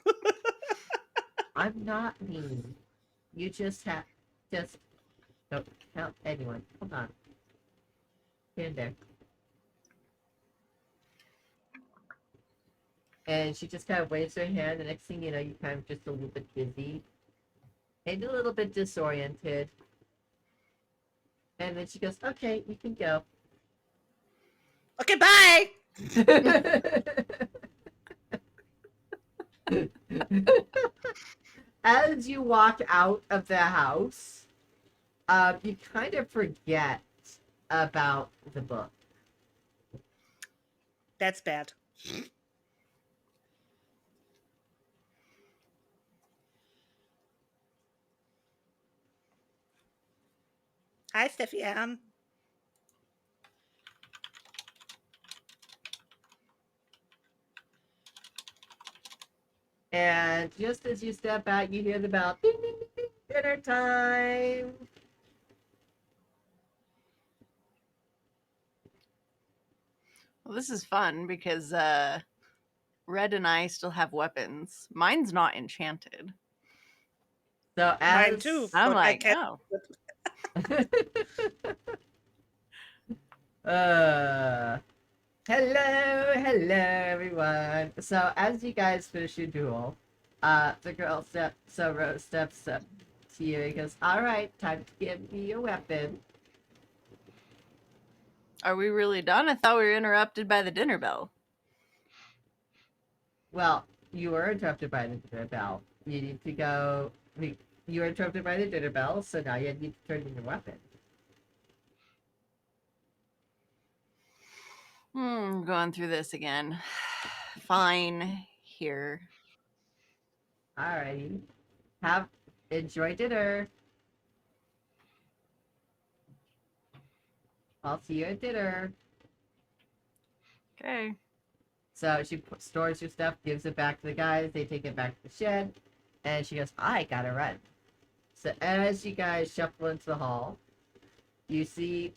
Speaker 1: I'm not mean. You just don't count anyone. Hold on. Stand there. And she just kind of waves her hand. The next thing you know, you kind of just a little bit dizzy and a little bit disoriented. And then she goes, "Okay, you can go."
Speaker 3: Okay, bye.
Speaker 1: As you walk out of the house, you kind of forget about the book.
Speaker 3: That's bad. Hi, Steffi Ann.
Speaker 1: And just as you step out, you hear the bell. Ding, ding, ding, ding, dinner time.
Speaker 2: Well, this is fun because Red and I still have weapons. Mine's not enchanted.
Speaker 1: So
Speaker 3: Mine too.
Speaker 2: I'm
Speaker 3: but I
Speaker 2: like,
Speaker 3: can't.
Speaker 2: oh.
Speaker 1: Hello, everyone. So as you guys finish your duel, Rose steps up to you and goes, "All right, time to give me your weapon."
Speaker 2: Are we really done? I thought we were interrupted by the dinner bell.
Speaker 1: Well, you were interrupted by the dinner bell. You need to go. You were interrupted by the dinner bell, so now you need to turn in your weapon.
Speaker 2: Going through this again. Fine. Here.
Speaker 1: Alrighty. Enjoy dinner. I'll see you at dinner.
Speaker 2: Okay.
Speaker 1: So she stores your stuff, gives it back to the guys. They take it back to the shed, and she goes, "I gotta run." So as you guys shuffle into the hall, you see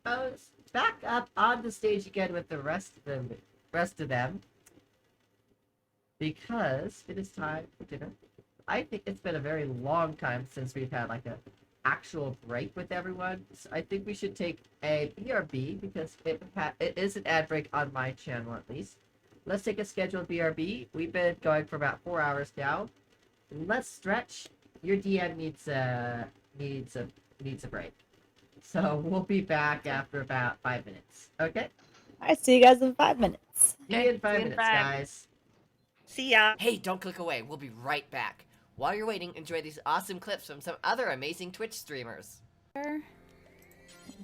Speaker 1: back up on the stage again with the rest of them, because it is time for dinner. I think it's been a very long time since we've had like a actual break with everyone. So I think we should take a BRB because it is an ad break on my channel at least. Let's take a scheduled BRB. We've been going for about 4 hours now. Let's stretch. Your DM needs a break. So we'll be back after about 5 minutes. Okay?
Speaker 5: I see you guys in 5 minutes.
Speaker 1: See you in 5 minutes, guys.
Speaker 3: See ya.
Speaker 12: Hey, don't click away. We'll be right back. While you're waiting, enjoy these awesome clips from some other amazing Twitch streamers.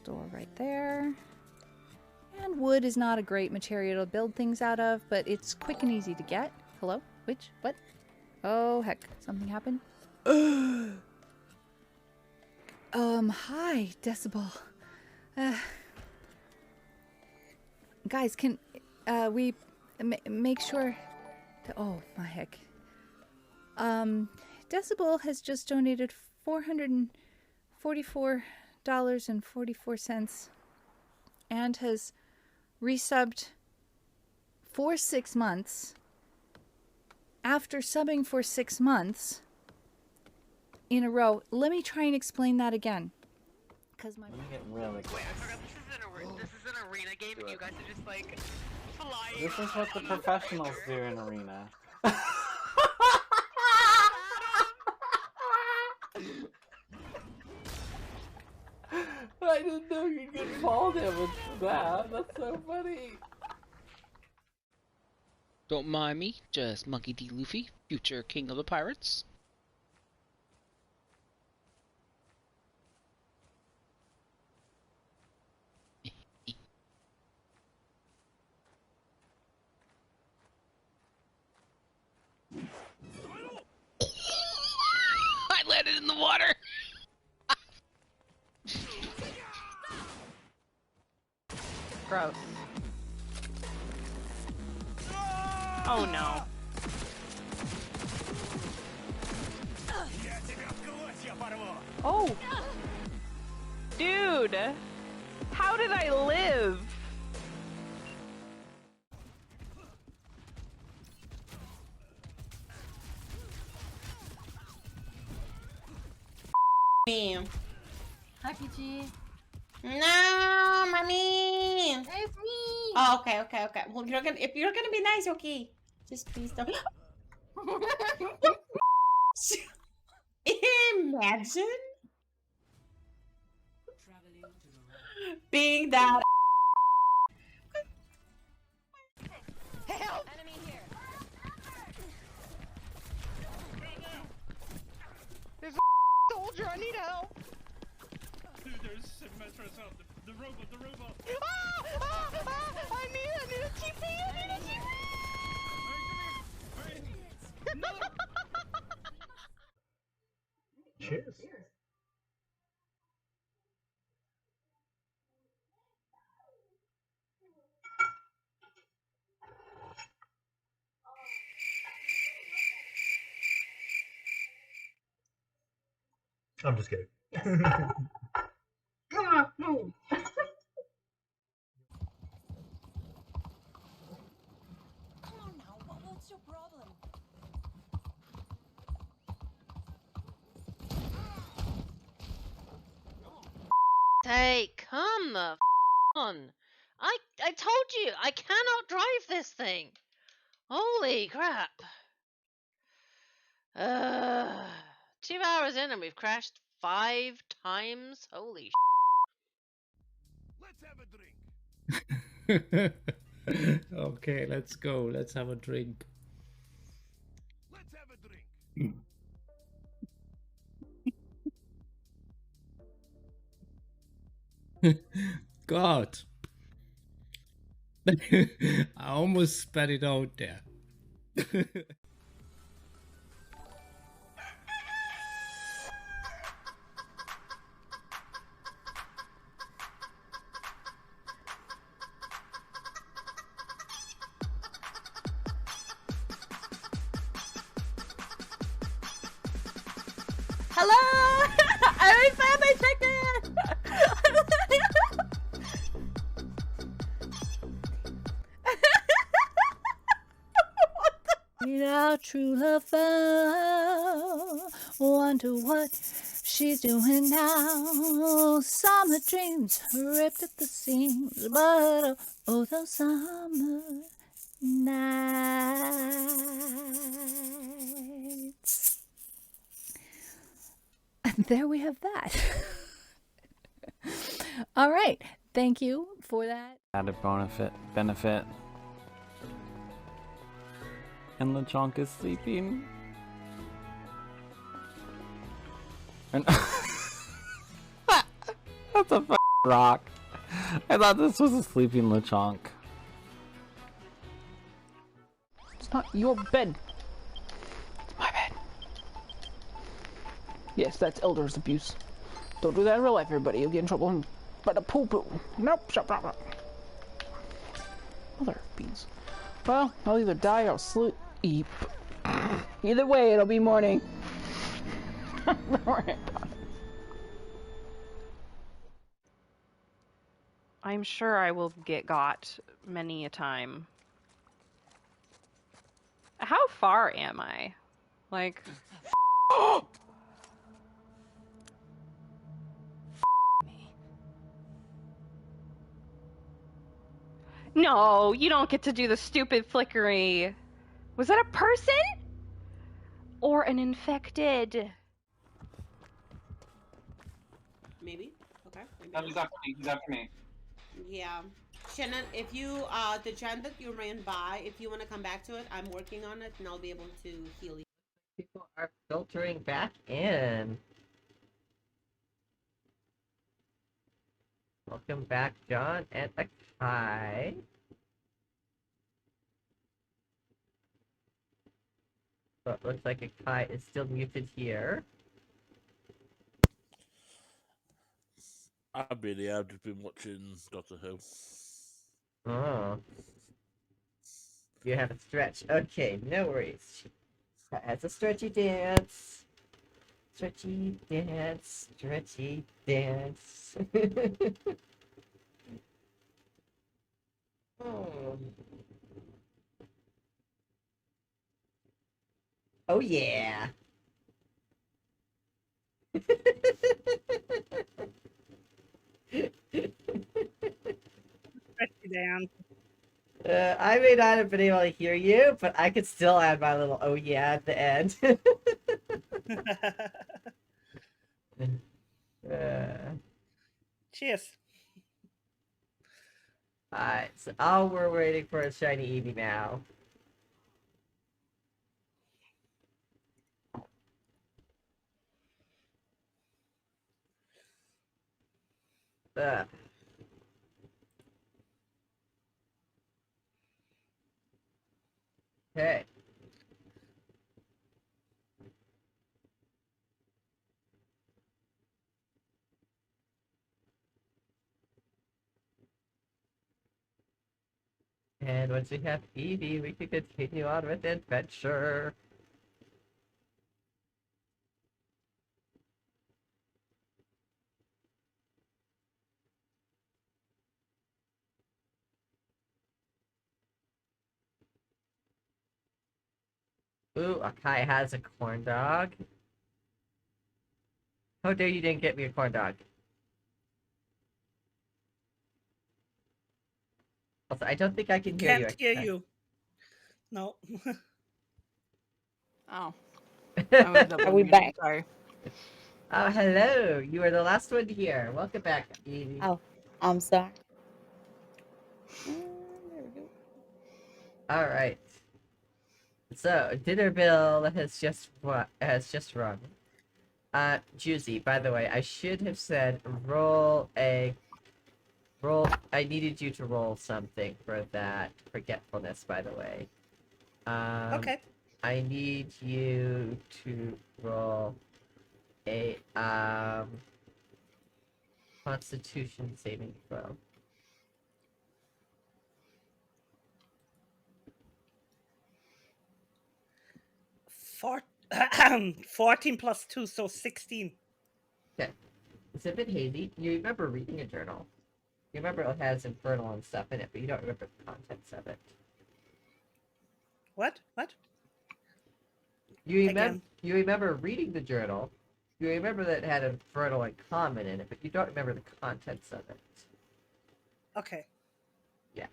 Speaker 13: Door right there. And wood is not a great material to build things out of, but it's quick and easy to get. Hello? Which? What? Oh, heck. Something happened? Hi, Decibel. Guys, can we make sure to... Oh, my heck. Decibel has just donated $444 $8.44 and has resubbed for 6 months after subbing for 6 months in a row. Let me try and explain that again. Because my...
Speaker 14: Let me get really close.
Speaker 15: Wait, I forgot this is an arena game and you guys are just like flying.
Speaker 14: This is what the professionals do in arena. I didn't know you could fall damage for that. That's so funny.
Speaker 16: Don't mind me, just Monkey D. Luffy, future king of the pirates. I landed in the water!
Speaker 2: Gross. Oh no. Oh! Dude! How did I live?
Speaker 17: Me.
Speaker 9: Hi, Peachy.
Speaker 17: No, mommy.
Speaker 9: It's me.
Speaker 17: Oh, okay. Well, if you're gonna be nice, okay. Just please don't. Imagine being that.
Speaker 9: Help! Enemy here.
Speaker 15: There's a soldier, I need help!
Speaker 10: Dude, there's Symmetra's out. The robot.
Speaker 15: I need a TP!
Speaker 10: No!
Speaker 18: Cheers. I'm just kidding.
Speaker 9: Come on now, what's your problem?
Speaker 19: Hey, come the f on. I told you, I cannot drive this thing. Holy crap. 2 hours in and we've crashed 5 times? Holy sh**.
Speaker 10: Let's have a drink.
Speaker 18: Okay, let's go. Let's have a drink.
Speaker 10: Let's have a drink.
Speaker 18: God. I almost spat it out there.
Speaker 9: Hello! I found my chicken!
Speaker 13: Our true love found. Wonder what she's doing now. Summer dreams ripped at the seams, but oh, those summer nights. And there we have that. All right. Thank you for that.
Speaker 14: Added benefit. And LeChonk is sleeping. And that's a rock. I thought this was a sleeping LeChonk.
Speaker 16: It's not your bed. It's my bed. Yes, that's elders abuse. Don't do that in real life, everybody. You'll get in trouble. But a poo-poo. Nope, shut up. Mother beans. Well, I'll either die or sleep. Either way, it'll be morning. Don't worry about it.
Speaker 20: I'm sure I will get got many a time. How far am I? Like... No, you don't get to do the stupid flickery. Was that a person? Or an infected?
Speaker 17: Maybe. Okay. Maybe
Speaker 21: No, he's
Speaker 17: not.
Speaker 21: after me. He's after me.
Speaker 17: Yeah. Shannon, if you the gen that you ran by, if you want to come back to it, I'm working on it and I'll be able to heal you.
Speaker 1: People are filtering back in. Welcome back, John and Akai. So it looks like Akai is still muted here.
Speaker 6: I've just been watching Doctor Who.
Speaker 1: Oh. You have a stretch. Okay, no worries. That's a stretchy dance. Stretchy dance. Stretchy dance. Oh. Oh yeah. I may not have been able to hear you, but I could still add my little oh yeah at the end.
Speaker 3: Cheers.
Speaker 1: Alright, so all we're waiting for is shiny Eevee now. Ugh. Okay. And once we have Eevee, we can continue on with adventure. Ooh, Akai has a corn dog. How dare you didn't get me a corn dog? Also, I don't think I can hear you.
Speaker 3: Can't hear
Speaker 1: Akai.
Speaker 3: you. No.
Speaker 2: Oh. I was double
Speaker 5: Are we
Speaker 2: muted,
Speaker 5: back?
Speaker 2: sorry.
Speaker 1: Oh, hello. You are the last one here. Welcome back, Eevee.
Speaker 5: Oh, I'm sorry.
Speaker 1: All right. So dinner bill has just rung. Juicy. By the way, I should have said roll. I needed you to roll something for that forgetfulness. By the way.
Speaker 3: Okay.
Speaker 1: I need you to roll a Constitution saving throw.
Speaker 3: Four, 14 plus 2, so 16.
Speaker 1: Okay. It's a bit hazy. You remember reading a journal. You remember it has infernal and stuff in it, but you don't remember the contents of it.
Speaker 3: What? What?
Speaker 1: You remember reading the journal. You remember that it had infernal and common in it, but you don't remember the contents of it.
Speaker 3: Okay.
Speaker 1: Yeah.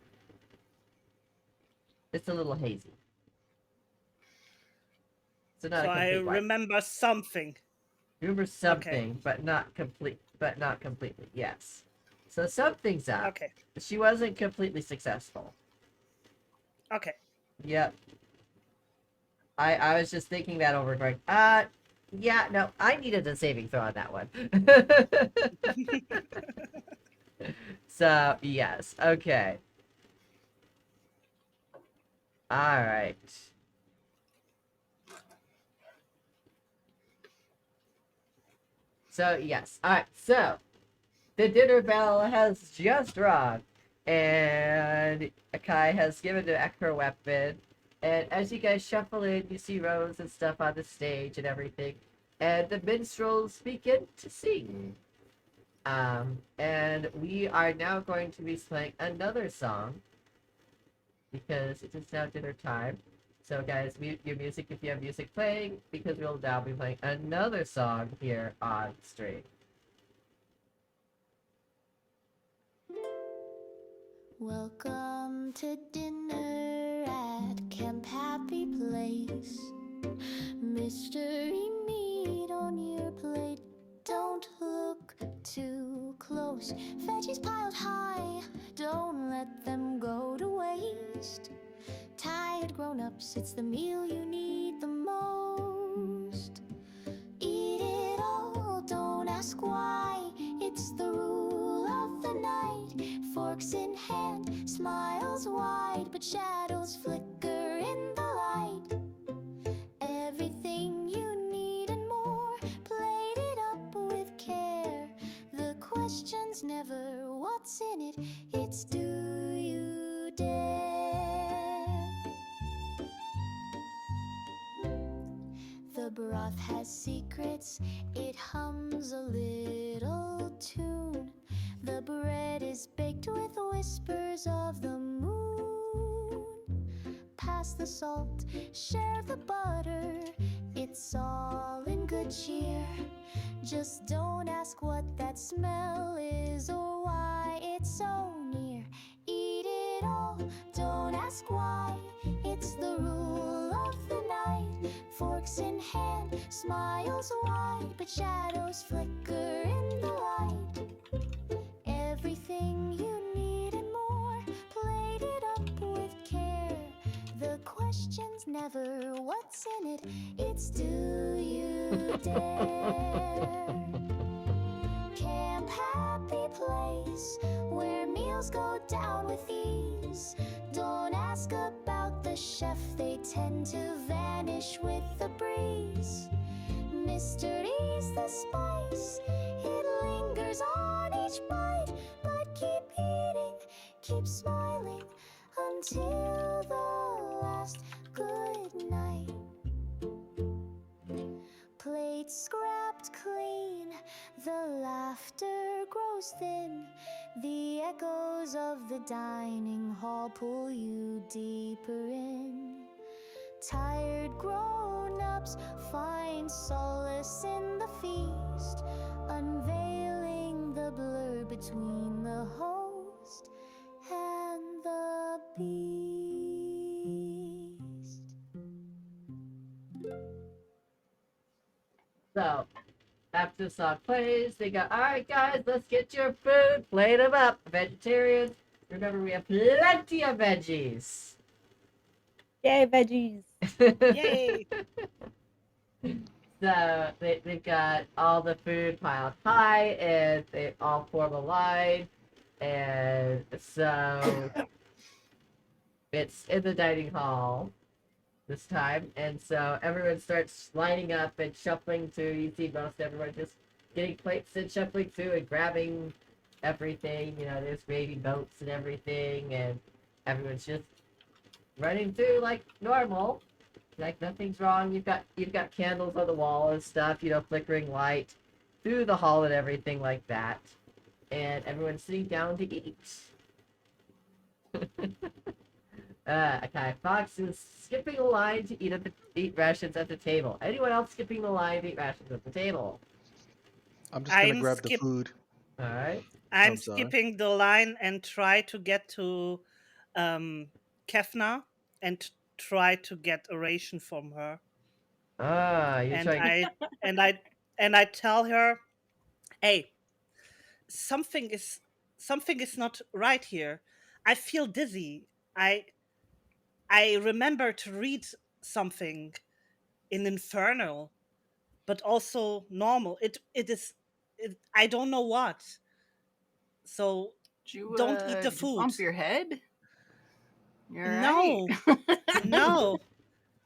Speaker 1: It's a little hazy. So not
Speaker 3: So
Speaker 1: a
Speaker 3: I
Speaker 1: complete wipe.
Speaker 3: remember something.
Speaker 1: You remember something, but not completely. Yes. So something's up.
Speaker 3: Okay.
Speaker 1: She wasn't completely successful.
Speaker 3: Okay.
Speaker 1: Yep. I was just thinking that over, going, yeah, no, I needed a saving throw on that one. So, yes, okay. Alright. So, yes. Alright, so, the dinner bell has just rung, and Akai has given back her weapon, and as you guys shuffle in, you see Rose and stuff on the stage and everything, and the minstrels begin to sing. And we are now going to be playing another song because it is now dinner time. So, guys, mute your music if you have music playing because we'll now be playing another song here on stream.
Speaker 8: Welcome to dinner at Camp Happy Place. Mystery meat on your plate. Don't look too close. Veggies piled high. Don't let them go to waste. Tired grown-ups, it's the meal you need the most. Eat it all, don't ask why. It's the rule of the night. Forks in hand, smiles wide, but shadows flicker in the light. Everything you need and more, plated up with care. The question's never what's in it, it's do you dare? The broth has secrets, it hums a little tune. The bread is baked with whispers of the moon. Pass the salt, share the butter, it's all in good cheer. Just don't ask what that smell is or why it's so near. Eat it all, don't ask why, it's the rule of the night. Forks in hand, smiles wide, but shadows flicker in the light. Everything you need and more, plated up with care. The question's never what's in it, it's do you dare? Camp Happy Place, where meals go down with ease. Don't ask about the chef, they tend to vanish with the breeze. Mystery's the spice, it lingers on each bite. But keep eating, keep smiling, until the last good night. Plates scrapped clean, the laughter grows thin. The echoes of the dining hall pull you deeper in. Tired grown-ups find solace in the feast, unveiling the blur between the host and the beast.
Speaker 1: So, after the song plays, they go, all right, guys, let's get your food. Plate them up. Vegetarians, remember, we have plenty of veggies.
Speaker 5: Yay, veggies.
Speaker 3: Yay!
Speaker 1: So they've got all the food piled high, and they all form a line. And so it's in the dining hall this time. And so everyone starts lining up and shuffling through. You see most everyone just getting plates and shuffling through and grabbing everything. You know, there's gravy boats and everything. And everyone's just running through like normal. Like nothing's wrong. You've got candles on the wall and stuff, you know, flickering light through the hall and everything like that. And everyone's sitting down to eat. Okay, Fox is skipping the line to eat rations at the table. Anyone else skipping the line to eat rations at the table?
Speaker 4: I'm just gonna
Speaker 3: I'm
Speaker 4: grab the
Speaker 3: skip-
Speaker 4: food.
Speaker 1: All right.
Speaker 3: I'm
Speaker 4: I'm sorry.
Speaker 3: skipping the line and try to get to Kefna and try to get a ration from her.
Speaker 1: You're
Speaker 3: And
Speaker 1: trying.
Speaker 3: I tell her, hey, something is not right here. I feel dizzy. I remember to read something in Infernal, but also normal. I don't know what. So don't eat the
Speaker 2: Did you
Speaker 3: food.
Speaker 2: bump your head? You're
Speaker 3: No,
Speaker 2: right.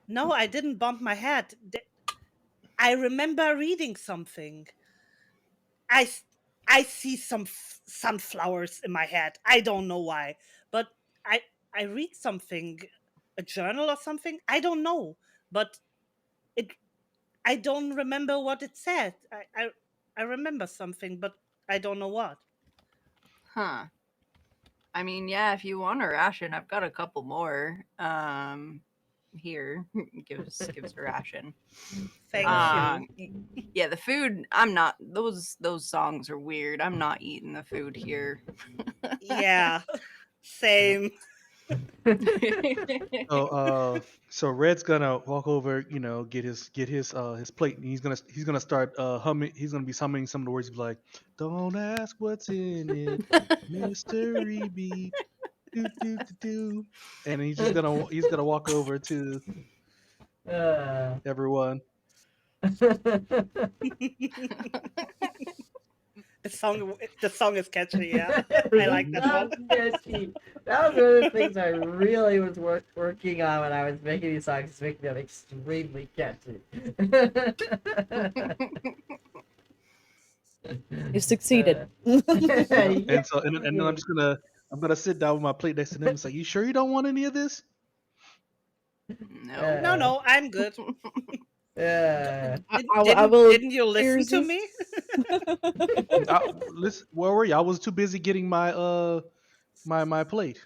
Speaker 3: no, I didn't bump my head. I remember reading something. I see some sunflowers in my head. I don't know why, but I I read something, a journal or something. I don't know, but it. I don't remember what it said. I remember something, but I don't know what.
Speaker 2: Huh. I mean, yeah, if you want a ration, I've got a couple more. Here, gives a ration.
Speaker 3: Thank you.
Speaker 2: Yeah, the food. I'm not. Those songs are weird. I'm not eating the food here.
Speaker 3: Yeah, same.
Speaker 4: So Red's gonna walk over, get his plate, and he's gonna start humming. He's gonna be humming some of the words. He's like, "Don't ask what's in it, mystery beat, do do do do," and he's gonna walk over to everyone.
Speaker 3: The song is catchy. Yeah, I like that one.
Speaker 1: Catchy. That was one of the things I really was working on when I was making these songs, is making them extremely catchy.
Speaker 5: You succeeded.
Speaker 4: And then I'm gonna sit down with my plate next to them and say, "You sure you don't want any of this?"
Speaker 3: No, I'm good.
Speaker 1: Yeah.
Speaker 3: Didn't you listen to me?
Speaker 4: Listen, where were you? I was too busy getting my my plate.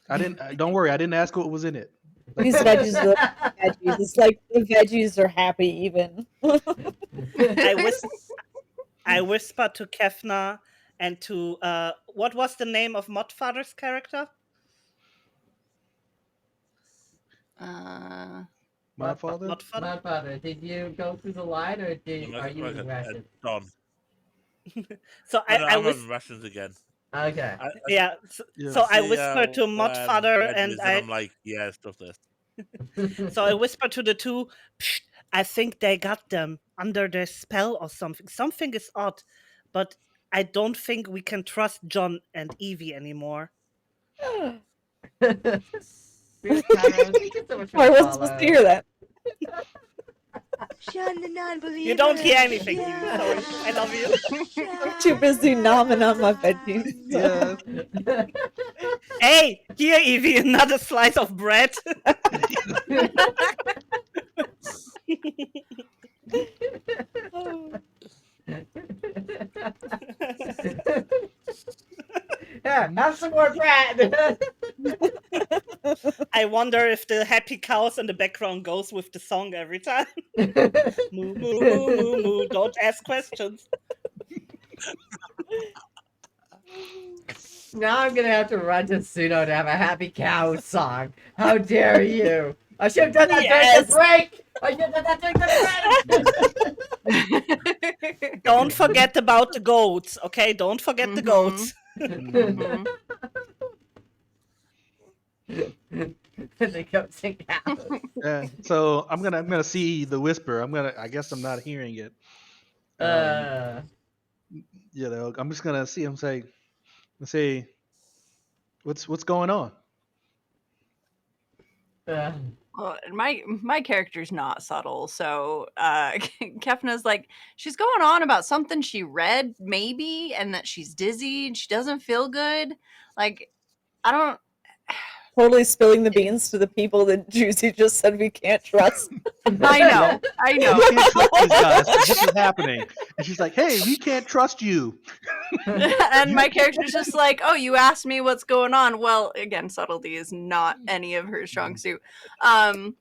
Speaker 4: I didn't. Don't worry, I didn't ask what was in it.
Speaker 5: These veggies are veggies. It's like the veggies are happy even.
Speaker 3: I whispered to Kefna and to what was the name of Modfather's character?
Speaker 4: Modfather?
Speaker 1: Modfather, did you go through the line, or are you eating rations?
Speaker 6: Don.
Speaker 3: So I
Speaker 6: I'm
Speaker 3: was
Speaker 6: having rations again.
Speaker 1: Okay.
Speaker 3: Yeah. So I whispered to Modfather and
Speaker 6: I'm like, yeah, stuff this.
Speaker 3: So I whispered to the two, "Psst, I think they got them under their spell or something. Something is odd, but I don't think we can trust John and Evie anymore."
Speaker 5: I wasn't supposed to hear that.
Speaker 9: John the non-believer.
Speaker 3: You don't hear anything, Evie. Sorry. I love you.
Speaker 5: I'm too busy nomming on my veggies.
Speaker 4: Yeah.
Speaker 3: Hey, here, Evie, another slice of bread.
Speaker 1: Yeah, have some more bread.
Speaker 3: I wonder if the happy cows in the background goes with the song every time. Moo, moo, moo, moo, moo. Don't ask questions.
Speaker 1: Now I'm gonna have to run to Suno to have a happy cow song. How dare you? I should have done that during the break. I should have done that during the break.
Speaker 3: Don't forget about the goats, okay? Don't forget the goats.
Speaker 1: The goats and cows.
Speaker 4: Yeah. So I'm gonna see the whisper. I guess I'm not hearing it. I'm just gonna see him say, what's going on?
Speaker 2: Well, my character's not subtle, so Kefna's like, she's going on about something she read, maybe, and that she's dizzy and she doesn't feel good. Like, I don't.
Speaker 5: Totally spilling the beans to the people that Juicy just said we can't trust.
Speaker 2: I know.
Speaker 4: We can't trust these guys. This is happening. And she's like, "Hey, we can't trust you."
Speaker 2: And my character's just like, "Oh, you asked me what's going on." Well, again, subtlety is not any of her strong suit. So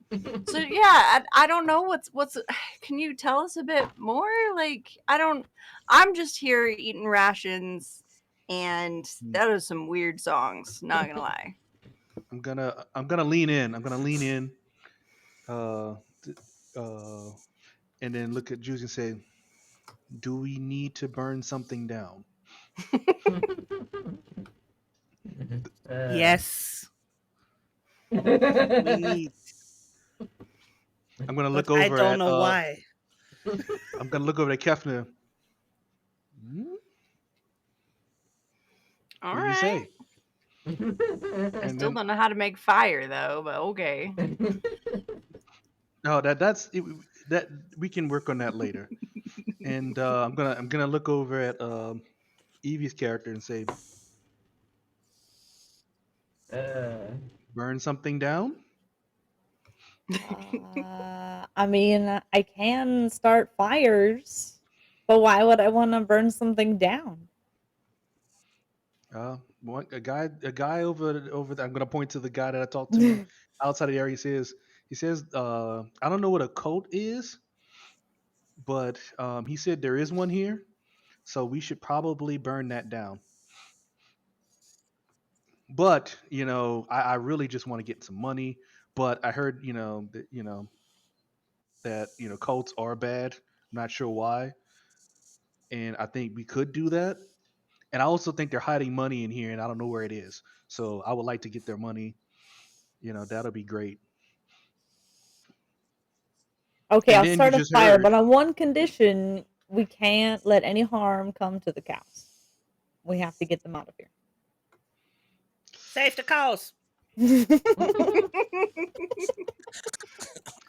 Speaker 2: yeah, I don't know what's. Can you tell us a bit more? Like, I'm just here eating rations, and that is some weird songs. Not gonna lie.
Speaker 4: I'm gonna lean in. And then look at Juicy and say, "Do we need to burn something down?"
Speaker 3: Yes. We need.
Speaker 4: I'm gonna look
Speaker 3: But
Speaker 4: over.
Speaker 3: I don't know why.
Speaker 4: I'm gonna look over at Kefna.
Speaker 2: All
Speaker 4: What do
Speaker 2: right.
Speaker 4: you say?
Speaker 2: I still don't know how to make fire though, but okay.
Speaker 4: No, that we can work on that later. And I'm gonna look over at Evie's character and say, "Burn something down."
Speaker 5: I mean, I can start fires, But why would I want to burn something down?
Speaker 4: A guy over there. I'm gonna point to the guy that I talked to outside of the area. He says, I don't know what a cult is, but he said there is one here, so we should probably burn that down. But I really just want to get some money. But I heard that cults are bad. I'm not sure why, and I think we could do that. And I also think they're hiding money in here, and I don't know where it is. So I would like to get their money. That'll be great.
Speaker 5: Okay,
Speaker 4: And
Speaker 5: I'll
Speaker 4: then you
Speaker 5: start a
Speaker 4: just
Speaker 5: fire,
Speaker 4: heard.
Speaker 5: but on one condition, we can't let any harm come to the cows. We have to get them out of here.
Speaker 3: Save the cows. Maybe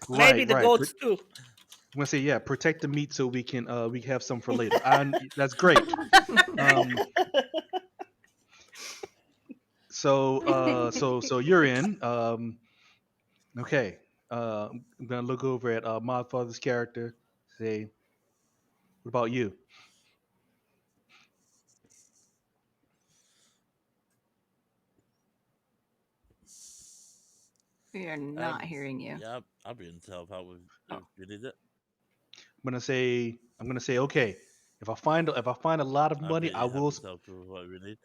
Speaker 4: Right,
Speaker 3: the
Speaker 4: right.
Speaker 3: goats too.
Speaker 4: I'm gonna say, yeah, protect the meat so we can have some for later. And that's great. Um, so you're in. Okay. I'm gonna look over at Modfather's character. Say, what about you?
Speaker 2: We are not hearing you.
Speaker 6: Yeah, I'll be in to help out with if you need it.
Speaker 4: I'm gonna say, okay. If I find a lot of
Speaker 6: I'll
Speaker 4: money,
Speaker 6: be
Speaker 4: I will.
Speaker 6: happy to help with what you need.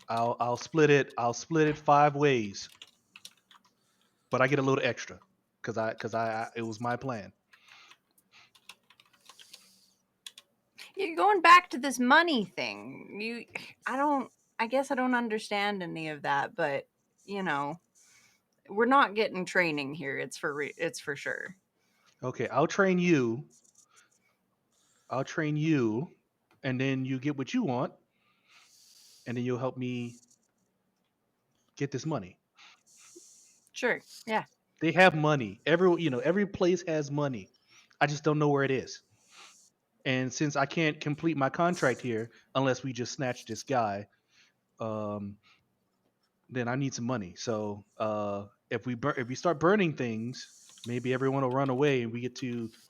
Speaker 4: I'll split it. I'll split it 5 ways, but I get a little extra because it was my plan.
Speaker 2: You're going back to this money thing. I guess I don't understand any of that, but you know, we're not getting training here. It's for sure.
Speaker 4: Okay, I'll train you. I'll train you, and then you get what you want, and then you'll help me get this money.
Speaker 2: Sure. Yeah.
Speaker 4: They have money. Every place has money. I just don't know where it is. And since I can't complete my contract here unless we just snatch this guy, um, then I need some money. So if we start burning things, maybe everyone will run away, and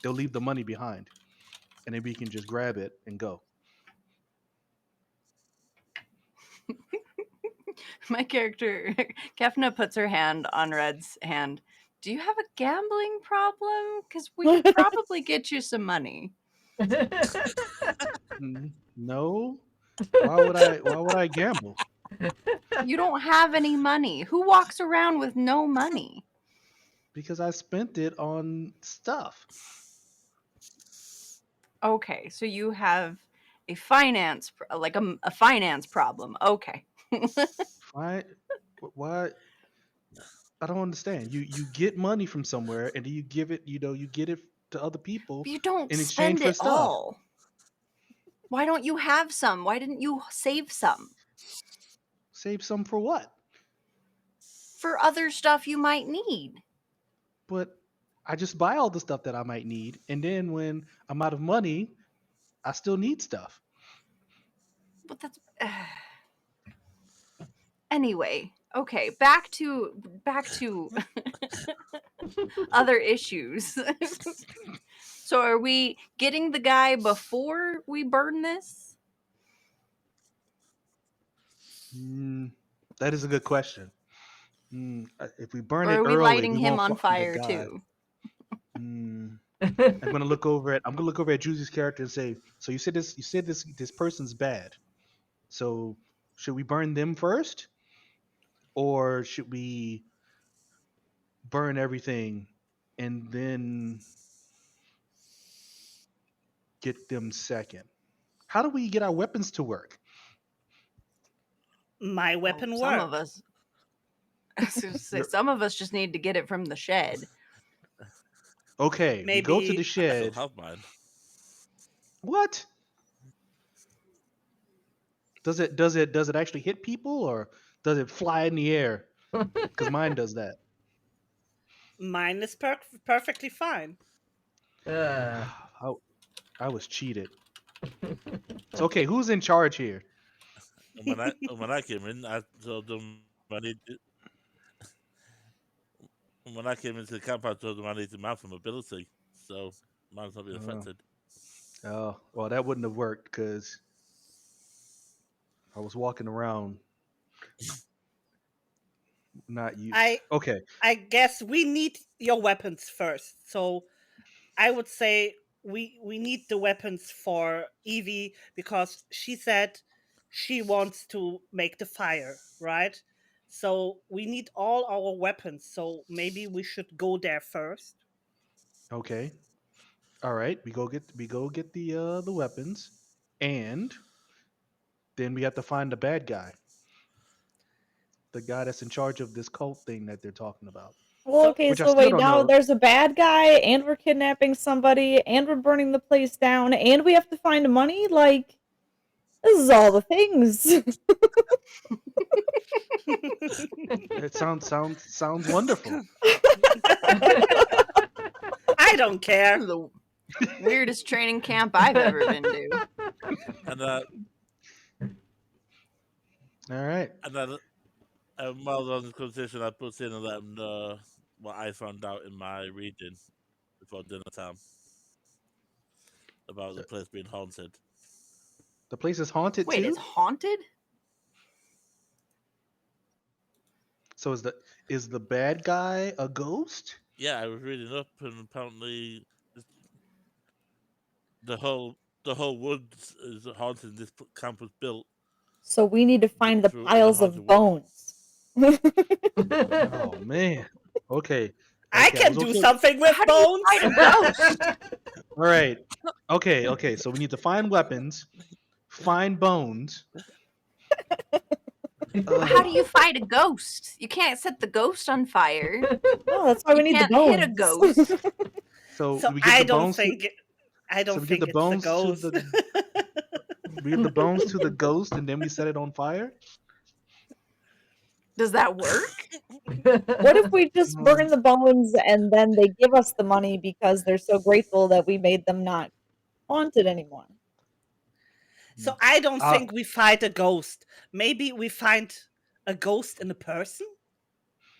Speaker 4: they'll leave the money behind, and then we can just grab it and go.
Speaker 2: My character Kefna puts her hand on Red's hand. Do you have a gambling problem? Because we could probably get you some money.
Speaker 4: No. Why would I gamble?
Speaker 2: You don't have any money. Who walks around with no money?
Speaker 4: Because I spent it on stuff.
Speaker 2: Okay, so you have a a finance problem. Okay.
Speaker 4: Why? Why? I don't understand. You get money from somewhere, and then you give it. You get it to other people
Speaker 2: You don't
Speaker 4: in exchange
Speaker 2: spend
Speaker 4: for
Speaker 2: it
Speaker 4: stuff.
Speaker 2: all. Why don't you have some? Why didn't you save some
Speaker 4: Save some for what?
Speaker 2: for other stuff you might need?
Speaker 4: But I just buy all the stuff that I might need, and then when I'm out of money, I still need stuff.
Speaker 2: But that's anyway. Okay, back to other issues. So are we getting the guy before we burn this?
Speaker 4: Mm, that is a good question. If we burn
Speaker 2: Or
Speaker 4: it
Speaker 2: are we
Speaker 4: early,
Speaker 2: lighting
Speaker 4: we
Speaker 2: him
Speaker 4: won't
Speaker 2: on
Speaker 4: find the
Speaker 2: fire
Speaker 4: guy.
Speaker 2: too?
Speaker 4: Mm, I'm gonna look over at Juicy's character and say, so you said this person's bad. So should we burn them first, or should we burn everything and then get them second? How do we get our weapons to work?
Speaker 3: My weapon
Speaker 2: Some
Speaker 3: work.
Speaker 2: of us
Speaker 4: Your-
Speaker 2: some of us just need to get it from the shed.
Speaker 4: Okay, we go to the
Speaker 3: Maybe
Speaker 6: I still
Speaker 4: shed.
Speaker 6: have mine.
Speaker 4: What? Does it actually hit people, or does it fly in the air? Because mine does that.
Speaker 3: mine is perfectly fine.
Speaker 4: I, I was cheated. So okay, who's in charge here?
Speaker 6: And when I came in, I told them I need. When I came into the camp, I told them I need to mount for mobility, so mine's not being
Speaker 4: Uh,
Speaker 6: affected.
Speaker 4: Oh, well, that wouldn't have worked because I was walking around not you.
Speaker 3: I
Speaker 4: Okay,
Speaker 3: I guess we need your weapons first. So I would say we need the weapons for Evie because she said she wants to make the fire, right? So we need all our weapons. So maybe we should go there first.
Speaker 4: okay, all right. We go get the weapons, and then we have to find the bad guy, the guy that's in charge of this cult thing that they're talking about.
Speaker 5: Well,
Speaker 3: So
Speaker 5: okay,
Speaker 4: Which I
Speaker 5: so
Speaker 4: still
Speaker 5: wait,
Speaker 4: don't
Speaker 5: now
Speaker 4: know.
Speaker 5: there's a bad guy, and we're kidnapping somebody, and we're burning the place down, and we have to find money? Like, this is all the things.
Speaker 4: It sounds wonderful.
Speaker 3: I don't care.
Speaker 2: This is the weirdest training camp I've ever been to.
Speaker 6: And
Speaker 4: All right.
Speaker 6: and then while on this conversation, I put in and let them know what I found out in my region before dinner time about the place being haunted.
Speaker 4: The place is haunted
Speaker 2: Wait,
Speaker 4: too.
Speaker 2: it's haunted?
Speaker 4: So is the bad guy a ghost?
Speaker 6: Yeah, I was reading up, and apparently the whole woods is haunted. This camp was built
Speaker 5: So we need to find the
Speaker 6: through in a
Speaker 5: piles
Speaker 6: haunted
Speaker 5: of
Speaker 6: wood.
Speaker 5: bones.
Speaker 4: Oh man. Okay.
Speaker 3: I
Speaker 4: Okay, I
Speaker 3: can
Speaker 4: was
Speaker 3: do
Speaker 4: okay.
Speaker 3: something with
Speaker 2: How do you
Speaker 3: bones.
Speaker 2: fight a ghost?
Speaker 4: All right. Okay. Okay. So we need to find weapons, find bones.
Speaker 2: How do you fight a ghost? You can't set the ghost on fire.
Speaker 5: No, that's why we
Speaker 2: You
Speaker 5: need the
Speaker 2: can't hit a
Speaker 5: bones.
Speaker 2: ghost.
Speaker 4: So
Speaker 3: So
Speaker 4: we get
Speaker 3: I
Speaker 4: the
Speaker 3: don't
Speaker 4: bones.
Speaker 3: think I
Speaker 4: So
Speaker 3: don't
Speaker 4: we give
Speaker 3: think
Speaker 4: the
Speaker 3: it's the
Speaker 4: bones to
Speaker 3: ghost.
Speaker 4: we give the bones to the ghost, and then we set it on fire.
Speaker 2: Does that work?
Speaker 5: What if we just burn the bones and then they give us the money because they're so grateful that we made them not haunted anymore?
Speaker 3: So I don't
Speaker 4: Uh,
Speaker 3: think we fight a ghost. Maybe we find a ghost in a person.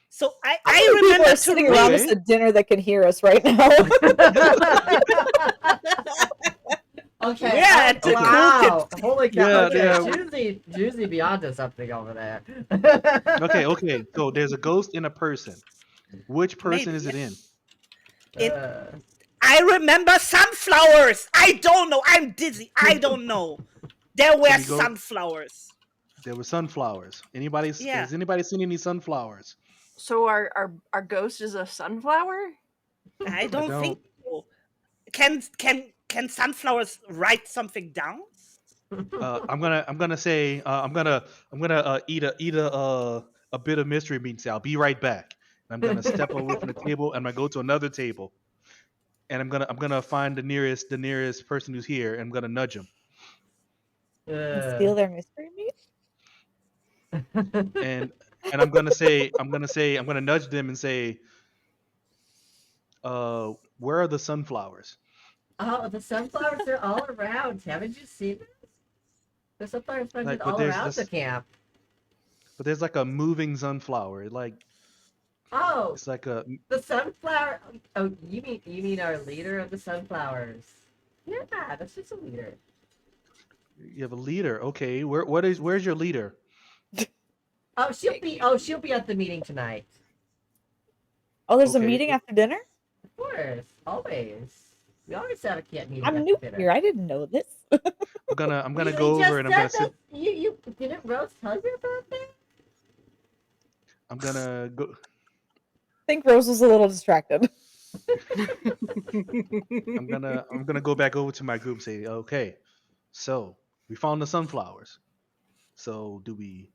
Speaker 3: So
Speaker 5: How
Speaker 3: I
Speaker 5: many people
Speaker 3: remember
Speaker 5: are
Speaker 3: to
Speaker 5: sitting around us
Speaker 4: Okay.
Speaker 5: at dinner that can hear us right now?
Speaker 1: Okay.
Speaker 3: We're at the
Speaker 1: wow.
Speaker 3: cool
Speaker 1: Holy cow.
Speaker 4: Yeah,
Speaker 1: Okay.
Speaker 4: yeah.
Speaker 1: Juicy be onto something over there.
Speaker 4: Okay. Okay. So there's a ghost in a person. Which person
Speaker 3: Maybe,
Speaker 4: is it
Speaker 3: yeah.
Speaker 4: in?
Speaker 3: It, I remember sunflowers. I don't know. I'm dizzy. I don't know. There were
Speaker 4: we go-
Speaker 3: sunflowers.
Speaker 4: There were sunflowers.
Speaker 3: Yeah.
Speaker 4: Has anybody seen any sunflowers?
Speaker 2: So our ghost is a sunflower?
Speaker 3: I don't
Speaker 4: don't.
Speaker 3: think so. Can sunflowers write something down?
Speaker 4: I'm gonna say I'm gonna eat a bit of mystery meat. I'll be right back. And I'm gonna step away from the table and I'm gonna go to another table. And I'm gonna find the nearest person who's here and I'm gonna nudge him.
Speaker 5: And steal their mystery meat?
Speaker 4: And I'm gonna nudge them and say, where are the sunflowers?
Speaker 1: Oh, the sunflowers are all around. Haven't you seen them? The sunflowers planted
Speaker 4: But
Speaker 1: all
Speaker 4: there's
Speaker 1: around the camp.
Speaker 4: But there's like a moving sunflower.
Speaker 1: Oh,
Speaker 4: It's like a
Speaker 1: the sunflower. Oh, you mean our leader of the sunflowers? Yeah, that's just a leader.
Speaker 4: you have a leader. Okay, where's your leader?
Speaker 1: Oh, she'll be at the meeting tonight.
Speaker 5: Oh, there's a
Speaker 4: Okay.
Speaker 5: meeting after dinner?
Speaker 1: Of course, always. We always have a camp meeting.
Speaker 5: I'm
Speaker 1: after
Speaker 5: new
Speaker 1: dinner.
Speaker 5: here. I didn't know this.
Speaker 4: I'm gonna
Speaker 1: You
Speaker 4: go
Speaker 1: just
Speaker 4: over and I'm gonna
Speaker 1: said
Speaker 4: sit.
Speaker 1: that you didn't Rose tell you about that?
Speaker 4: I'm gonna go.
Speaker 5: I think Rose was a little distracted.
Speaker 4: I'm gonna go back over to my group and say, okay, so we found the sunflowers. So do we?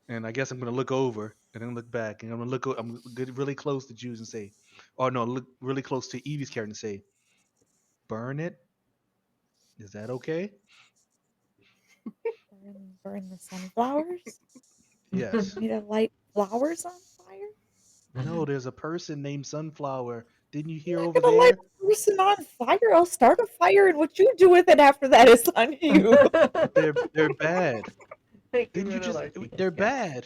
Speaker 4: And I guess I'm gonna look over and then look back and I'm gonna get really close to Jews and say, or no, look really close to Evie's character and say, burn it. Is that okay?
Speaker 5: Burn the sunflowers?
Speaker 4: Yes.
Speaker 5: Need to light flowers on fire?
Speaker 4: No, there's a person named Sunflower. Didn't you hear
Speaker 5: I'm
Speaker 4: over
Speaker 5: not gonna
Speaker 4: there?
Speaker 5: light a person on fire. I'll start a fire, and what you do with it after that is on you.
Speaker 4: They're bad. Didn't you just? They're bad.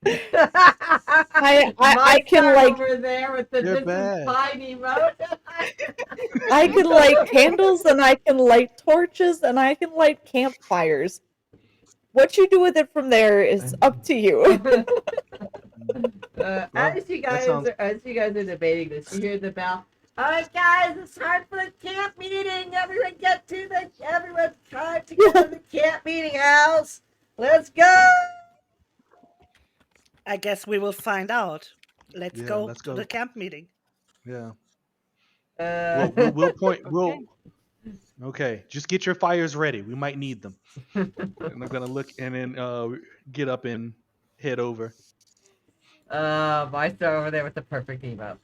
Speaker 5: I
Speaker 1: My
Speaker 5: can
Speaker 1: son
Speaker 5: like
Speaker 1: over there with the
Speaker 4: They're
Speaker 1: this is
Speaker 4: bad.
Speaker 1: fine emote.
Speaker 5: I can light candles, and I can light torches, and I can light campfires. What you do with it from there is up to you.
Speaker 4: Well,
Speaker 1: as you
Speaker 4: that sounds.
Speaker 1: guys are debating this, you hear the bell. All right, guys, it's time for the camp meeting. Everyone time to go to the camp meeting house. Let's go.
Speaker 3: I guess we will find out. Let's
Speaker 4: Yeah,
Speaker 3: go
Speaker 4: let's
Speaker 3: to
Speaker 4: go.
Speaker 3: the camp meeting.
Speaker 4: Yeah.
Speaker 1: Uh,
Speaker 4: We'll point. We'll.
Speaker 2: Okay.
Speaker 4: Okay. Just get your fires ready. We might need them. And I'm gonna look and then get up and head over.
Speaker 1: I start over there with the perfect emote.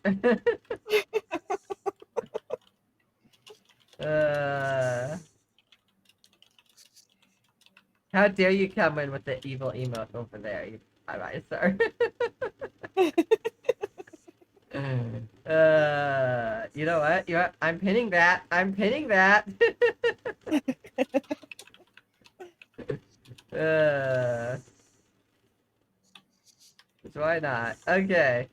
Speaker 1: How dare you come in with the evil emote over there, you sir. You know what? I'm pinning that. I'm pinning that. uh, why not? Okay.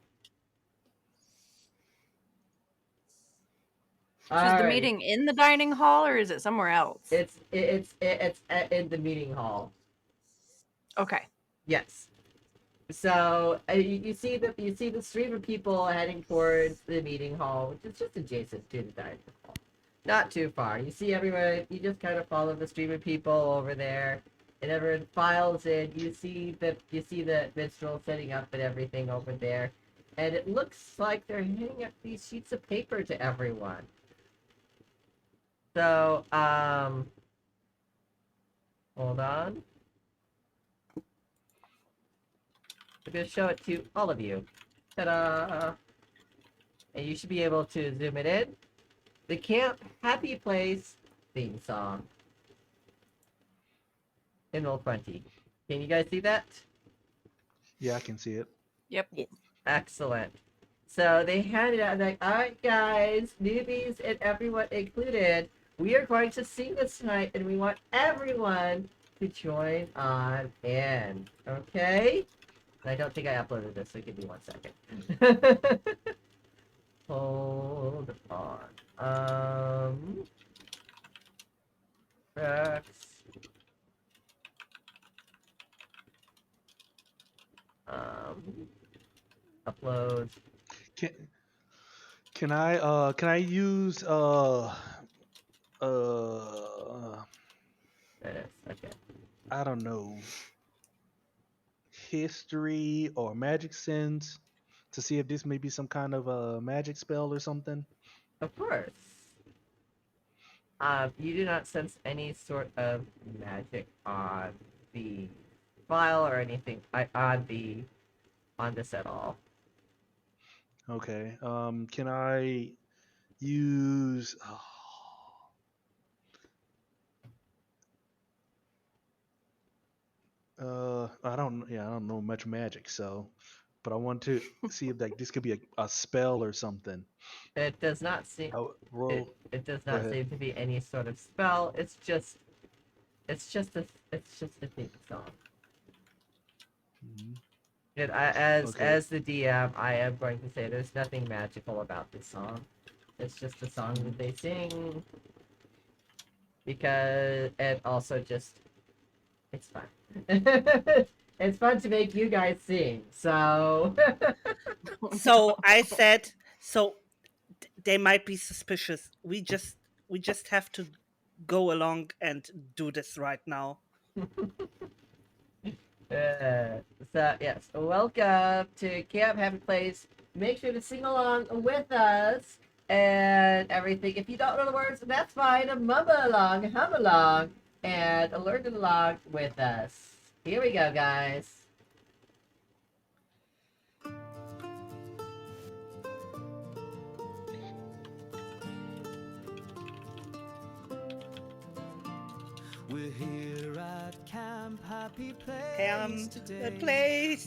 Speaker 2: So is the
Speaker 1: Alrighty.
Speaker 2: meeting in the dining hall or is it somewhere else?
Speaker 1: It's in the meeting hall.
Speaker 2: Okay.
Speaker 1: Yes. So you see the stream of people heading towards the meeting hall, which is just adjacent to the dining hall, not too far. You see everyone. You just kind of follow the stream of people over there, and everyone files in. You see the minstrel setting up and everything over there, and it looks like they're handing out these sheets of paper to everyone. So hold on. I'm going to show it to all of you. Ta-da! And you should be able to zoom it in. The Camp Happy Place theme song. In Roll20. Can you guys see that?
Speaker 4: Yeah, I can see it.
Speaker 2: Yep.
Speaker 1: Excellent. So they handed out like, all right, guys, newbies and everyone included, we are going to sing this tonight, and we want everyone to join on in. Okay? I don't think I uploaded this, so give me 1 second. Hold on. Tracks. Upload.
Speaker 4: Can I use
Speaker 1: Okay.
Speaker 4: I don't know, history or magic sense to see if this may be some kind of a magic spell or something?
Speaker 1: Of course. You do not sense any sort of magic on the file or anything on this at all.
Speaker 4: Okay. Can I use? I don't. Yeah, I don't know much magic, so. But I want to see if like this could be a spell or something.
Speaker 1: It does not seem.
Speaker 4: Roll.
Speaker 1: It does
Speaker 4: Go
Speaker 1: not
Speaker 4: ahead.
Speaker 1: seem to be any sort of spell. It's just a theme song.
Speaker 4: Mm-hmm.
Speaker 1: And as
Speaker 4: Okay.
Speaker 1: the DM, I am going to say there's nothing magical about this song. It's just a song that they sing because, and also just, it's fun. It's fun to make you guys sing. So,
Speaker 3: So I said, they might be suspicious. We just have to go along and do this right now.
Speaker 1: So yes, welcome to Camp Happy Place. Make sure to sing along with us and everything. If you don't know the words, that's fine. Mumble along, hum along, and learn along with us. Here we go, guys.
Speaker 7: We're here at Camp Happy Place
Speaker 3: today,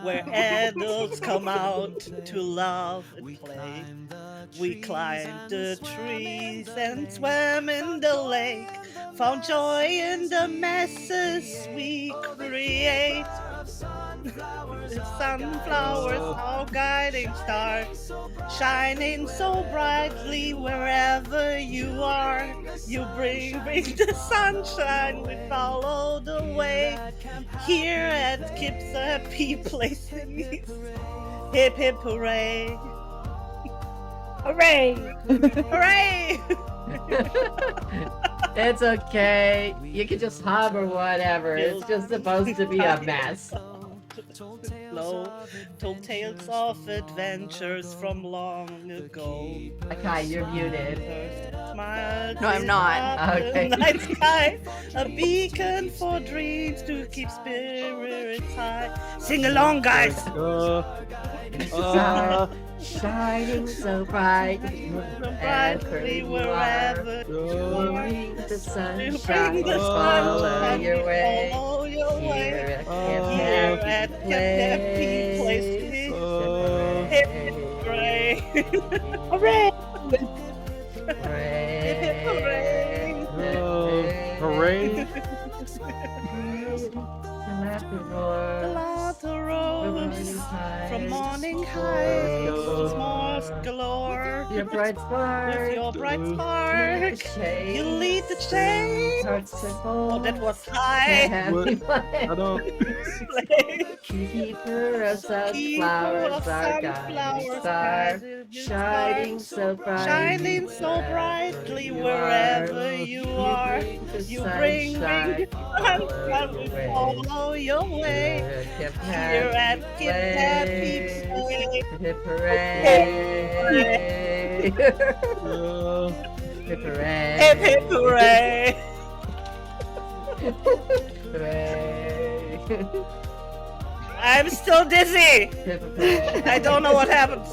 Speaker 3: where adults come out to love and play. We climbed the trees and swam in the lake, found joy in the messes we create. The sunflowers, our guiding star, shining so brightly wherever you are. You bring the sunshine, we follow the way. Here at Kip's Happy Places. Hip hip hooray!
Speaker 5: Hooray!
Speaker 3: Hooray!
Speaker 1: It's okay. You can just hum or whatever. It's just supposed to be a mess.
Speaker 3: Low, told tales of adventures from long ago.
Speaker 1: Okay, you're muted.
Speaker 3: Smiled
Speaker 2: No, I'm not.
Speaker 3: in
Speaker 1: Okay.
Speaker 3: the night sky, a beacon for dreams to keep spirits high. Sing along, guys!
Speaker 1: Shining so bright,
Speaker 3: brightly wherever
Speaker 1: you bring the sunshine, follow your way. Here at Happy Places.
Speaker 3: Hip hip hooray! Hooray! Hip hip hooray!
Speaker 4: Hooray!
Speaker 3: The rose from morning high, s'mores galore.
Speaker 1: Your bright spark,
Speaker 3: with your bright spark, you lead the change. Oh, that was high.
Speaker 4: I don't.
Speaker 1: Keeper of sunflowers, our guiding star, shining so brightly
Speaker 3: wherever you are. You bring the sunshine, we follow your way. Here at Kip Happy Place.
Speaker 1: Hip hooray! Hip hooray!
Speaker 3: Hip hip hooray!
Speaker 1: Hooray!
Speaker 3: I'm still dizzy. I don't know what happened.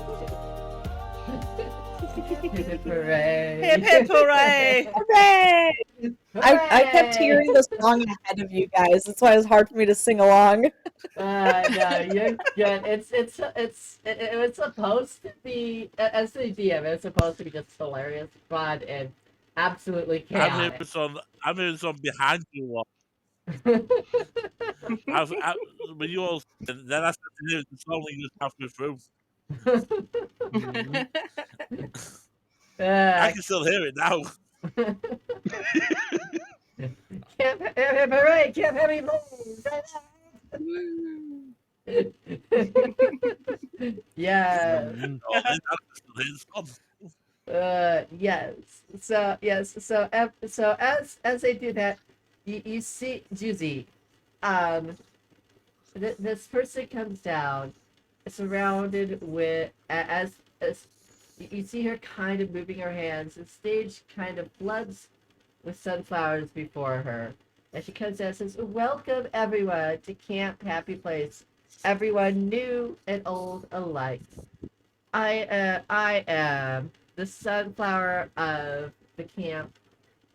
Speaker 1: Hip hooray!
Speaker 3: Hip hip hooray!
Speaker 5: Hooray! I kept hearing the song ahead of you guys. That's why it was hard for me to sing along.
Speaker 1: No, you're good. It was supposed to be, as the DM, it's supposed to be just hilarious, fun, and absolutely chaotic.
Speaker 6: I'm hearing some behind you one. When you all then I said to hear the song you just halfway through. I can still hear it now.
Speaker 1: Hooray! Camp Happy Place! Yeah. Yes. So yes. So as they do that, you see Juicy. This person comes down, surrounded with as you see her kind of moving her hands. The stage kind of floods with sunflowers before her. And she comes out and says, "Welcome everyone to Camp Happy Place. Everyone new and old alike. I am the sunflower of the camp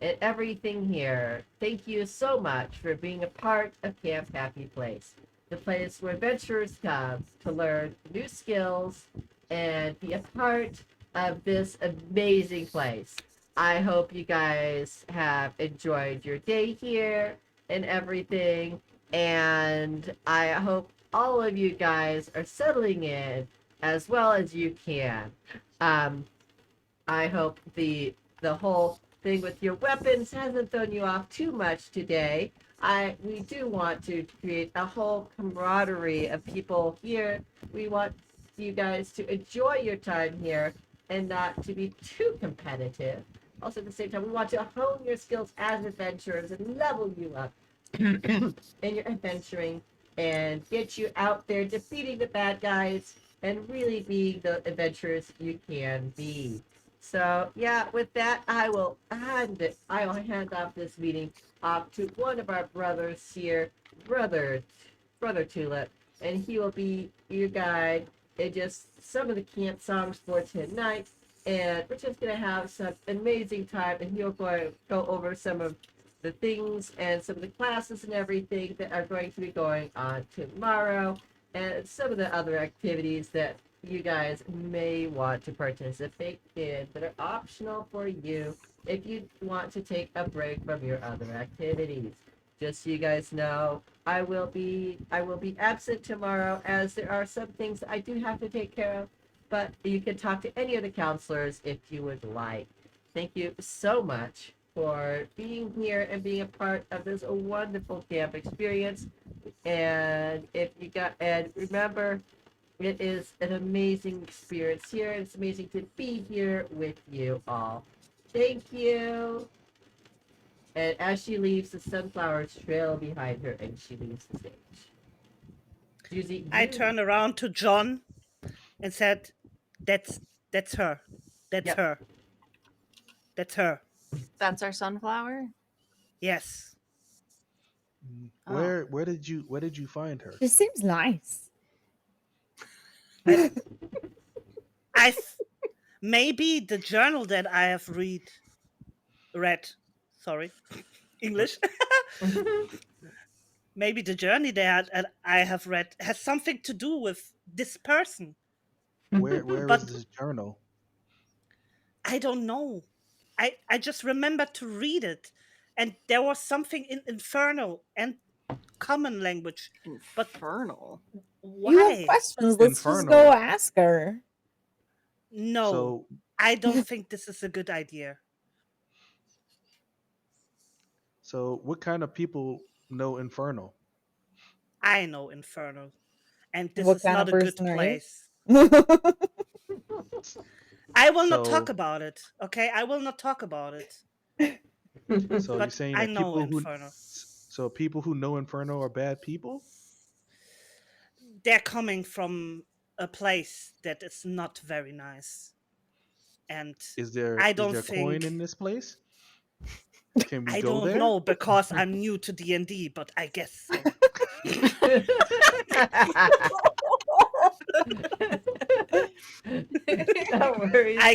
Speaker 1: and everything here. Thank you so much for being a part of Camp Happy Place, the place where adventurers come to learn new skills and be a part of this amazing place. I hope you guys have enjoyed your day here and everything, and I hope all of you guys are settling in as well as you can. I hope the whole thing with your weapons hasn't thrown you off too much today. We do want to create a whole camaraderie of people here. We want you guys to enjoy your time here and not to be too competitive. Also, at the same time, we want to hone your skills as adventurers and level you up in your adventuring and get you out there defeating the bad guys and really being the adventurers you can be. So yeah, with that, I will hand off this meeting off to one of our brothers here, brother Tulip, and he will be your guide in just some of the camp songs for tonight. And we're just gonna have some amazing time, and he'll go over some of the things and some of the classes and everything that are going to be going on tomorrow, and some of the other activities that you guys may want to participate in that are optional for you if you want to take a break from your other activities. just so you guys know, I will be absent tomorrow as there are some things that I do have to take care of. But you can talk to any of the counselors if you would like. Thank you so much for being here and being a part of this wonderful camp experience. And remember, it is an amazing experience here. It's amazing to be here with you all. Thank you. And as she leaves, the sunflowers trail behind her and she leaves the stage. Susie,
Speaker 3: I turned around to John and said, That's her. That's her. That's her.
Speaker 2: That's our sunflower?
Speaker 3: Yes.
Speaker 4: Where did you find her?
Speaker 5: She seems nice.
Speaker 3: Maybe the journal that I have read, English. Maybe the journey that I have read has something to do with this person.
Speaker 4: Where
Speaker 3: But
Speaker 4: is this journal?
Speaker 3: I don't know. I just remember to read it, and there was something in infernal and common language.
Speaker 2: Infernal.
Speaker 3: But
Speaker 5: You have
Speaker 3: why?
Speaker 5: questions. Let's just go ask her.
Speaker 3: No,
Speaker 4: So-
Speaker 3: I don't think this is a good idea.
Speaker 4: So what kind of people know Infernal?
Speaker 3: I know infernal, and this
Speaker 5: What
Speaker 3: is
Speaker 5: kind
Speaker 3: not
Speaker 5: of
Speaker 3: a good
Speaker 5: person are you?
Speaker 3: place. I will not talk
Speaker 4: So-
Speaker 3: about it. Okay, I will not talk about it.
Speaker 4: So you're
Speaker 3: But
Speaker 4: saying
Speaker 3: I
Speaker 4: that
Speaker 3: know
Speaker 4: people who
Speaker 3: infernal.
Speaker 4: so people who know Inferno are bad people?
Speaker 3: They're coming from a place that is not very nice, and
Speaker 4: Is there
Speaker 3: I
Speaker 4: is
Speaker 3: don't
Speaker 4: there
Speaker 3: think
Speaker 4: coin in this place? Can we
Speaker 3: I
Speaker 4: go
Speaker 3: don't
Speaker 4: there?
Speaker 3: know because I'm new to D&D, but I guess so.
Speaker 1: No worries,
Speaker 3: I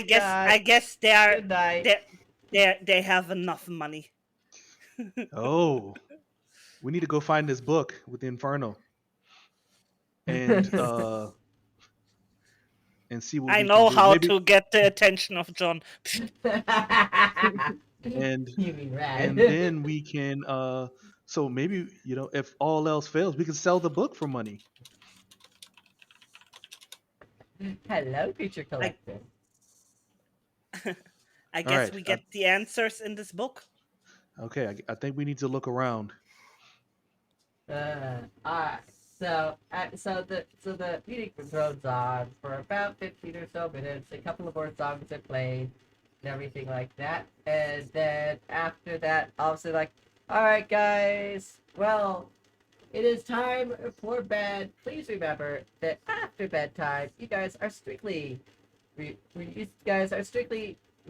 Speaker 3: guess
Speaker 1: Good night.
Speaker 3: they have enough money.
Speaker 4: Oh, we need to go find this book with the Inferno, and see what
Speaker 3: I
Speaker 4: we
Speaker 3: know
Speaker 4: can do.
Speaker 3: how
Speaker 4: Maybe
Speaker 3: to get the attention of John.
Speaker 4: and
Speaker 1: You mean rad.
Speaker 4: and then we can so maybe if all else fails, we can sell the book for money.
Speaker 1: Hello, creature collector.
Speaker 3: I
Speaker 4: All
Speaker 3: guess
Speaker 4: right,
Speaker 3: we get the answers in this book.
Speaker 4: Okay, I think we need to look around.
Speaker 1: Alright. So the meeting goes on for about 15 or so minutes. A couple of more songs are played and everything like that. And then after that, obviously like, alright guys, well, it is time for bed. Please remember that after bedtime, you guys are strictly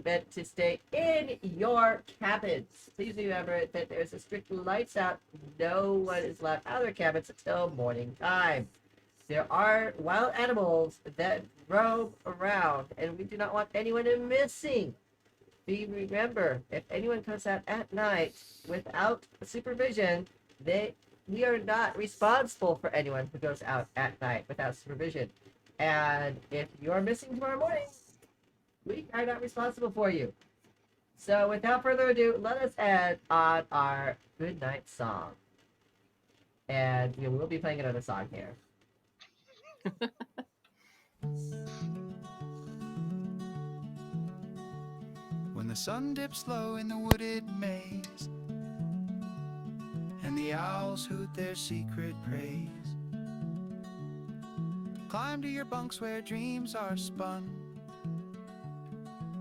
Speaker 1: meant to stay in your cabins. Please remember that there's a strict lights out. No one is allowed out of their cabins until morning time. There are wild animals that roam around, and we do not want anyone missing. Remember, if anyone comes out at night without supervision, we are not responsible for anyone who goes out at night without supervision. And if you're missing tomorrow morning, we are not responsible for you. So without further ado, let us end on our good night song. And we will be playing another song here.
Speaker 7: When the sun dips low in the wooded maze and the owls hoot their secret praise, climb to your bunks where dreams are spun.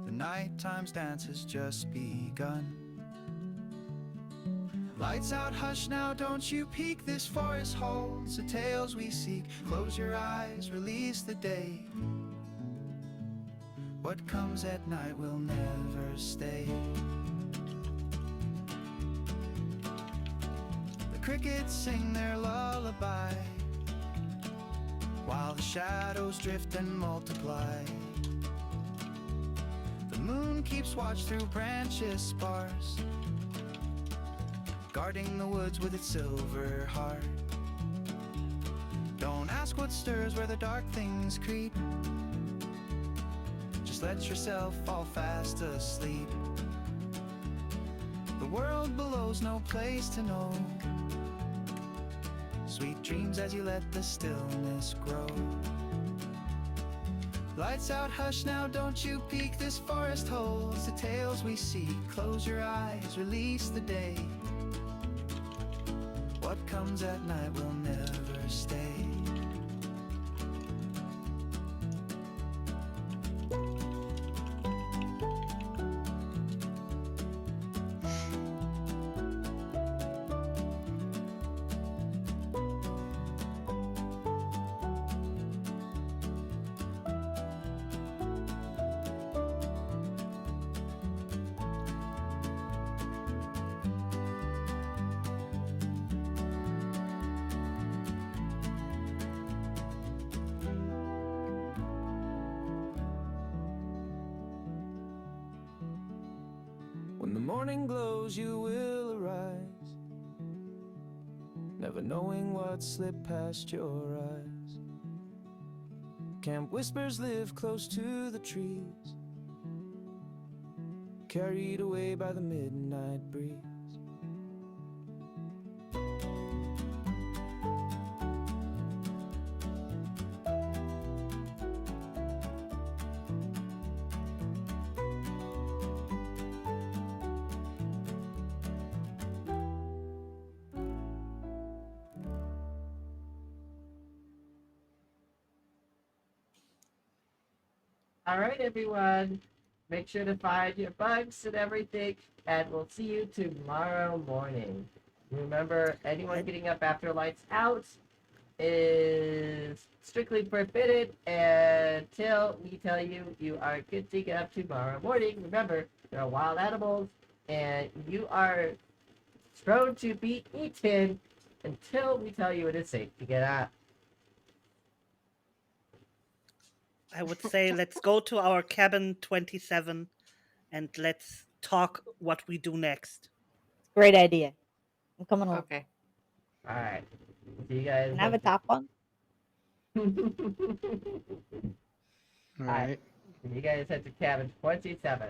Speaker 7: The nighttime's dance has just begun. Lights out, hush now, don't you peek. This forest holds the tales we seek. Close your eyes, release the day. What comes at night will never stay. The crickets sing their lullaby while the shadows drift and multiply. The moon keeps watch through branches sparse, guarding the woods with its silver heart. Don't ask what stirs where the dark things creep. Just let yourself fall fast asleep. The world below's no place to know. Sweet dreams as you let the stillness grow. Lights out, hush now, don't you peek. This forest holds the tales we seek. Close your eyes, release the day. What comes at night will never stay. When the morning glows, you will arise, never knowing what slipped past your eyes. Camp whispers live close to the trees, carried away by the midnight breeze.
Speaker 1: All right, everyone. Make sure to find your bugs and everything, and we'll see you tomorrow morning. Remember, anyone getting up after lights out is strictly forbidden until we tell you you are good to get up tomorrow morning. Remember, there are wild animals, and you are prone to be eaten until we tell you it is safe to get up.
Speaker 3: I would say let's go to our cabin 27 and let's talk what we do next.
Speaker 5: Great idea. I'm coming along.
Speaker 12: Okay.
Speaker 1: All right. See you guys.
Speaker 5: Can I have a top one?
Speaker 4: All
Speaker 1: All
Speaker 4: right.
Speaker 1: right. You guys head to cabin 27.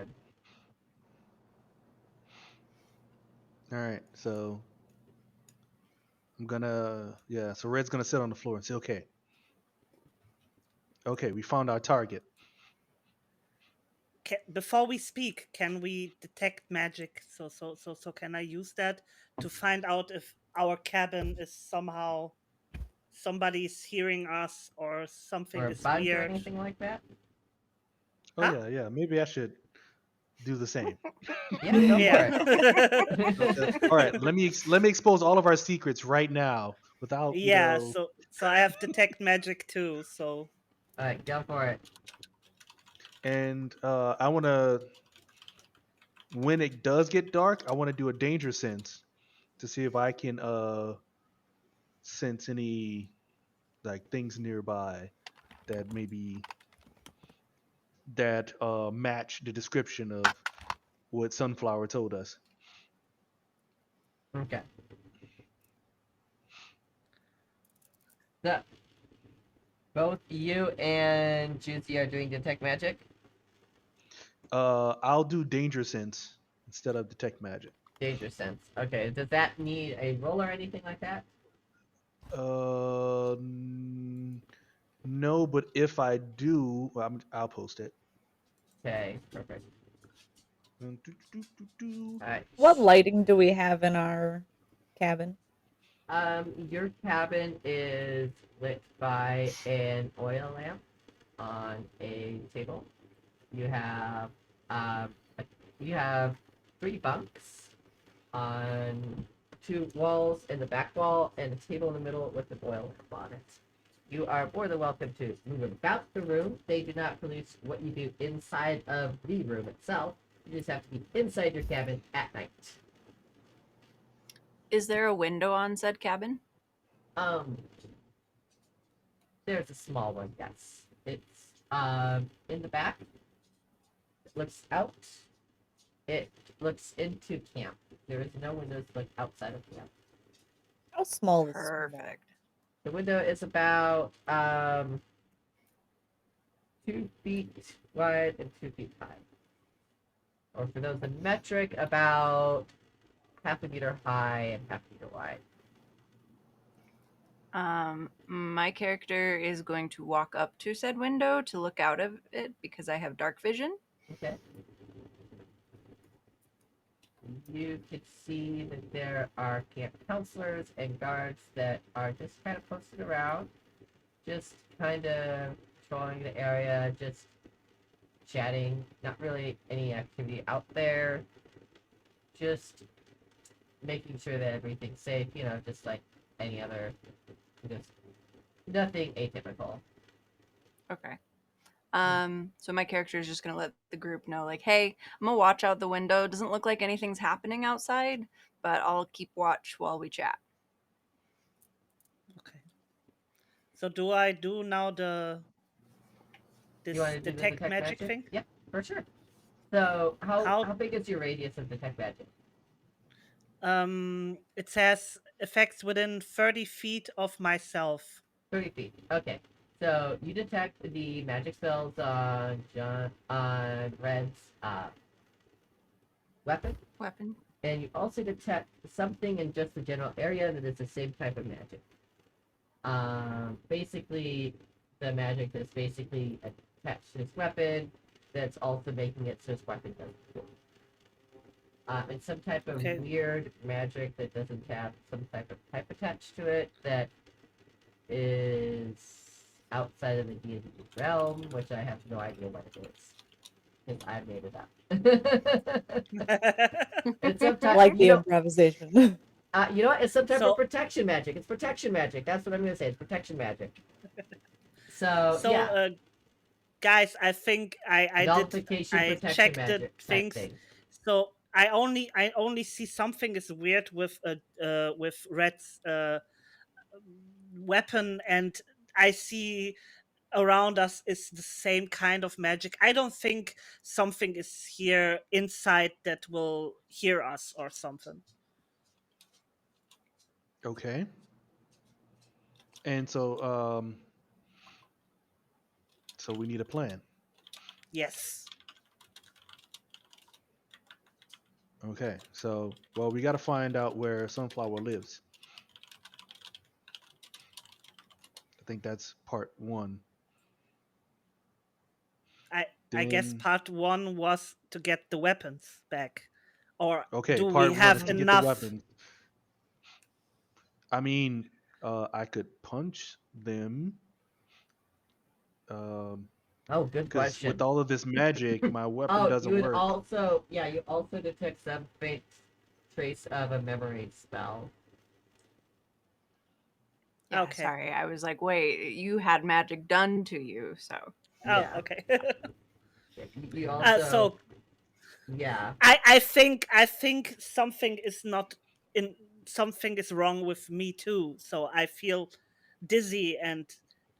Speaker 4: All right. So I'm gonna, yeah. So Red's gonna sit on the floor and say, okay. Okay, we found our target.
Speaker 3: Before we speak, can we detect magic? So can I use that to find out if our cabin is somehow somebody's hearing us or something
Speaker 1: Or
Speaker 3: is
Speaker 1: bugs or
Speaker 3: weird?
Speaker 1: anything like that?
Speaker 4: Oh yeah. Maybe I should do the same.
Speaker 1: Yeah, go
Speaker 3: Yeah.
Speaker 1: for it.
Speaker 4: Okay. All right. Let me expose all of our secrets right now without
Speaker 3: Yeah, so I have detect magic too, so
Speaker 1: All right, go for it.
Speaker 4: And I want to, when it does get dark, I want to do a danger sense to see if I can sense any like things nearby that maybe that match the description of what Sunflower told us.
Speaker 1: Okay. So, both you and Juicy are doing detect magic?
Speaker 4: I'll do danger sense instead of detect magic.
Speaker 1: Danger sense. Okay, does that need a roll or anything like that?
Speaker 4: No, but if I do, I'll post it.
Speaker 1: Okay, perfect. Alright.
Speaker 5: What lighting do we have in our cabin?
Speaker 1: Your cabin is lit by an oil lamp on a table. You have you have 3 bunks on 2 walls in the back wall and a table in the middle with an oil lamp on it. You are more than welcome to move about the room. They do not police what you do inside of the room itself. You just have to be inside your cabin at night.
Speaker 2: Is there a window on said cabin?
Speaker 1: There's a small one, yes. It's in the back. It looks out. It looks into camp. There is no windows like outside of camp.
Speaker 5: How small is
Speaker 2: Perfect.
Speaker 1: The window is about 2 feet wide and 2 feet high. Or for those in metric, about half a meter high and half a meter wide.
Speaker 2: My character is going to walk up to said window to look out of it because I have dark vision.
Speaker 1: Okay. You could see that there are camp counselors and guards that are just kind of posted around, just kind of patrolling the area, just chatting, not really any activity out there, just making sure that everything's safe, just like any other, just nothing atypical.
Speaker 2: Okay. So my character is just gonna let the group know, like, hey, I'm gonna watch out the window. Doesn't look like anything's happening outside, but I'll keep watch while we chat.
Speaker 3: Okay. So do I do now
Speaker 1: You want to do the
Speaker 3: detect magic thing?
Speaker 1: Yeah, for sure. So how big is your radius of detect magic?
Speaker 3: It says effects within 30 feet of myself.
Speaker 1: 30 feet. Okay. So you detect the magic spells on Red's weapon, and you also detect something in just the general area that is the same type of magic. Basically, the magic that's basically attached to his weapon that's also making it so his weapon doesn't move. It's some type of weird magic that doesn't have some type of type attached to it that is outside of the D&D realm, which I have no idea what it is. Because I made it up. It's sometimes,
Speaker 5: Like the improvisation.
Speaker 1: you know what? It's some type of protection magic. It's protection magic. That's what I'm going to say. It's protection magic. So yeah.
Speaker 3: Guys, I think I
Speaker 1: Nullification,
Speaker 3: I
Speaker 1: protection
Speaker 3: checked the
Speaker 1: magic type
Speaker 3: things.
Speaker 1: thing.
Speaker 3: So I only see something is weird with Red's weapon, and I see around us is the same kind of magic. I don't think something is here inside that will hear us or something.
Speaker 4: Okay. And so we need a plan.
Speaker 3: Yes.
Speaker 4: Okay. So, well, we got to find out where Sunflower lives. I think that's part 1.
Speaker 3: I guess
Speaker 4: Then
Speaker 3: part 1 was to get the weapons back. Or
Speaker 4: okay,
Speaker 3: do
Speaker 4: part
Speaker 3: we
Speaker 4: 1
Speaker 3: have
Speaker 4: is to get the
Speaker 3: enough?
Speaker 4: weapon. I mean, I could punch them.
Speaker 1: Oh, good
Speaker 4: Because
Speaker 1: question.
Speaker 4: with all of this magic, my weapon
Speaker 1: Oh,
Speaker 4: doesn't
Speaker 1: you would
Speaker 4: work.
Speaker 1: also, you also detect some faint trace of a memory spell.
Speaker 2: Yeah,
Speaker 3: Okay.
Speaker 2: sorry. I was like, wait, you had magic done to you, so.
Speaker 3: Oh,
Speaker 1: Yeah.
Speaker 3: okay.
Speaker 1: You also,
Speaker 3: So
Speaker 1: yeah.
Speaker 3: I think something is not in something is wrong with me too. So I feel dizzy, and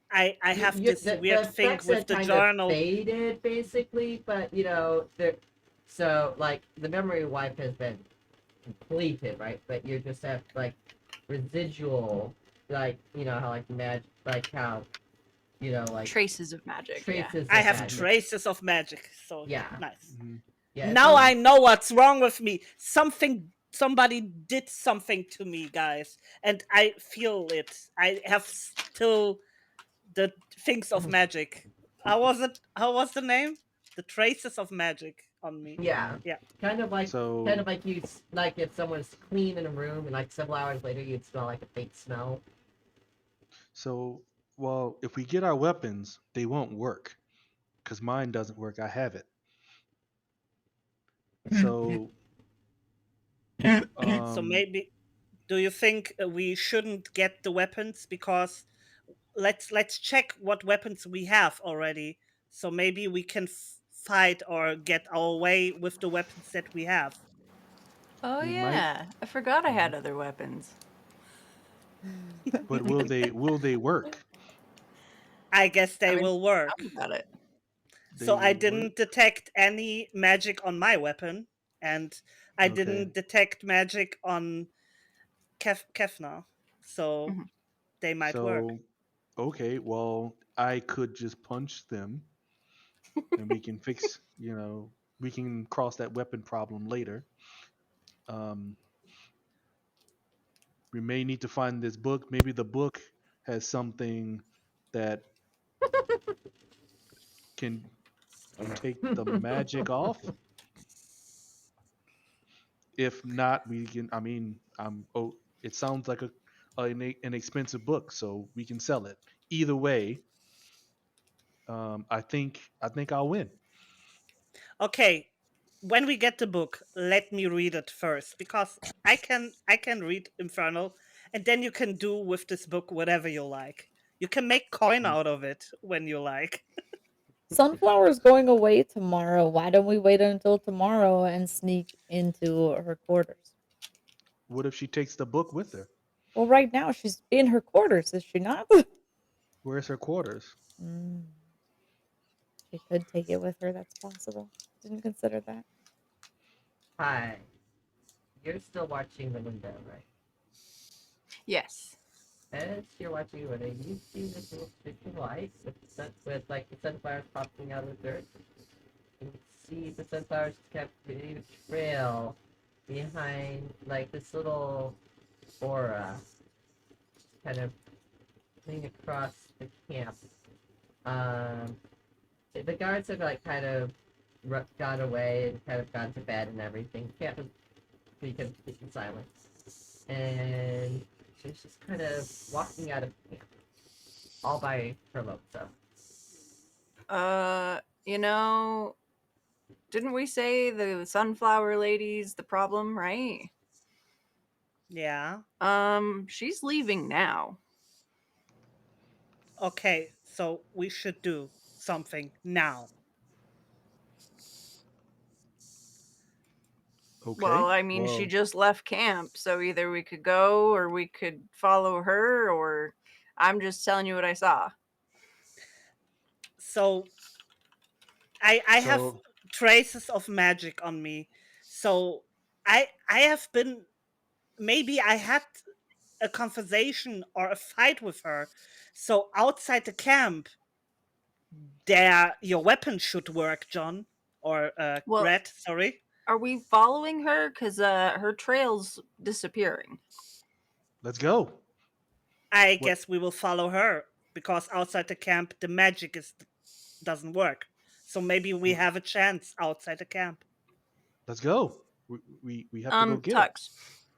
Speaker 3: I have this
Speaker 1: the
Speaker 3: weird thing
Speaker 1: effects
Speaker 3: with
Speaker 1: had
Speaker 3: the
Speaker 1: kind
Speaker 3: journal.
Speaker 1: of faded, basically, but so like the memory wipe has been completed, right? But you just have like residual, like how like magic, like how like
Speaker 2: traces of magic.
Speaker 1: traces.
Speaker 3: I
Speaker 1: of
Speaker 3: have
Speaker 1: magic.
Speaker 3: traces of magic. So
Speaker 1: Yeah.
Speaker 3: nice.
Speaker 1: Yeah.
Speaker 3: Now I know what's wrong with me. Somebody did something to me, guys, and I feel it. I have still the things of magic. How was the name? The traces of magic on me.
Speaker 1: Yeah.
Speaker 3: Yeah.
Speaker 1: Kind of like
Speaker 4: So
Speaker 1: like if someone's clean in a room and like several hours later you'd smell like a faint smell.
Speaker 4: So, well, if we get our weapons, they won't work because mine doesn't work. I have it. So,
Speaker 3: So maybe do you think we shouldn't get the weapons because let's check what weapons we have already. So maybe we can fight or get our way with the weapons that we have.
Speaker 2: Oh
Speaker 4: we might,
Speaker 2: yeah, I forgot I had other weapons.
Speaker 4: but will they work?
Speaker 3: I guess they
Speaker 2: I mean,
Speaker 3: will work.
Speaker 2: talk about it.
Speaker 3: So
Speaker 4: They
Speaker 3: I
Speaker 4: will work.
Speaker 3: didn't detect any magic on my weapon, and I
Speaker 4: Okay.
Speaker 3: didn't detect magic on Kefna. So they might work.
Speaker 4: So, okay, well, I could just punch them, and we can fix. We can cross that weapon problem later. Um, we may need to find this book. Maybe the book has something that can take the magic off. If not, we can. I mean, oh, it sounds like an expensive book, so we can sell it. Either way, I think I'll win.
Speaker 3: Okay, when we get the book, let me read it first because I can read Infernal, and then you can do with this book whatever you like. You can make coin out of it when you like.
Speaker 5: Sunflower's going away tomorrow. Why don't we wait until tomorrow and sneak into her quarters?
Speaker 4: What if she takes the book with her?
Speaker 5: Well, right now she's in her quarters, is she not?
Speaker 4: Where's her quarters?
Speaker 5: Mm, she could take it with her. That's possible. Didn't consider that.
Speaker 1: Hi. You're still watching the window, right?
Speaker 2: Yes.
Speaker 1: As you're watching the window, you see this little streak of light with like the sunflowers popping out of the dirt. You see the sunflowers kept creating a trail behind like this little aura kind of thing across the camp. Um, the guards have like kind of gone away and kind of gone to bed and everything. Camp is pretty completely silent. And she's just kind of walking out of camp all by her so.
Speaker 2: You know, didn't we say the sunflower lady's the problem, right?
Speaker 3: Yeah.
Speaker 2: She's leaving now.
Speaker 3: Okay, so we should do something now.
Speaker 4: Okay.
Speaker 2: Well, I mean, she just left camp, so either we could go or we could follow her, or I'm just telling you what I saw.
Speaker 3: So I have
Speaker 4: So
Speaker 3: traces of magic on me. So I have been, maybe I had a conversation or a fight with her. So outside the camp, your weapon should work, John, or
Speaker 2: Well,
Speaker 3: Red. Sorry.
Speaker 2: Are we following her? Because her trail's disappearing.
Speaker 4: let's go.
Speaker 3: I
Speaker 4: What?
Speaker 3: guess we will follow her because outside the camp the magic doesn't work. So maybe we have a chance outside the camp.
Speaker 4: Let's go. We have to go get her.
Speaker 2: Tux.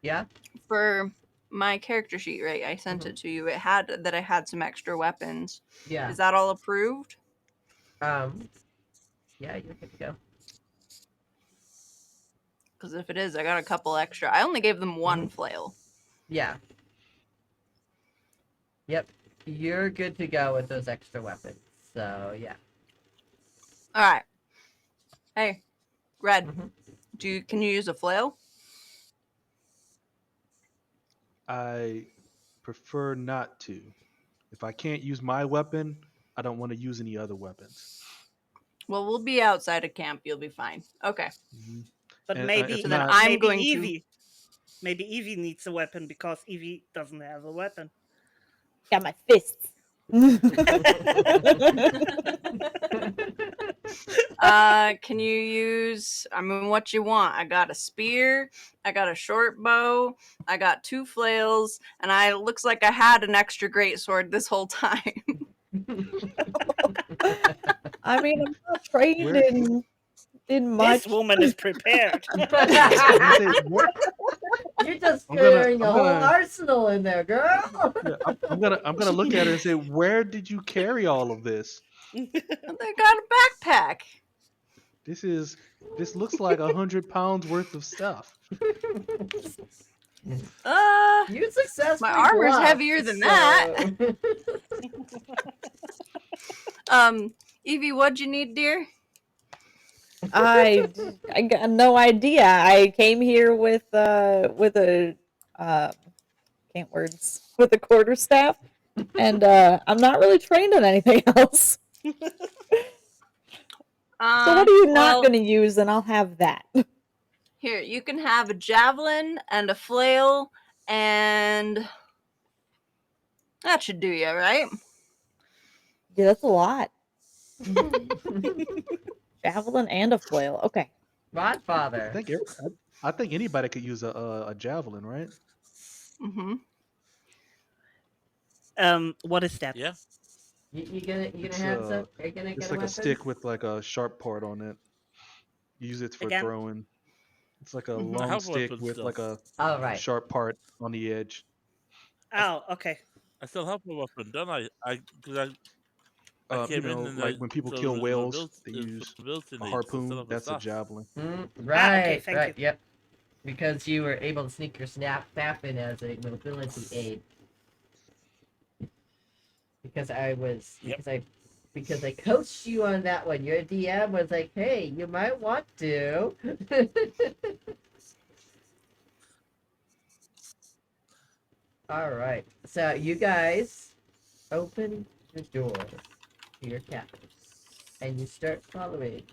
Speaker 1: Yeah.
Speaker 2: For my character sheet, right? I sent it to you. It had that I had some extra weapons.
Speaker 1: Yeah.
Speaker 2: Is that all approved?
Speaker 1: Yeah, you're good to go.
Speaker 2: Because if it is, I got a couple extra. I only gave them one flail.
Speaker 1: Yeah. Yep. You're good to go with those extra weapons. So, yeah.
Speaker 2: Alright. Hey, Red. Can you use a flail?
Speaker 4: I prefer not to. If I can't use my weapon, I don't want to use any other weapons.
Speaker 2: Well, we'll be outside of camp. You'll be fine. Okay.
Speaker 3: But
Speaker 4: And,
Speaker 3: maybe
Speaker 2: so then I'm
Speaker 3: maybe
Speaker 2: going
Speaker 3: Evie. Maybe Evie needs a weapon because Evie doesn't have a weapon.
Speaker 5: Got my fists.
Speaker 2: Can you use, I mean, what you want? I got a spear, I got a short bow, I got 2 flails, and looks like I had an extra great sword this whole time.
Speaker 5: I mean, I'm not trained in much.
Speaker 3: This woman is prepared.
Speaker 1: You're just carrying a whole arsenal in there, girl.
Speaker 4: Yeah, I'm gonna look at her and say, "Where did you carry all of this?"
Speaker 2: They got a backpack.
Speaker 4: This looks like 100 pounds worth of stuff.
Speaker 1: You successfully
Speaker 2: my armor's
Speaker 1: bluffed,
Speaker 2: heavier than that. Evie, what'd you need, dear?
Speaker 5: I got no idea. I came here with a can't words with a quarterstaff, and I'm not really trained on anything else. So what are you not going to use? And I'll have that.
Speaker 2: Here, you can have a javelin and a flail, and that should do you, right?
Speaker 5: Yeah, that's a lot. Javelin and a flail. Okay.
Speaker 1: Godfather.
Speaker 4: I think anybody could use a javelin, right?
Speaker 2: Mm-hmm.
Speaker 3: What is that?
Speaker 6: Yeah.
Speaker 1: You gonna
Speaker 4: It's
Speaker 1: have some? Are you gonna
Speaker 4: it's
Speaker 1: get a
Speaker 4: like a
Speaker 1: weapon?
Speaker 4: stick with like a sharp part on it. Use it for
Speaker 3: Again?
Speaker 4: throwing. It's like a
Speaker 6: I
Speaker 4: long
Speaker 6: have
Speaker 4: stick
Speaker 6: weapons
Speaker 4: with
Speaker 6: still.
Speaker 4: like a
Speaker 1: All right.
Speaker 4: sharp part on the edge.
Speaker 3: Oh, okay.
Speaker 6: I still have my weapon, don't I? Because I
Speaker 4: You
Speaker 6: came in
Speaker 4: know,
Speaker 6: and
Speaker 4: like
Speaker 6: I
Speaker 4: when people
Speaker 6: so
Speaker 4: kill
Speaker 6: there's
Speaker 4: whales, they
Speaker 6: there's
Speaker 4: use
Speaker 6: vulnerability
Speaker 4: a
Speaker 6: needs, so I still
Speaker 4: harpoon.
Speaker 6: have my
Speaker 4: That's a
Speaker 6: staff.
Speaker 4: javelin.
Speaker 1: Right.
Speaker 3: thank
Speaker 1: right.
Speaker 3: you.
Speaker 1: Yep. Because you were able to sneak your staff in as a mobility aid. Because I coached you on that one. Your DM was like, "Hey, you might want to." All right. So you guys open the door to your cabin, and you start following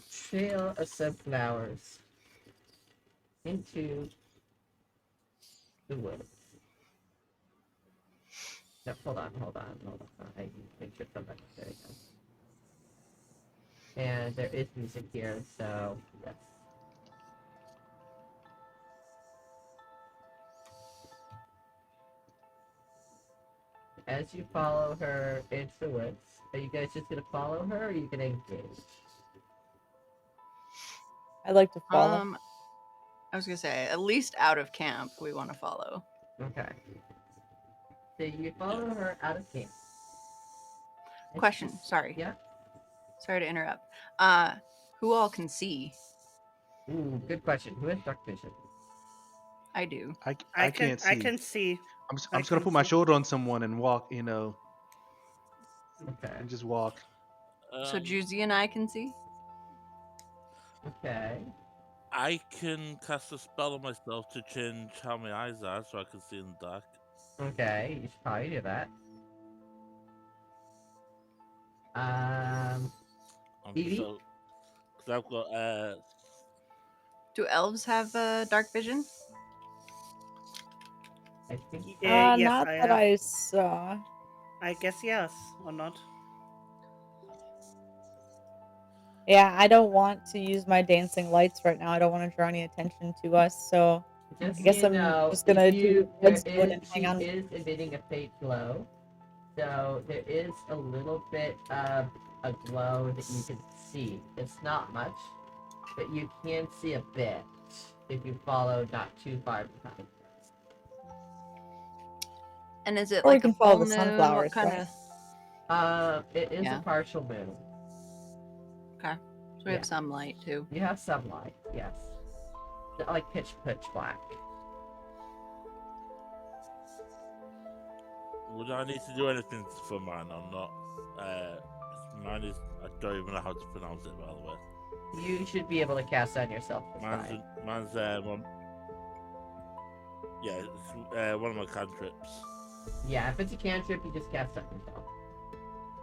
Speaker 1: trail of sunflowers into the woods. No, hold on. I need to make sure somebody. There you go. And there is music here, so yes. As you follow her into the woods, are you guys just gonna follow her, or are you gonna engage?
Speaker 5: I'd like to follow.
Speaker 2: I was gonna say, at least out of camp, we want to follow.
Speaker 1: Okay. So you follow her out of camp.
Speaker 2: Question. Sorry.
Speaker 1: Yeah.
Speaker 2: Sorry to interrupt. Who all can see?
Speaker 1: Ooh, good question. Who has dark vision?
Speaker 2: I do.
Speaker 4: I can't see.
Speaker 3: I can see.
Speaker 4: I'm just gonna put my shoulder on someone and walk.
Speaker 1: Okay.
Speaker 4: And just walk.
Speaker 2: So Juicy and I can see.
Speaker 1: Okay.
Speaker 6: I can cast a spell on myself to change how my eyes are, so I can see in the dark.
Speaker 1: Okay, you should probably do that. Evie?
Speaker 6: So, because I've got
Speaker 2: Do elves have dark vision?
Speaker 1: I think.
Speaker 3: Yes,
Speaker 5: Not
Speaker 3: I
Speaker 5: that
Speaker 3: have.
Speaker 5: I saw.
Speaker 3: I guess yes or not.
Speaker 5: Yeah, I don't want to use my dancing lights right now. I don't want to draw any attention to us, so
Speaker 1: Just
Speaker 5: I guess
Speaker 1: so you
Speaker 5: I'm
Speaker 1: know,
Speaker 5: just gonna do redstone and
Speaker 1: she
Speaker 5: hang on.
Speaker 1: is emitting a faint glow. So there is a little bit of a glow that you can see. It's not much, but you can see a bit if you follow not too far behind.
Speaker 2: And is it
Speaker 5: Or we
Speaker 2: like
Speaker 5: can
Speaker 2: a
Speaker 5: follow
Speaker 2: full
Speaker 5: the
Speaker 2: moon?
Speaker 5: sunflowers,
Speaker 2: What kind
Speaker 5: right?
Speaker 2: of?
Speaker 1: It is
Speaker 2: Yeah.
Speaker 1: a partial moon.
Speaker 2: Okay. So we have some light too.
Speaker 1: You have some light, yes. Not like pitch black.
Speaker 6: would I need to do anything for mine or not? Mine is, I don't even know how to pronounce it, by the way.
Speaker 1: You should be able to cast on yourself.
Speaker 6: Mine's one. Yeah, it's one of my cantrips.
Speaker 1: Yeah, if it's a cantrip, you just cast on yourself.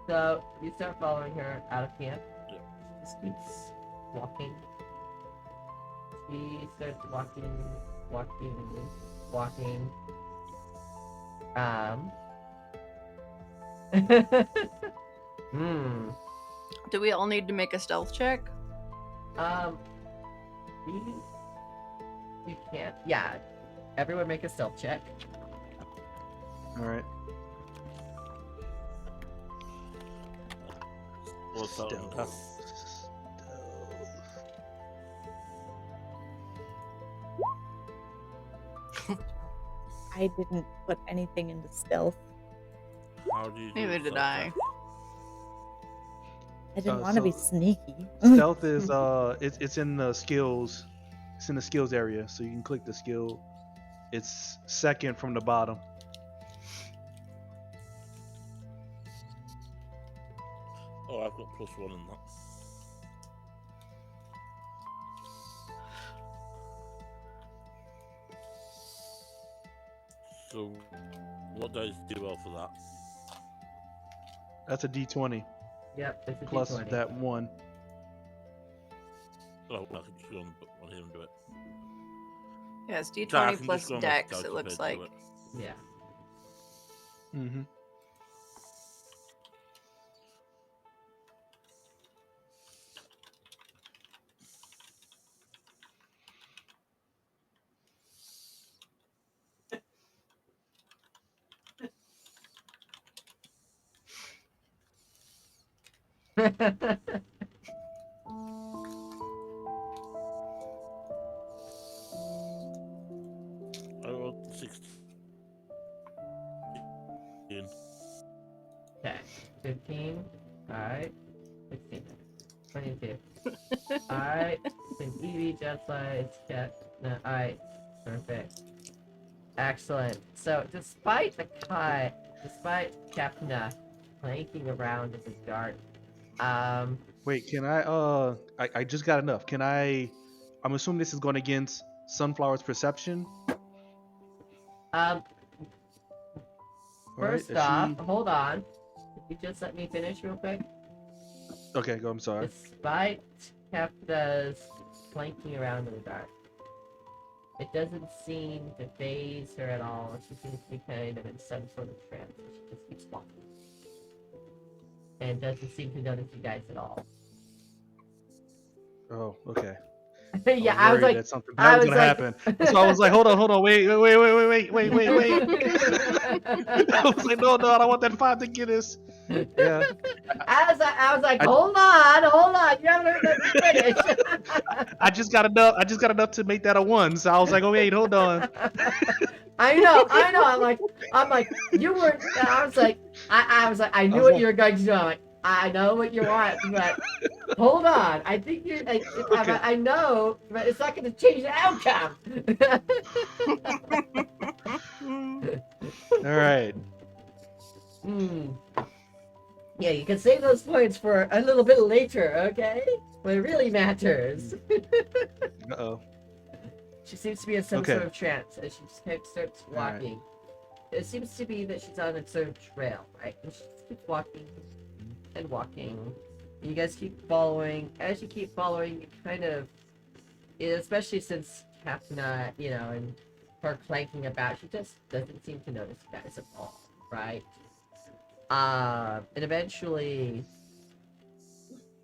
Speaker 1: So you start following her out of camp.
Speaker 6: Yeah.
Speaker 1: She keeps walking. She starts walking.
Speaker 2: Do we all need to make a stealth check?
Speaker 1: You can't. Yeah. Everyone make a stealth check.
Speaker 4: All right.
Speaker 6: What's that?
Speaker 5: I didn't put anything into stealth.
Speaker 6: How do you do
Speaker 2: Neither did
Speaker 6: stealth
Speaker 2: I.
Speaker 6: check?
Speaker 5: I didn't want to be sneaky.
Speaker 4: Stealth is it's in the skills. It's in the skills area, so you can click the skill. It's second from the bottom.
Speaker 6: Oh, I've got +1 in that. So, what dice do well for that?
Speaker 4: That's a D20.
Speaker 1: Yep, it's a
Speaker 4: plus
Speaker 1: D20.
Speaker 4: that one.
Speaker 6: Oh, I can just go on here and do it.
Speaker 2: Yeah, it's
Speaker 6: So I
Speaker 2: D20
Speaker 6: can
Speaker 2: plus
Speaker 6: just go on my
Speaker 2: dex,
Speaker 6: scout
Speaker 2: it looks
Speaker 6: page
Speaker 2: like.
Speaker 6: to it.
Speaker 1: Yeah.
Speaker 4: Mm-hmm.
Speaker 6: I rolled 16.
Speaker 1: Okay, 15. Alright. 16. 22. Alright. Then Evie, just like no, alright. Perfect. Excellent. So despite Captain planking around in the dark,
Speaker 4: Wait, can I just got enough. I'm assuming this is going against Sunflower's perception.
Speaker 1: um,
Speaker 4: All right,
Speaker 1: first off, hold on. Could you just let me finish real quick?
Speaker 4: Okay, go. I'm sorry.
Speaker 1: Despite Capta's planking around in the dark, it doesn't seem to phase her at all. She seems to be kind of in some sort of trance. She just keeps walking. And doesn't seem to notice you guys at all.
Speaker 4: Oh, okay.
Speaker 1: Yeah, I was
Speaker 4: worried
Speaker 1: like,
Speaker 4: that something bad was gonna happen. So I was like, hold on, wait. I was like, no, I don't want that 5 to get us. Yeah.
Speaker 1: I was like, hold on, you haven't let me finish.
Speaker 4: I just got enough to make that a 1. So I was like, oh wait, hold on.
Speaker 1: I know. I'm like, you were. I was like, I knew what you were going to do. I'm like, I know what you want, but hold on. I think you're.
Speaker 4: Okay.
Speaker 1: I know, but it's not going to change the outcome.
Speaker 4: All right.
Speaker 1: Yeah, you can save those points for a little bit later, okay? When it really matters.
Speaker 4: Uh-oh.
Speaker 1: She seems to be in some
Speaker 4: Okay.
Speaker 1: sort of trance as she just kind of starts walking. It seems to be that she's on a sort of trail, right? And she just keeps walking and walking. You guys keep following. As you keep following, you kind of, especially since Captain, and her clanking about, she just doesn't seem to notice you guys at all, right? And eventually,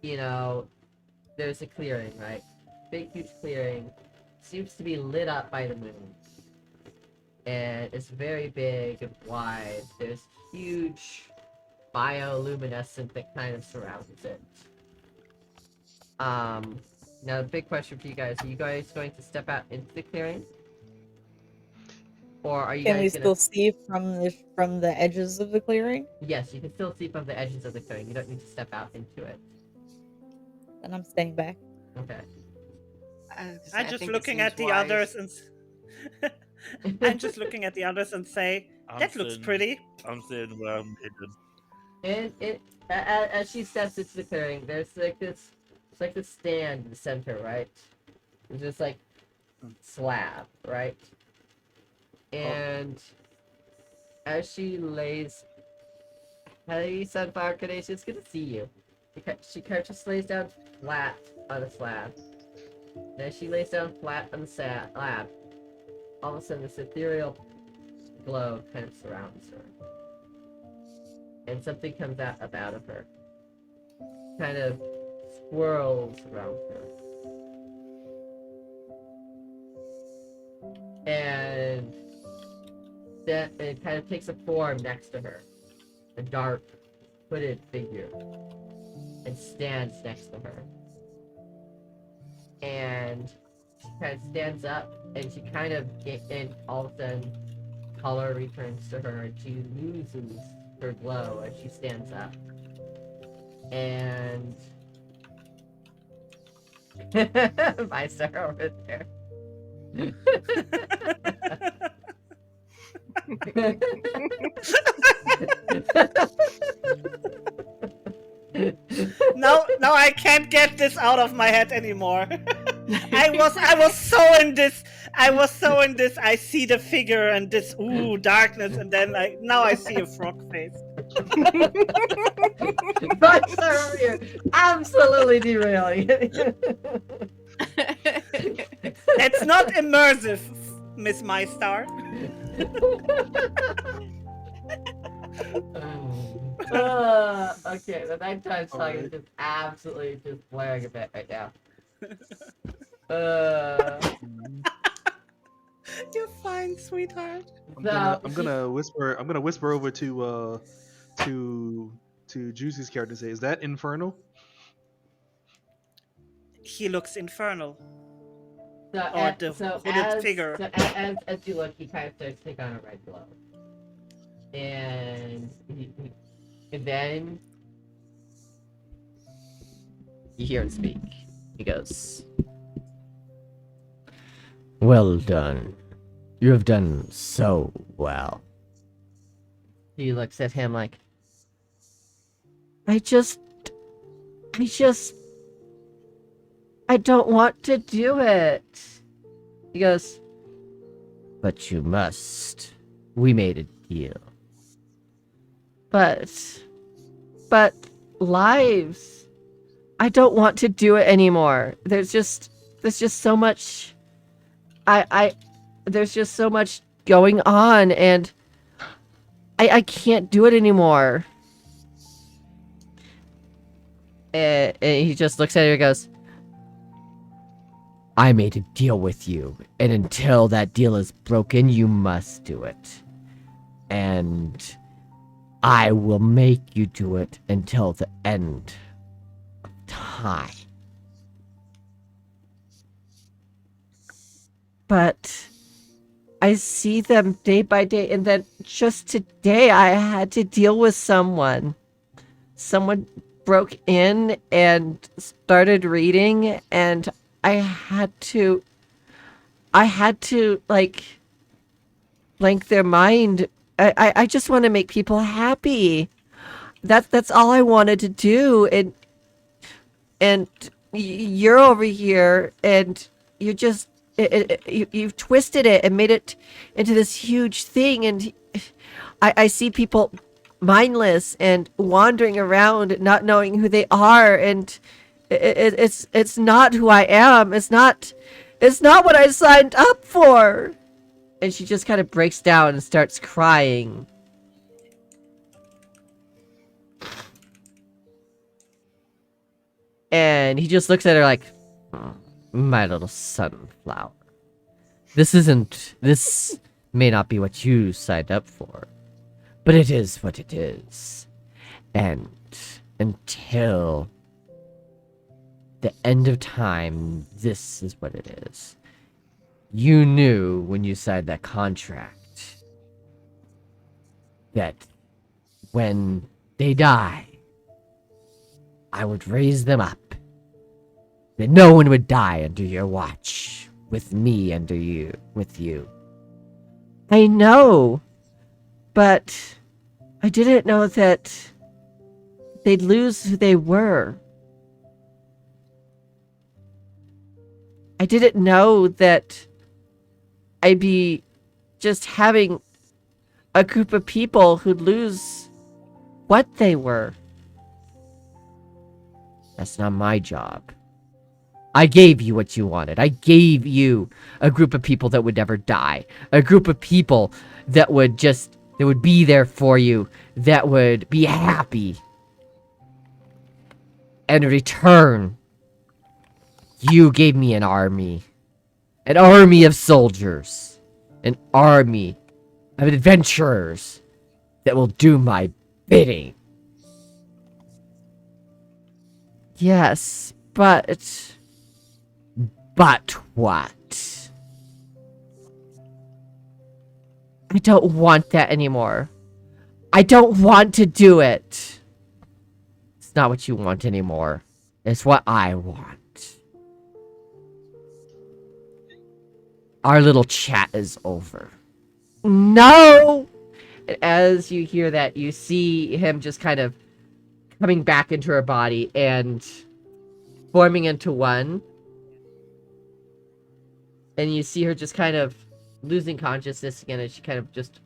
Speaker 1: there's a clearing, right? Big, huge clearing. Seems to be lit up by the moon. And it's very big and wide. There's huge bioluminescent that kind of surrounds it. Now the big question for you guys, are you guys going to step out into the clearing? Or are you
Speaker 5: Can we
Speaker 1: guys
Speaker 5: still see from the edges of the clearing?
Speaker 1: Yes, you can still see from the edges of the clearing. You don't need to step out into it.
Speaker 5: Then I'm staying back.
Speaker 1: Okay.
Speaker 3: I'm just looking at the others and I'm just looking at the others and say, that looks pretty.
Speaker 6: I'm staying where I'm hidden.
Speaker 1: And as she steps into the clearing, there's it's like this stand in the center, right? There's this like slab, right? And as she lays, hey, Sunflower Carnation, it's good to see you. She kind of just lays down flat on the slab. And as she lays down flat on the slab, all of a sudden this ethereal glow kind of surrounds her. And something comes out of her. Kind of swirls around her. And then it kind of takes a form next to her. A dark, hooded figure. And stands next to her. And she kind of stands up, and she kind of, and all of a sudden, color returns to her, and she loses her glow as she stands up. And my star over there.
Speaker 3: No, I can't get this out of my head anymore. I was so in this. I see the figure and this darkness, and then now I see a frog face.
Speaker 1: My star over here, absolutely derailing.
Speaker 3: It's not immersive, Miss My Star.
Speaker 1: Okay, the nighttime song is just absolutely just blaring a bit right now.
Speaker 3: You're fine, sweetheart.
Speaker 4: I'm gonna whisper over to to Juicy's character and say, "Is that infernal?"
Speaker 3: He looks infernal.
Speaker 1: So,
Speaker 3: Or the hooded figure.
Speaker 1: as you look, he kind of starts to take on a red glow, and then you hear him speak. He goes, "Well done. You have done so well." He looks at him like, I don't want to do it. He goes, "But you must. We made a deal." But lives. I don't want to do it anymore. There's just so much. There's just so much going on, and I can't do it anymore. And he just looks at her and goes, "I made a deal with you, and until that deal is broken, you must do it. And I will make you do it until the end of time." But I see them day by day, and then just today I had to deal with someone. Someone broke in and started reading, and I had to like blank their mind. I just want to make people happy. That's all I wanted to do, and you're over here, and you're just you've twisted it and made it into this huge thing, and I see people mindless and wandering around, not knowing who they are, and it's not who I am. It's not what I signed up for. And she just kind of breaks down and starts crying. And he just looks at her like, "Oh, my little sunflower. This may not be what you signed up for, but it is what it is. And until the end of time, this is what it is. You knew when you signed that contract that when they die, I would raise them up. That no one would die under your watch, with me with you. I know, but I didn't know that they'd lose who they were. I didn't know that I'd be just having a group of people who'd lose what they were. That's not my job. I gave you what you wanted. I gave you a group of people that would never die. A group of people that would be there for you, that would be happy. And in return, you gave me an army. An army of soldiers. An army of adventurers that will do my bidding. Yes, but what? I don't want that anymore. I don't want to do it. It's not what you want anymore. It's what I want. Our little chat is over. No! As you hear that, you see him just kind of coming back into her body and forming into one. And you see her just kind of losing consciousness again, and she kind of just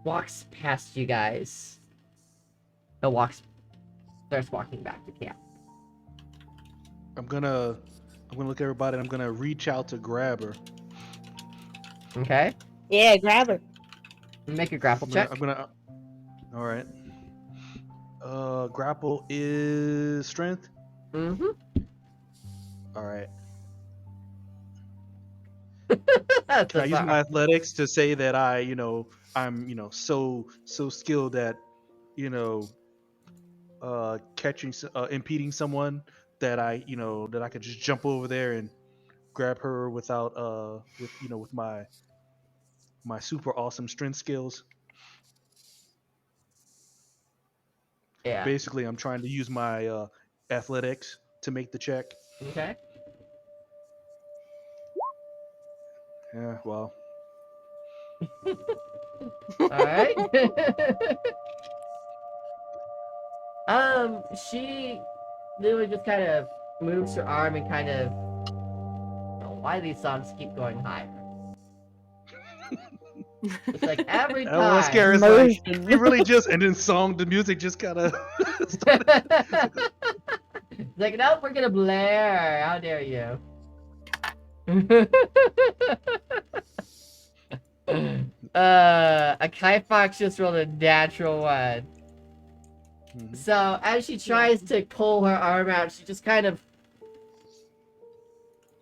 Speaker 1: walks past you guys. And starts walking back to camp.
Speaker 4: I'm gonna look at everybody and I'm gonna reach out to grab her.
Speaker 1: Okay.
Speaker 5: Yeah, grab her.
Speaker 1: Make a grapple check.
Speaker 4: All right. Grapple is strength.
Speaker 1: Mm-hmm.
Speaker 4: All right.
Speaker 1: That's
Speaker 4: Can I use my athletics to say that I'm so skilled at, impeding someone that I could just jump over there and grab her without with my super awesome strength skills.
Speaker 1: Yeah.
Speaker 4: Basically, I'm trying to use my athletics to make the check.
Speaker 1: Okay.
Speaker 4: Yeah, well.
Speaker 1: All right. She literally just kind of moves her arm and kind of. Oh, why do these songs keep going higher? It's like every
Speaker 4: I was
Speaker 1: time.
Speaker 4: scared. It's like we really just, and then the music just kind of.
Speaker 1: Like, no, we're gonna blare. How dare you? A Kai Fox just rolled a natural one. So as she tries to pull her arm out, she just kind of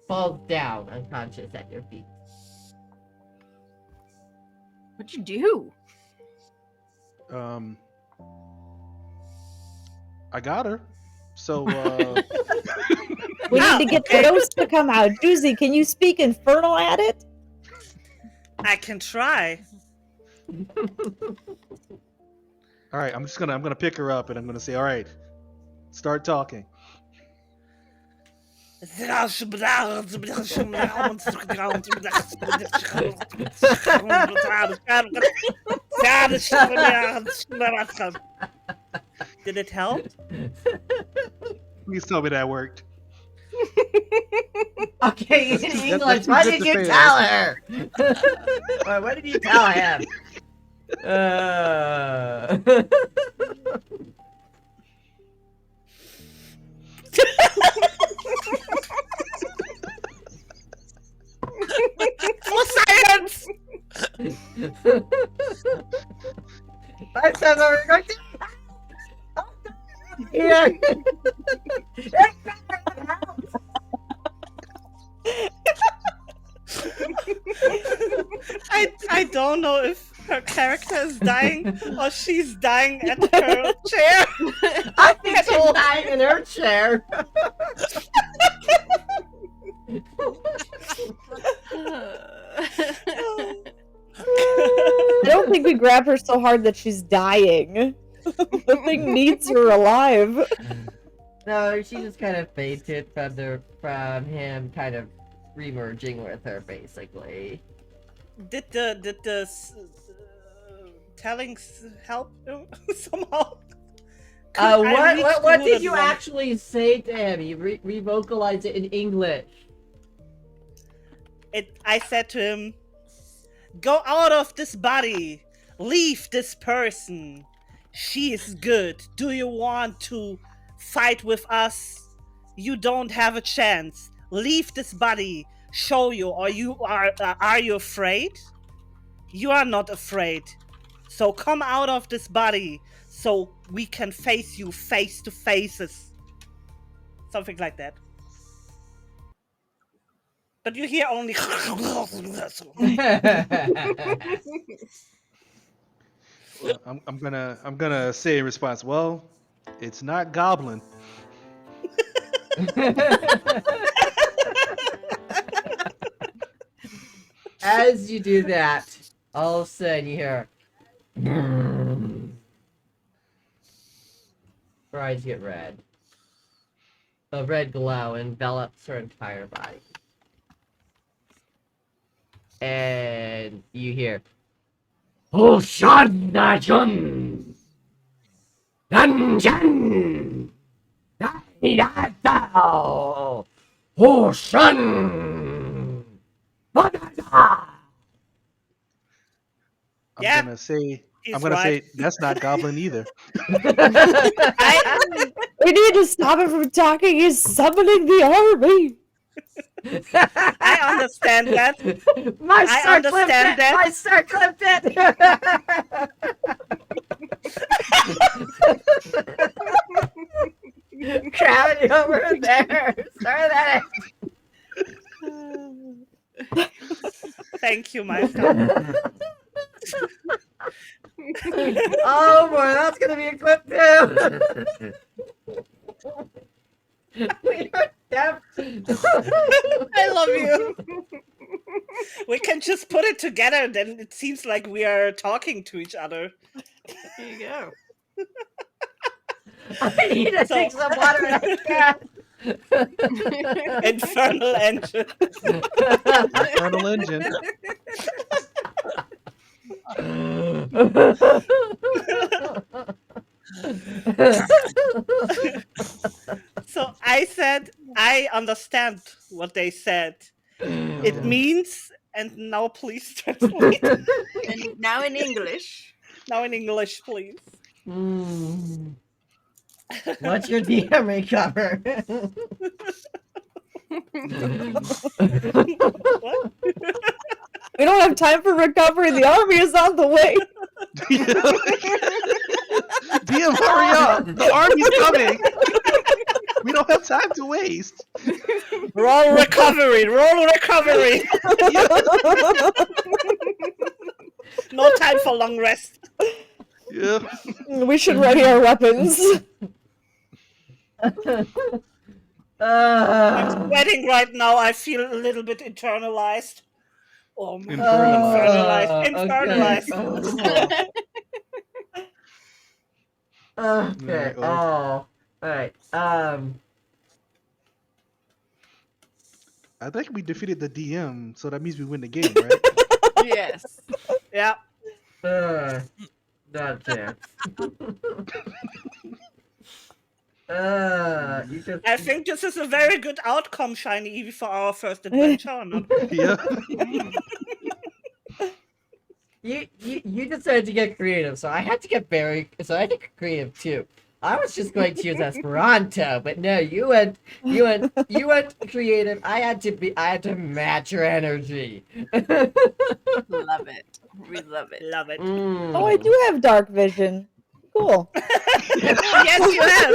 Speaker 1: falls down unconscious at your feet.
Speaker 2: What'd you do?
Speaker 4: I got her. So
Speaker 5: we need to get the ghost to come out. Juicy, can you speak infernal at it?
Speaker 3: I can try.
Speaker 4: all right, I'm gonna pick her up and I'm gonna say, all right, start talking.
Speaker 3: Did it help?
Speaker 4: Please tell me that worked.
Speaker 1: Okay, in English, what did you tell her? Or what did you tell him?
Speaker 3: For science!
Speaker 1: I said that we're going to. Yeah.
Speaker 3: I don't know if her character is dying or she's dying at her chair.
Speaker 1: I think she's dying in her chair.
Speaker 5: I don't think we grab her so hard that she's dying. The thing needs her alive.
Speaker 1: No, she just kind of fainted from him kind of remerging with her, basically.
Speaker 3: Did the tellings help somehow?
Speaker 1: What did you actually say to him? You revocalized it in English.
Speaker 3: I said to him, "Go out of this body. Leave this person. She is good. Do you want to fight with us? You don't have a chance. Leave this body. Show you, or you are you afraid? You are not afraid. So come out of this body so we can face you face to faces." Something like that. But you hear only.
Speaker 4: Well, I'm gonna say in response, well, it's not goblin.
Speaker 1: As you do that, all of a sudden you hear. Her eyes get red. A red glow envelops her entire body. And you hear. Oshadajun! Dungeon! Daidatao! Oshan!
Speaker 3: Yeah,
Speaker 4: I'm gonna say that's not goblin either.
Speaker 5: We need to stop him from talking. He's summoning the army.
Speaker 3: I understand that.
Speaker 1: My
Speaker 3: I
Speaker 1: star
Speaker 3: understand
Speaker 1: clipped it.
Speaker 3: that.
Speaker 1: My star clipped it. Gravity over there. Sorry that.
Speaker 3: Thank you, my friend.
Speaker 1: Oh boy, that's gonna be a clip too. We are deaf.
Speaker 3: I love you. We can just put it together, then it seems like we are talking to each other.
Speaker 2: Here you go.
Speaker 1: I need to drink some water and I can't.
Speaker 3: Infernal engine.
Speaker 4: Infernal engine.
Speaker 3: So I said, I understand what they said. It
Speaker 4: Okay.
Speaker 3: means, and now please translate.
Speaker 2: And now in English.
Speaker 3: Now in English, please.
Speaker 1: What's your DM recover?
Speaker 3: What?
Speaker 5: We don't have time for recovery. The army is on the way.
Speaker 4: DM, hurry up! The army's coming. We don't have time to waste.
Speaker 3: Roll recovery. Roll recovery. No time for long rest.
Speaker 4: Yeah.
Speaker 5: We should ready our weapons.
Speaker 3: I'm sweating right now. I feel a little bit internalized. Oh my
Speaker 4: Infernalized.
Speaker 3: Infernalized.
Speaker 1: Okay.
Speaker 4: Alright, well.
Speaker 1: Alright.
Speaker 4: I think we defeated the DM, so that means we win the game, right?
Speaker 2: Yes.
Speaker 3: Yeah.
Speaker 1: Not a chance. You just.
Speaker 3: I think this is a very good outcome, Shiny Evie, for our first adventure. Or not?
Speaker 4: Yeah.
Speaker 1: You decided to get creative, so I had to get creative too. I was just going to use Esperanto, but no, you went creative. I had to match your energy.
Speaker 2: Love it. We love it.
Speaker 3: Love it.
Speaker 5: Oh, I do have dark vision. Cool.
Speaker 3: Yes, you have.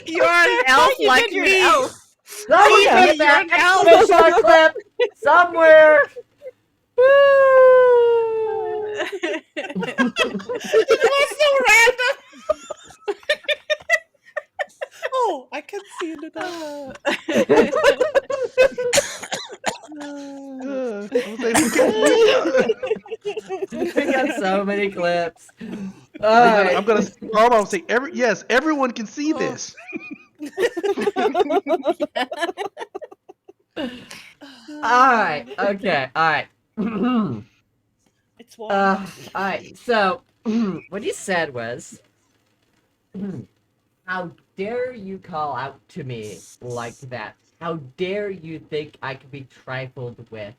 Speaker 3: You're an elf
Speaker 2: You
Speaker 3: like
Speaker 2: did, you're an
Speaker 3: me.
Speaker 2: elf.
Speaker 1: Someone
Speaker 3: Yeah,
Speaker 1: get that
Speaker 3: you're an elf.
Speaker 1: exclamation clip somewhere.
Speaker 3: It was so random. Oh, I can see it now.
Speaker 1: We got so many clips.
Speaker 4: I'm gonna hold on. Say everyone can see this.
Speaker 1: Alright, okay, alright.
Speaker 3: It's one.
Speaker 1: Alright, so what he said was, how dare you call out to me like that? How dare you think I can be trifled with?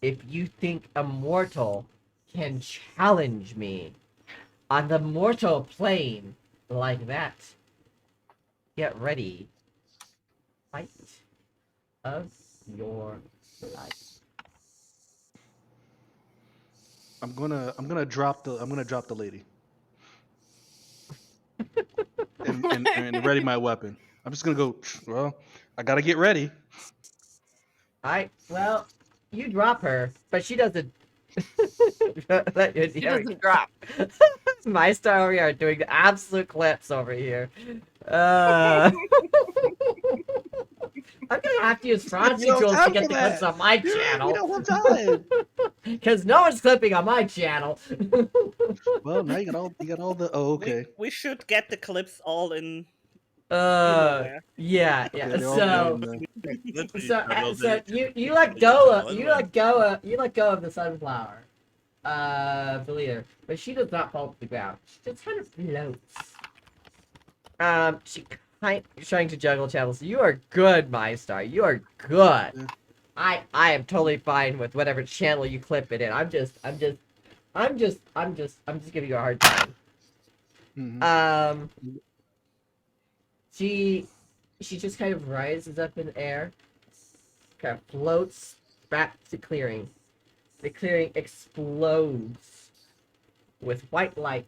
Speaker 1: If you think a mortal can challenge me on the mortal plane like that, get ready. Fight of your life.
Speaker 4: I'm gonna drop the lady. and ready my weapon. I'm just gonna go. Well, I gotta get ready.
Speaker 1: Alright, well, you drop her, but she doesn't.
Speaker 2: She doesn't drop.
Speaker 1: My star over here doing the absolute clips over here. I'm gonna have to use Francie tools to get the clips on my channel.
Speaker 4: We don't have time.
Speaker 1: Because no one's clipping on my channel.
Speaker 4: Well, now you got all the. Oh, okay.
Speaker 3: We should get the clips all in.
Speaker 1: Yeah.
Speaker 4: Okay, they're all good in
Speaker 1: So you let go of the sunflower, the leader, but she does not fall to the ground. She just kind of floats. She trying to juggle channels. You are good, my star. You are good. I am totally fine with whatever channel you clip it in. I'm just giving you a hard time. She just kind of rises up in the air, kind of floats back to clearing. The clearing explodes with white light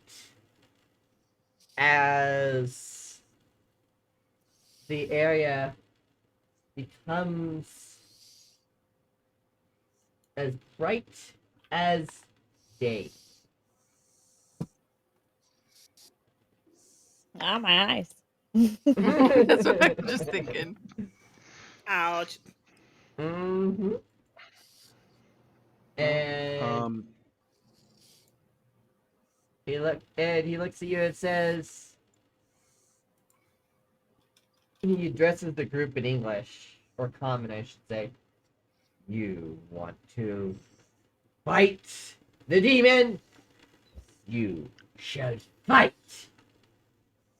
Speaker 1: as the area becomes as bright as day.
Speaker 5: Ah, my eyes.
Speaker 2: That's what I'm just thinking.
Speaker 3: Ouch.
Speaker 1: Mm-hmm. And he looks at you and says, he addresses the group in English, or common, I should say. You want to fight the demon? You shall fight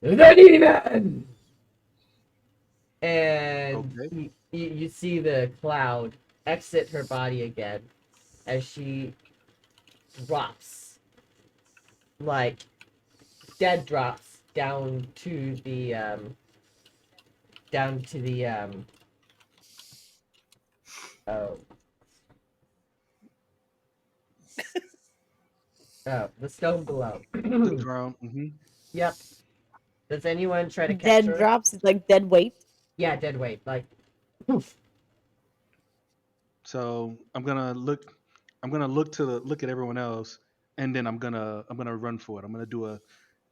Speaker 1: the demon! And you see the cloud exit her body again as she drops, like dead drops down to the oh the stone below.
Speaker 4: The ground.
Speaker 1: Yep. Does anyone try to catch
Speaker 5: Dead
Speaker 1: her?
Speaker 5: drops, like dead weight.
Speaker 1: Yeah, dead weight. Like,
Speaker 4: So I'm gonna look at everyone else, and then I'm gonna run for it. I'm gonna do a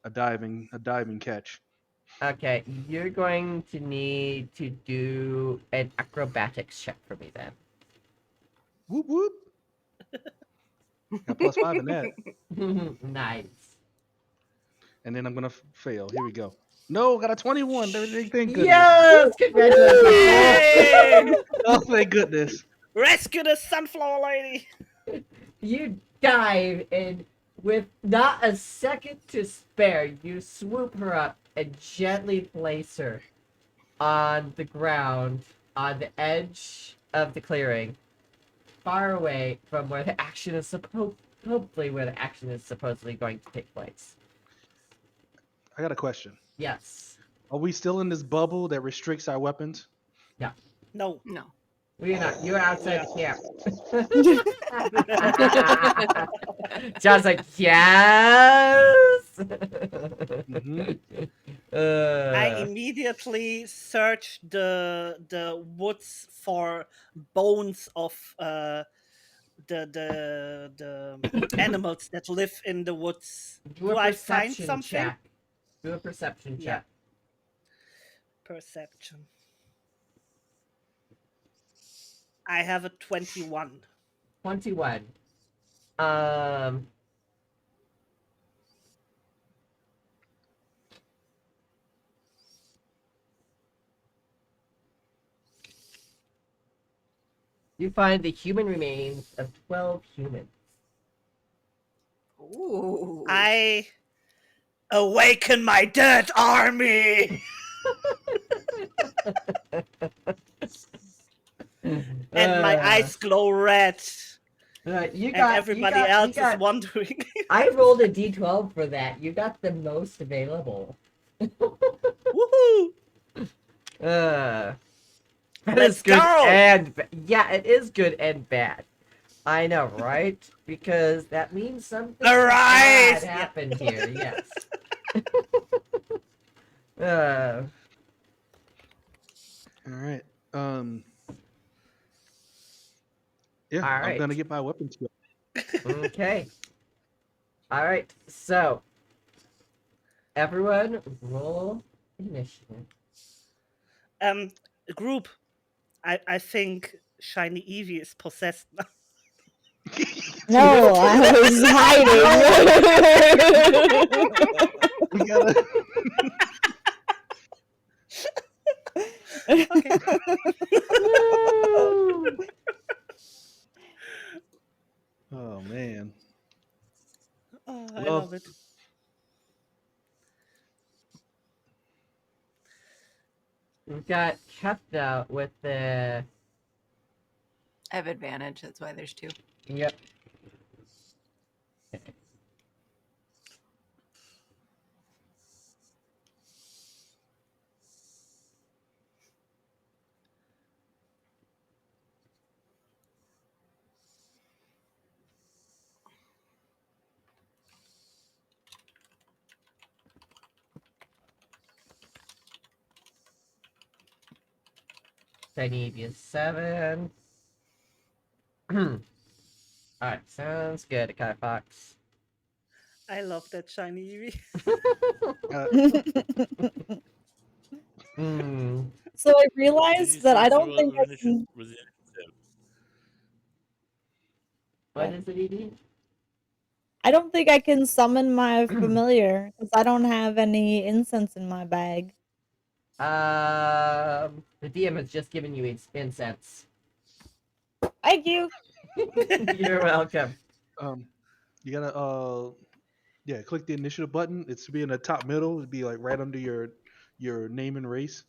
Speaker 4: diving catch.
Speaker 1: okay, you're going to need to do an acrobatics check for me then.
Speaker 4: Whoop whoop. Got +5 in that.
Speaker 1: Nice.
Speaker 4: And then I'm gonna fail. Here we go. No, got a 21. Thank goodness.
Speaker 1: Yes! Congratulations!
Speaker 4: Oh, thank goodness.
Speaker 3: Rescue the sunflower lady.
Speaker 1: You dive and with not a second to spare, you swoop her up and gently place her on the ground on the edge of the clearing, far away from where the action is hopefully where the action is supposedly going to take place.
Speaker 4: I got a question.
Speaker 1: Yes.
Speaker 4: Are we still in this bubble that restricts our weapons?
Speaker 1: Yeah.
Speaker 3: No.
Speaker 2: No.
Speaker 1: We're not. You're outside the camp. John's like, yes.
Speaker 3: I immediately search the woods for bones of the animals that live in the woods.
Speaker 1: Do a
Speaker 3: I find
Speaker 1: perception
Speaker 3: something?
Speaker 1: check. Do a perception
Speaker 3: Yeah.
Speaker 1: check.
Speaker 3: Perception. I have a 21.
Speaker 1: 21. You find the human remains of 12 humans.
Speaker 2: Ooh.
Speaker 3: I awaken my dead army. And my eyes glow red.
Speaker 1: You
Speaker 3: And
Speaker 1: got
Speaker 3: everybody else is wondering.
Speaker 1: I rolled a d12 for that. You got the most available.
Speaker 3: Woohoo!
Speaker 1: That
Speaker 3: Let's
Speaker 1: is good
Speaker 3: go!
Speaker 1: and yeah, it is good and bad. I know, right? Because that means something bad happened here. Yes.
Speaker 4: All right. Yeah,
Speaker 1: All
Speaker 4: I'm
Speaker 1: right.
Speaker 4: gonna get my weapons.
Speaker 1: Okay. All right. So, everyone, roll initiative.
Speaker 3: Group. I think Shiny Eevee is possessed now.
Speaker 5: No, I was hiding.
Speaker 4: We gotta.
Speaker 3: Okay.
Speaker 4: Oh man.
Speaker 3: Oh, I love it.
Speaker 1: We've got Kefta with the.
Speaker 2: I have advantage. That's why there's 2.
Speaker 1: Yep. Shiny is 7. All right, sounds good, Kai Fox.
Speaker 3: I love that shiny Eevee.
Speaker 1: Hmm.
Speaker 5: So I
Speaker 6: Did you
Speaker 5: realized that
Speaker 6: say
Speaker 5: I
Speaker 6: to
Speaker 5: don't think I can.
Speaker 6: with the initiative?
Speaker 1: What is it, Edie?
Speaker 5: I don't think I can summon my familiar because I don't have any incense in my bag.
Speaker 1: The DM has just given you incense.
Speaker 5: Thank you.
Speaker 1: You're welcome.
Speaker 4: You gotta yeah, click the initiative button. It's to be in the top middle. It'd be like right under your name and race.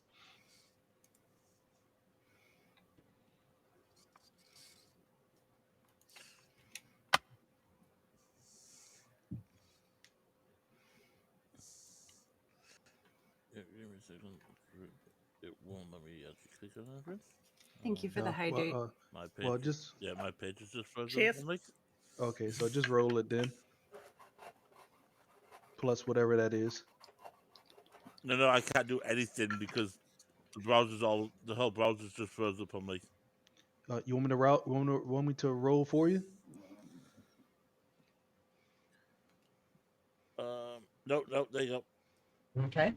Speaker 6: Yeah, give me a second. It won't let me actually click on anything.
Speaker 2: Thank you for the hydrate.
Speaker 6: My page.
Speaker 4: Well, just
Speaker 6: Yeah, my page is just frozen.
Speaker 3: Cheers.
Speaker 4: okay. So just roll it then. Plus whatever that is.
Speaker 6: No, I can't do anything because the whole browser's just frozen up on me.
Speaker 4: You want me to route? Want me to roll for you?
Speaker 6: No, there you go.
Speaker 1: Okay.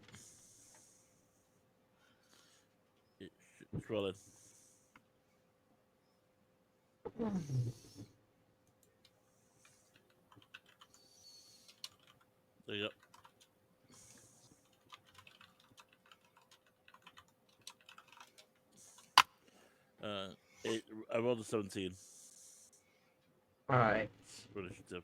Speaker 6: It's rolling. There you go. I rolled a 17.
Speaker 1: All right.
Speaker 6: For initiative.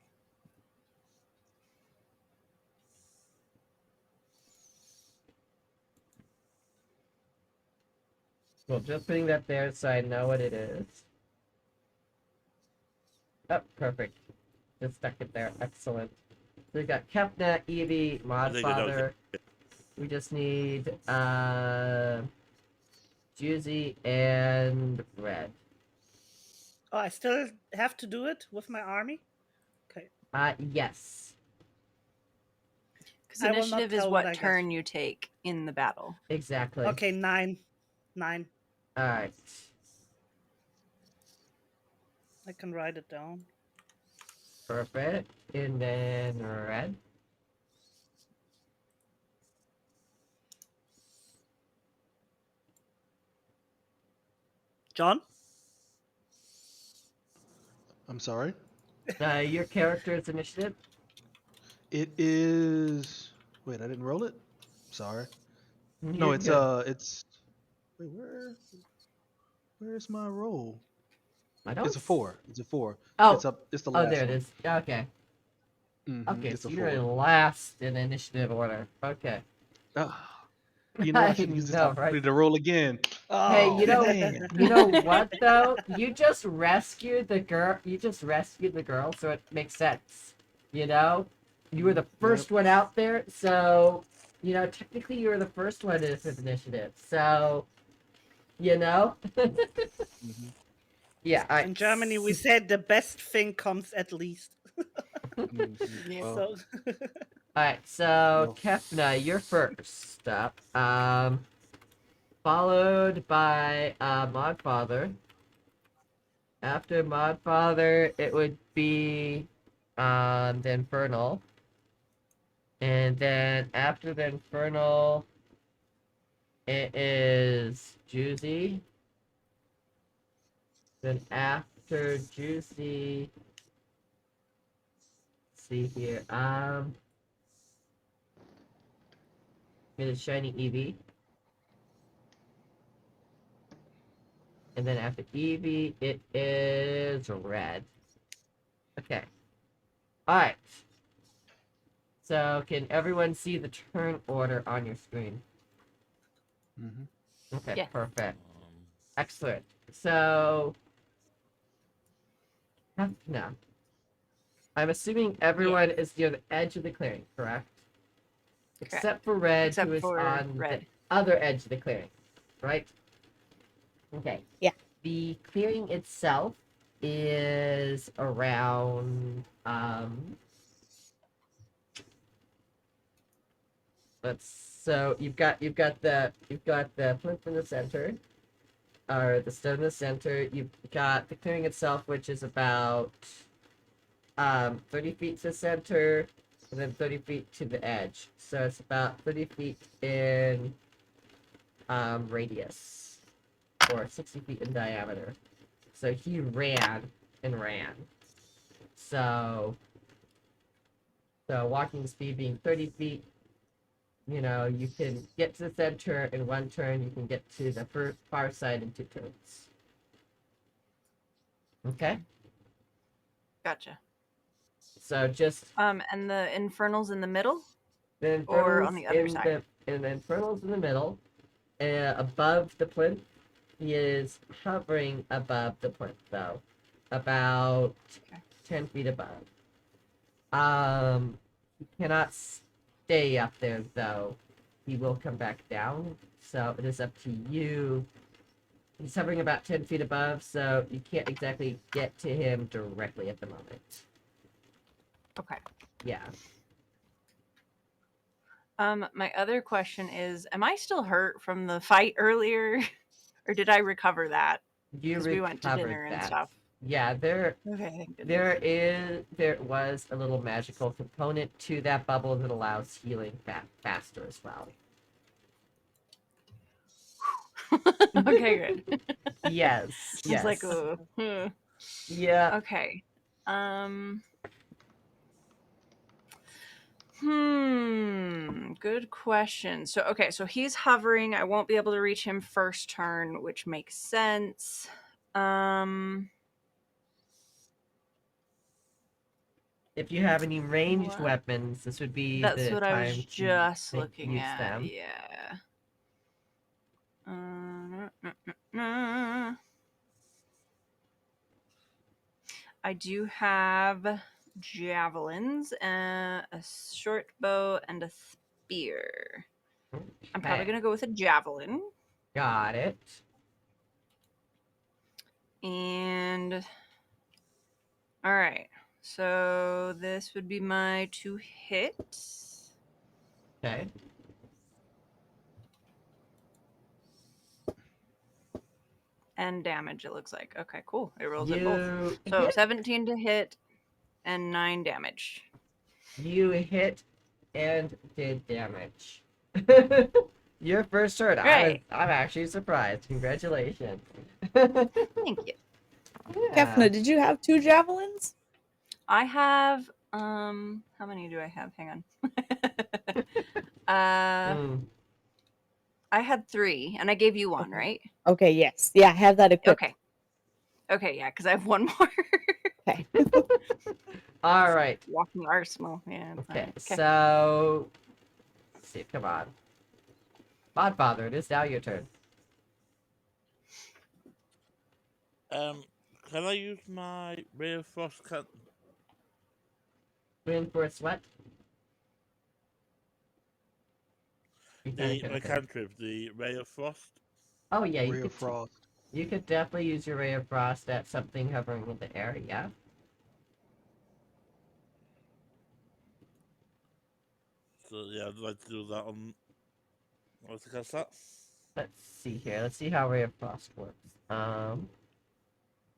Speaker 1: Well, just putting that there so I know what it is. Oh, perfect. Just stuck it there. Excellent. So we got Kepna, Eevee, Modfather. We just need Juicy and Red.
Speaker 3: Oh, I still have to do it with my army? Okay.
Speaker 1: Yes.
Speaker 2: Because
Speaker 3: I will not
Speaker 2: initiative is
Speaker 3: tell
Speaker 2: what
Speaker 3: what I get.
Speaker 2: turn you take in the battle.
Speaker 1: Exactly.
Speaker 3: Okay, 9. 9.
Speaker 1: All right.
Speaker 3: I can write it down.
Speaker 1: Perfect. And then Red.
Speaker 3: John?
Speaker 4: I'm sorry.
Speaker 1: Your character's initiative.
Speaker 4: It is. Wait, I didn't roll it. Sorry. No,
Speaker 1: You're
Speaker 4: it's
Speaker 1: good.
Speaker 4: it's. Wait, where's my roll?
Speaker 1: I don't.
Speaker 4: It's a 4. It's a 4.
Speaker 1: Oh.
Speaker 4: It's up. It's the
Speaker 1: Oh,
Speaker 4: last
Speaker 1: there it
Speaker 4: one.
Speaker 1: is. Okay. Okay,
Speaker 4: It's
Speaker 1: so
Speaker 4: a
Speaker 1: you're
Speaker 4: 4.
Speaker 1: last in initiative order. Okay.
Speaker 4: You know, I should use this
Speaker 1: know,
Speaker 4: opportunity
Speaker 1: right?
Speaker 4: to roll again.
Speaker 1: Hey,
Speaker 4: Oh,
Speaker 1: you know,
Speaker 4: man.
Speaker 1: you know what though? You just rescued the girl. You just rescued the girl, so it makes sense. You know, you were the first one out there, so you know technically you were the first one in this initiative. So, you know. Yeah.
Speaker 3: In Germany, we said the best thing comes at least.
Speaker 1: So.
Speaker 3: So,
Speaker 1: All right, so Kefna, you're first up. Followed by Modfather. After Modfather, it would be the Infernal. And then after the Infernal, it is Juicy. Then after Juicy, let's see here. It is Shiny Eevee. And then after Eevee, it is Red. Okay. Alright. So, can everyone see the turn order on your screen? Okay,
Speaker 2: Yeah.
Speaker 1: perfect. Excellent. So, no. I'm assuming everyone is near the edge of the clearing, correct? Except for Red,
Speaker 2: Except
Speaker 1: who is
Speaker 2: for
Speaker 1: on
Speaker 2: Red.
Speaker 1: the other edge of the clearing, right? Okay.
Speaker 5: Yeah.
Speaker 1: The clearing itself is around so you've got the plinth in the center, or the stone in the center. You've got the clearing itself, which is about 30 feet to the center, and then 30 feet to the edge. So it's about 30 feet in radius, or 60 feet in diameter. So he ran and ran. So walking speed being 30 feet, you know, you can get to the center in one turn, you can get to the far side in 2 turns. Okay?
Speaker 2: Gotcha.
Speaker 1: So just
Speaker 2: and the infernal's in the middle?
Speaker 1: the
Speaker 2: Or on
Speaker 1: infernals
Speaker 2: the other side?
Speaker 1: the infernals in the middle, above the plinth. He is hovering above the plinth, though, about 10 feet above. He cannot stay up there, though. He will come back down, so it is up to you. He's hovering about 10 feet above, so you can't exactly get to him directly at the moment.
Speaker 2: Okay.
Speaker 1: Yeah.
Speaker 2: My other question is, am I still hurt from the fight earlier? Or did I recover that?
Speaker 1: You
Speaker 2: Because we went to
Speaker 1: recovered
Speaker 2: dinner and
Speaker 1: that.
Speaker 2: stuff.
Speaker 1: Yeah, there was a little magical component to that bubble that allows healing faster as well.
Speaker 2: Okay, good.
Speaker 1: Yes.
Speaker 2: I was like, oh.
Speaker 1: Yeah.
Speaker 2: Okay. Good question. So okay, so he's hovering. I won't be able to reach him first turn, which makes sense.
Speaker 1: If you have any ranged
Speaker 2: What?
Speaker 1: weapons, this would be
Speaker 2: That's
Speaker 1: the
Speaker 2: what I was
Speaker 1: time
Speaker 2: just
Speaker 1: to
Speaker 2: looking
Speaker 1: use
Speaker 2: at.
Speaker 1: them.
Speaker 2: Yeah. I do have javelins, a short bow, and a spear. I'm probably
Speaker 1: Okay.
Speaker 2: gonna go with a javelin.
Speaker 1: Got it.
Speaker 2: And all right, so this would be my 2 hits.
Speaker 1: Okay.
Speaker 2: And damage, it looks like. Okay, cool. It rolls at
Speaker 1: You
Speaker 2: both. So
Speaker 1: hit.
Speaker 2: 17 to hit and 9 damage.
Speaker 1: You hit and did damage. Your first turn.
Speaker 2: Right.
Speaker 1: I'm actually surprised. Congratulations.
Speaker 2: Thank you.
Speaker 5: Kefna, did you have 2 javelins?
Speaker 2: I have how many do I have? Hang on. I had 3 and I gave you 1, right?
Speaker 5: Okay, yes. Yeah, I have that equipped.
Speaker 2: Okay, yeah, because I have 1 more.
Speaker 5: Okay.
Speaker 1: All right.
Speaker 2: Walking arsenal. Yeah.
Speaker 1: Okay. So let's see. Come on. Godfather, it is now your turn.
Speaker 6: Can I use my Ray of Frost
Speaker 1: Reinforce what?
Speaker 6: my cantrip, the Ray of Frost?
Speaker 1: Oh yeah,
Speaker 4: Ray of Frost.
Speaker 1: You could definitely use your Ray of Frost at something hovering in the air, yeah.
Speaker 6: So yeah, I'd like to do that on. What's the cast that?
Speaker 1: Let's see here. Let's see how Ray of Frost works.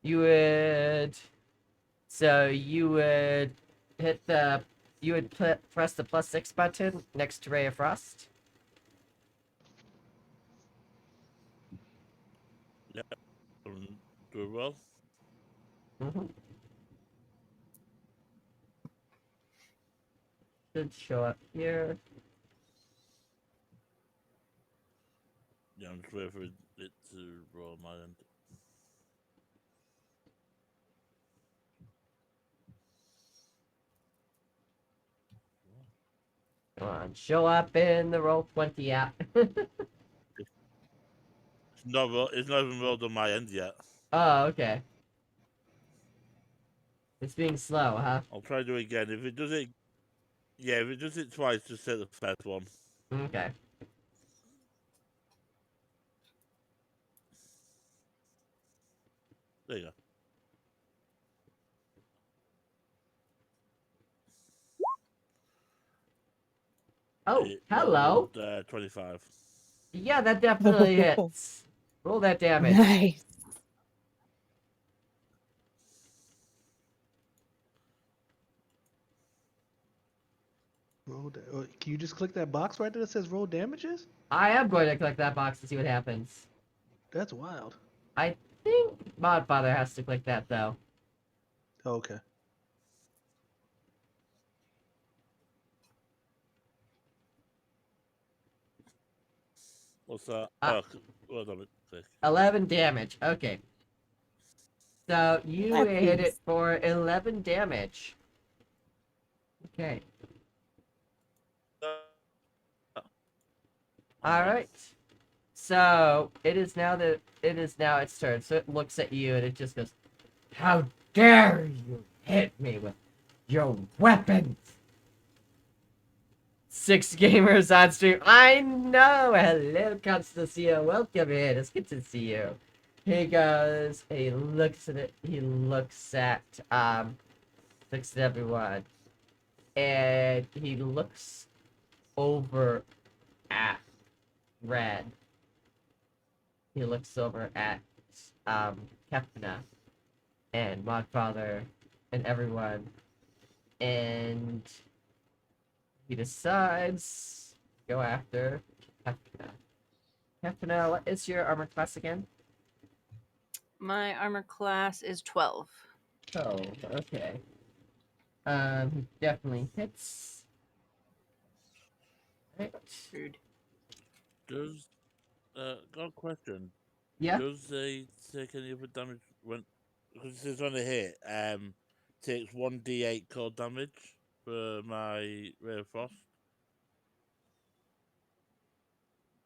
Speaker 1: You would. So you would hit the. You would press the +6 button next to Ray of Frost.
Speaker 6: Yeah, do it well.
Speaker 1: Should show up here.
Speaker 6: Yeah, I'm just waiting for it to roll on my end.
Speaker 1: Come on, show up in the Roll20 app.
Speaker 6: It's not even rolled on my end yet.
Speaker 1: Oh, okay. It's being slow, huh?
Speaker 6: I'll try to do it again. If it does it, yeah, if it does it twice, just say the first one.
Speaker 1: Okay.
Speaker 6: There you go.
Speaker 1: Oh, hello.
Speaker 6: 25.
Speaker 1: Yeah, that definitely hits. Roll that damage.
Speaker 5: Nice.
Speaker 4: Can you just click that box right there that says roll damages?
Speaker 1: I am going to click that box to see what happens.
Speaker 4: That's wild.
Speaker 1: I think Modfather has to click that though.
Speaker 4: Oh, okay.
Speaker 6: What's that? Well done. Click.
Speaker 1: 11 damage. Okay. So you
Speaker 6: That
Speaker 1: hit
Speaker 6: is-
Speaker 1: it for 11 damage. Okay. All right. So it is now its turn. So it looks at you and it just goes, "How dare you hit me with your weapons!" 6 gamers on stream. I know. Hello, Constancio. Welcome in. It's good to see you. He goes. He looks at it. He looks at everyone, and he looks over at Red. He looks over at Kepna and Modfather and everyone, and he decides to go after Kepna. Kepna, what is your armor class again?
Speaker 2: My armor class is 12.
Speaker 1: Oh, okay. He definitely hits. Right.
Speaker 2: Rude.
Speaker 6: Does got a question?
Speaker 1: Yeah.
Speaker 6: Does they take any other damage when? Because it says on the hit, takes 1d8 cold damage for my Ray of Frost.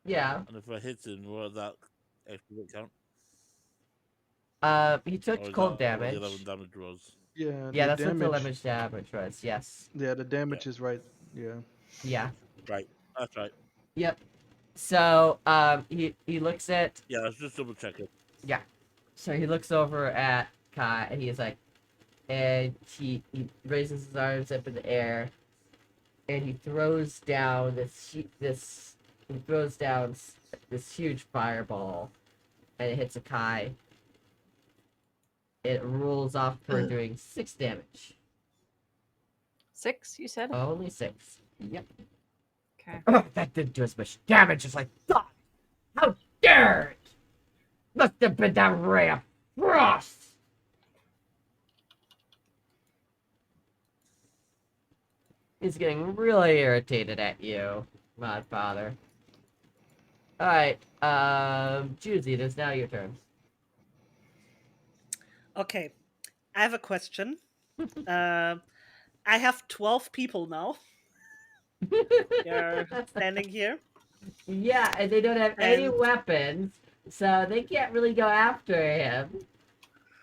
Speaker 1: Yeah.
Speaker 6: And if I hit him, will that extra bit count?
Speaker 1: He
Speaker 6: Or
Speaker 1: took
Speaker 6: is
Speaker 1: cold
Speaker 6: that what
Speaker 1: damage.
Speaker 6: the 11 damage was?
Speaker 4: Yeah.
Speaker 1: Yeah,
Speaker 4: the
Speaker 1: that's what the
Speaker 4: damage.
Speaker 1: damage was. Yes.
Speaker 4: Yeah, the damage is right. Yeah.
Speaker 1: Yeah.
Speaker 6: Right. That's right.
Speaker 1: Yep. So he looks at.
Speaker 6: Yeah, let's just double check it.
Speaker 1: Yeah. So he looks over at Kai and he's like, and he raises his arms up in the air, and he throws down this huge fireball, and it hits Kai. It rolls off for doing 6 damage.
Speaker 2: 6, you said?
Speaker 1: Only 6. Yep.
Speaker 2: Okay.
Speaker 1: Oh, that didn't do as much damage as I thought. How dare it! Must have been that ray of frost. He's getting really irritated at you, Modfather. Alright, Juicy, it is now your turn.
Speaker 3: Okay, I have a question. I have 12 people now. They're standing here.
Speaker 1: Yeah, and they don't have any
Speaker 3: And-
Speaker 1: weapons, so they can't really go after him.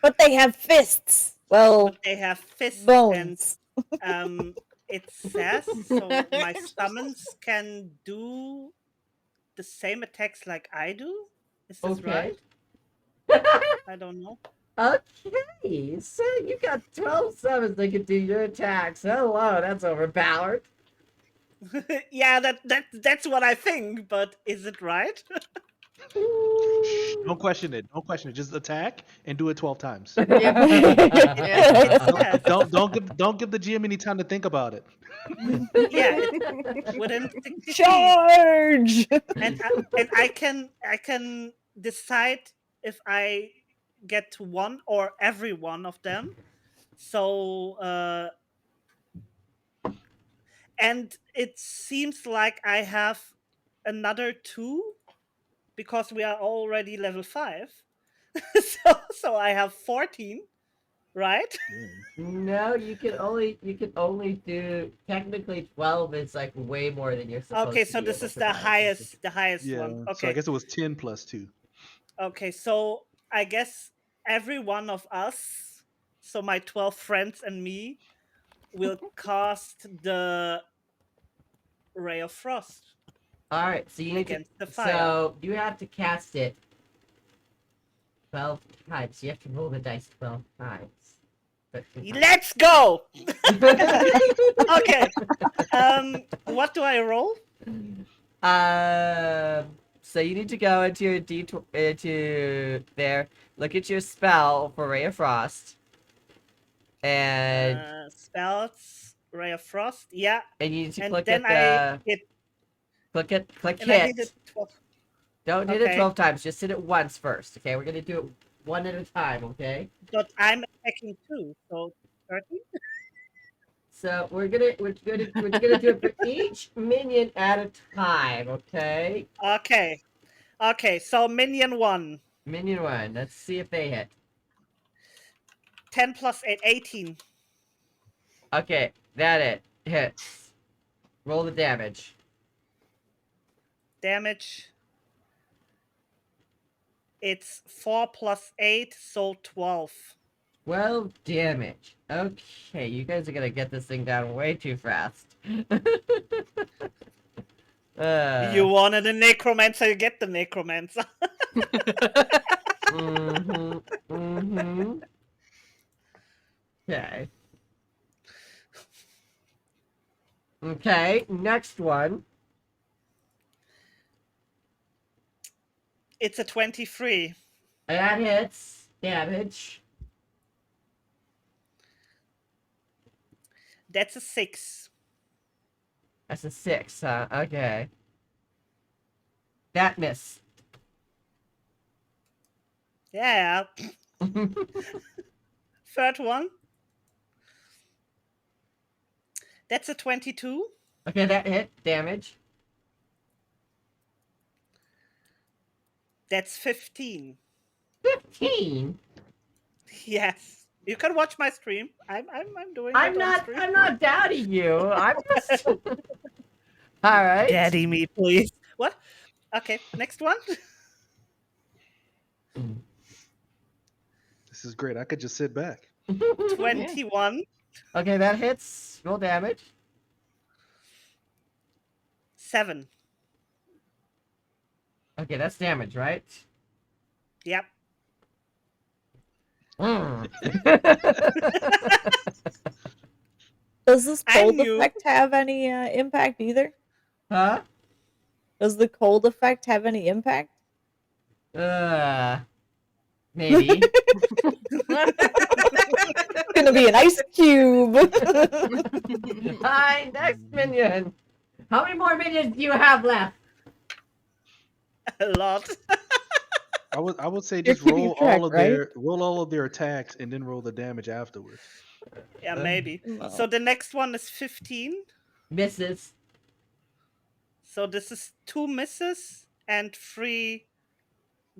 Speaker 5: But they have fists. Well,
Speaker 3: But they have fists
Speaker 5: bones.
Speaker 3: and it says so my summons can do the same attacks like I do. Is this
Speaker 1: Okay.
Speaker 3: right? I don't know.
Speaker 1: Okay, so you got 12 summons that can do your attacks. Hello, that's overpowered.
Speaker 3: Yeah, that's what I think, but is it right?
Speaker 4: Don't question it. Don't question it. Just attack and do it 12 times.
Speaker 3: Yes.
Speaker 4: Don't give the GM any time to think about it.
Speaker 3: Yeah, it's within 60
Speaker 5: Charge!
Speaker 3: and I can decide if I get one or every one of them. So and it seems like I have another 2 because we are already level 5. so I have 14, right?
Speaker 1: No, you can only do technically 12 is like way more than you're supposed
Speaker 3: Okay,
Speaker 1: to
Speaker 3: so
Speaker 1: be
Speaker 3: this
Speaker 1: able
Speaker 3: is
Speaker 1: to
Speaker 3: the
Speaker 1: manage.
Speaker 3: highest
Speaker 4: Yeah.
Speaker 3: one.
Speaker 4: So I
Speaker 3: Okay.
Speaker 4: guess it was 10 plus 2.
Speaker 3: Okay, so I guess every one of us, so my 12 friends and me, will cast the Ray of Frost.
Speaker 1: All right, so you need to.
Speaker 3: Against the fire.
Speaker 1: So you have to cast it 12 times. You have to roll the dice 12 times. But
Speaker 3: Let's go! Okay. What do I roll?
Speaker 1: So you need to go into your into there. Look at your spell for Ray of Frost. And
Speaker 3: Spells. Ray of Frost. Yeah.
Speaker 1: And you need to
Speaker 3: And
Speaker 1: click
Speaker 3: then
Speaker 1: at
Speaker 3: I
Speaker 1: the
Speaker 3: hit.
Speaker 1: click
Speaker 3: And I hit
Speaker 1: hit.
Speaker 3: it 12.
Speaker 1: Don't hit it
Speaker 3: Okay.
Speaker 1: 12 times. Just hit it once first. Okay, we're gonna do it one at a time. Okay.
Speaker 3: But I'm attacking too. So 30.
Speaker 1: So we're gonna do it for each minion at a time. Okay.
Speaker 3: Okay. Okay. So minion 1.
Speaker 1: Minion 1. Let's see if they hit.
Speaker 3: 10 plus 8, 18.
Speaker 1: Okay, that it hits. Roll the damage.
Speaker 3: Damage. It's 4 plus 8, so 12.
Speaker 1: 12 damage. Okay, you guys are gonna get this thing down way too fast.
Speaker 3: You wanted a necromancer, you get the necromancer.
Speaker 1: Okay. Okay, next one.
Speaker 3: It's a 23.
Speaker 1: That hits. Damage.
Speaker 3: That's a 6.
Speaker 1: That's a 6, huh? Okay. That miss.
Speaker 3: Yeah. Third one. That's a 22.
Speaker 1: Okay, that hit. Damage.
Speaker 3: That's 15.
Speaker 1: 15?
Speaker 3: Yes. You can watch my stream. I'm doing
Speaker 1: I'm
Speaker 3: it on
Speaker 1: not
Speaker 3: stream.
Speaker 1: I'm not doubting you. I'm just Alright.
Speaker 3: Daddy me, please. What? Okay, next one.
Speaker 4: This is great. I could just sit back.
Speaker 3: 21.
Speaker 1: Okay, that hits. Roll damage.
Speaker 3: 7.
Speaker 1: Okay, that's damage, right?
Speaker 3: Yep.
Speaker 5: Does this
Speaker 3: I
Speaker 5: cold
Speaker 3: knew.
Speaker 5: effect have any impact either?
Speaker 1: Huh?
Speaker 5: Does the cold effect have any impact?
Speaker 1: Maybe.
Speaker 5: Gonna be an ice cube.
Speaker 1: Hi, next minion. How many more minions do you have left?
Speaker 3: A lot.
Speaker 4: I would say
Speaker 5: You're
Speaker 4: just
Speaker 5: keeping
Speaker 4: roll
Speaker 5: track, right?
Speaker 4: roll all of their attacks and then roll the damage afterwards.
Speaker 3: Yeah, maybe.
Speaker 5: No.
Speaker 3: So the next one is 15.
Speaker 1: Misses.
Speaker 3: So this is 2 misses and 3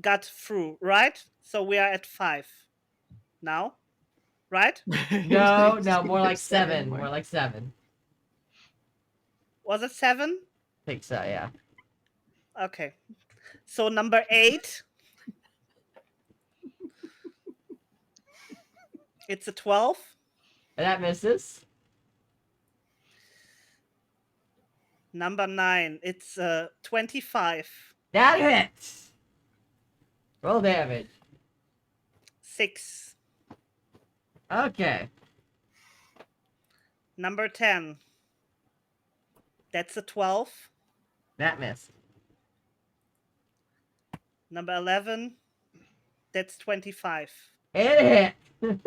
Speaker 3: got through, right? So we are at 5 now, right?
Speaker 1: No, more like 7. More like 7.
Speaker 3: Was it 7?
Speaker 1: I think so, yeah.
Speaker 3: Okay. So number 8. It's a 12.
Speaker 1: That misses.
Speaker 3: Number 9. It's 25.
Speaker 1: That hits. Roll damage.
Speaker 3: 6.
Speaker 1: Okay.
Speaker 3: Number 10. That's a 12.
Speaker 1: That missed.
Speaker 3: Number 11. That's 25.
Speaker 1: It hit.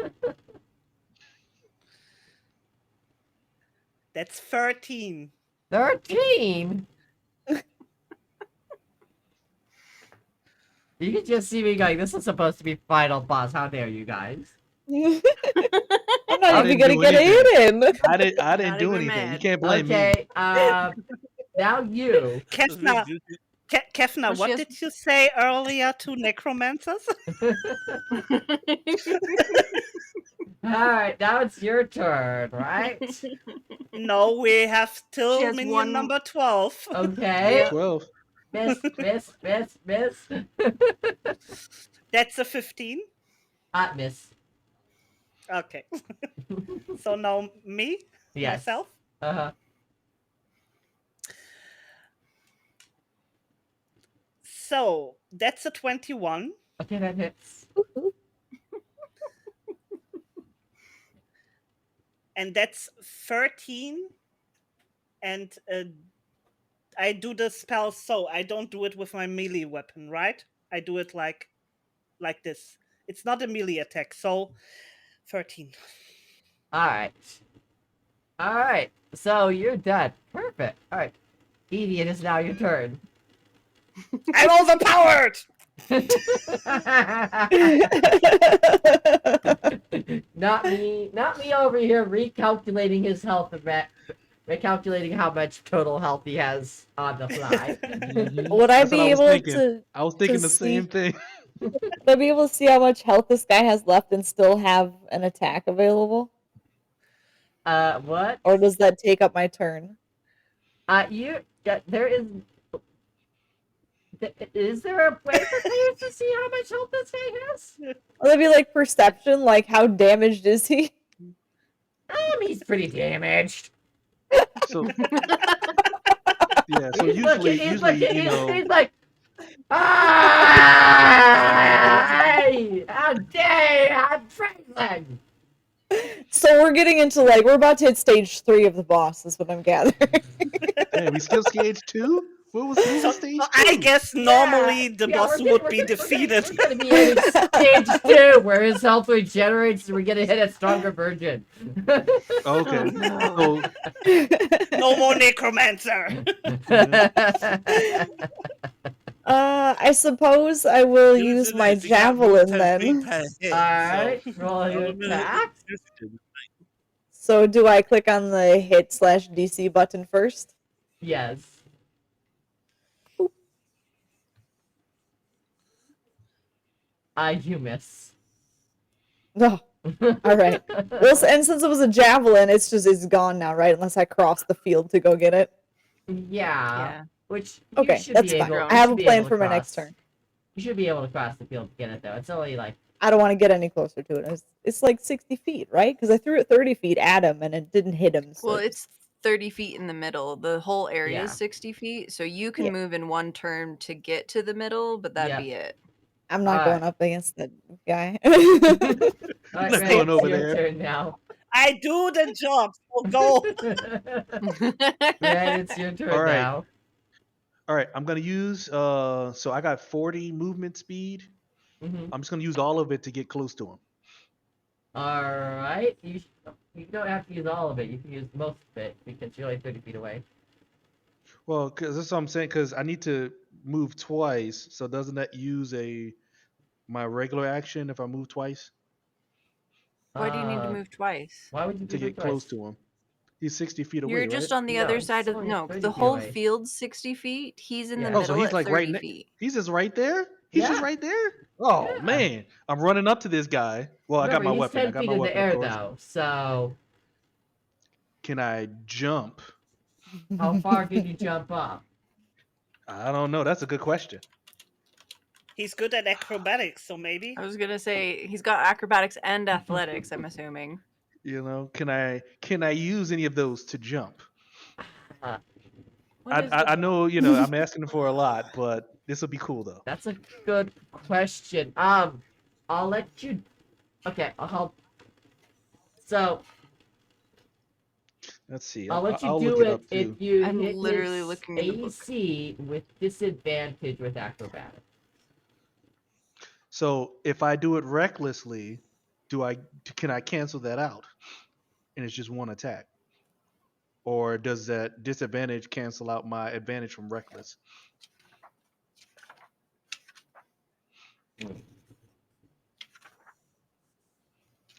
Speaker 3: That's 13.
Speaker 1: 13? You can just see me going, this is supposed to be final boss. How dare you guys?
Speaker 5: I'm
Speaker 4: I
Speaker 5: not even
Speaker 4: didn't
Speaker 5: gonna
Speaker 4: do
Speaker 5: get a hit in.
Speaker 4: I didn't
Speaker 2: Not
Speaker 4: do
Speaker 2: even
Speaker 4: anything. You
Speaker 2: mad.
Speaker 4: can't blame me.
Speaker 1: Okay, now you.
Speaker 3: Kefna, Kefna,
Speaker 2: Well, she
Speaker 3: what
Speaker 2: has-
Speaker 3: did you say earlier to necromancers?
Speaker 1: Alright, now it's your turn, right?
Speaker 3: No, we have
Speaker 2: She
Speaker 3: till
Speaker 2: has
Speaker 3: minion
Speaker 2: one-
Speaker 3: number 12.
Speaker 1: Okay.
Speaker 4: 12.
Speaker 1: Miss.
Speaker 3: That's a 15.
Speaker 1: Miss.
Speaker 3: Okay. So now me?
Speaker 1: Yes.
Speaker 3: Myself?
Speaker 1: Uh-huh.
Speaker 3: So that's a 21.
Speaker 1: Okay, that hits.
Speaker 3: And that's 13. And I do the spell so I don't do it with my melee weapon, right? I do it like this. It's not a melee attack, so 13.
Speaker 1: Alright. All right. So you're done. Perfect. All right. Evie, it is now your turn.
Speaker 3: I'm overpowered.
Speaker 1: Not me. Not me over here recalculating his health and recalculating how much total health he has on the fly.
Speaker 5: Would I
Speaker 4: That's what
Speaker 5: be
Speaker 4: I was
Speaker 5: able
Speaker 4: thinking.
Speaker 5: to
Speaker 4: I was thinking the
Speaker 5: see?
Speaker 4: same thing.
Speaker 5: Would I be able to see how much health this guy has left and still have an attack available?
Speaker 1: What?
Speaker 5: Or does that take up my turn?
Speaker 1: There is. Is there a way for players to see how much health this guy has?
Speaker 5: Would that be like perception? Like how damaged is he?
Speaker 1: He's pretty damaged.
Speaker 4: So yeah, so
Speaker 1: He's looking.
Speaker 4: usually you know.
Speaker 1: He's like, how dare I'm freezing.
Speaker 5: So we're getting into we're about to hit stage 3 of the boss, is what I'm gathering.
Speaker 4: Hey, we skipped stage 2. What was stage 2?
Speaker 3: I guess normally the boss would be defeated.
Speaker 1: We're gonna be in stage 2, where his health regenerates, and we're gonna hit a stronger version.
Speaker 4: Okay.
Speaker 3: No more necromancer.
Speaker 5: I suppose I will use my javelin then.
Speaker 1: Alright, roll your attack.
Speaker 5: So do I click on the hit/DC button first?
Speaker 1: Yes. You miss.
Speaker 5: No. All right. Well, and since it was a javelin, it's gone now, right? Unless I cross the field to go get it.
Speaker 1: Yeah. Which
Speaker 5: Okay,
Speaker 1: you should
Speaker 5: that's
Speaker 1: be
Speaker 5: fine.
Speaker 1: able.
Speaker 5: I have a
Speaker 1: you should be
Speaker 5: plan
Speaker 1: able to
Speaker 5: for my
Speaker 1: cross.
Speaker 5: next turn.
Speaker 1: You should be able to cross the field to get it, though. It's only like.
Speaker 5: I don't want to get any closer to it. It's like 60 feet, right? Because I threw it 30 feet at him and it didn't hit him. So
Speaker 2: Well, it's 30 feet in the middle. The whole area
Speaker 1: Yeah.
Speaker 2: is 60 feet, so you can move in one turn to get to the middle, but that'd be it.
Speaker 5: I'm not going up against that guy.
Speaker 1: Alright,
Speaker 4: Not
Speaker 1: Ray,
Speaker 4: going
Speaker 1: it's
Speaker 4: over
Speaker 1: your
Speaker 4: there.
Speaker 1: turn now.
Speaker 3: I do the job, so go.
Speaker 1: Ray, it's your turn
Speaker 4: All right.
Speaker 1: now.
Speaker 4: All right, I'm gonna use. So I got 40 movement speed.
Speaker 1: Mhm.
Speaker 4: I'm just gonna use all of it to get close to him.
Speaker 1: Alright. You don't have to use all of it. You can use most of it because you're only 30 feet away.
Speaker 4: Well, because that's what I'm saying. Because I need to move twice. So doesn't that use my regular action if I move twice
Speaker 2: Why do you need to move twice?
Speaker 1: Why would you
Speaker 4: to get close to him? He's 60 feet away,
Speaker 2: You're just
Speaker 4: right?
Speaker 2: on the
Speaker 1: No,
Speaker 2: other
Speaker 1: it's
Speaker 2: side of
Speaker 1: only
Speaker 2: no.
Speaker 1: 30
Speaker 2: The
Speaker 1: feet
Speaker 2: whole
Speaker 1: away.
Speaker 2: field's 60 feet. He's in the
Speaker 1: Yeah.
Speaker 4: Oh, so
Speaker 2: middle
Speaker 4: he's
Speaker 2: at
Speaker 4: like
Speaker 2: 30
Speaker 4: right.
Speaker 2: feet.
Speaker 4: He's just right there. He's just
Speaker 1: Yeah.
Speaker 4: right there. Oh
Speaker 1: Yeah.
Speaker 4: man, I'm running up to this guy. Well, I got
Speaker 1: Remember,
Speaker 4: my
Speaker 1: he's
Speaker 4: weapon.
Speaker 1: 10
Speaker 4: I got
Speaker 1: feet
Speaker 4: my
Speaker 1: in
Speaker 4: weapon,
Speaker 1: the
Speaker 4: of
Speaker 1: air,
Speaker 4: course.
Speaker 1: though. So,
Speaker 4: Can I jump?
Speaker 1: how far can you jump up?
Speaker 4: I don't know. That's a good question.
Speaker 3: He's good at acrobatics, so maybe.
Speaker 2: I was gonna say he's got acrobatics and athletics. I'm assuming.
Speaker 4: You know, can I use any of those to jump?
Speaker 1: What is the-
Speaker 4: I know, you know, I'm asking for a lot, but this will be cool though.
Speaker 1: That's a good question. I'll let you. Okay, I'll help. So,
Speaker 4: Let's see.
Speaker 1: I'll let you
Speaker 4: I'll
Speaker 1: do
Speaker 4: look it
Speaker 1: it
Speaker 4: up
Speaker 1: if
Speaker 4: too.
Speaker 1: you
Speaker 2: I'm
Speaker 1: hit
Speaker 2: literally
Speaker 1: his
Speaker 2: looking in the book.
Speaker 1: AC with disadvantage with acrobatics.
Speaker 4: So if I do it recklessly, can I cancel that out? And it's just one attack. Or does that disadvantage cancel out my advantage from reckless?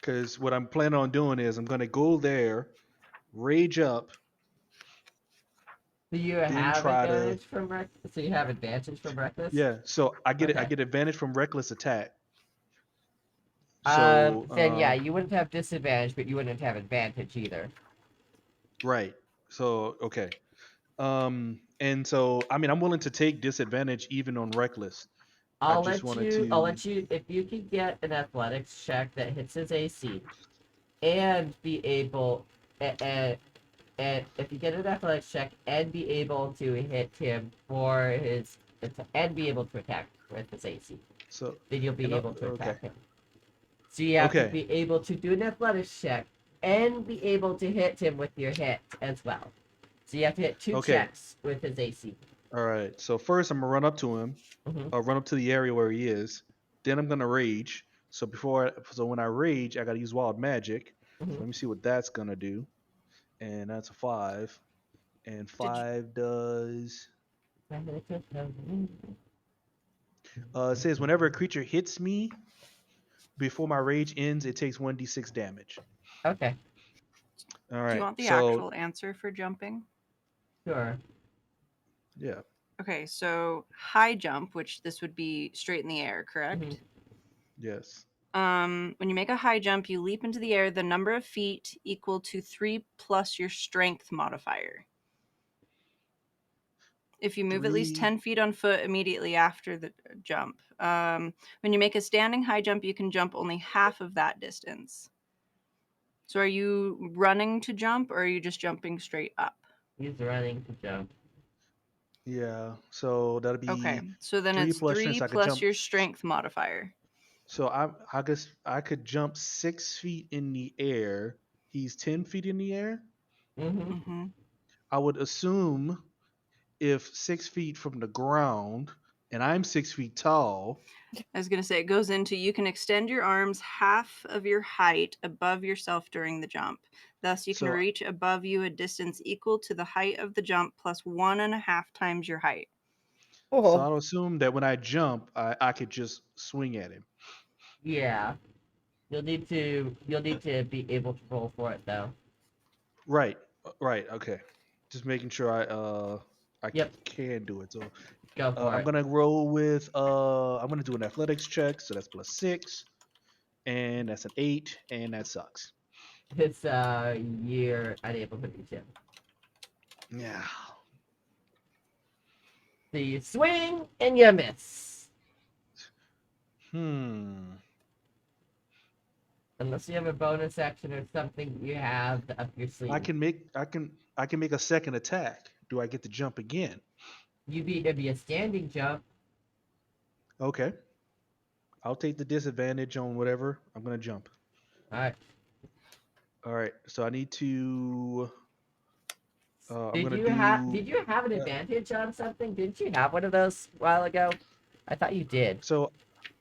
Speaker 4: Because what I'm planning on doing is I'm going to go there, rage up.
Speaker 1: Do you
Speaker 4: Then
Speaker 1: have
Speaker 4: try to-
Speaker 1: advantage from reckless? So you have advantage from reckless?
Speaker 4: Yeah, so I get
Speaker 1: Okay.
Speaker 4: I get advantage from reckless attack.
Speaker 1: Then yeah, you wouldn't have disadvantage, but you wouldn't have advantage either.
Speaker 4: Right. So okay. And so I mean I'm willing to take disadvantage even on reckless.
Speaker 1: I'll
Speaker 4: just
Speaker 1: let
Speaker 4: wanted
Speaker 1: you.
Speaker 4: to-
Speaker 1: I'll let you. If you can get an athletics check that hits his AC, and be able, and if you get an athletics check and be able to hit him for his, and be able to attack with his AC,
Speaker 4: So
Speaker 1: then you'll be
Speaker 4: and I'll-
Speaker 1: able to attack
Speaker 4: okay.
Speaker 1: him. So you have to
Speaker 4: Okay.
Speaker 1: be able to do an athletics check and be able to hit him with your hit as well. So you have to hit two
Speaker 4: Okay.
Speaker 1: checks with his AC.
Speaker 4: All right. So first I'm gonna run up to him.
Speaker 1: Mhm.
Speaker 4: I'll run up to the area where he is. Then I'm gonna rage. So when I rage, I gotta use wild magic. So
Speaker 1: Mhm.
Speaker 4: let me see what that's gonna do. and that's a 5. And 5 does. It says whenever a creature hits me before my rage ends, it takes 1d6 damage.
Speaker 1: Okay.
Speaker 4: All
Speaker 2: Do you
Speaker 4: right.
Speaker 2: want the
Speaker 4: So
Speaker 2: actual answer for jumping?
Speaker 1: Sure.
Speaker 4: yeah.
Speaker 2: Okay, so high jump, which this would be straight in the air, correct?
Speaker 4: Yes.
Speaker 2: When you make a high jump, you leap into the air the number of feet equal to 3 plus your strength modifier. If you move at least
Speaker 4: 3.
Speaker 2: 10 feet on foot immediately after the jump. When you make a standing high jump, you can jump only half of that distance. So are you running to jump or are you just jumping straight up?
Speaker 1: He's running to jump.
Speaker 4: Yeah. So that'll be
Speaker 2: Okay, so then
Speaker 4: 3
Speaker 2: it's
Speaker 4: plus
Speaker 2: 3
Speaker 4: strength. I could
Speaker 2: plus
Speaker 4: jump.
Speaker 2: your strength modifier.
Speaker 4: So I guess I could jump 6 feet in the air. He's 10 feet in the air.
Speaker 2: Mm-hmm.
Speaker 4: I would assume if 6 feet from the ground and I'm 6 feet tall.
Speaker 2: I was going to say, it goes into you can extend your arms half of your height above yourself during the jump. Thus, you can
Speaker 4: So
Speaker 2: reach above you a distance equal to the height of the jump plus 1.5 times your height.
Speaker 4: So I'll assume that when I jump, I could just swing at him.
Speaker 1: Yeah. You'll need to be able to roll for it though.
Speaker 4: Right. Right. Okay. Just making sure I
Speaker 1: Yep.
Speaker 4: can do it. So
Speaker 1: Go for
Speaker 4: I'm
Speaker 1: it.
Speaker 4: gonna roll with I'm gonna do an athletics check. So that's plus 6, and that's an 8, and that sucks.
Speaker 1: It's you're unable to reach him.
Speaker 4: Yeah.
Speaker 1: So you swing and you miss. Unless you have a bonus action or something you have up your sleeve.
Speaker 4: I can make a second attack. Do I get to jump again?
Speaker 1: It'd be a standing jump.
Speaker 4: Okay. I'll take the disadvantage on whatever. I'm gonna jump.
Speaker 1: All right.
Speaker 4: All right. So I need to. I'm
Speaker 1: Did
Speaker 4: gonna
Speaker 1: you
Speaker 4: do.
Speaker 1: have an advantage on something? Didn't you have one of those a while ago? I thought you did.
Speaker 4: So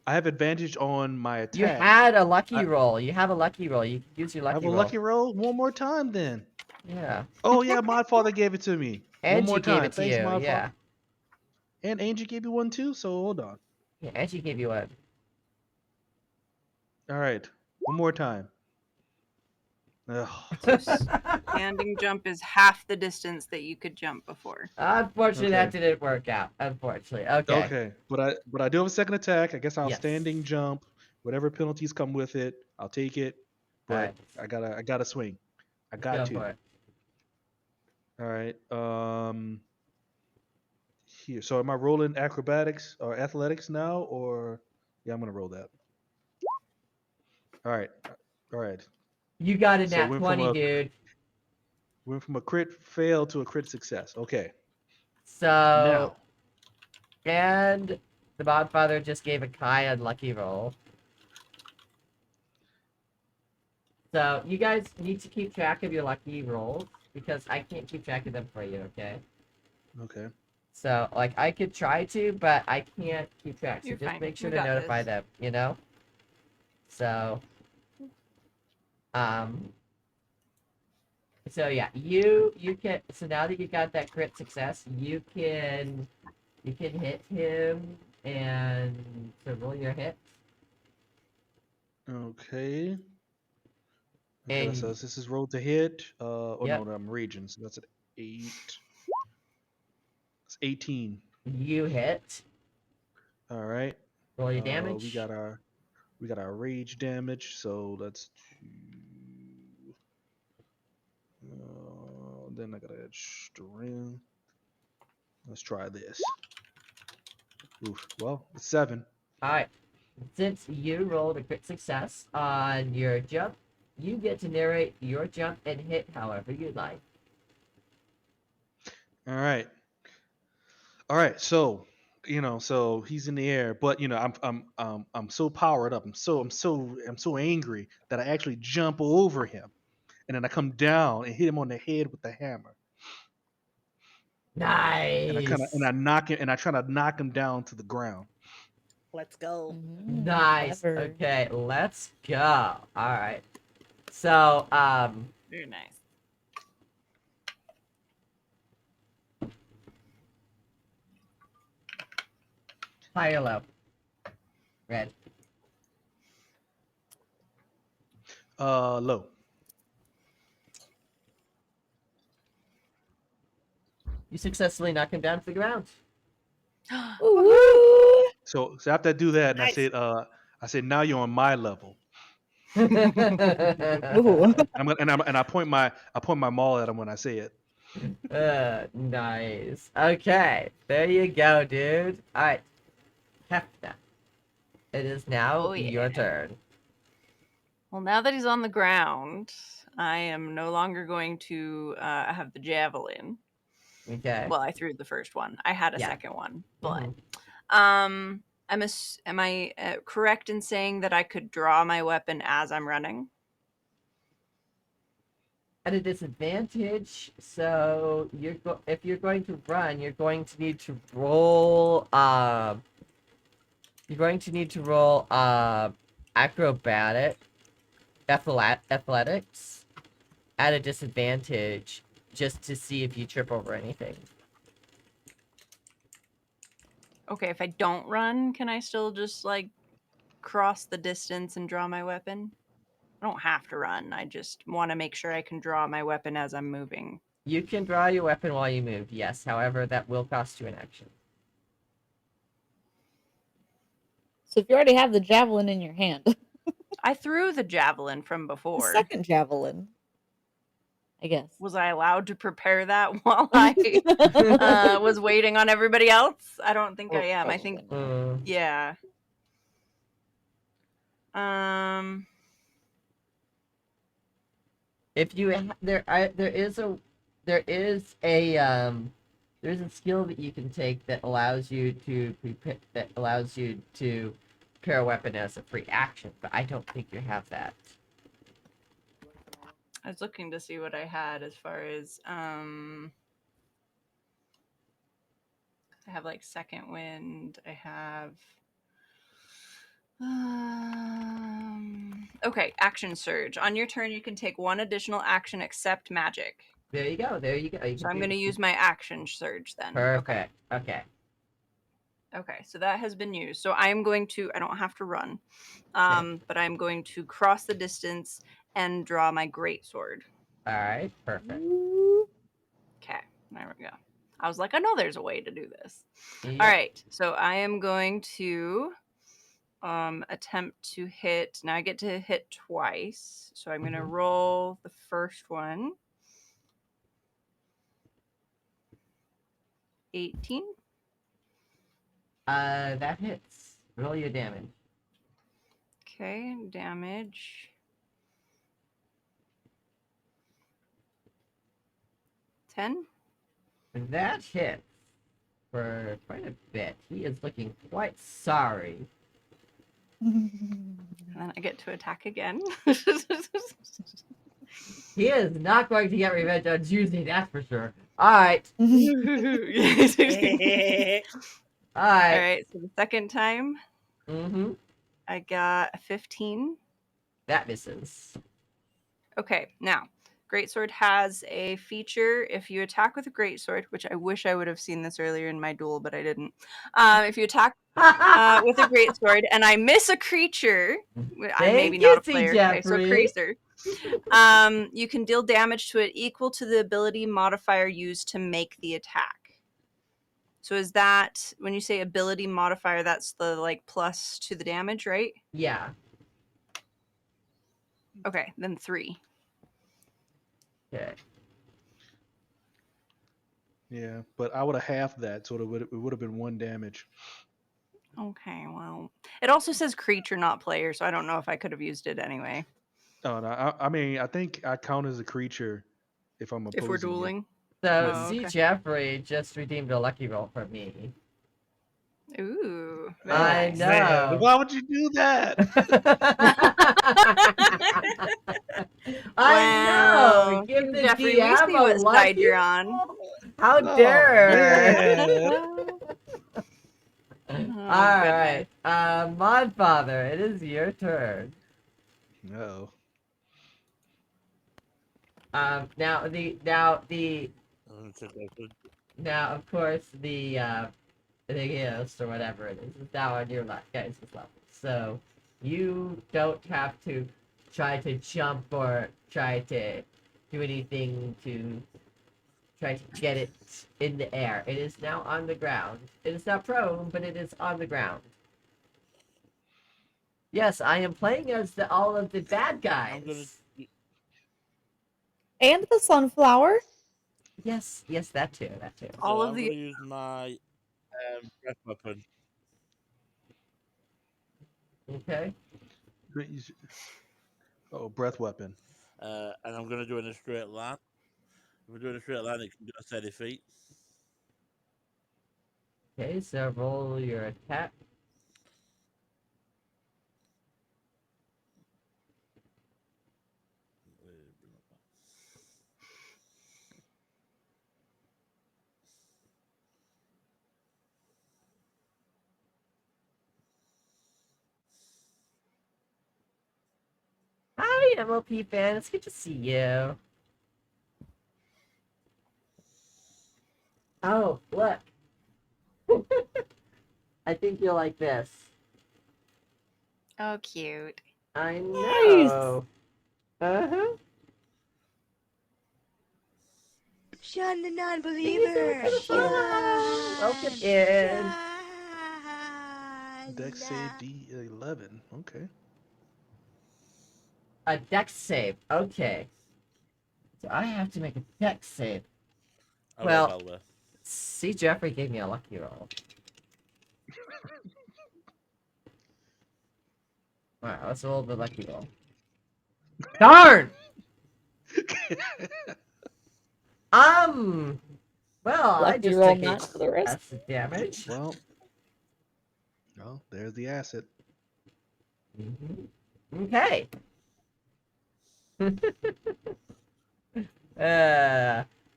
Speaker 4: I have advantage on my attack.
Speaker 1: You had a lucky roll. You have a lucky roll. You can use your lucky
Speaker 4: I have a
Speaker 1: roll.
Speaker 4: lucky roll one more time then.
Speaker 1: Yeah.
Speaker 4: Oh yeah, Modfather gave it to me. One
Speaker 1: Angie
Speaker 4: more time.
Speaker 1: gave it to
Speaker 4: Thanks,
Speaker 1: you.
Speaker 4: Modfather.
Speaker 1: Yeah.
Speaker 4: And Angie gave you one too. So hold on.
Speaker 1: Yeah, Angie gave you one.
Speaker 4: All right. One more time. Ugh.
Speaker 2: So standing jump is half the distance that you could jump before.
Speaker 1: Unfortunately,
Speaker 4: Okay.
Speaker 1: that didn't work out. Unfortunately. Okay.
Speaker 4: Okay. But I do have a second attack. I guess I'll
Speaker 1: Yes.
Speaker 4: standing jump. Whatever penalties come with it, I'll take it. But
Speaker 1: Alright.
Speaker 4: I gotta swing. I got
Speaker 1: Go
Speaker 4: to.
Speaker 1: for it.
Speaker 4: All right. Here. So am I rolling acrobatics or athletics now, or yeah, I'm gonna roll that. All right. All right.
Speaker 1: You got a
Speaker 4: So
Speaker 1: nat 20, dude.
Speaker 4: Went from a crit fail to a crit success. Okay.
Speaker 1: So
Speaker 4: Now.
Speaker 1: And the Godfather just gave a Kai unlucky roll. So you guys need to keep track of your lucky rolls because I can't keep track of them for you, okay?
Speaker 4: Okay.
Speaker 1: So, like, I could try to, but I can't keep track. So
Speaker 2: You're
Speaker 1: just
Speaker 2: fine.
Speaker 1: make sure
Speaker 2: We
Speaker 1: to
Speaker 2: got
Speaker 1: notify
Speaker 2: this.
Speaker 1: them, you know? So, so yeah, you can, so now that you got that crit success, you can hit him and so roll your hit.
Speaker 4: Okay. Okay,
Speaker 1: And
Speaker 4: so this is rolled to hit.
Speaker 1: Yep.
Speaker 4: No, I'm raging, so that's an 8. It's 18.
Speaker 1: You hit.
Speaker 4: All right.
Speaker 1: Roll your damage.
Speaker 4: We got our rage damage, so that's 2. Then I gotta add strength. Let's try this. Oof. Well, it's 7.
Speaker 1: Alright. Since you rolled a crit success on your jump, you get to narrate your jump and hit however you like.
Speaker 4: All right. All right. So, so he's in the air, but I'm so powered up. I'm so angry that I actually jump over him, and then I come down and hit him on the head with the hammer.
Speaker 1: Nice.
Speaker 4: And I knock him, and I try to knock him down to the ground.
Speaker 3: Let's go.
Speaker 1: Nice. Okay, let's go. Alright. So,
Speaker 2: Very nice.
Speaker 1: High or low? Red.
Speaker 4: Low.
Speaker 1: You successfully knock him down to the ground.
Speaker 4: So after I do that, and
Speaker 17: Nice.
Speaker 4: I said, now you're on my level.
Speaker 5: Ooh.
Speaker 4: And I point my maul at him when I say it.
Speaker 1: Nice. Okay, there you go, dude. All right, Hefta. It is now
Speaker 2: Oh,
Speaker 1: your
Speaker 2: yeah.
Speaker 1: turn.
Speaker 2: Well, now that he's on the ground, I am no longer going to have the javelin.
Speaker 1: Okay.
Speaker 2: Well, I threw the first one. I had a
Speaker 1: Yeah.
Speaker 2: second one, but
Speaker 1: Mhm.
Speaker 2: am I correct in saying that I could draw my weapon as I'm running?
Speaker 1: At a disadvantage, so if you're going to run, you're going to need to roll. You're going to need to roll athletics at a disadvantage, just to see if you trip over anything.
Speaker 2: Okay, if I don't run, can I still just like cross the distance and draw my weapon? I don't have to run. I just want to make sure I can draw my weapon as I'm moving.
Speaker 1: You can draw your weapon while you move, yes. However, that will cost you an action.
Speaker 5: So if you already have the javelin in your hand,
Speaker 2: I threw the javelin from
Speaker 5: the
Speaker 2: before.
Speaker 5: second javelin, I guess.
Speaker 2: Was I allowed to prepare that while I was waiting on everybody else? I don't think I am. I think, yeah.
Speaker 1: If you there is a skill that you can take that allows you to prepare a weapon as a free action, but I don't think you have that.
Speaker 2: I was looking to see what I had as far as I have like second wind. I have okay, action surge. On your turn, you can take one additional action except magic.
Speaker 1: There you go. There you go. You
Speaker 2: So I'm going to use my action surge then.
Speaker 1: Perfect. Okay.
Speaker 2: Okay, so that has been used. So I am going to, I don't have to run, but I'm going to cross the distance and draw my greatsword.
Speaker 1: All right, perfect.
Speaker 2: Okay, there we go. I was like, I know there's a way to do this.
Speaker 1: Yep.
Speaker 2: All right, so I am going to attempt to hit. Now I get to hit twice. So I'm going to roll the first one. 18.
Speaker 1: That hits. Roll your damage.
Speaker 2: Okay, damage. 10.
Speaker 1: That hits for quite a bit. He is looking quite sorry.
Speaker 2: And then I get to attack again.
Speaker 1: He is not going to get revenge on Juicy, that's for sure. Alright.
Speaker 2: Alright.
Speaker 1: Alright.
Speaker 2: Alright, so the second time, I got a 15.
Speaker 1: That misses.
Speaker 2: Okay, now, Greatsword has a feature. If you attack with a Greatsword, which I wish I would have seen this earlier in my duel, but I didn't. If you attack with a Greatsword and I miss a creature, I'm maybe not a player, okay, so Crazer, you can deal damage to it equal to the ability modifier used to make the attack. So is that, when you say ability modifier, that's the like plus to the damage, right?
Speaker 1: Yeah.
Speaker 2: Okay, then 3.
Speaker 1: Okay.
Speaker 4: Yeah, but I would have halved that, so it would have been 1 damage.
Speaker 2: Okay, well, it also says creature, not player, so I don't know if I could have used it anyway.
Speaker 4: Oh, no, I mean, I think I count as a creature if I'm opposing
Speaker 2: If we're dueling.
Speaker 4: you.
Speaker 1: So
Speaker 2: Oh,
Speaker 1: Z
Speaker 2: okay.
Speaker 1: Jeffrey just redeemed a lucky roll for me.
Speaker 2: Ooh.
Speaker 1: I
Speaker 2: nice.
Speaker 1: know.
Speaker 4: Why would you do that?
Speaker 1: I know.
Speaker 2: Wow.
Speaker 1: Give the
Speaker 2: Jeffrey, we
Speaker 1: DM
Speaker 2: see
Speaker 1: a
Speaker 2: what side
Speaker 1: lucky
Speaker 2: you're on.
Speaker 1: How
Speaker 4: Oh,
Speaker 1: dare!
Speaker 2: Oh,
Speaker 1: All right, Modfather, it is your turn.
Speaker 4: No.
Speaker 1: Now of course the the ghost or whatever it is now on your guys' level. So you don't have to try to jump or try to do anything to try to get it in the air. It is now on the ground. It is not prone, but it is on the ground. Yes, I am playing as all of the bad guys.
Speaker 5: And the sunflower.
Speaker 1: Yes, that too.
Speaker 2: All
Speaker 6: So
Speaker 2: of
Speaker 6: I'm
Speaker 2: the
Speaker 6: going to use my breath weapon.
Speaker 1: Okay.
Speaker 4: Oh, breath weapon.
Speaker 6: And I'm going to do it in a straight line. If we're doing a straight line, it can do a steady feet.
Speaker 1: Okay, so roll your attack. Hi, MLP fan. It's good to see you. Oh, look. I think you'll like this.
Speaker 2: Oh, cute.
Speaker 1: I know. Uh-huh.
Speaker 9: Sean the non-believer.
Speaker 1: Welcome in.
Speaker 4: Dex save D11. Okay.
Speaker 1: A dex save. Okay. So I have to make a dex save. Well, see, Jeffrey gave me a lucky roll. Alright, let's roll the lucky roll. Darn! Well, I
Speaker 5: Lucky
Speaker 1: just
Speaker 5: roll
Speaker 1: took
Speaker 5: not for the rest.
Speaker 1: acid damage.
Speaker 4: Well, there's the acid.
Speaker 1: Okay.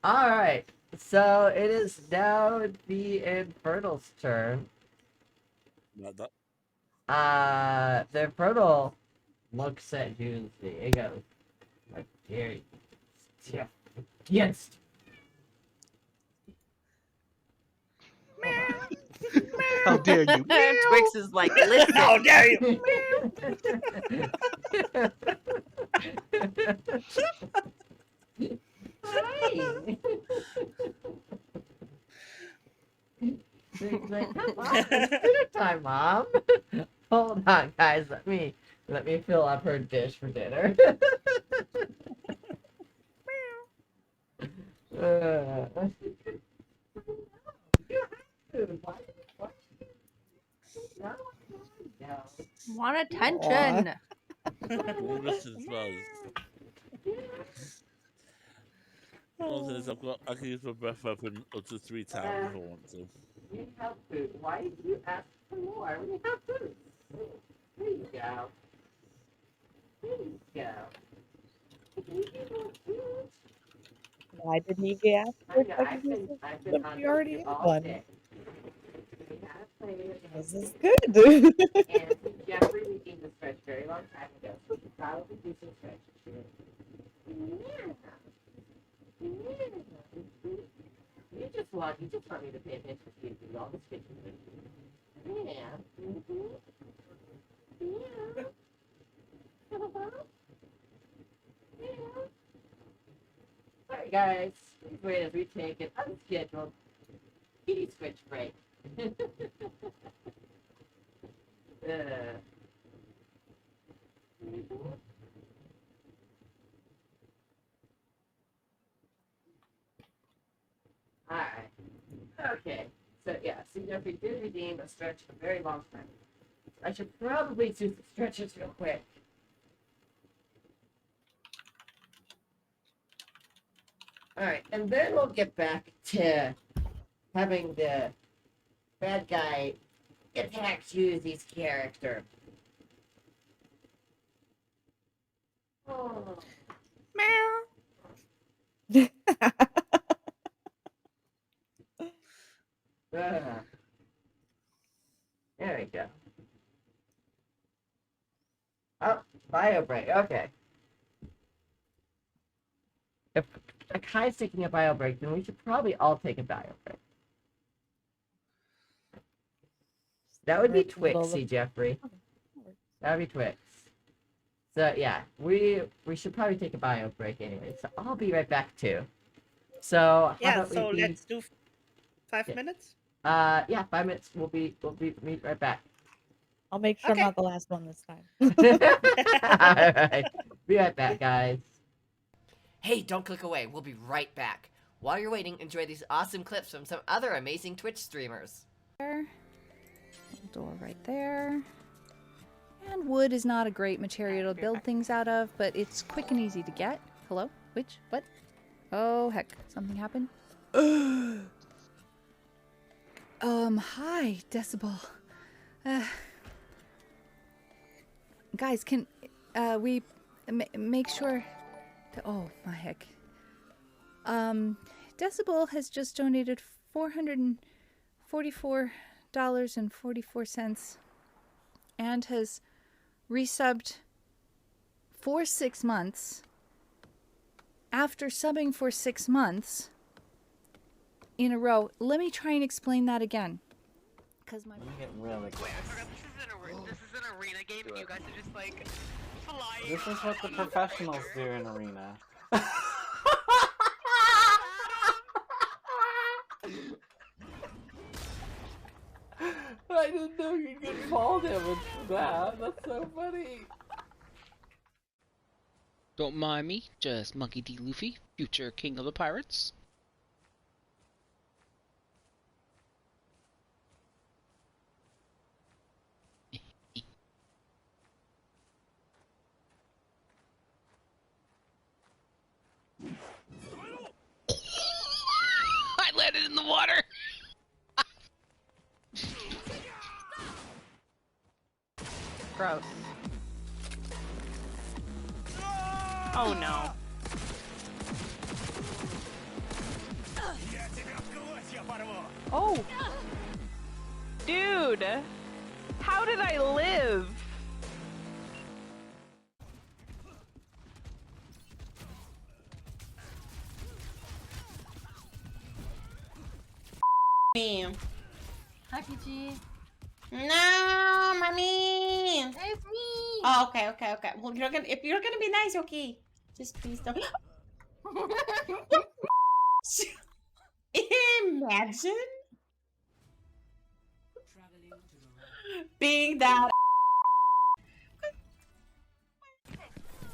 Speaker 1: Alright. So it is now the Infernal's turn. The Infernal looks at you and it goes, "How dare you step against
Speaker 4: How dare you?
Speaker 2: Twix is like, listen.
Speaker 3: How dare you?
Speaker 1: Hi. She's like, come on, it's dinner time, Mom. Hold on, guys. Let me fill up her dish for dinner.
Speaker 2: Want attention.
Speaker 6: I can use my breath weapon up to 3 times if I want to.
Speaker 1: You have food. Why did you ask for more? We have food. There you go. There you go.
Speaker 5: Why didn't you get asked for
Speaker 1: I've been
Speaker 5: when we already had
Speaker 1: all
Speaker 5: one?
Speaker 1: day.
Speaker 5: This is good.
Speaker 1: And Jeffrey redeemed the stretch very long time ago, so we should probably do some stretches here. You just want me to pay attention to you do all the stretching. Yeah. Alright guys, wait as we take an unscheduled kitty switch break. Alright. Okay. So yeah, see Jeffrey did redeem a stretch a very long time. I should probably do the stretches real quick. Alright, and then we'll get back to having the bad guy attack Yuzi's character. Oh. There we go. Oh, bio break. Okay. If Kai's taking a bio break, then we should probably all take a bio break. That would be
Speaker 5: Right in the middle of
Speaker 1: Twixy, Jeffrey. That would be Twix. So yeah, we should probably take a bio break anyway. So I'll be right back too. So how
Speaker 3: Yeah,
Speaker 1: about
Speaker 3: so
Speaker 1: we be,
Speaker 3: let's do 5
Speaker 1: Yeah.
Speaker 3: minutes.
Speaker 1: yeah, 5 minutes. We'll be meet right back.
Speaker 5: I'll make sure
Speaker 3: Okay.
Speaker 5: I'm not the last one this time.
Speaker 1: All right, be right back, guys.
Speaker 12: Hey, don't click away. We'll be right back. While you're waiting, enjoy these awesome clips from some other amazing Twitch streamers.
Speaker 13: There. Door right there. And wood is not a great material to build things out of, but it's quick and easy to get. Hello? Which? What? Oh, heck. Something happened? Hi, Decibel. Guys, can we make sure to... Oh, my heck. Decibel has just donated $444.44 and has resubbed for 6 months after subbing for 6 months in a row. Let me try and explain that again. Because my...
Speaker 14: I'm getting really close.
Speaker 15: Wait, I forgot this is an arena game and you guys are just like flying.
Speaker 14: This is what the professionals do in Arena. I didn't know you could get fall damage for that. That's so funny.
Speaker 21: Don't mind me, just Monkey D. Luffy, future king of the pirates. I landed in the water!
Speaker 20: Gross. Oh no. Oh! Dude! How did I live?
Speaker 17: Me.
Speaker 9: Hi, PG.
Speaker 17: No, mommy.
Speaker 9: It's me.
Speaker 17: Oh, okay. Well, if you're gonna be nice, okay. Just please don't. Imagine being that.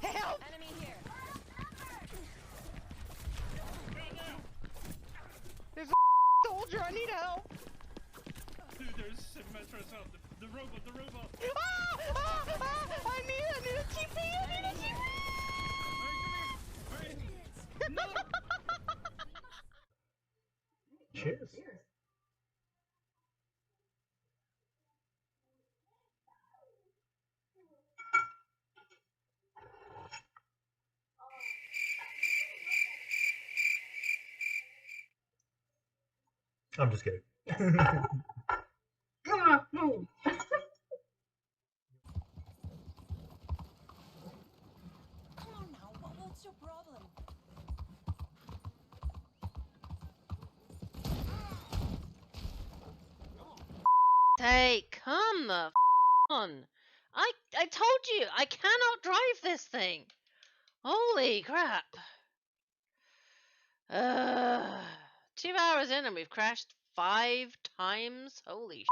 Speaker 9: Help! Enemy here.
Speaker 10: There's a soldier. I need help. Dude, there's Symmetra's out. The robot. I need a TP. No.
Speaker 22: Cheers. I'm just kidding.
Speaker 9: What's your problem?
Speaker 19: Hey, come the on. I told you, I cannot drive this thing. Holy crap. 2 hours in and we've crashed 5 times. Holy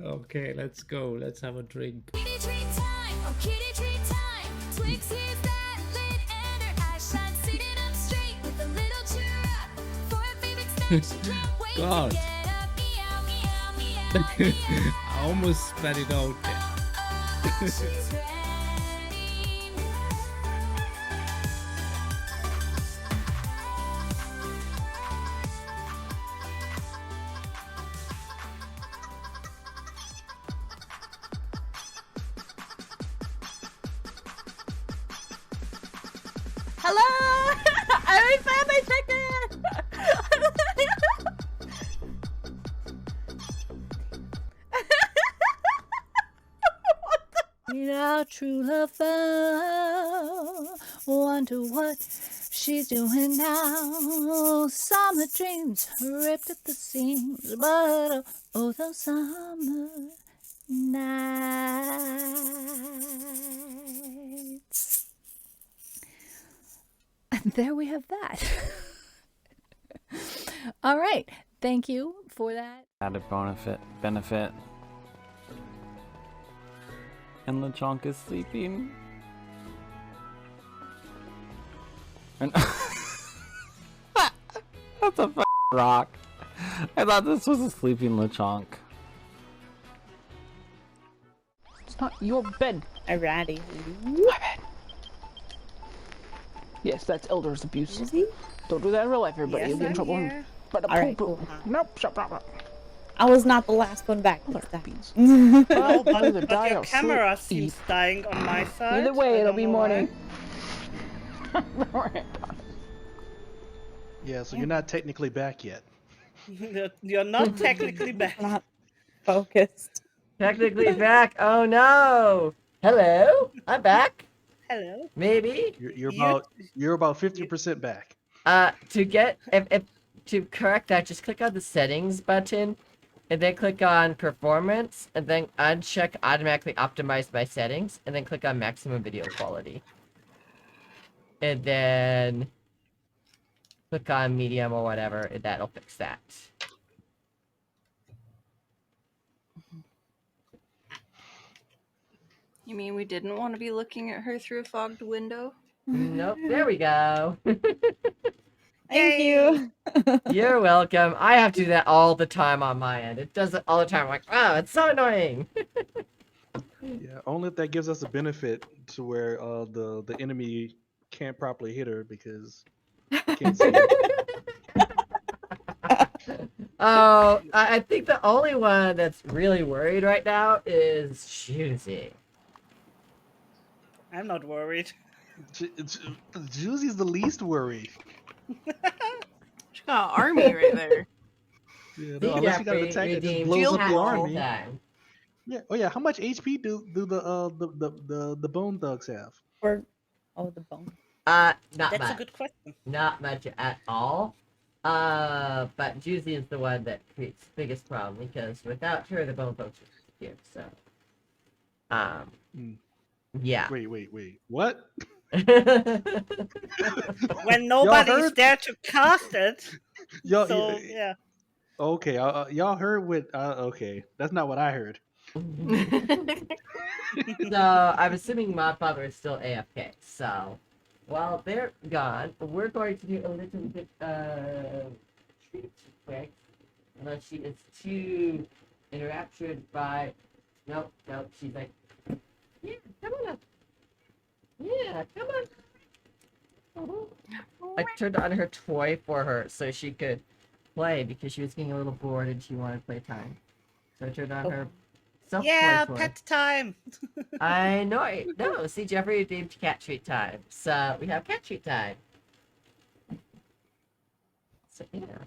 Speaker 18: Okay, let's go. Let's have a drink.
Speaker 8: Kitty treat time, oh kitty treat time. Twix is that lit and her eyes shine, sitting up straight with a little cheer up. For her favorite snack, she can't wait
Speaker 18: God.
Speaker 8: to get up. Meow, meow, meow, meow.
Speaker 18: I almost spat it out.
Speaker 8: She's ready.
Speaker 13: Hello! I found my ticket! Our true love found Wonder what she's doing now. Summer dreams ripped at the seams, but oh, those summer nights. And there we have that. All right. Thank you for that.
Speaker 11: Added benefit. And LeChonk is sleeping. And that's a rock. I thought this was a sleeping LeChonk.
Speaker 16: It's not your bed.
Speaker 17: Alrighty.
Speaker 16: My bed. Yes, that's elders abuse. Don't do that in real life, everybody.
Speaker 17: Yes,
Speaker 16: You'll get in
Speaker 17: I'm
Speaker 16: trouble.
Speaker 17: here.
Speaker 16: But
Speaker 17: All right,
Speaker 16: cool. Nope, shut up.
Speaker 17: I was not the last one back this time.
Speaker 16: Well, either
Speaker 3: But
Speaker 16: die
Speaker 3: your
Speaker 16: or
Speaker 3: camera
Speaker 16: sleep.
Speaker 3: seems dying on my side.
Speaker 16: Either way,
Speaker 3: I
Speaker 16: it'll
Speaker 3: don't
Speaker 16: be
Speaker 3: know
Speaker 16: morning.
Speaker 4: Yeah, so you're not technically back yet.
Speaker 3: why. You're not technically back.
Speaker 17: Not focused.
Speaker 1: Technically back. Oh no. Hello. I'm back.
Speaker 3: Hello.
Speaker 1: Maybe.
Speaker 4: You're about 50% back.
Speaker 1: To get if to correct that, just click on the settings button, and then click on performance, and then uncheck automatically optimize my settings, and then click on maximum video quality, and then click on medium or whatever, and that'll fix that.
Speaker 2: You mean we didn't want to be looking at her through a fogged window?
Speaker 1: Nope. There we go.
Speaker 17: Thank you.
Speaker 1: You're welcome. I have to do that all the time on my end. It does it all the time. I'm like, oh, it's so annoying.
Speaker 4: Yeah, only if that gives us a benefit to where the enemy can't properly hit her because can't see her.
Speaker 1: Oh, I think the only one that's really worried right now is Shuzi.
Speaker 3: I'm not worried.
Speaker 4: Juicy's the least worried.
Speaker 2: She's got an army right there.
Speaker 4: Yeah, no, unless you got an attack that just blows up the army. Yeah. Oh yeah. How much HP do the bone thugs have?
Speaker 17: Or the bone.
Speaker 1: Not
Speaker 3: That's
Speaker 1: much.
Speaker 3: a good question.
Speaker 1: Not much at all. But Juicy is the one that creates the biggest problem because without her, the bone folks would disappear. So, yeah.
Speaker 4: Wait. What?
Speaker 3: When nobody's
Speaker 4: heard?
Speaker 3: there to cast it.
Speaker 4: Y'all,
Speaker 3: So yeah.
Speaker 4: Okay, y'all heard what? Okay, that's not what I heard.
Speaker 1: So I'm assuming Modfather is still AFK. So while they're gone, we're going to do a little bit treat quick, unless she is too enraptured by. Nope. She's like, yeah, come on up. Yeah, come on. I turned on her toy for her so she could play because she was getting a little bored and she wanted playtime. So I turned on her self-play
Speaker 3: Yeah,
Speaker 1: toy.
Speaker 3: pet time.
Speaker 1: I know. No, see, Jeffrey named cat treat time. So we have cat treat time. So yeah.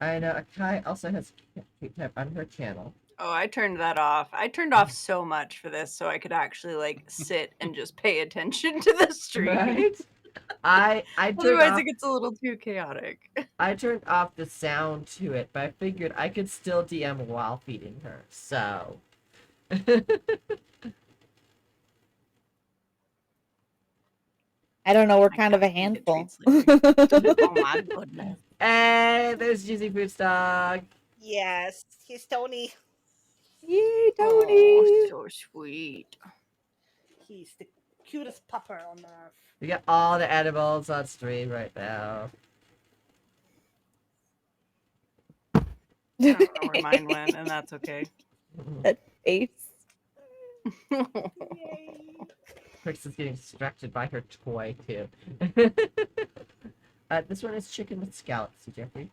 Speaker 1: I know Akai also has cat treat time on her channel.
Speaker 2: Oh, I turned that off. I turned off so much for this so I could actually like sit and just pay attention to the stream.
Speaker 1: Right? I turned
Speaker 2: Otherwise
Speaker 1: off,
Speaker 2: it gets a little too chaotic.
Speaker 1: I turned off the sound to it, but I figured I could still DM while feeding her. So
Speaker 17: I don't know. We're kind of a handful.
Speaker 2: Oh my goodness.
Speaker 1: Hey, there's Juicy Fruits Dog.
Speaker 3: Yes, he's Tony.
Speaker 17: Yay, Tony!
Speaker 2: Oh, so sweet.
Speaker 3: He's the cutest pupper on earth.
Speaker 1: We got all the animals on stream right now.
Speaker 2: I don't know where mine went, and that's okay.
Speaker 17: That face.
Speaker 1: Crix is getting distracted by her toy too. This one is chicken with scallops, Jeffrey.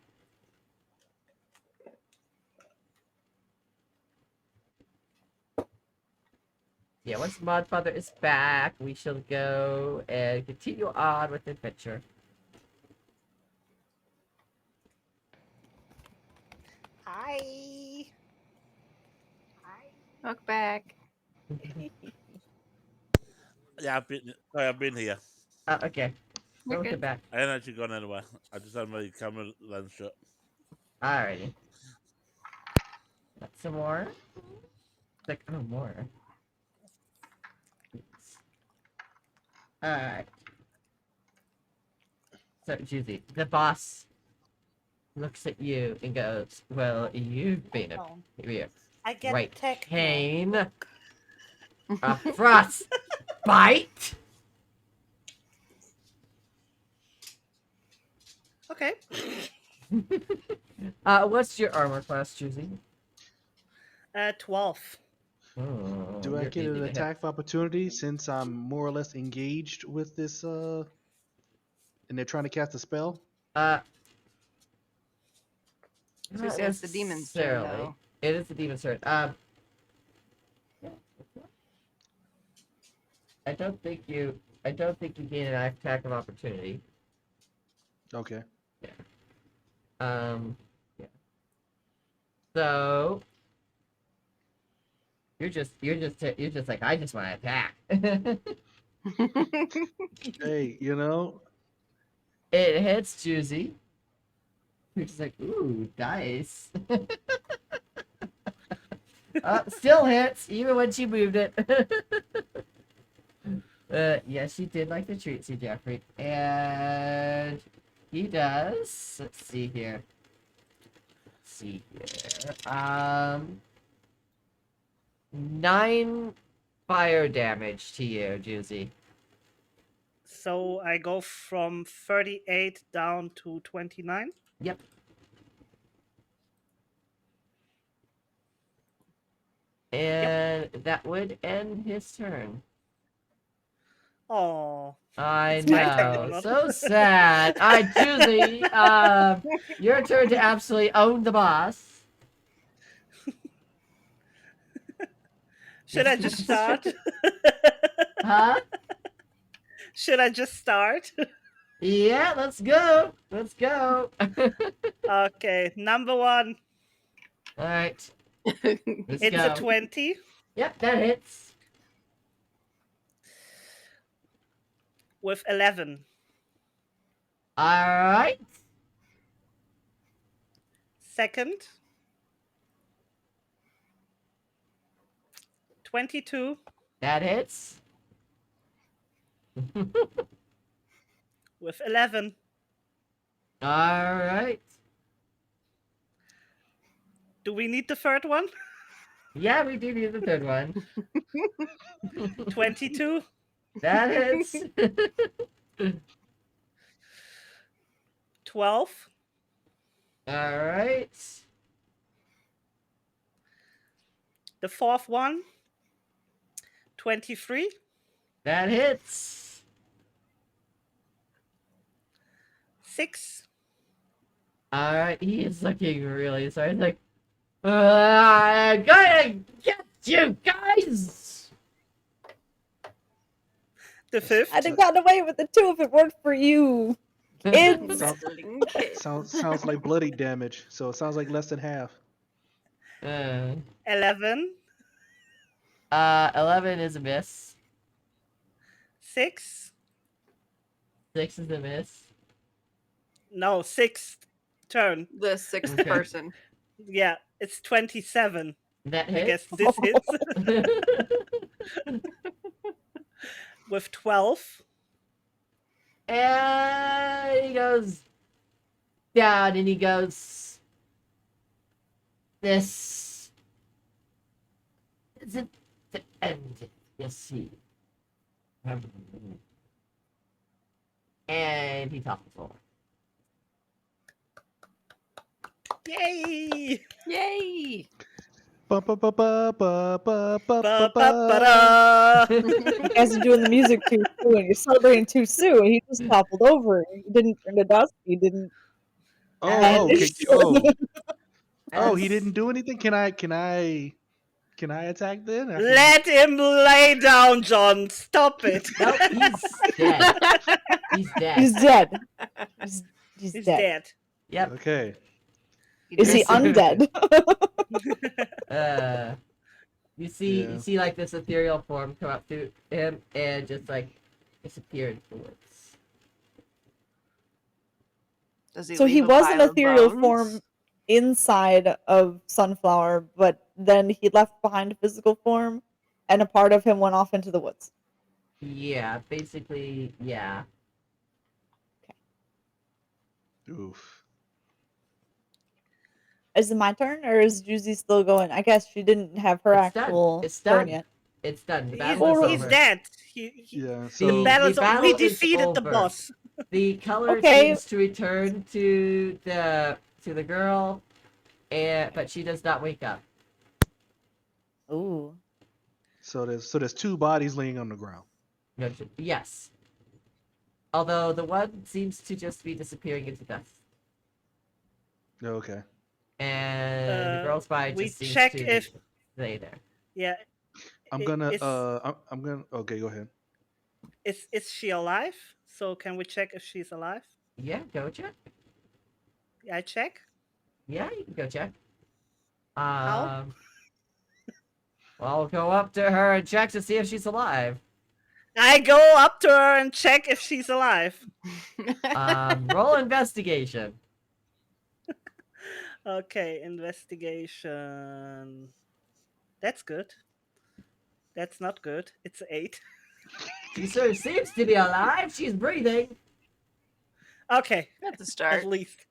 Speaker 1: Yeah, once Modfather is back, we shall go and continue on with the adventure.
Speaker 3: Hi.
Speaker 2: Look back.
Speaker 6: Yeah, I've been here.
Speaker 1: Okay.
Speaker 2: You're
Speaker 1: We'll
Speaker 2: good.
Speaker 1: get back.
Speaker 6: I ain't actually gone anywhere. I just had my camera lens shut.
Speaker 1: Alrighty. Got some more. Like, oh, more. Alright. So, Juicy, the boss looks at you and goes, well, you've been a
Speaker 17: I get
Speaker 1: right
Speaker 17: tech now.
Speaker 1: pain. A frost bite.
Speaker 3: Okay.
Speaker 1: What's your armor class, Juicy?
Speaker 3: 12.
Speaker 1: Oh,
Speaker 4: Do I
Speaker 1: you're
Speaker 4: get
Speaker 1: easy
Speaker 4: an
Speaker 1: to hit.
Speaker 4: attack of opportunity since I'm more or less engaged with this and they're trying to cast a spell?
Speaker 2: So
Speaker 1: Not
Speaker 2: it's the demon's turn,
Speaker 1: necessarily.
Speaker 2: though.
Speaker 1: It is the demon's turn. I don't think you gain an attack of opportunity.
Speaker 4: Okay.
Speaker 1: Yeah. So you're just like, I just want to attack.
Speaker 4: Hey, you know,
Speaker 1: It hits Juicy. You're just like, ooh, dice. Still hits, even when she moved it. Yes, she did like to treat you, Jeffrey. And he does. Let's see here. 9 fire damage to you, Juicy.
Speaker 3: So I go from 38 down to 29.
Speaker 1: Yep. And that would end his turn.
Speaker 3: Oh.
Speaker 1: I
Speaker 3: It's my turn,
Speaker 1: know,
Speaker 3: Donald.
Speaker 1: so sad. Juicy, your turn to absolutely own the boss.
Speaker 3: Should I just start?
Speaker 1: Huh?
Speaker 3: Should I just start?
Speaker 1: Yeah, let's go. Let's go.
Speaker 3: Okay, number 1.
Speaker 1: All right.
Speaker 3: It's a 20.
Speaker 1: Yep, that hits.
Speaker 3: With 11.
Speaker 1: All right.
Speaker 3: Second. 22.
Speaker 1: That hits.
Speaker 3: With 11.
Speaker 1: All right.
Speaker 3: Do we need the third one?
Speaker 1: Yeah, we do need the third one.
Speaker 3: 22.
Speaker 1: That hits.
Speaker 3: 12.
Speaker 1: All right.
Speaker 3: The fourth one. 23.
Speaker 1: That hits.
Speaker 3: 6.
Speaker 1: All right. He is looking really sorry. He's like, I'm gonna get you guys.
Speaker 3: The fifth.
Speaker 5: I'd have gotten away with it too if it weren't for you. Kids.
Speaker 4: Sounds like bloody damage, so it sounds like less than half.
Speaker 3: 11.
Speaker 1: 11 is a miss.
Speaker 3: 6.
Speaker 1: 6 is a miss.
Speaker 3: No, 6th turn.
Speaker 2: The 6th person.
Speaker 3: Yeah, it's 27.
Speaker 1: That
Speaker 3: I
Speaker 1: hits.
Speaker 3: guess this hits. With 12.
Speaker 1: And he goes down and he goes, this isn't the end, you see. And he topples over.
Speaker 3: Yay!
Speaker 2: Yay!
Speaker 5: You guys are doing the music too soon. You're celebrating too soon. He just toppled over. He didn't turn to dust. He didn't.
Speaker 4: Oh, he didn't do anything. Can I attack then?
Speaker 3: Let him lay down, John. Stop it.
Speaker 1: Nope, he's dead. He's dead.
Speaker 5: He's dead. He's
Speaker 3: He's
Speaker 5: dead.
Speaker 3: dead.
Speaker 1: Yep.
Speaker 4: Okay.
Speaker 5: Is he undead?
Speaker 1: You see like this ethereal form come up through him and just like disappear into the woods.
Speaker 2: Does he
Speaker 5: So he
Speaker 2: leave a
Speaker 5: was an
Speaker 2: pile of
Speaker 5: ethereal
Speaker 2: bones?
Speaker 5: form inside of Sunflower, but then he left behind a physical form, and a part of him went off into the woods.
Speaker 1: Yeah, basically, yeah.
Speaker 4: Oof.
Speaker 5: Is it my turn, or is Juicy still going? I guess she didn't have her
Speaker 1: It's done.
Speaker 5: actual
Speaker 1: It's
Speaker 5: turn
Speaker 1: done.
Speaker 5: yet.
Speaker 1: It's done. The
Speaker 3: He's,
Speaker 1: battle is
Speaker 3: he's
Speaker 1: over.
Speaker 3: dead.
Speaker 4: Yeah.
Speaker 3: The
Speaker 4: So
Speaker 3: battle's
Speaker 1: the battle
Speaker 3: we
Speaker 1: is
Speaker 3: defeated the
Speaker 1: over.
Speaker 3: boss.
Speaker 1: The color
Speaker 5: Okay.
Speaker 1: seems to return to the girl, but she does not wake up.
Speaker 5: Ooh.
Speaker 4: so there's two bodies laying on the ground.
Speaker 1: Yes. Although the one seems to just be disappearing into dust,
Speaker 4: Okay.
Speaker 1: and the girl's body
Speaker 3: We
Speaker 1: just seems
Speaker 3: check
Speaker 1: to
Speaker 3: if
Speaker 1: lay there.
Speaker 3: yeah.
Speaker 4: I'm
Speaker 3: i-
Speaker 4: gonna
Speaker 3: is,
Speaker 4: I'm gonna okay, go ahead.
Speaker 3: is she alive? So can we check if she's alive?
Speaker 1: Yeah, go check.
Speaker 3: I check.
Speaker 1: Yeah, you can go check.
Speaker 3: How?
Speaker 1: Well, go up to her and check to see if she's alive.
Speaker 3: I go up to her and check if she's alive.
Speaker 1: Roll investigation.
Speaker 3: Okay, investigation. That's good. That's not good. It's 8.
Speaker 1: She sort of seems to be alive. She's breathing.
Speaker 3: Okay.
Speaker 2: That's a start.
Speaker 3: At least.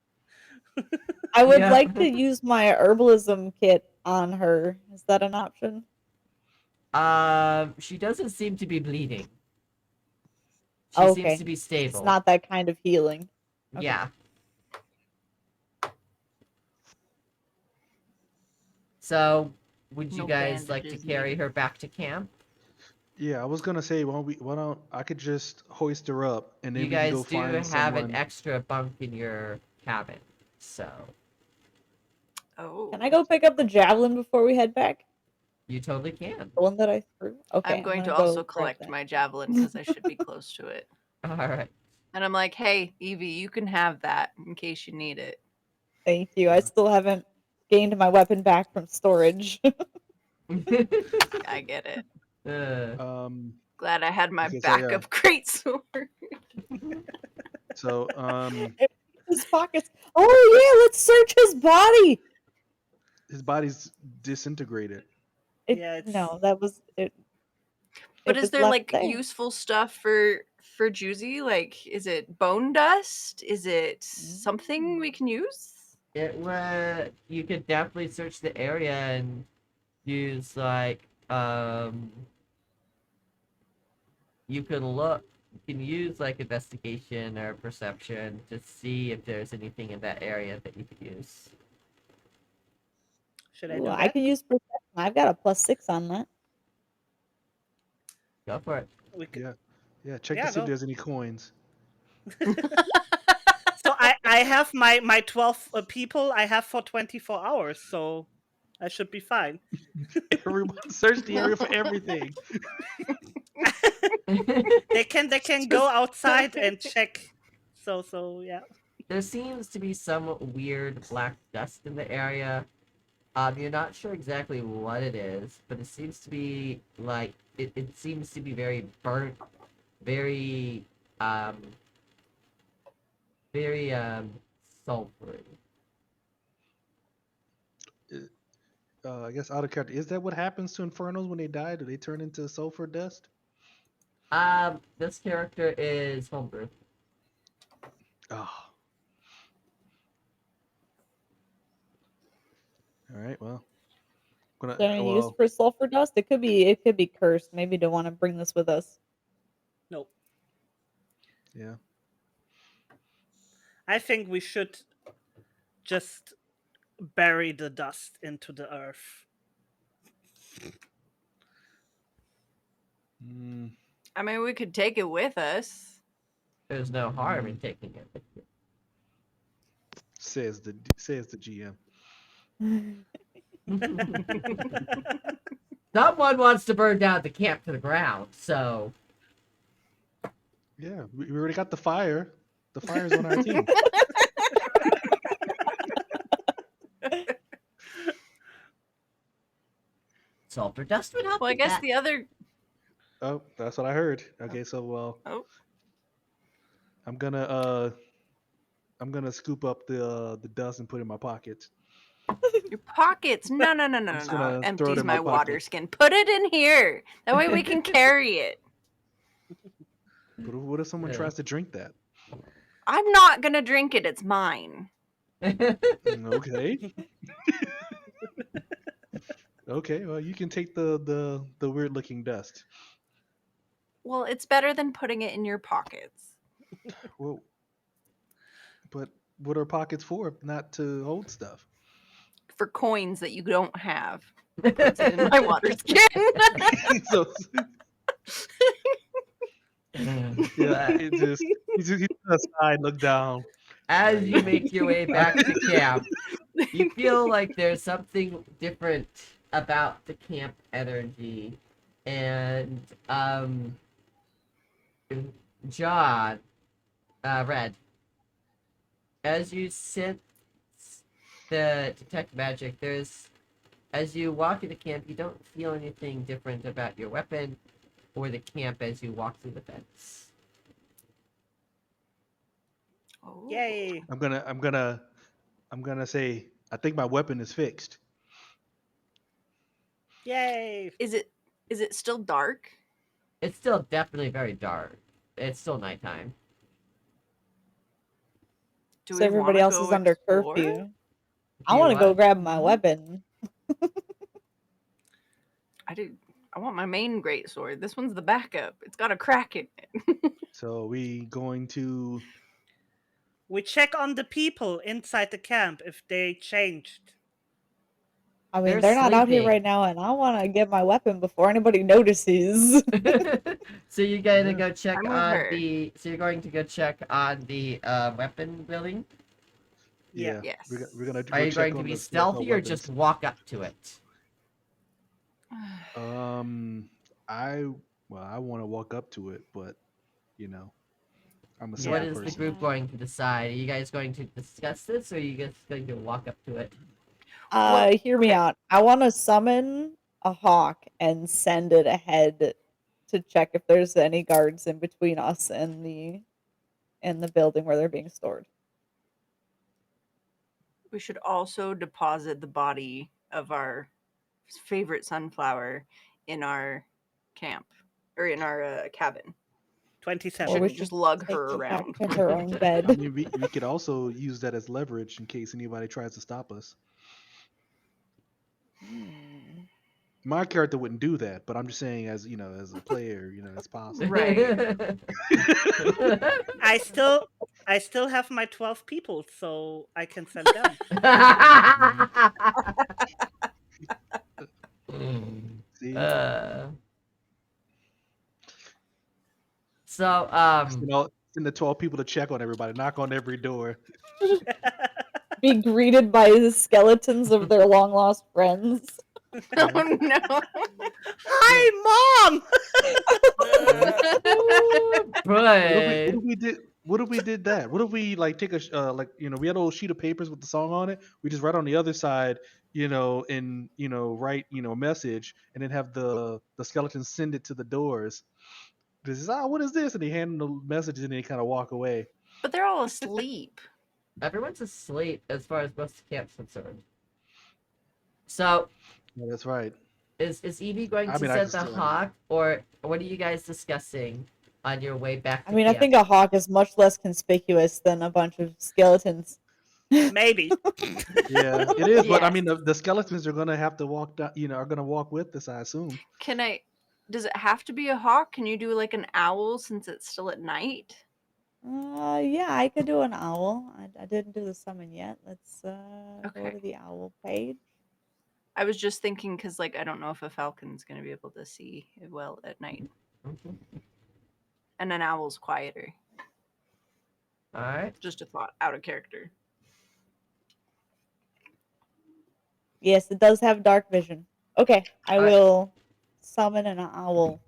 Speaker 5: I would
Speaker 1: Yeah.
Speaker 5: like to use my herbalism kit on her. Is that an option?
Speaker 1: She doesn't seem to be bleeding. She
Speaker 5: Okay.
Speaker 1: seems to be stable.
Speaker 5: It's not that kind of healing. Okay.
Speaker 1: Yeah. So, would you
Speaker 2: No
Speaker 1: guys like to
Speaker 2: bandages
Speaker 1: carry
Speaker 2: needed.
Speaker 1: her back to camp?
Speaker 4: Yeah, I was gonna say why don't I could just hoist her up and then
Speaker 1: You
Speaker 4: we can go
Speaker 1: guys do
Speaker 4: find
Speaker 1: have
Speaker 4: someone.
Speaker 1: an extra bunk in your cabin, so
Speaker 2: Oh.
Speaker 5: Can I go pick up the javelin before we head back?
Speaker 1: you totally can.
Speaker 5: The one that I threw? Okay.
Speaker 2: I'm going to
Speaker 5: gonna go
Speaker 2: also
Speaker 5: grab
Speaker 2: collect
Speaker 5: that.
Speaker 2: my javelin because I should be close to it.
Speaker 1: All right.
Speaker 2: And I'm like, hey, Evie, you can have that in case you need it.
Speaker 5: Thank you. I still haven't gained my weapon back from storage.
Speaker 2: I get it.
Speaker 4: Um
Speaker 2: Glad I had my
Speaker 4: okay, so yeah.
Speaker 2: backup great sword.
Speaker 4: So
Speaker 5: His pockets. Oh yeah, let's search his body.
Speaker 4: his body's disintegrated.
Speaker 5: No, that was it.
Speaker 2: But
Speaker 5: it
Speaker 2: is
Speaker 5: was
Speaker 2: there
Speaker 5: left
Speaker 2: like
Speaker 5: there.
Speaker 2: useful stuff for Juicy? Like, is it bone dust? Is it something we can use?
Speaker 1: It would. You could definitely search the area and use like You could look. You can use like investigation or perception to see if there's anything in that area that you could use.
Speaker 3: Should I
Speaker 5: Ooh,
Speaker 3: do
Speaker 5: I
Speaker 3: that?
Speaker 5: can use perception. I've got a +6 on that.
Speaker 1: Go for it.
Speaker 4: Yeah, check
Speaker 3: Yeah,
Speaker 4: to see
Speaker 3: go.
Speaker 4: if there's any coins.
Speaker 3: So I have my 12 people I have for 24 hours, so I should be fine.
Speaker 4: Everyone search the area for everything.
Speaker 3: They can go outside and check. So yeah.
Speaker 1: There seems to be some weird black dust in the area. You're not sure exactly what it is, but it seems to be like it seems to be very burnt, very sulfury.
Speaker 4: I guess out of character, is that what happens to Infernos when they die? Do they turn into sulfur dust?
Speaker 1: This character is homebrew.
Speaker 4: Oh. All right. Well,
Speaker 5: Is there any use for sulfur dust? It could be cursed. Maybe don't want to bring this with us.
Speaker 3: Nope.
Speaker 4: Yeah.
Speaker 3: I think we should just bury the dust into the earth.
Speaker 2: I mean, we could take it with us.
Speaker 1: There's no harm in taking it.
Speaker 4: Says the GM.
Speaker 1: Someone wants to burn down the camp to the ground, so
Speaker 4: Yeah, we already got the fire. The fire's on our team.
Speaker 1: sulfur dust would help.
Speaker 2: Well, I
Speaker 1: with
Speaker 2: guess
Speaker 1: that.
Speaker 2: the other.
Speaker 4: Oh, that's what I heard. Okay, so
Speaker 2: Oh.
Speaker 4: I'm gonna I'm gonna scoop up the dust and put it in my pockets.
Speaker 2: Your pockets. No.
Speaker 4: I'm just gonna throw it
Speaker 2: Empties
Speaker 4: in my
Speaker 2: my water
Speaker 4: pocket.
Speaker 2: skin. Put it in here. That way we can carry it.
Speaker 4: But what if someone
Speaker 1: Yeah.
Speaker 4: tries to drink that?
Speaker 2: I'm not gonna drink it. It's mine.
Speaker 4: Okay. Okay. Well, you can take the weird looking dust.
Speaker 2: Well, it's better than putting it in your pockets.
Speaker 4: Well, but what are pockets for? If not to hold stuff.
Speaker 2: For coins that you don't have. Puts it in my water skin.
Speaker 4: So yeah, it just he's aside, look down.
Speaker 1: As you make your way back to camp, you feel like there's something different about the camp energy. And John, Red, as you sense the detect magic, as you walk into camp, you don't feel anything different about your weapon or the camp as you walk through the fence.
Speaker 3: Yay!
Speaker 4: I'm gonna say I think my weapon is fixed.
Speaker 3: Yay!
Speaker 2: Is it still dark?
Speaker 1: It's still definitely very dark. It's still nighttime.
Speaker 2: Do
Speaker 5: So
Speaker 2: we
Speaker 5: everybody
Speaker 2: wanna
Speaker 5: else
Speaker 2: go
Speaker 5: is under
Speaker 2: explore?
Speaker 5: curfew. I
Speaker 1: You
Speaker 5: want to go
Speaker 1: what?
Speaker 5: grab my weapon.
Speaker 2: I want my main greatsword. This one's the backup. It's got a crack in it.
Speaker 4: So we going to
Speaker 3: We check on the people inside the camp if they changed.
Speaker 5: I mean,
Speaker 1: They're
Speaker 5: they're not out here
Speaker 1: sleeping.
Speaker 5: right now, and I want to get my weapon before anybody notices.
Speaker 1: So you're gonna go check
Speaker 2: I'm with
Speaker 1: on
Speaker 2: her.
Speaker 1: So you're going to go check on the weapon building.
Speaker 4: yeah.
Speaker 2: Yes.
Speaker 4: We're gonna
Speaker 1: Are
Speaker 4: go
Speaker 1: you
Speaker 4: check
Speaker 1: going to
Speaker 4: on
Speaker 1: be
Speaker 4: the stock of
Speaker 1: stealthy or
Speaker 4: weapons.
Speaker 1: just walk up to it?
Speaker 4: I want to walk up to it, but you know, I'm a
Speaker 1: What
Speaker 4: simple
Speaker 1: is the
Speaker 4: person.
Speaker 1: group going to decide? Are you guys going to discuss this, or are you just going to walk up to it?
Speaker 5: Hear me out. I want to summon a hawk and send it ahead to check if there's any guards in between us and the building where they're being stored.
Speaker 2: We should also deposit the body of our favorite sunflower in our camp or in our cabin.
Speaker 3: 27.
Speaker 5: Or we
Speaker 2: Shouldn't
Speaker 5: should
Speaker 2: just lug
Speaker 5: take
Speaker 2: her
Speaker 5: it back
Speaker 2: around.
Speaker 5: to her own
Speaker 4: I
Speaker 5: bed.
Speaker 4: mean, we could also use that as leverage in case anybody tries to stop us. My character wouldn't do that, but I'm just saying, as you know, as a player, you know, it's possible.
Speaker 2: Right.
Speaker 3: I still have my 12 people, so I can send them.
Speaker 4: See,
Speaker 1: So
Speaker 4: send the 12 people to check on everybody, knock on every door.
Speaker 5: Be greeted by the skeletons of their long lost friends.
Speaker 2: Oh no!
Speaker 3: Hi, mom.
Speaker 1: but
Speaker 4: What if we did that? What if we like take a like you know we had a little sheet of papers with the song on it. We just write on the other side, you know, and you know write a message, and then have the skeletons send it to the doors. This is what is this? And they hand them the message, and they kind of walk away.
Speaker 2: But they're all asleep.
Speaker 1: everyone's asleep as far as most camps concerned. So
Speaker 4: Yeah, that's right.
Speaker 1: is Evie going
Speaker 4: I
Speaker 1: to
Speaker 4: mean, I
Speaker 1: send
Speaker 4: can
Speaker 1: the
Speaker 4: still
Speaker 1: hawk, or what are you guys discussing on your way back to
Speaker 5: I mean, I
Speaker 1: camp?
Speaker 5: think a hawk is much less conspicuous than a bunch of skeletons.
Speaker 3: Maybe.
Speaker 4: Yeah, it is. But I
Speaker 2: Yes.
Speaker 4: mean, the skeletons are gonna have to walk down. You know, are gonna walk with us, I assume.
Speaker 2: Does it have to be a hawk? Can you do like an owl since it's still at night?
Speaker 5: Yeah, I could do an owl. I didn't do the summon yet. Let's go
Speaker 2: Okay.
Speaker 5: to the owl page.
Speaker 2: I was just thinking because, like, I don't know if a falcon's going to be able to see it well at night. And an owl's quieter.
Speaker 1: All right.
Speaker 2: Just a thought, out of character.
Speaker 5: Yes, it does have dark vision. Okay, I
Speaker 1: Alright.
Speaker 5: will summon an owl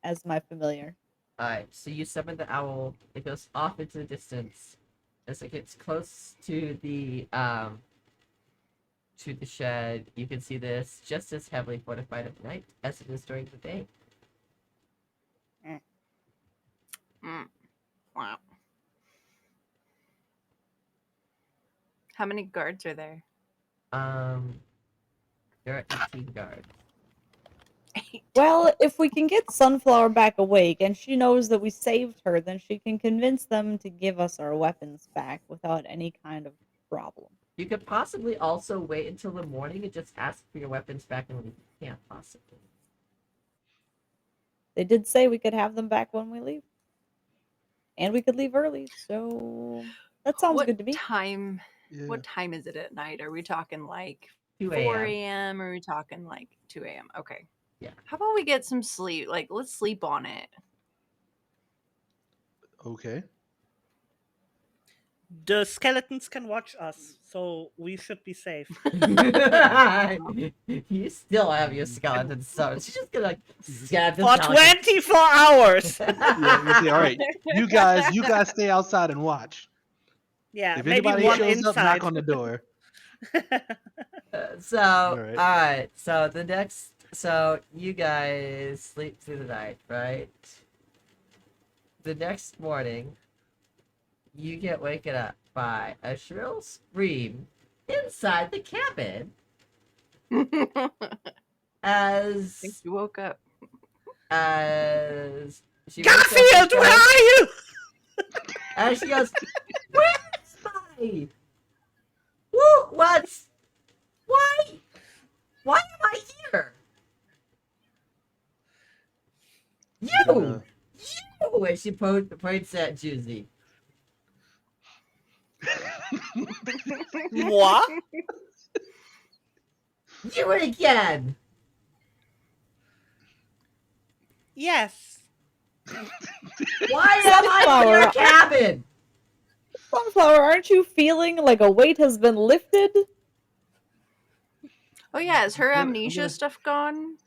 Speaker 5: as my familiar.
Speaker 1: Alright, so you summon the owl. It goes off into the distance. As it gets close to the shed, you can see this just as heavily fortified at night as it is during the day.
Speaker 2: Wow. How many guards are there?
Speaker 1: There are 18 guards.
Speaker 5: Well, if we can get Sunflower back awake and she knows that we saved her, then she can convince them to give us our weapons back without any kind of problem.
Speaker 1: You could possibly also wait until the morning and just ask for your weapons back and leave. Can't possibly.
Speaker 5: They did say we could have them back when we leave. And we could leave early, so that sounds
Speaker 2: What
Speaker 5: good to me.
Speaker 2: time?
Speaker 4: Yeah.
Speaker 2: What time is it at night? Are we talking like
Speaker 1: 2
Speaker 2: 4
Speaker 1: a.m.
Speaker 2: a.m. Or are we talking like 2 a.m.? Okay.
Speaker 1: Yeah.
Speaker 2: How about we get some sleep? Like, let's sleep on it.
Speaker 4: Okay.
Speaker 3: The skeletons can watch us, so we should be safe.
Speaker 1: You still have your skeleton, so she's just gonna skeleton
Speaker 3: For 24 hours.
Speaker 4: Yeah, you say, all right, you guys stay outside and watch.
Speaker 3: Yeah,
Speaker 4: If
Speaker 3: maybe
Speaker 4: anybody
Speaker 3: one
Speaker 4: shows up,
Speaker 3: inside.
Speaker 4: knock on the door.
Speaker 1: So, all right. So you guys sleep through the night, right? The next morning, you get waken up by a shrill scream inside the cabin. As
Speaker 2: I think you woke up.
Speaker 1: As she wakes up and
Speaker 3: Garfield, where
Speaker 1: goes-
Speaker 3: are you?
Speaker 1: As she goes, where's my? Whoa, what? Why? Why am I here? You! You! And she points at Juicy.
Speaker 3: Moi?
Speaker 1: You again!
Speaker 3: Yes.
Speaker 1: Why am I in your cabin?
Speaker 5: Sunflower, aren't you feeling like a weight has been lifted?
Speaker 2: Oh yeah, is her
Speaker 1: I'm
Speaker 2: amnesia
Speaker 1: gonna-
Speaker 2: stuff gone?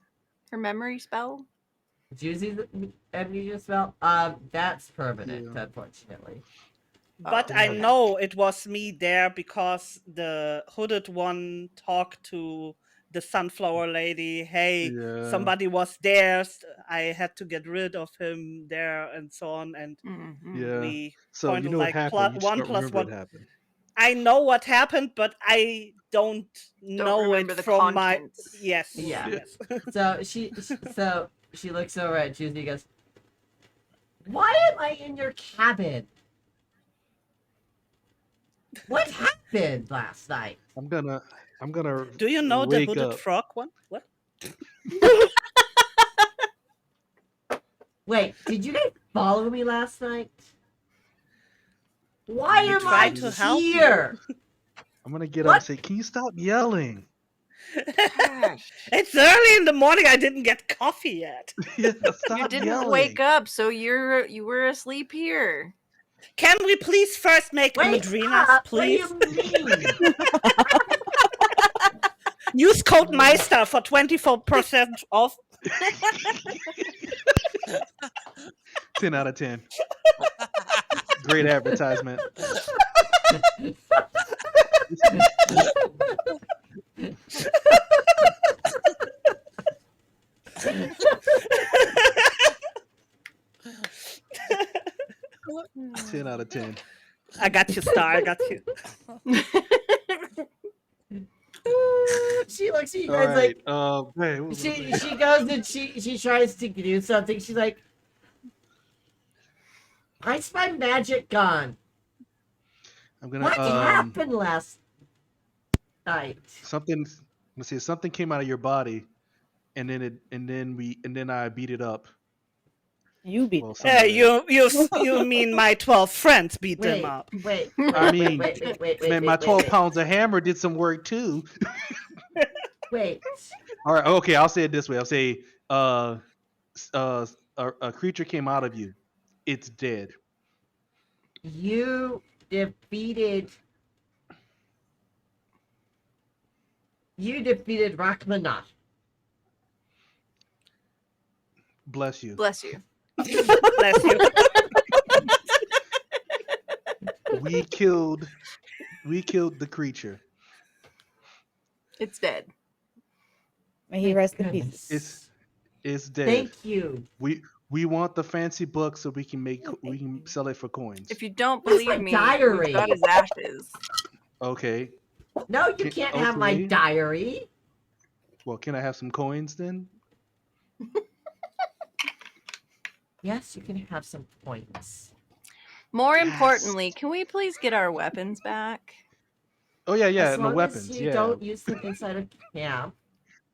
Speaker 2: Her memory spell?
Speaker 1: Juicy's amnesia spell? That's permanent, unfortunately.
Speaker 3: But
Speaker 1: Oh,
Speaker 3: I
Speaker 1: okay.
Speaker 3: know it was me there because the hooded one talked to the sunflower lady. Hey,
Speaker 4: Yeah.
Speaker 3: somebody was there. I had to get rid of him there, and so on. And
Speaker 4: Yeah.
Speaker 3: we
Speaker 4: So you
Speaker 3: pointed
Speaker 4: know what
Speaker 3: like
Speaker 4: happened. You just
Speaker 3: one
Speaker 4: don't
Speaker 3: plus
Speaker 4: remember
Speaker 3: one.
Speaker 4: what happened.
Speaker 3: I know what happened, but I don't know
Speaker 2: remember
Speaker 3: it
Speaker 2: the
Speaker 3: from
Speaker 2: contents.
Speaker 3: my. Yes.
Speaker 1: Yeah.
Speaker 3: Yes.
Speaker 1: So she looks over at Juicy and goes, why am I in your cabin? What happened last night?
Speaker 4: I'm gonna
Speaker 3: Do you know the
Speaker 4: wake
Speaker 3: hooded
Speaker 4: up.
Speaker 3: frog one? What?
Speaker 1: Wait, did you guys follow me last night? Why
Speaker 3: We
Speaker 1: am I
Speaker 3: tried to help you.
Speaker 1: here?
Speaker 4: I'm gonna get up and say, can you stop yelling?
Speaker 3: It's early in the morning. I didn't get coffee yet.
Speaker 4: Yeah,
Speaker 2: You
Speaker 4: stop
Speaker 2: didn't
Speaker 4: yelling.
Speaker 2: wake up, so you were asleep here.
Speaker 3: Can we please first make
Speaker 1: Wake
Speaker 3: madrinas,
Speaker 1: up!
Speaker 3: please?
Speaker 1: What do you mean?
Speaker 3: Use code Meister for 24% off.
Speaker 4: 10 out of 10. Great advertisement. Ten out of 10.
Speaker 3: I got you, Star. I got you.
Speaker 1: She looks at you
Speaker 4: All
Speaker 1: guys like
Speaker 4: right. Hey, what was I saying?
Speaker 1: she goes and she tries to do something. She's like, "Why's my magic gone?
Speaker 4: I'm gonna
Speaker 1: What happened last night?"
Speaker 4: something. Let's see. Something came out of your body, and then I beat it up.
Speaker 5: You beat
Speaker 4: Well,
Speaker 5: them.
Speaker 3: You mean my 12 friends beat
Speaker 1: Wait,
Speaker 3: them up?
Speaker 1: wait.
Speaker 4: I mean,
Speaker 1: wait,
Speaker 4: man, my
Speaker 1: wait,
Speaker 4: 12
Speaker 1: wait.
Speaker 4: pounds of hammer did some work too.
Speaker 1: Wait.
Speaker 4: All right. Okay. I'll say it this way. I'll say, a creature came out of you. It's dead.
Speaker 1: You defeated Rachmaninoff.
Speaker 4: Bless you.
Speaker 2: Bless you.
Speaker 3: Bless you.
Speaker 4: We killed the creature.
Speaker 2: It's dead.
Speaker 5: May he rest in peace.
Speaker 4: It's dead.
Speaker 1: Thank you.
Speaker 4: We want the fancy book so we can sell it for coins.
Speaker 2: If you don't
Speaker 1: Where's
Speaker 2: believe
Speaker 1: my
Speaker 2: me,
Speaker 1: diary?
Speaker 2: we've got his ashes.
Speaker 4: Okay.
Speaker 1: No, you can't have my
Speaker 4: Okay.
Speaker 1: diary.
Speaker 4: Well, can I have some coins then?
Speaker 1: Yes, you can have some points.
Speaker 2: More
Speaker 4: Yes.
Speaker 2: importantly, can we please get our weapons back?
Speaker 4: Oh yeah,
Speaker 1: As
Speaker 4: and the
Speaker 1: long as
Speaker 4: weapons.
Speaker 1: you
Speaker 4: Yeah.
Speaker 1: don't use them inside of camp.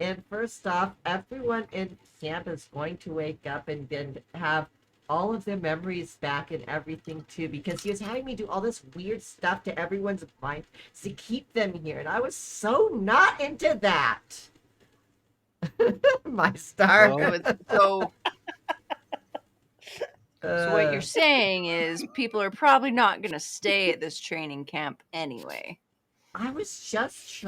Speaker 1: And first off, everyone in camp is going to wake up and then have all of their memories back and everything too, because he was having me do all this weird stuff to everyone's mind to keep them here, and I was so not into that. My star.
Speaker 2: So what you're saying is people are probably not going to stay at this training camp anyway.
Speaker 1: I was just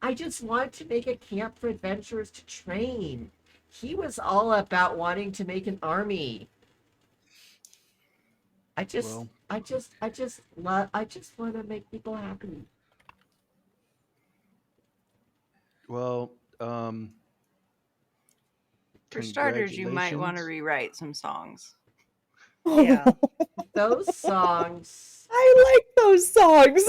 Speaker 1: I just wanted to make a camp for adventurers to train. He was all about wanting to make an army. I just want to make people happy.
Speaker 4: Well,
Speaker 2: For starters, you might want to
Speaker 4: congratulations.
Speaker 2: rewrite some songs.
Speaker 3: Yeah.
Speaker 1: Those songs.
Speaker 5: I like those songs.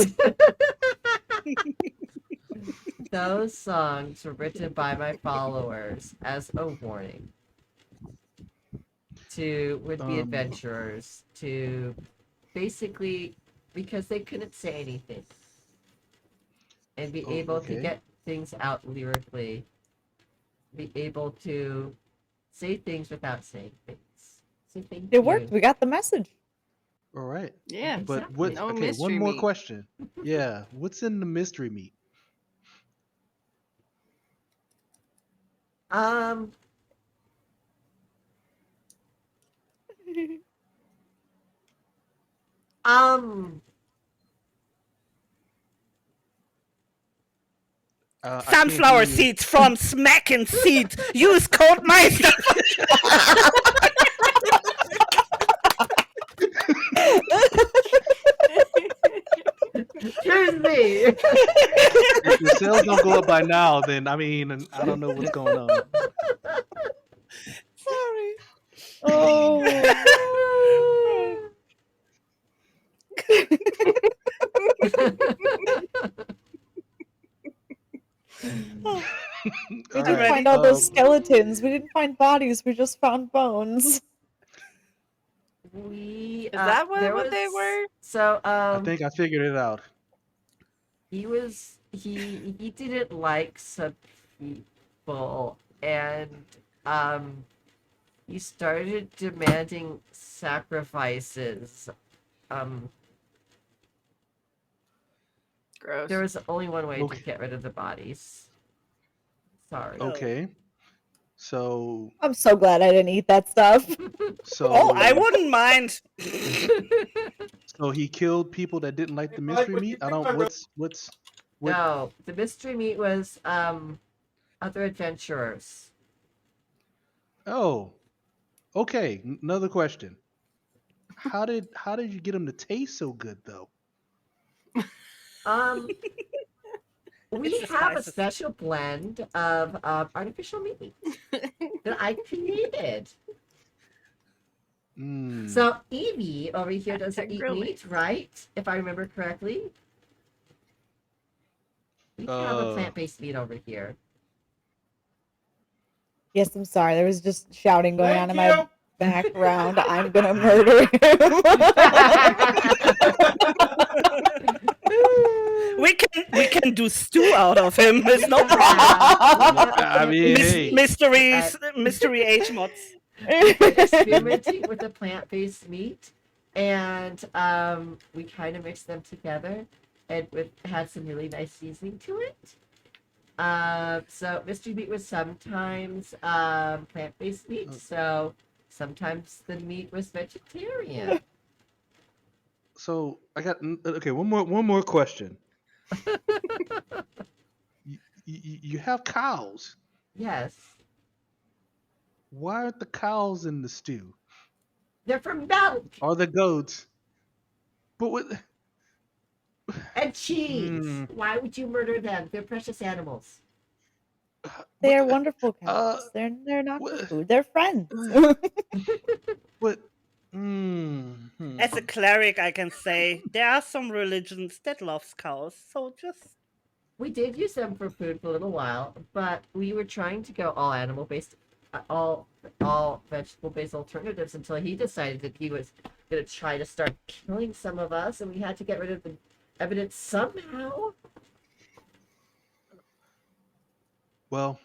Speaker 1: Those songs were written by my followers as a warning to would-be adventurers to basically, because they couldn't say anything and be able to get things out lyrically, be able to say things without saying things. So thank
Speaker 5: It
Speaker 1: you.
Speaker 5: worked. We got the message.
Speaker 4: All right.
Speaker 2: Yeah.
Speaker 4: But
Speaker 1: Exactly.
Speaker 4: what?
Speaker 2: No
Speaker 4: Okay,
Speaker 2: mystery
Speaker 4: one more
Speaker 2: meat.
Speaker 4: question. Yeah, what's in the mystery meat?
Speaker 1: Um.
Speaker 4: I can't
Speaker 3: Sunflower
Speaker 4: hear you.
Speaker 3: seeds from Smackin' Seeds. Use code Meister.
Speaker 1: Excuse me.
Speaker 4: If the sales don't go up by now, then I mean, I don't know what's going on.
Speaker 3: Sorry.
Speaker 5: Oh. We
Speaker 4: All
Speaker 5: didn't
Speaker 4: right.
Speaker 5: find all those skeletons. We didn't find bodies. We just found bones.
Speaker 1: We
Speaker 2: Is that
Speaker 1: there
Speaker 2: what they
Speaker 1: was-
Speaker 2: were?
Speaker 1: So
Speaker 4: I think I figured it out.
Speaker 1: he didn't like some people, and he started demanding sacrifices.
Speaker 2: Gross.
Speaker 1: There was only one way
Speaker 4: Okay.
Speaker 1: to get rid of the bodies. Sorry.
Speaker 4: Okay. So
Speaker 5: I'm so glad I didn't eat that stuff.
Speaker 3: Oh, I wouldn't mind.
Speaker 4: So he killed people that didn't like the mystery meat. I don't. What?
Speaker 1: No, the mystery meat was other adventurers.
Speaker 4: Oh. Okay. Another question. How did you get them to taste so good though?
Speaker 1: We
Speaker 3: It's the
Speaker 1: have a
Speaker 3: spices.
Speaker 1: special blend of artificial meat that I created.
Speaker 4: Mm.
Speaker 1: So Evie over here doesn't eat
Speaker 2: grilling.
Speaker 1: meat, right? If I remember correctly. We have a plant-based meat over here.
Speaker 5: Yes, I'm sorry. There was just shouting going on in my background. I'm gonna murder
Speaker 3: We can do stew out of him. There's no problem.
Speaker 4: I mean, hey.
Speaker 3: Mystery H mods.
Speaker 1: We've been experimenting with the plant-based meat, and we kind of mixed them together, and had some really nice seasoning to it. So mystery meat was sometimes plant-based meat, so sometimes the meat was vegetarian.
Speaker 4: So I got one more question. You have cows.
Speaker 1: Yes.
Speaker 4: Why aren't the cows in the stew?
Speaker 1: They're from milk
Speaker 4: Or the goats? But what?
Speaker 1: and cheese. Why would you murder them? They're precious animals.
Speaker 5: They're wonderful cows. They're not good food. They're friends.
Speaker 4: But
Speaker 3: As a cleric, I can say there are some religions that love cows, so just
Speaker 1: We did use them for food for a little while, but we were trying to go all animal based, all vegetable based alternatives until he decided that he was going to try to start killing some of us, and we had to get rid of the evidence somehow.
Speaker 4: Well,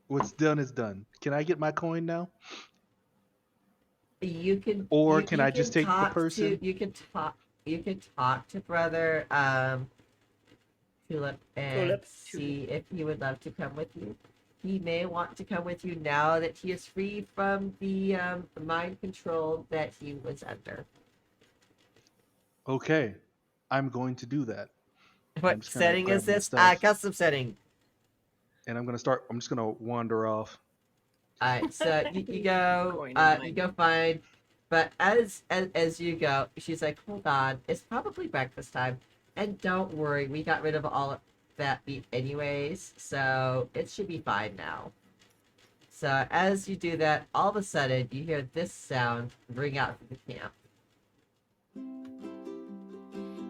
Speaker 4: what's done is done. Can I get my coin now?
Speaker 1: You can,
Speaker 4: Or
Speaker 1: you,
Speaker 4: can
Speaker 1: you
Speaker 4: I
Speaker 1: can
Speaker 4: just take the
Speaker 1: talk
Speaker 4: person?
Speaker 1: to, you can talk to brother Tulip and
Speaker 3: Tulip.
Speaker 1: see if he would love to come with you. He may want to come with you now that he is free from the mind control that he was under.
Speaker 4: Okay, I'm going to do that. I'm
Speaker 1: What
Speaker 4: just gonna
Speaker 1: setting is
Speaker 4: grab my
Speaker 1: this?
Speaker 4: stuff,
Speaker 1: Custom setting.
Speaker 4: and I'm gonna start. I'm just gonna wander off.
Speaker 1: Alright, so you go
Speaker 2: Coin in
Speaker 1: you go find, but as you go, she's like, hold on, it's probably breakfast time. And don't worry, we got rid of all of that meat anyways, so it should be fine now. So as you do that, all of a sudden you hear this sound ring out from the camp.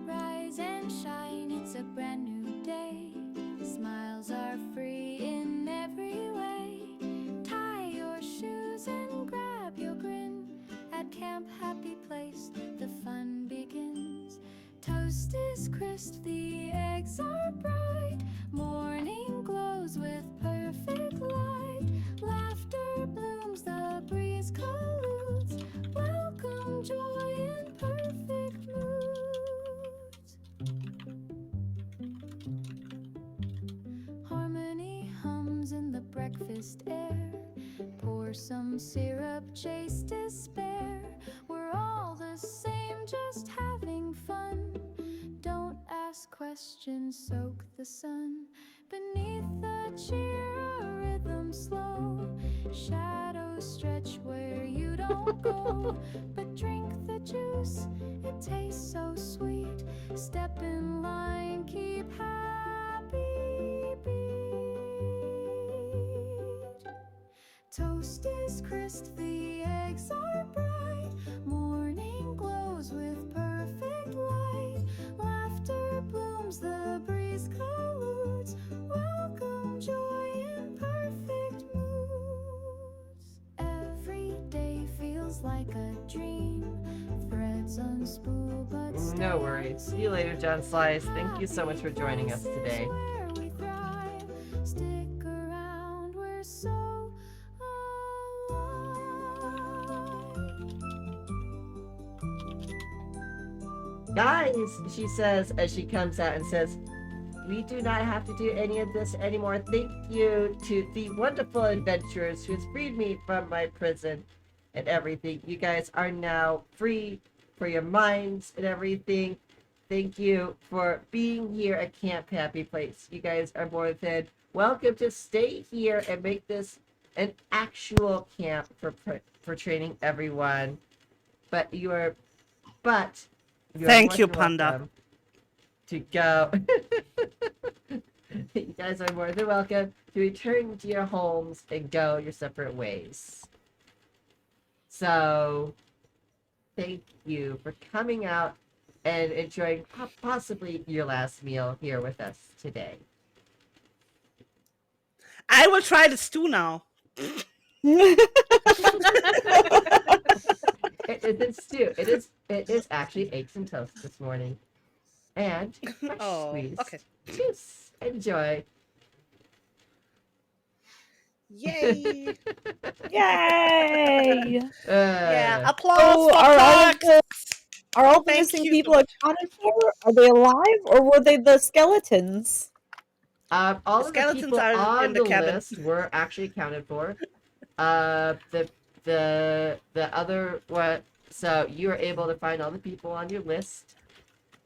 Speaker 8: Rise and shine, it's a brand new day. Smiles are free in every way. Tie your shoes and grab your grin. At Camp Happy Place, the fun begins. Toast is crisp, the eggs are bright. Morning glows with perfect light. Laughter blooms, the breeze colludes. Welcome joy in perfect moods. Harmony hums in the breakfast air. Pour some syrup, chase despair. We're all the same, just having fun. Don't ask questions, soak the sun. Beneath the cheer, a rhythm slow. Shadows stretch where you don't go. But drink the juice, it tastes so sweet. Step in line, keep happy beat. Toast is crisp, the eggs are bright. Morning glows with perfect light. Laughter blooms, the breeze colludes. Welcome joy in perfect moods. Every day feels like a dream. Threads unspool, but
Speaker 1: No worries. See you later, John Slice. Thank you so much for joining us today.
Speaker 8: where we thrive. Stick around, we're so
Speaker 1: Guys, she says as she comes out and says, we do not have to do any of this anymore. Thank you to the wonderful adventurers who has freed me from my prison and everything. You guys are now free for your minds and everything. Thank you for being here at Camp Happy Place. You guys are more than welcome to stay here and make this an actual camp for training everyone. But you are
Speaker 3: Thank you,
Speaker 1: more than
Speaker 3: Panda.
Speaker 1: welcome to go. You guys are more than welcome to return to your homes and go your separate ways. So, thank you for coming out and enjoying possibly your last meal here with us today.
Speaker 3: I will try the stew now.
Speaker 1: It isn't stew. It is actually eggs and toast this morning, and fresh squeezed
Speaker 3: okay.
Speaker 1: juice. Enjoy.
Speaker 3: Yay!
Speaker 5: Yay!
Speaker 3: Yeah,
Speaker 1: Uh,
Speaker 3: applause
Speaker 5: So
Speaker 3: for
Speaker 5: are all the
Speaker 3: Thank
Speaker 5: missing
Speaker 3: you.
Speaker 5: people accounted for? Are they alive, or were they the skeletons?
Speaker 1: all
Speaker 3: The
Speaker 1: of the
Speaker 3: skeletons
Speaker 1: people
Speaker 3: are
Speaker 1: on
Speaker 3: in the cabin.
Speaker 1: list were actually accounted for. The other what? So you were able to find all the people on your list,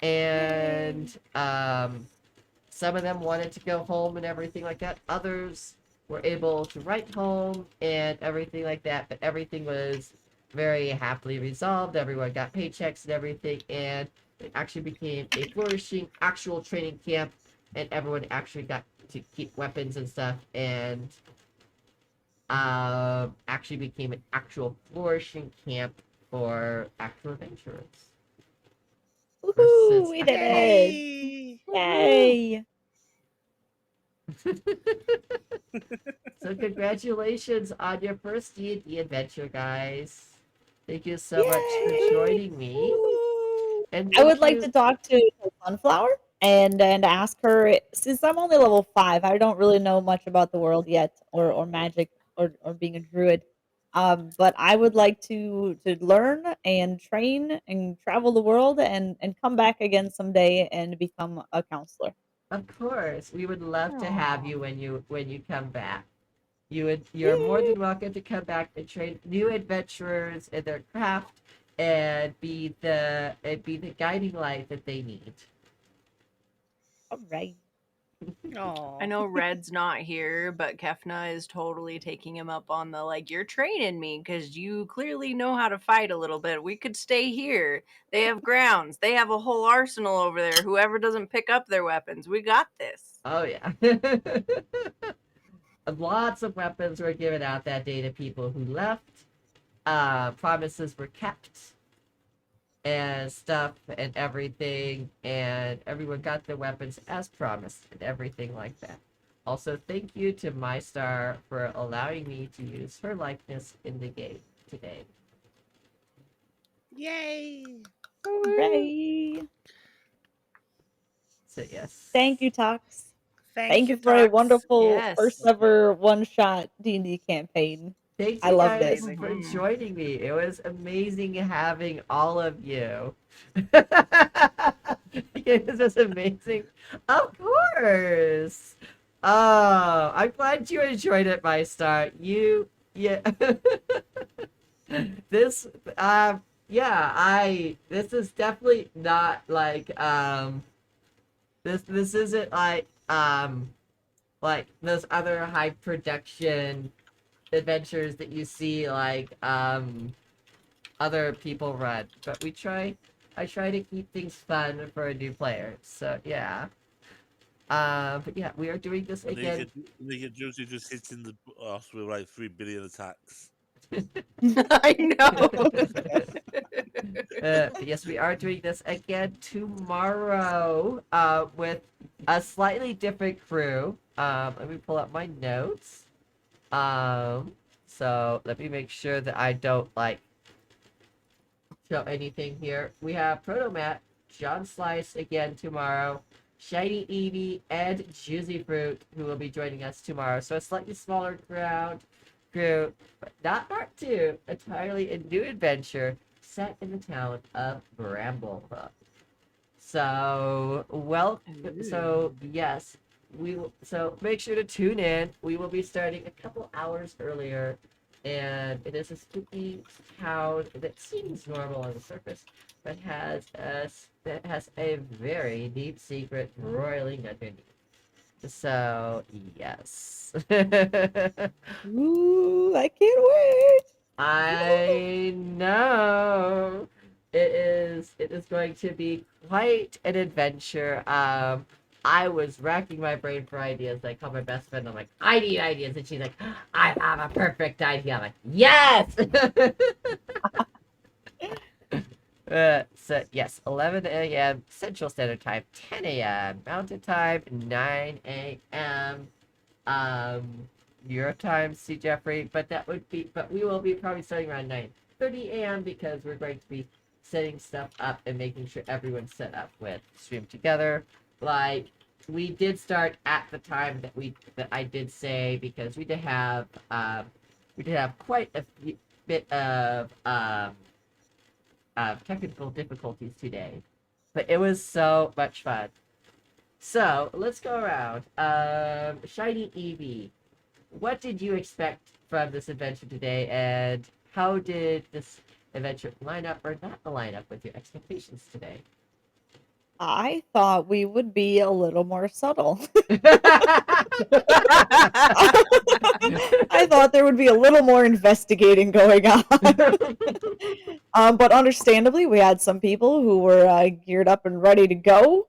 Speaker 1: and some of them wanted to go home and everything like that. Others were able to write home and everything like that. But everything was very happily resolved. Everyone got paychecks and everything, and it actually became a flourishing actual training camp, and everyone actually got to keep weapons and stuff, and actually became an actual flourishing camp for actual adventurers.
Speaker 5: Woohoo! We did it!
Speaker 3: Yay!
Speaker 5: Yay!
Speaker 1: So congratulations on your first D&D adventure, guys. Thank you so much for joining me. And
Speaker 5: I would
Speaker 1: thank
Speaker 5: like
Speaker 1: you.
Speaker 5: to talk to Sunflower and ask her, since I'm only level 5, I don't really know much about the world yet, or magic, or being a druid. But I would like to learn and train and travel the world and come back again someday and become a counselor.
Speaker 1: Of course, we would love to have
Speaker 5: Aw.
Speaker 1: you when you come back. You're more than welcome to come back and train new adventurers in their craft and be the guiding light that they need.
Speaker 5: All right.
Speaker 2: I know Red's not here, but Kefna is totally taking him up on the like, you're training me because you clearly know how to fight a little bit. We could stay here. They have grounds. They have a whole arsenal over there. Whoever doesn't pick up their weapons, we got this.
Speaker 1: Oh yeah. Lots of weapons were given out that day to people who left. Promises were kept and stuff and everything, and everyone got their weapons as promised and everything like that. Also, thank you to MyStar for allowing me to use her likeness in the game today.
Speaker 3: Yay!
Speaker 5: Hooray!
Speaker 1: So yes.
Speaker 5: Thank you, Tox.
Speaker 3: Thank
Speaker 5: you
Speaker 3: you,
Speaker 5: for a
Speaker 3: Tox.
Speaker 5: wonderful
Speaker 2: Yes.
Speaker 5: first ever one-shot D&D campaign.
Speaker 1: Thank
Speaker 5: I
Speaker 1: you
Speaker 5: loved
Speaker 1: guys
Speaker 5: it.
Speaker 1: for joining me. It was amazing having all of you. It was amazing. Of course. Oh, I'm glad you enjoyed it, my star. Yeah. This, this is definitely not this isn't like those other high production adventures that you see other people run, but I try to keep things fun for a new player, so yeah. But yeah, we are doing this again.
Speaker 6: Naked Josie just hitting the boss with like 3 billion attacks.
Speaker 2: I know.
Speaker 1: Yes, we are doing this again tomorrow with a slightly different crew. Let me pull up my notes. So let me make sure that I don't show anything here. We have Protomat, John Slice again tomorrow, Shiny Eevee, and Juicy Fruit, who will be joining us tomorrow. So a slightly smaller crew, but not part 2, entirely a new adventure set in the town of Bramblehook. So, yes, so make sure to tune in. We will be starting a couple hours earlier, and it is a spooky town that seems normal on the surface, but has a very deep secret roiling underneath. So, yes.
Speaker 5: Ooh, I can't wait.
Speaker 1: I know. It is going to be quite an adventure. I was racking my brain for ideas. I called my best friend. I'm like, I need ideas, and she's like, I have a perfect idea. I'm like, yes. So yes, 11 a.m. Central Standard Time, 10 a.m. Mountain Time, 9 a.m. Your time, C. Jeffrey, but we will be probably starting around 9:30 a.m. because we're going to be setting stuff up and making sure everyone's set up with Stream Together. Like, we did start at the time that I did say, because we did have quite a bit of technical difficulties today, but it was so much fun. So let's go around. Shiny Eevee, what did you expect from this adventure today, and how did this adventure line up or not line up with your expectations today?
Speaker 5: I thought we would be a little more subtle. I thought there would be a little more investigating going on. But understandably, we had some people who were geared up and ready to go,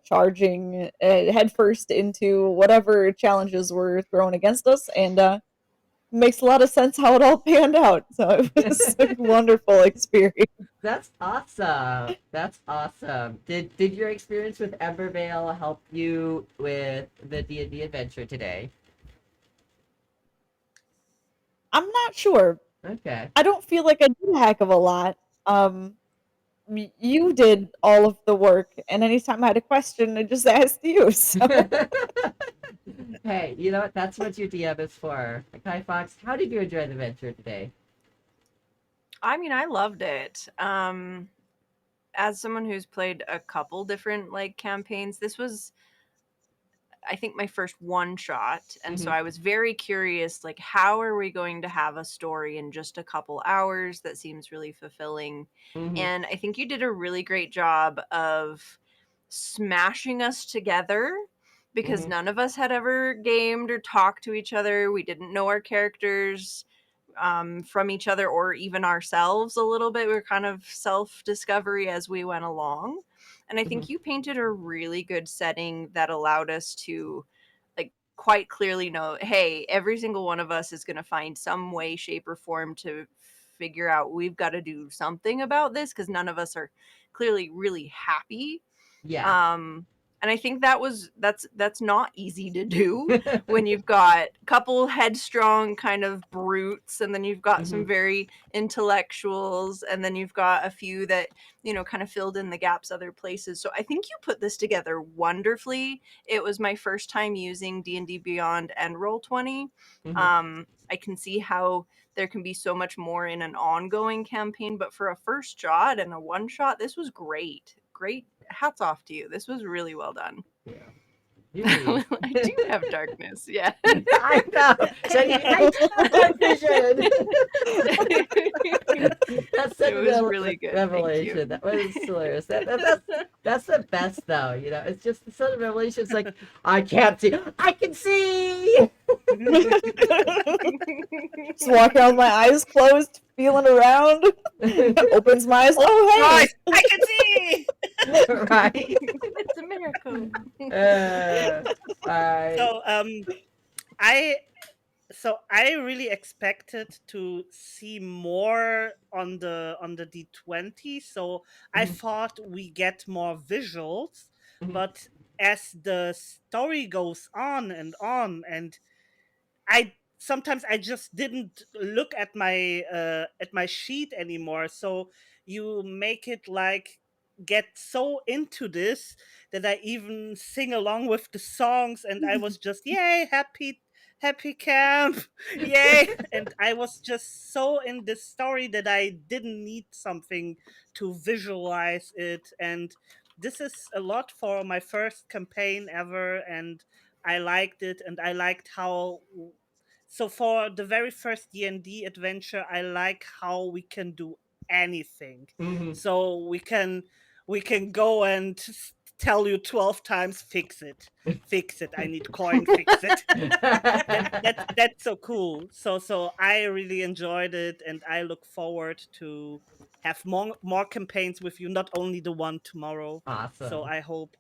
Speaker 5: charging headfirst into whatever challenges were thrown against us, and makes a lot of sense how it all panned out. So it was a wonderful experience.
Speaker 1: That's awesome. That's awesome. Did your experience with Embervale help you with the D&D adventure today?
Speaker 5: I'm not sure.
Speaker 1: Okay.
Speaker 5: I don't feel like I did a heck of a lot. You did all of the work, and anytime I had a question, I just asked you. So
Speaker 1: Hey, you know what? That's what your DM is for. Kai Fox, how did you enjoy the adventure today?
Speaker 2: I mean, I loved it. As someone who's played a couple different like campaigns, this was I think my first one shot, and so
Speaker 1: Mhm.
Speaker 2: I was very curious like how are we going to have a story in just a couple hours that seems really fulfilling.
Speaker 1: Mhm.
Speaker 2: And I think you did a really great job of smashing us together because
Speaker 1: Mhm.
Speaker 2: none of us had ever gamed or talked to each other. We didn't know our characters from each other or even ourselves a little bit. We were kind of self discovery as we went along. And I think
Speaker 1: Mhm.
Speaker 2: you painted a really good setting that allowed us to like quite clearly know, hey, every single one of us is going to find some way, shape, or form to figure out we've got to do something about this because none of us are clearly really happy.
Speaker 1: Yeah.
Speaker 2: And I think that's not easy to do when you've got a couple headstrong kind of brutes, and then you've got some
Speaker 1: Mhm.
Speaker 2: very intellectuals, and then you've got a few that kind of filled in the gaps other places. So I think you put this together wonderfully. It was my first time using D&D Beyond and Roll20.
Speaker 1: Mhm.
Speaker 2: I can see how there can be so much more in an ongoing campaign, but for a first shot and a one shot, this was great. Great. Hats off to you. This was really well done.
Speaker 1: Yeah. Really.
Speaker 2: I do have darkness. Yeah.
Speaker 1: I know. So you have dark vision. That's such
Speaker 2: It
Speaker 1: a
Speaker 2: was really good. Thank
Speaker 1: revelation.
Speaker 2: you.
Speaker 1: That was hilarious. That's the best though. You know, it's just the sort of revelation. It's like I can't see. I can see.
Speaker 5: just walk around with my eyes closed, feeling around. Opens my eyes. Oh, hey!
Speaker 3: Guys, I can see.
Speaker 1: Right.
Speaker 2: It's a miracle.
Speaker 1: Alright.
Speaker 3: I so I really expected to see more on the D20. So I
Speaker 1: Mhm.
Speaker 3: thought we get more visuals,
Speaker 1: Mhm.
Speaker 3: but as the story goes on, and I sometimes I just didn't look at my sheet anymore. So you make it like get so into this that I even sing along with the songs, and I was just yay happy camp yay, and I was just so in this story that I didn't need something to visualize it. And this is a lot for my first campaign ever, and I liked it, and I liked how. So for the very first D&D adventure, I like how we can do anything.
Speaker 1: Mhm.
Speaker 3: So we can go and tell you 12 times fix it. Fix it. I need coin, fix it. That's so cool. So I really enjoyed it, and I look forward to have more campaigns with you, not only the one tomorrow. So
Speaker 1: Awesome.
Speaker 3: I hope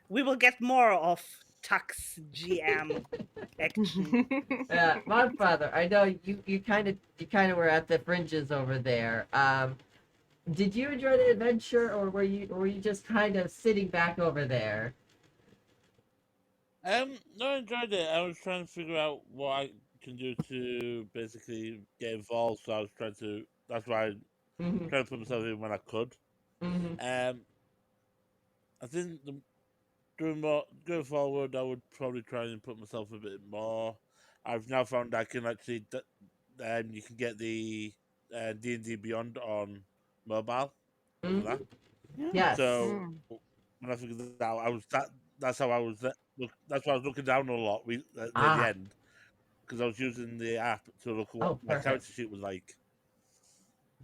Speaker 3: we will get more of Tux GM action.
Speaker 1: Godfather, I know you kind of were at the fringes over there. Did you enjoy the adventure, or were you just kind of sitting back over there?
Speaker 6: No, I enjoyed it. I was trying to figure out what I can do to basically get involved. So I was trying to. That's why I
Speaker 1: Mhm.
Speaker 6: trying to put myself in when I could.
Speaker 1: Mhm.
Speaker 6: I think doing more going forward, I would probably try and put myself a bit more. I've now found I can actually. You can get the D&D Beyond on mobile over
Speaker 1: Mhm.
Speaker 6: there.
Speaker 1: Yes.
Speaker 6: So when I figured that out, that's how I was. That's why I was looking down a lot near the
Speaker 1: Ah.
Speaker 6: end because I was using the app to look at what
Speaker 1: Oh,
Speaker 6: my
Speaker 1: perfect.
Speaker 6: character sheet was like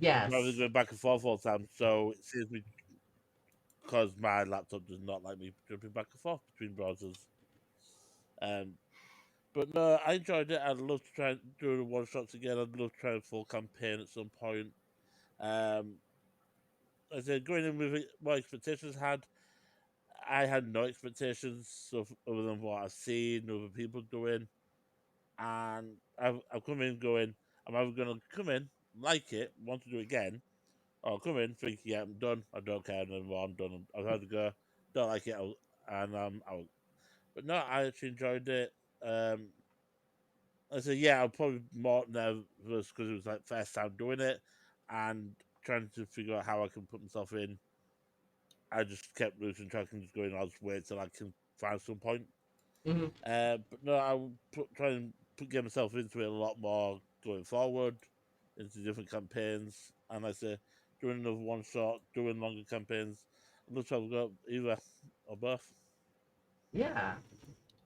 Speaker 6: rather than
Speaker 1: Yes.
Speaker 6: going back and forth all the time. So it saves me because my laptop does not like me jumping back and forth between browsers. Um, but no, I enjoyed it. I'd love to try and do the one shots again. I'd love to try a full campaign at some point. Um, as I said, going in with what expectations had, I had no expectations other than what I've seen other people doing. and I've come in going, I'm either going to come in, like it, want to do it again, or come in thinking, yeah, I'm done, I don't care anymore, I'm done, I've had to go, don't like it, and I'm out. But no, I actually enjoyed it. I said, yeah, I'm probably more nervous because it was like first time doing it and trying to figure out how I can put myself in. I just kept losing track and just going, I'll just wait till I can find some point.
Speaker 1: Mm-hmm.
Speaker 6: But no, I will try and get myself into it a lot more going forward, into different campaigns. And like I say, doing another one shot, doing longer campaigns. I'm not trying to go either or both.
Speaker 1: Yeah,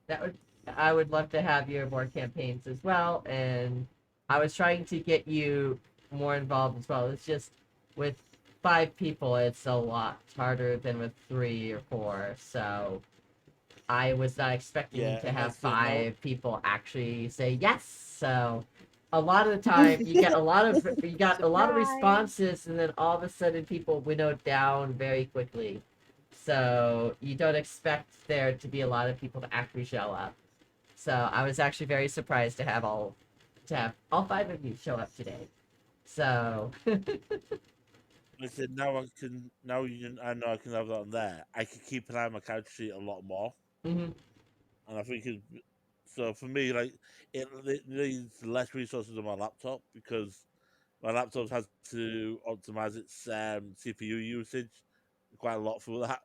Speaker 1: that would. I would love to have you in more campaigns as well, and I was trying to get you more involved as well. It's just with 5 people, it's a lot harder than with 3 or 4. So I was not expecting
Speaker 6: Yeah,
Speaker 1: to
Speaker 6: and like
Speaker 1: have
Speaker 6: I said, no,
Speaker 1: 5 people actually say yes. So a lot of the time you get a lot of responses, and then all of a sudden people winnow down very quickly. So you don't expect there to be a lot of people to actually show up. So I was actually very surprised to have all 5 of you show up today. So
Speaker 6: like I said, now I can, now I know I can have that on there. I can keep an eye on my character sheet a lot more.
Speaker 1: Mhm.
Speaker 6: And I think so for me, like it needs less resources on my laptop because my laptop has to optimize its CPU usage quite a lot for that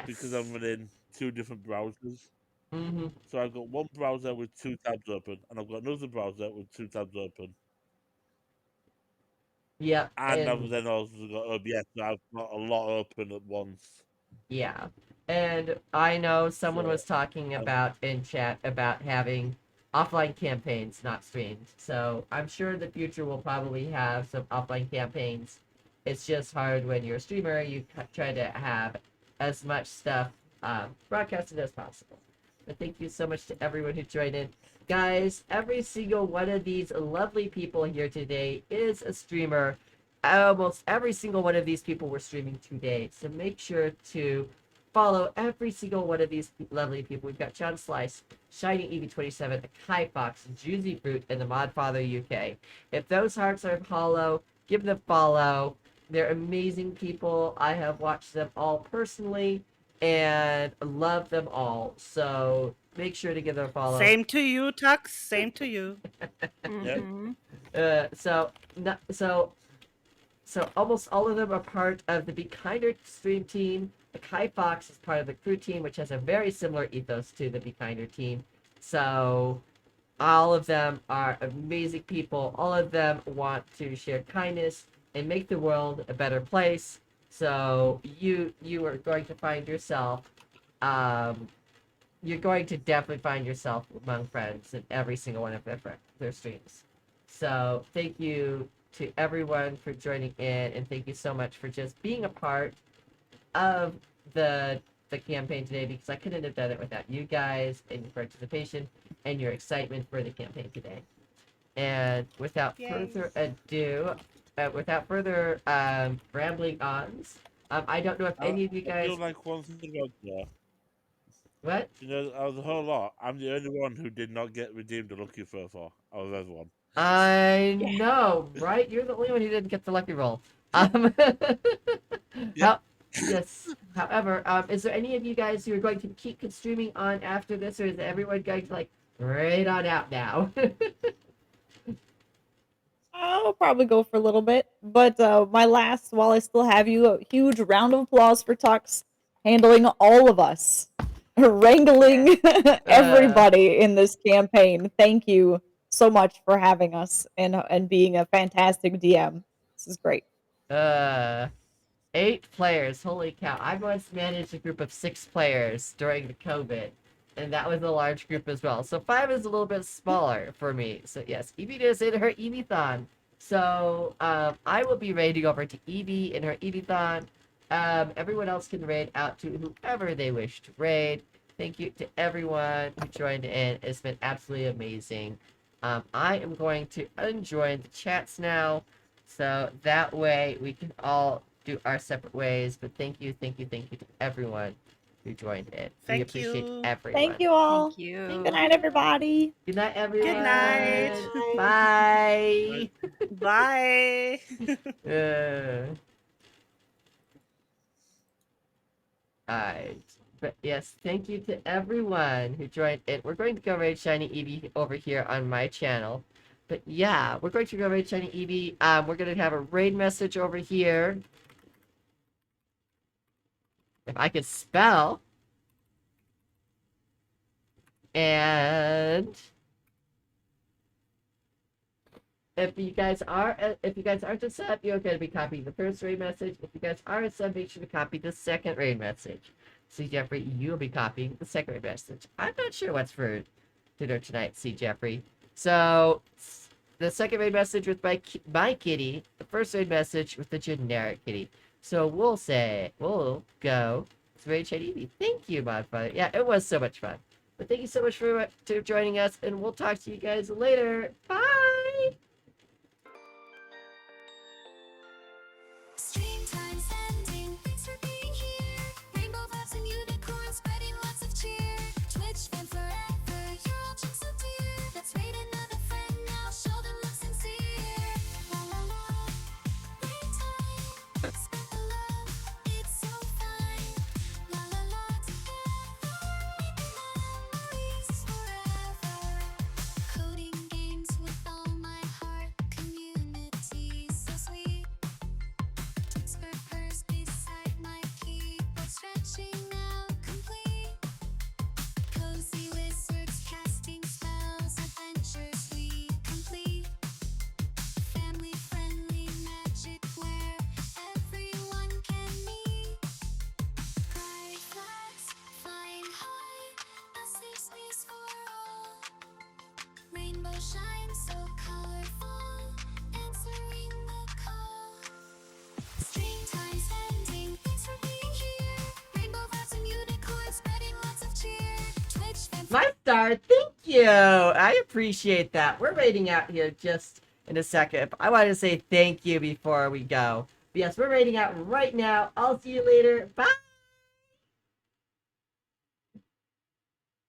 Speaker 6: because I'm
Speaker 1: yes.
Speaker 6: running 2 different browsers.
Speaker 1: Mhm.
Speaker 6: So I've got one browser with 2 tabs open, and I've got another browser with 2 tabs open,
Speaker 1: Yep.
Speaker 6: and I've
Speaker 1: And
Speaker 6: then also got OBS. So I've got a lot open at once.
Speaker 1: yeah. And I know someone
Speaker 6: So
Speaker 1: was talking about in chat about having offline campaigns not streamed. So I'm sure in the future we'll probably have some offline campaigns. It's just hard when you're a streamer, you try to have as much stuff broadcasted as possible. But thank you so much to everyone who joined in. Guys, every single one of these lovely people here today is a streamer. Almost every single one of these people were streaming today. So make sure to follow every single one of these lovely people. We've got John Slice, Shining EV27, Kai Fox, Juicy Fruit, and the Modfather UK. If those hearts are hollow, give them a follow. They're amazing people. I have watched them all personally and love them all. So make sure to give them a follow.
Speaker 3: Same to you, Tux. Same to you.
Speaker 6: Yep.
Speaker 1: So almost all of them are part of the Be Kinder stream team. The Kai Fox is part of the crew team, which has a very similar ethos to the Be Kinder team. So all of them are amazing people. All of them want to share kindness and make the world a better place. So you are going to find yourself you're going to definitely find yourself among friends in every single one of their streams. So thank you to everyone for joining in, and thank you so much for just being a part of the campaign today, because I couldn't have done it without you guys and your participation and your excitement for the campaign today. And without further ado, without further rambling ons, I don't know if any of you
Speaker 6: I feel
Speaker 1: guys.
Speaker 6: like one thing about that.
Speaker 1: What?
Speaker 6: You know, out of the whole lot, I'm the only one who did not get redeemed a lucky fur out of everyone.
Speaker 1: I know, right? You're the only one who didn't get the lucky roll.
Speaker 6: Yep.
Speaker 1: Yes. However, is there any of you guys who are going to keep streaming on after this, or is everyone going to like right on out now?
Speaker 5: I'll probably go for a little bit, but my last, while I still have you, a huge round of applause for Tux handling all of us, wrangling everybody in this campaign. Thank you so much for having us and being a fantastic DM. This is great.
Speaker 1: 8 players. Holy cow! I once managed a group of 6 players during the COVID, and that was a large group as well. So 5 is a little bit smaller for me. So yes, Evie does in her Evie-thon. So I will be raiding over to Evie in her Evie-thon. Everyone else can raid out to whoever they wish to raid. Thank you to everyone who joined in. It's been absolutely amazing. I am going to unjoin the chats now, so that way we can all do our separate ways. But thank you to everyone who joined in. We
Speaker 3: Thank
Speaker 1: appreciate
Speaker 3: you.
Speaker 1: everyone.
Speaker 5: Thank you all.
Speaker 2: Thank you.
Speaker 5: Good night, everybody.
Speaker 1: Good night, everyone.
Speaker 3: Good night.
Speaker 1: Bye.
Speaker 3: Bye.
Speaker 1: Alright. But yes, thank you to everyone who joined in. We're going to go raid Shiny Eevee over here on my channel. But yeah, we're going to go raid Shiny Eevee. We're going to have a raid message over here. If I could spell. And if you guys aren't a sub, you're going to be copying the first raid message. If you guys are a sub, make sure to copy the second raid message. See, Jeffrey, you'll be copying the second raid message. I'm not sure what's for dinner tonight, see, Jeffrey. So, the second raid message with my kitty, the first raid message with the generic kitty. So, we'll go to raid Shiny Eevee. Thank you, Modfather. Yeah, it was so much fun. But thank you so much for joining us, and we'll talk to you guys later. Bye!
Speaker 8: Stream time's ending. Thanks for being here. Rainbow vibes and unicorns spreading lots of cheer. Twitch fan forever. You're all just so dear. Let's raid another friend now. Show them love sincere. La la la. Playtime. Spread the love. It's so fine. La la la. Together. Memories forever. Coding games with all my heart. Community so sweet. Purse beside my keyboard, stretching out complete. Cozy wizards casting spells, adventures we complete. Family friendly magic where everyone can meet. Pride flags flying high, a safe space for all. Rainbow shine so colorful, answering the call. Stream time's ending. Thanks for being here. Rainbow vibes and unicorns spreading lots of cheer. Twitch fan.
Speaker 1: My star, thank you. I appreciate that. We're raiding out here just in a second. I wanted to say thank you before we go. But yes, we're raiding out right now. I'll see you later. Bye.